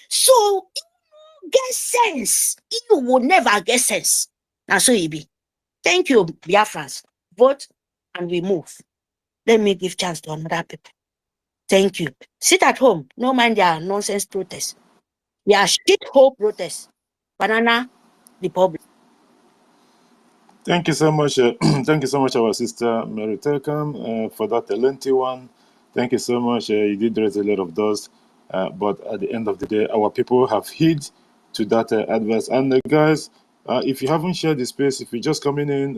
Speaker 16: So you get sense. You will never get sense. Now so it be. Thank you, Biafrans. Vote and we move. Let me give chance to another people. Thank you. Sit at home. No mind their nonsense protests. They are shithole protests. Banana Republic.
Speaker 8: Thank you so much. Thank you so much, our sister Mary Telkam, for that lengthy one. Thank you so much. You did raise a lot of those, but at the end of the day, our people have heed to that advice. And guys, if you haven't shared the space, if you're just coming in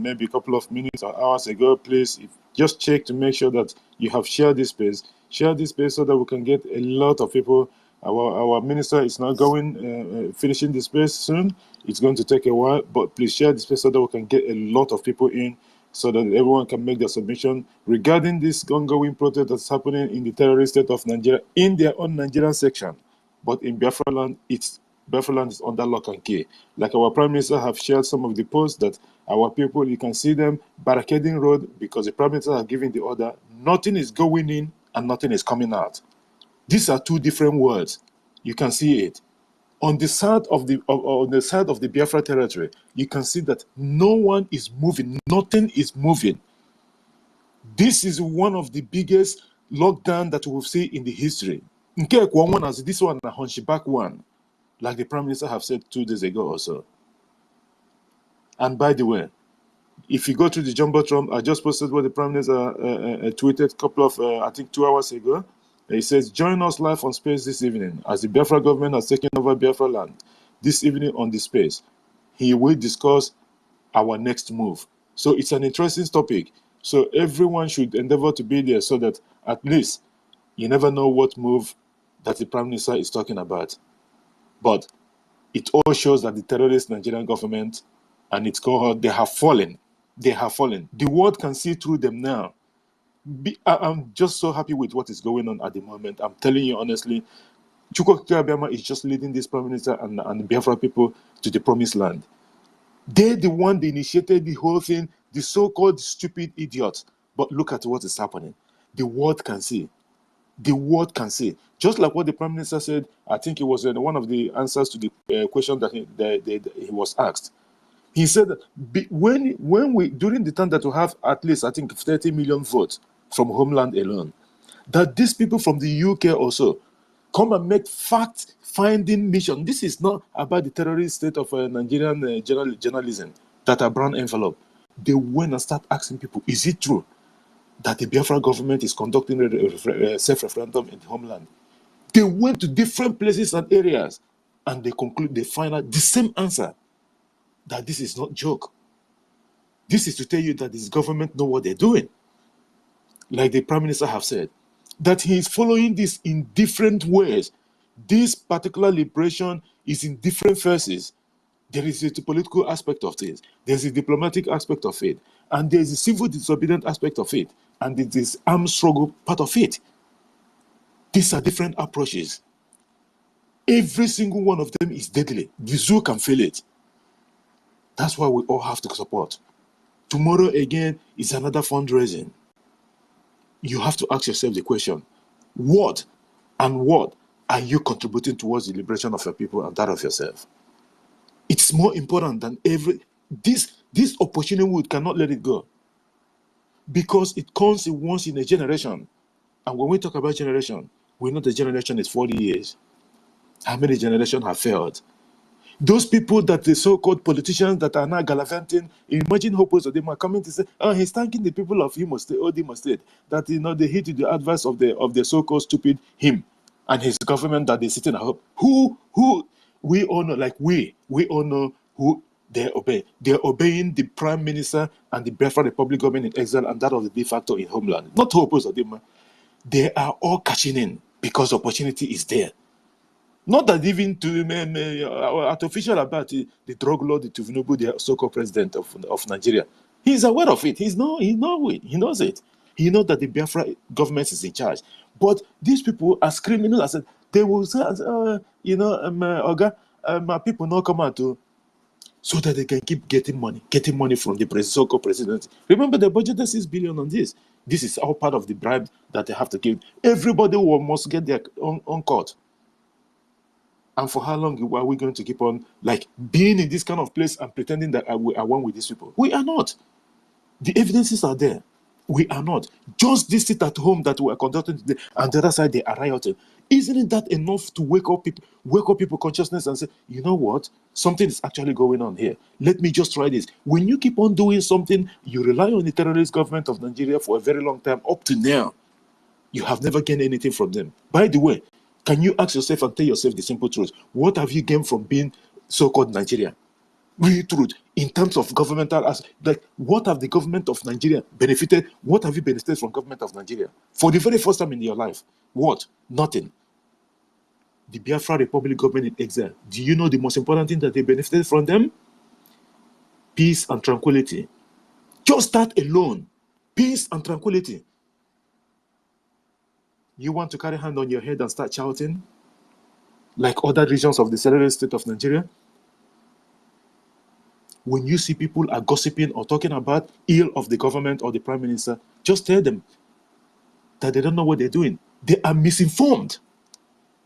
Speaker 8: maybe a couple of minutes or hours ago, please just check to make sure that you have shared this space. Share this space so that we can get a lot of people. Our minister is now going, finishing the space soon. It's going to take a while, but please share this space so that we can get a lot of people in, so that everyone can make their submission regarding this ongoing protest that's happening in the terrorist state of Nigeria in their own Nigerian section. But in Biafra land, Biafra land is under lock and key. Like our Prime Minister have shared some of the posts that our people, you can see them barricading road because the Prime Minister has given the order. Nothing is going in and nothing is coming out. These are two different words. You can see it. On the side of the Biafra territory, you can see that no one is moving. Nothing is moving. This is one of the biggest lockdown that we'll see in the history. This one, a hunchback one, like the Prime Minister have said 2 days ago or so. And by the way, if you go to the Jumbotron, I just posted what the Prime Minister tweeted a couple of, I think 2 hours ago. He says, join us live on Space this evening as the Biafra government has taken over Biafra land. This evening on the Space, he will discuss our next move. So it's an interesting topic. So everyone should endeavor to be there so that at least you never know what move that the Prime Minister is talking about. But it all shows that the terrorist Nigerian government and its cohort, they have fallen. They have fallen. The world can see through them now. I'm just so happy with what is going on at the moment. I'm telling you honestly, Chukwu Abiyama is just leading this Prime Minister and the Biafra people to the promised land. They're the one that initiated the whole thing, the so-called stupid idiots. But look at what is happening. The world can see. The world can see. Just like what the Prime Minister said, I think it was one of the answers to the question that he was asked. He said that when we, during the time that we have at least, I think, 30 million votes from homeland alone, that these people from the UK also come and make fact-finding mission. This is not about the terrorist state of Nigerian journalism that are brown envelope. They went and start asking people, is it true that the Biafra government is conducting a self-referendum in the homeland? They went to different places and areas, and they find out the same answer, that this is not joke. This is to tell you that this government know what they're doing. Like the Prime Minister have said, that he is following this in different ways. This particular liberation is in different phases. There is a political aspect of things, there's a diplomatic aspect of it, and there's a civil disobedient aspect of it, and it is armed struggle part of it. These are different approaches. Every single one of them is deadly. The zoo can feel it. That's why we all have to support. Tomorrow again is another fundraising. You have to ask yourself the question, what are you contributing towards the liberation of your people and that of yourself? It's more important than this opportunity. We cannot let it go, because it comes once in a generation. And when we talk about generation, we know the generation is 40 years. How many generations have failed? Those people that the so-called politicians that are now gallivanting, imagine how most of them are coming to say, oh, he's thanking the people of Imo State, that they heed to the advice of the so-called stupid him and his government that they're sitting at home. Who we all know, like we all know who they obey. They're obeying the Prime Minister and the Biafra Republic government in exile and that of the de facto in homeland. Not who opposed to them. They are all catching in because opportunity is there. Not that even to artificial about the drug lord, the Tinubu, the so-called president of Nigeria. He's aware of it. He knows it. He knows that the Biafra government is in charge. But these people are screaming. I said they will say, Oga, my people not come out to, so that they can keep getting money from the so-called president. Remember, they budgeted 6 billion on this. This is all part of the bribe that they have to give. Everybody must get their own cut. And for how long are we going to keep on like being in this kind of place and pretending that we are one with these people? We are not. The evidences are there. We are not. Just this sit at home that we are conducting today, and the other side they are rioting. Isn't that enough to wake up people consciousness and say, you know what? Something is actually going on here. Let me just try this. When you keep on doing something, you rely on the terrorist government of Nigeria for a very long time. Up to now, you have never gained anything from them. By the way, can you ask yourself and tell yourself the simple truth? What have you gained from being so-called Nigeria? Real truth. In terms of governmental, like what have the government of Nigeria benefited? What have you benefited from government of Nigeria? For the very first time in your life. What? Nothing. The Biafra Republic government in exile. Do you know the most important thing that they benefited from them? Peace and tranquility. Just that alone. Peace and tranquility. You want to carry hand on your head and start shouting like other regions of the cellular state of Nigeria? When you see people are gossiping or talking about ill of the government or the prime minister, just tell them that they don't know what they're doing. They are misinformed.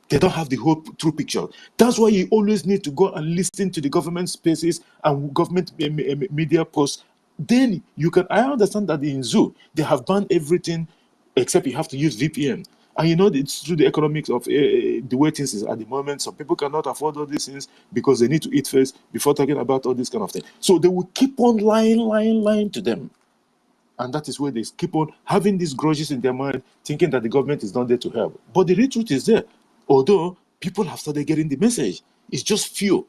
Speaker 8: They don't have the whole true picture. That's why you always need to go and listen to the government spaces and government media posts. Then you can, I understand that in Zoo, they have banned everything except you have to use VPN. And you know, it's through the economics of the way things is at the moment. Some people cannot afford all these things because they need to eat first before talking about all this kind of thing. So they will keep on lying to them. And that is where they keep on having these grudges in their mind, thinking that the government is not there to help. But the real truth is there. Although people have started getting the message, it's just few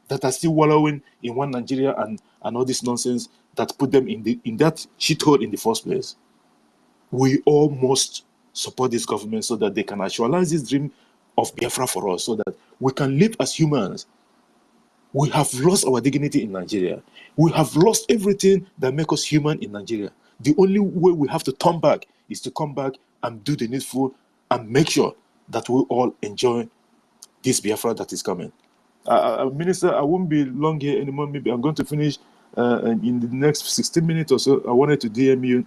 Speaker 8: that are still wallowing in one Nigeria and all this nonsense that put them in that shithole in the first place. We all must support this government so that they can actualize this dream of Biafra for us, so that we can live as humans. We have lost our dignity in Nigeria. We have lost everything that makes us human in Nigeria. The only way we have to turn back is to come back and do the needful and make sure that we all enjoy this Biafra that is coming. Minister, I won't be long here anymore. Maybe I'm going to finish in the next 16 minutes or so. I wanted to DM you,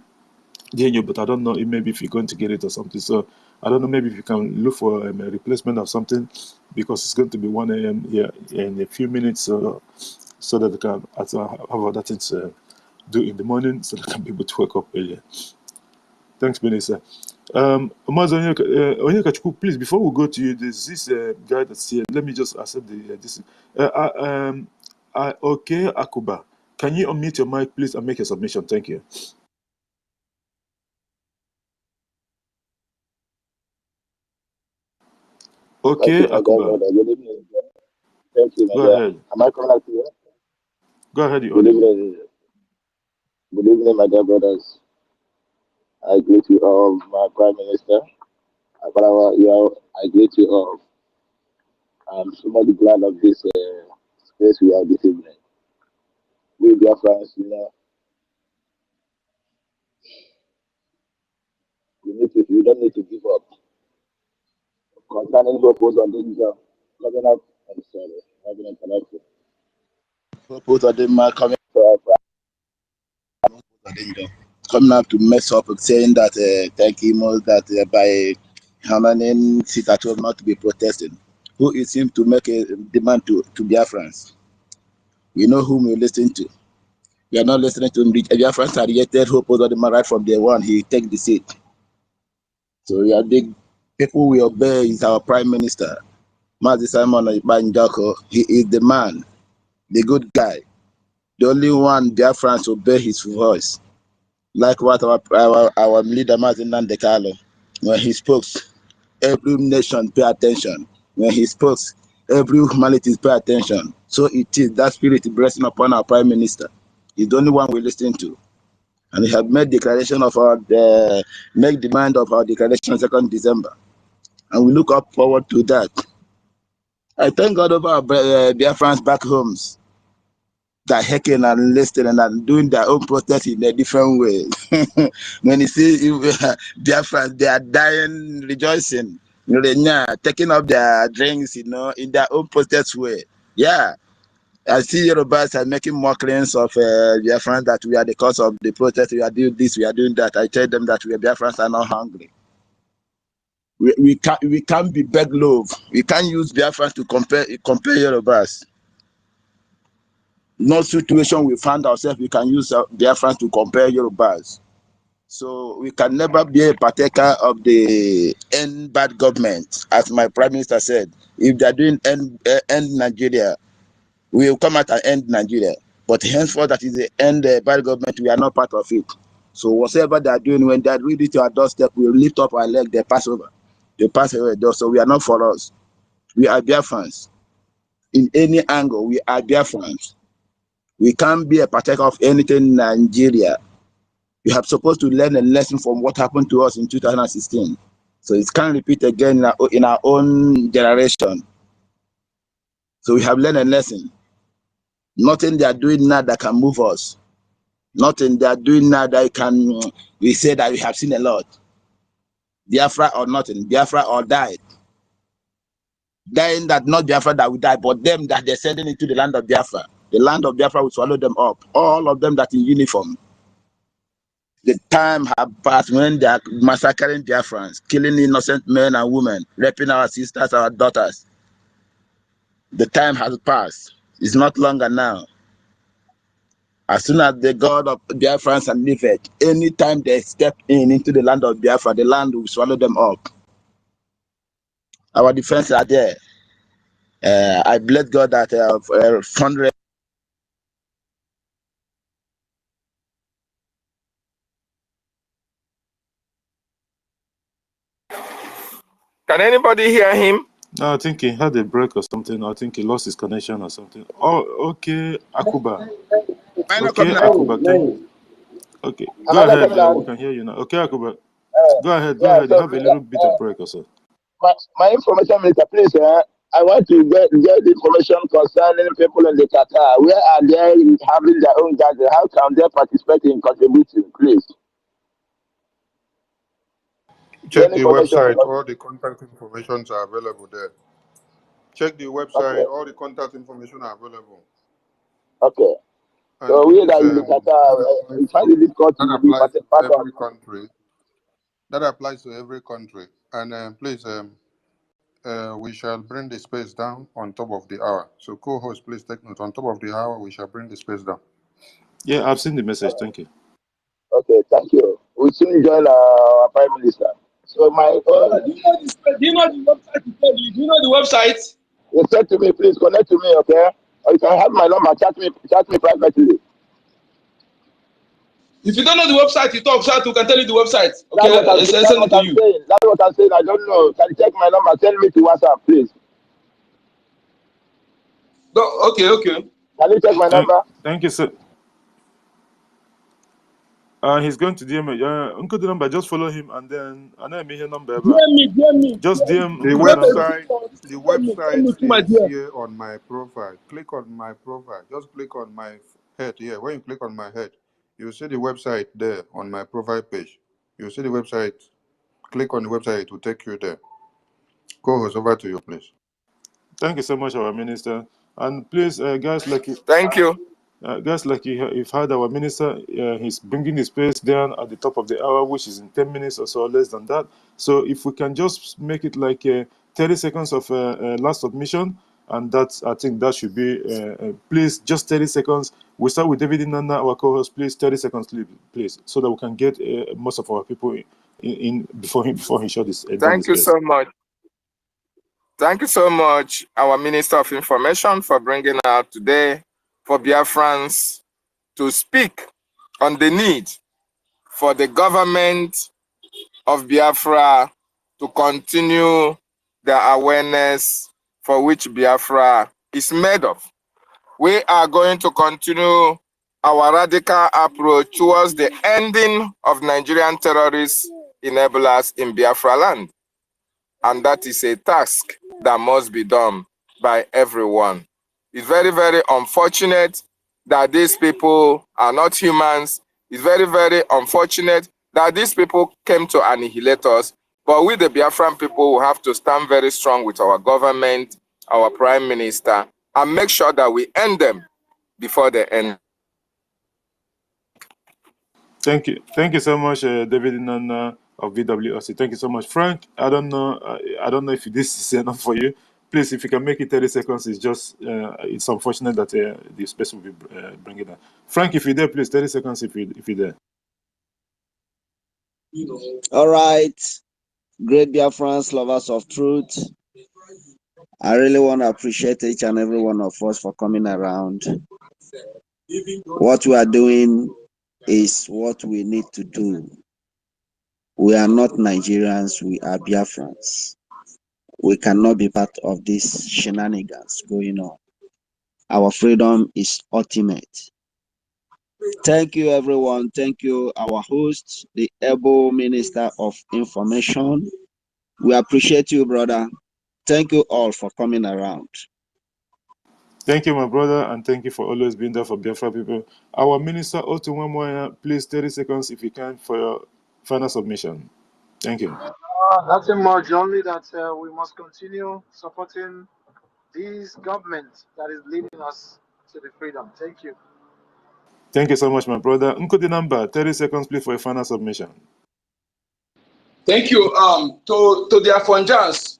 Speaker 8: but I don't know maybe if you're going to get it or something. So I don't know, maybe if you can look for a replacement of something, because it's going to be 1 a.m. here in a few minutes, so that we can have other things to do in the morning, so that I can be able to wake up earlier. Thanks, Minister. Onyeka, please, before we go to you, there's this guy that's here. Let me just accept this. Okay, Akuba, can you unmute your mic, please, and make a submission? Thank you. Okay, Akuba.
Speaker 17: Good evening. Thank you.
Speaker 8: Go ahead.
Speaker 17: Am I coming out to you?
Speaker 8: Go ahead, you
Speaker 17: Good evening. Good evening, my dear brothers. I greet you all, my Prime Minister. I greet you all. I'm so much glad of this space we are this evening. We, dear friends, we don't need to give up. Concerning purpose on danger, coming up, I'm sorry, having a connection. Purpose on danger, coming up to mess up, saying that thank him that by Hamanin sit at home not to be protesting. Who is him to make a demand to Biafrans? We know whom we listen to. We are not listening to him. Biafrans are rejected hope on the right from day one. He take the seat. So we are big people we obey is our Prime Minister. Mazi Simon Banjako, he is the man, the good guy. The only one Biafrans obey his voice. Like what our leader Martin Nandekalo, when he spoke, every nation pay attention. When he spoke, every humanity pay attention. So it is that spirit resting upon our Prime Minister. He's the only one we listen to. And we have made declaration of make demand of our declaration 2nd December. And we look up forward to that. I thank God over our Biafrans back homes that hacking and listening and doing their own protest in a different way. When you see Biafrans, they are dying, rejoicing, taking up their drinks, in their own protest way. Yeah, I see Yorubas are making mockeries of Biafrans that we are the cause of the protest. We are doing this, we are doing that. I tell them that we Biafrans are not hungry. We can't be beg love. We can't use Biafrans to compare Yorubas. No situation we found ourselves, we can use Biafrans to compare Yorubas. So we can never be a partaker of the end bad government, as my prime minister said. If they are doing end Nigeria, we will come out and end Nigeria. But henceforth, that is the end bad government. We are not part of it. So whatever they are doing, when they are ready to our doorstep, we will lift up our leg. They pass over. They pass away. So we are not for us. We are Biafrans. In any angle, we are Biafrans. We can't be a partaker of anything in Nigeria. We are supposed to learn a lesson from what happened to us in 2016. So it can't repeat again in our own generation. So we have learned a lesson. Nothing they are doing now that can move us. Nothing they are doing now that we say that we have seen a lot. Biafra or nothing, Biafra or died. Dying that not Biafra that will die, but them that they're sending into the land of Biafra. The land of Biafra will swallow them up. All of them that in uniform. The time have passed when they are massacring Biafrans, killing innocent men and women, raping our sisters, our daughters. The time has passed. It's not longer now. As soon as the God of Biafrans and leave it, anytime they step into the land of Biafra, the land will swallow them up. Our defenses are there. I bless God that fundraising.
Speaker 5: Can anybody hear him?
Speaker 8: No, I think he had a break or something. I think he lost his connection or something. Oh, okay, Akuba. Okay, Akuba. Okay, go ahead. We can hear you now. Okay, Akuba. Go ahead. Go ahead. You have a little bit of break or so.
Speaker 17: My information minister, please. I want to get the information concerning people in the Qatar. Where are they having their own gathering? How can they participate in contributing, please?
Speaker 4: Check the website. All the contact information are available there. Check the website. Okay. All the contact information are available.
Speaker 17: Okay.
Speaker 4: And
Speaker 17: So
Speaker 4: please,
Speaker 17: we are in the Qatar. We find it difficult to be part of
Speaker 4: every country. That applies to every country. And please, we shall bring the space down on top of the hour. So co-host, please take note. On top of the hour, we shall bring the space down.
Speaker 8: Yeah, I've seen the message. Thank you.
Speaker 17: Okay, thank you. We soon join our Prime Minister. So my
Speaker 15: do you know the website? Do you know the website?
Speaker 17: You said to me, please connect to me, okay? Or you can have my number, chat me privately.
Speaker 15: If you don't know the website, you talk so we can tell you the website. Okay,
Speaker 17: that's what I'm saying. That's what I'm saying. I don't know. Can you check my number? Send me to WhatsApp, please.
Speaker 15: Okay.
Speaker 17: Can you check my number?
Speaker 8: Thank you, sir. He's going to DM me. Uncle the number, just follow him and then I know his number.
Speaker 15: DM me.
Speaker 8: Just DM
Speaker 4: the website. The website is here on my profile. Click on my profile. Just click on my head here. When you click on my head, you'll see the website there on my profile page. You'll see the website. Click on the website, it will take you there. Co-host, over to you, please.
Speaker 8: Thank you so much, our minister. And please, guys,
Speaker 5: Thank you.
Speaker 8: Guys, like you've heard our minister, he's bringing the space down at the top of the hour, which is in 10 minutes or so, less than that. So if we can just make it like 30 seconds of last submission, and I think that should be, please, just 30 seconds. We start with David Nana, our co-host, please, 30 seconds, please, so that we can get most of our people in before he shut this.
Speaker 5: Thank you so much. Thank you so much, our Minister of Information, for bringing out today for Biafrans to speak on the need for the government of Biafra to continue the awareness for which Biafra is made of. We are going to continue our radical approach towards the ending of Nigerian terrorist enablers in Biafra land. And that is a task that must be done by everyone. It's very, very unfortunate that these people are not humans. It's very, very unfortunate that these people came to annihilate us. But we, the Biafran people, will have to stand very strong with our government, our prime minister, and make sure that we end them before they end.
Speaker 8: Thank you so much, David Nana of BWOC. Thank you so much, Frank. I don't know if this is enough for you. Please, if you can make it 30 seconds, it's just it's unfortunate that the space will be bringing that. Frank, if you're there, please 30 seconds if you're there.
Speaker 18: All right, great Biafrans, lovers of truth. I really want to appreciate each and every one of us for coming around. What we are doing is what we need to do. We are not Nigerians, we are Biafrans. We cannot be part of these shenanigans going on. Our freedom is ultimate. Thank you, everyone. Thank you, our host, the able Minister of Information. We appreciate you, brother. Thank you all for coming around.
Speaker 8: Thank you, my brother, and thank you for always being there for Biafra people. Our Minister, Otunwamoya, please 30 seconds if you can for your final submission. Thank you.
Speaker 13: Nothing much, only that we must continue supporting this government that is leading us to the freedom. Thank you.
Speaker 8: Thank you so much, my brother. Nkudi number, 30 seconds, please, for a final submission.
Speaker 15: Thank you. To the Afonjans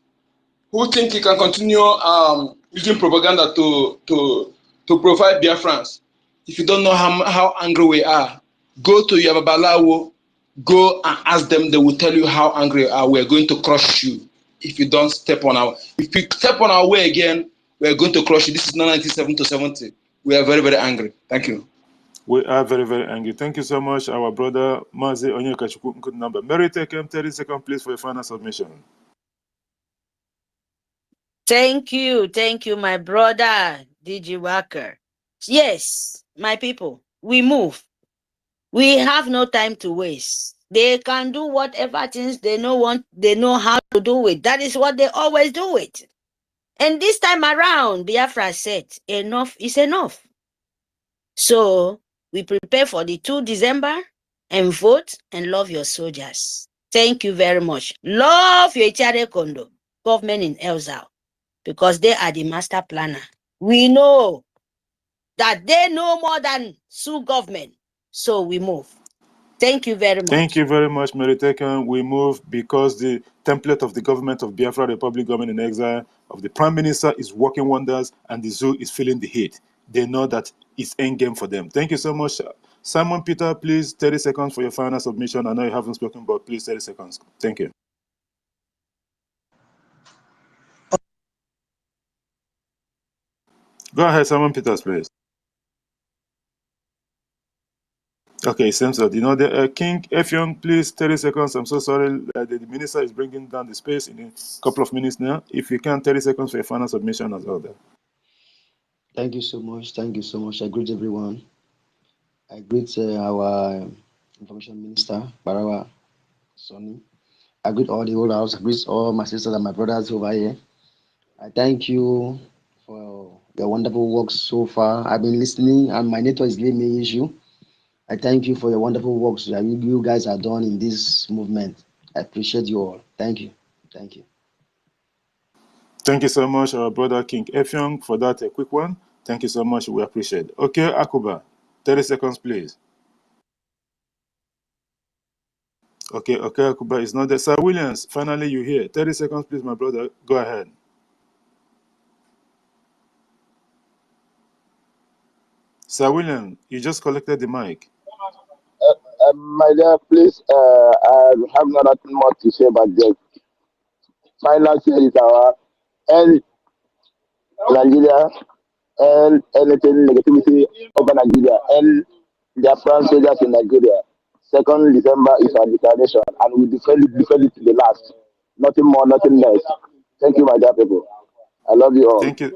Speaker 15: who think he can continue using propaganda to provide Biafrans. If you don't know how angry we are, go to Yababalawo, go and ask them. They will tell you how angry we are. We are going to crush you if you don't step on our. If you step on our way again, we are going to crush you. This is not 1970 to 70. We are very, very angry. Thank you.
Speaker 8: We are very, very angry. Thank you so much, our brother Mazi Onyekachukwu Nkudi number. Mary, take him 30 seconds, please, for a final submission.
Speaker 16: Thank you, my brother, DG Walker. Yes, my people, we move. We have no time to waste. They can do whatever things they know how to do it. That is what they always do it. And this time around, Biafra said, enough is enough. So we prepare for the 2 December and vote and love your soldiers. Thank you very much. Love your Itiare Kondo, government in exile, because they are the master planner. We know that they know more than Sioux government. So we move. Thank you very much.
Speaker 8: Thank you very much, Mary Tekan. We move because the template of the government of Biafra Republic, government in exile, of the Prime Minister is working wonders, and the zoo is feeling the heat. They know that it's endgame for them. Thank you so much. Simon Peter, please, 30 seconds for your final submission. I know you haven't spoken, but please, 30 seconds. Thank you. Go ahead, Simon Peters, please. Okay, seems that, the King Effiong, please, 30 seconds. I'm so sorry. The minister is bringing down the space in a couple of minutes now. If you can, 30 seconds for your final submission as well there.
Speaker 19: Thank you so much. Thank you so much. I greet everyone. I greet our information minister, Barawa Sonny. I greet all the whole house. I greet all my sisters and my brothers over here. I thank you for your wonderful work so far. I've been listening, and my network is giving me issue. I thank you for your wonderful works that you guys are done in this movement. I appreciate you all. Thank you. Thank you.
Speaker 8: Thank you so much, our brother King Effiong, for that quick one. Thank you so much. We appreciate it. Okay, Akuba, 30 seconds, please. Okay, Akuba is not there. Sir Williams, finally you're here. 30 seconds, please, my brother. Go ahead. Sir William, you just collected the mic.
Speaker 17: My dear, please, I have nothing more to say, but the final say is our end Nigeria and anything negativity over Nigeria and their France soldiers in Nigeria. 2nd December is our declaration, and we defend it to the last. Nothing more, nothing less. Thank you, my dear people. I love you all.
Speaker 8: Thank you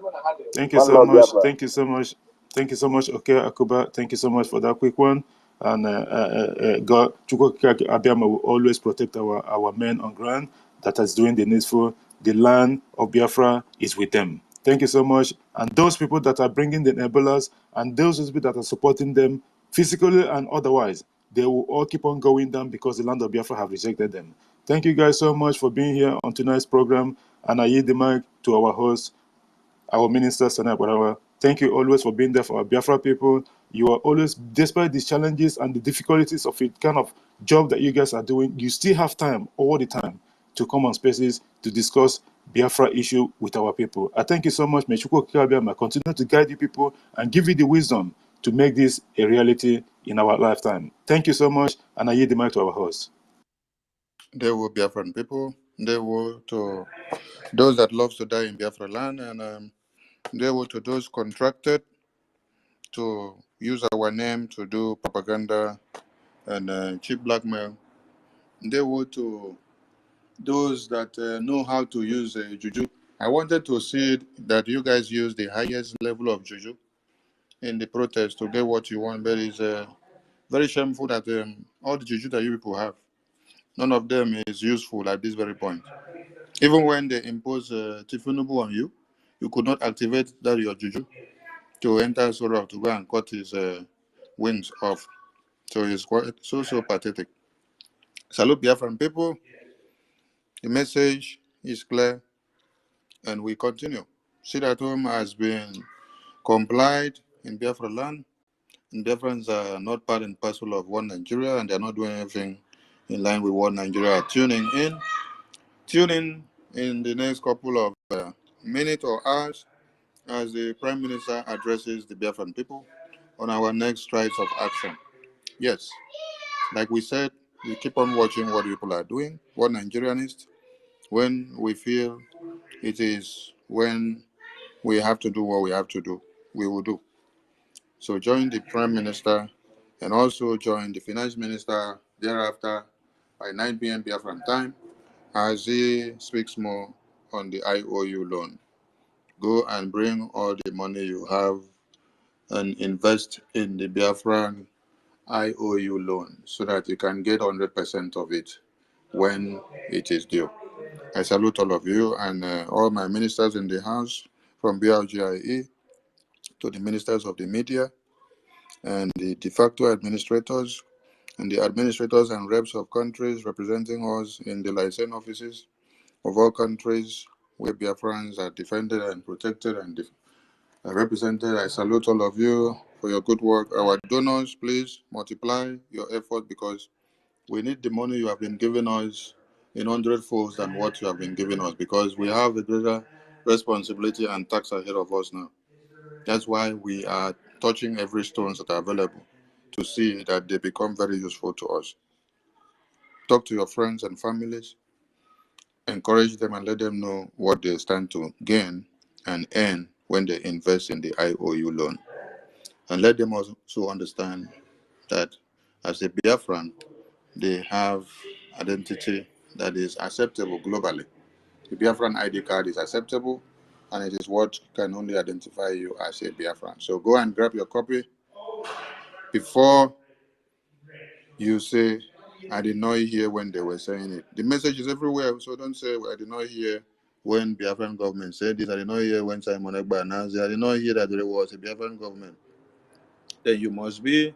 Speaker 8: so much. Thank you so much. Thank you so much. Okay, Akuba. Thank you so much for that quick one. And God, Chukwukika Abiyama will always protect our men on ground that is doing the needful. The land of Biafra is with them. Thank you so much. And those people that are bringing the enablers and those people that are supporting them physically and otherwise, they will all keep on going down because the land of Biafra have rejected them. Thank you guys so much for being here on tonight's program. And I yield the mic to our host, our minister, Sana Barawa. Thank you always for being there for our Biafra people. You are always, despite the challenges and the difficulties of the kind of job that you guys are doing, you still have time all the time to come on spaces to discuss Biafra issue with our people. I thank you so much. May Chukwu Kikabiama continue to guide you people and give you the wisdom to make this a reality in our lifetime. Thank you so much, and I yield the mic to our host.
Speaker 4: They will Biafran people. They will to those that love to die in Biafra land, and they will to those contracted to use our name to do propaganda and cheap blackmail. They will to those that know how to use juju. I wanted to see that you guys use the highest level of juju in the protest to get what you want, but it's very shameful that all the juju that you people have, none of them is useful at this very point. Even when they impose Tifunubu on you, you could not activate that your juju to enter Sora to go and cut his wings off. So it's quite so pathetic. Salute Biafran people. The message is clear, and we continue. Sit at home has been complied in Biafra land, and Biafrans are not part and parcel of one Nigeria, and they're not doing anything in line with one Nigeria. Tuning in the next couple of minutes or hours as the Prime Minister addresses the Biafran people on our next strides of action. Yes, like we said, we keep on watching what people are doing, what Nigerianists, when we feel it is when we have to do what we have to do, we will do. So join the Prime Minister and also join the Finance Minister thereafter by 9 p.m. Biafran time as he speaks more on the IOU loan. Go and bring all the money you have and invest in the Biafran IOU loan so that you can get 100% of it when it is due. I salute all of you and all my ministers in the House, from BRGIE to the ministers of the media and the de facto administrators and the administrators and reps of countries representing us in the license offices of all countries where Biafrans are defended and protected and represented. I salute all of you for your good work. Our donors, please multiply your effort because we need the money you have been giving us in 100-folds than what you have been giving us, because we have a greater responsibility and tax ahead of us now. That's why we are touching every stones that are available to see that they become very useful to us. Talk to your friends and families, encourage them and let them know what they stand to gain and earn when they invest in the IOU loan. And let them also understand that as a Biafran, they have identity that is acceptable globally. The Biafran ID card is acceptable, and it is what can only identify you as a Biafran. So go and grab your copy before you say, I did not hear when they were saying it. The message is everywhere, so don't say, I did not hear when Biafran government said this. I did not hear when Simon Ekpa announced it. I did not hear that there was a Biafran government. Then you must be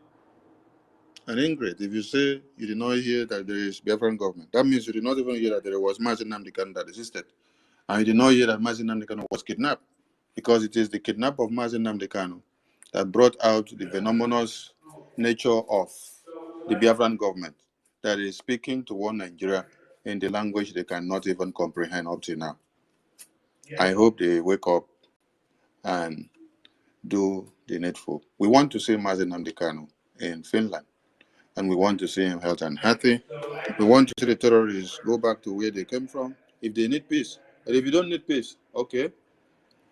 Speaker 4: an ingrate. If you say you did not hear that there is Biafran government, that means you did not even hear that there was Mazi Nnamdi Kanu that existed. And you did not hear that Mazi Nnamdi Kanu was kidnapped, because it is the kidnap of Mazi Nnamdi Kanu that brought out the venomous nature of the Biafran government that is speaking to one Nigeria in the language they cannot even comprehend up to now. I hope they wake up and do the needful. We want to see Mazi Nnamdi Kanu in Finland, and we want to see him healthy and happy. We want to see the terrorists go back to where they came from if they need peace. But if you don't need peace, okay,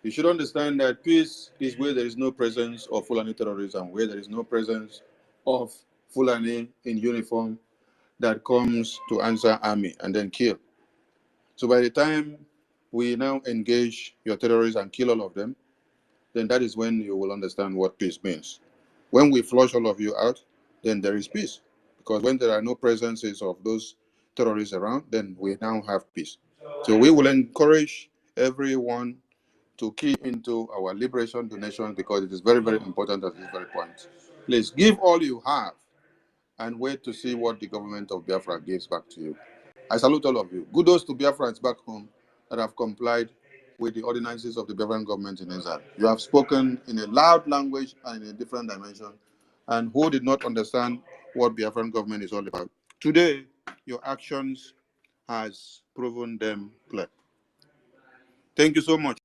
Speaker 4: you should understand that peace is where there is no presence of Fulani terrorism, where there is no presence of Fulani in uniform that comes to answer army and then kill. So by the time we now engage your terrorists and kill all of them, then that is when you will understand what peace means. When we flush all of you out, then there is peace. Because when there are no presences of those terrorists around, then we now have peace. So we will encourage everyone to key into our liberation donations because it is very, very important at this very point. Please give all you have and wait to see what the government of Biafra gives back to you. I salute all of you. Kudos to Biafrans back home that have complied with the ordinances of the Biafran government in exile. You have spoken in a loud language and in a different dimension, and who did not understand what Biafran government is all about. Today, your actions has proven them clear. Thank you so much.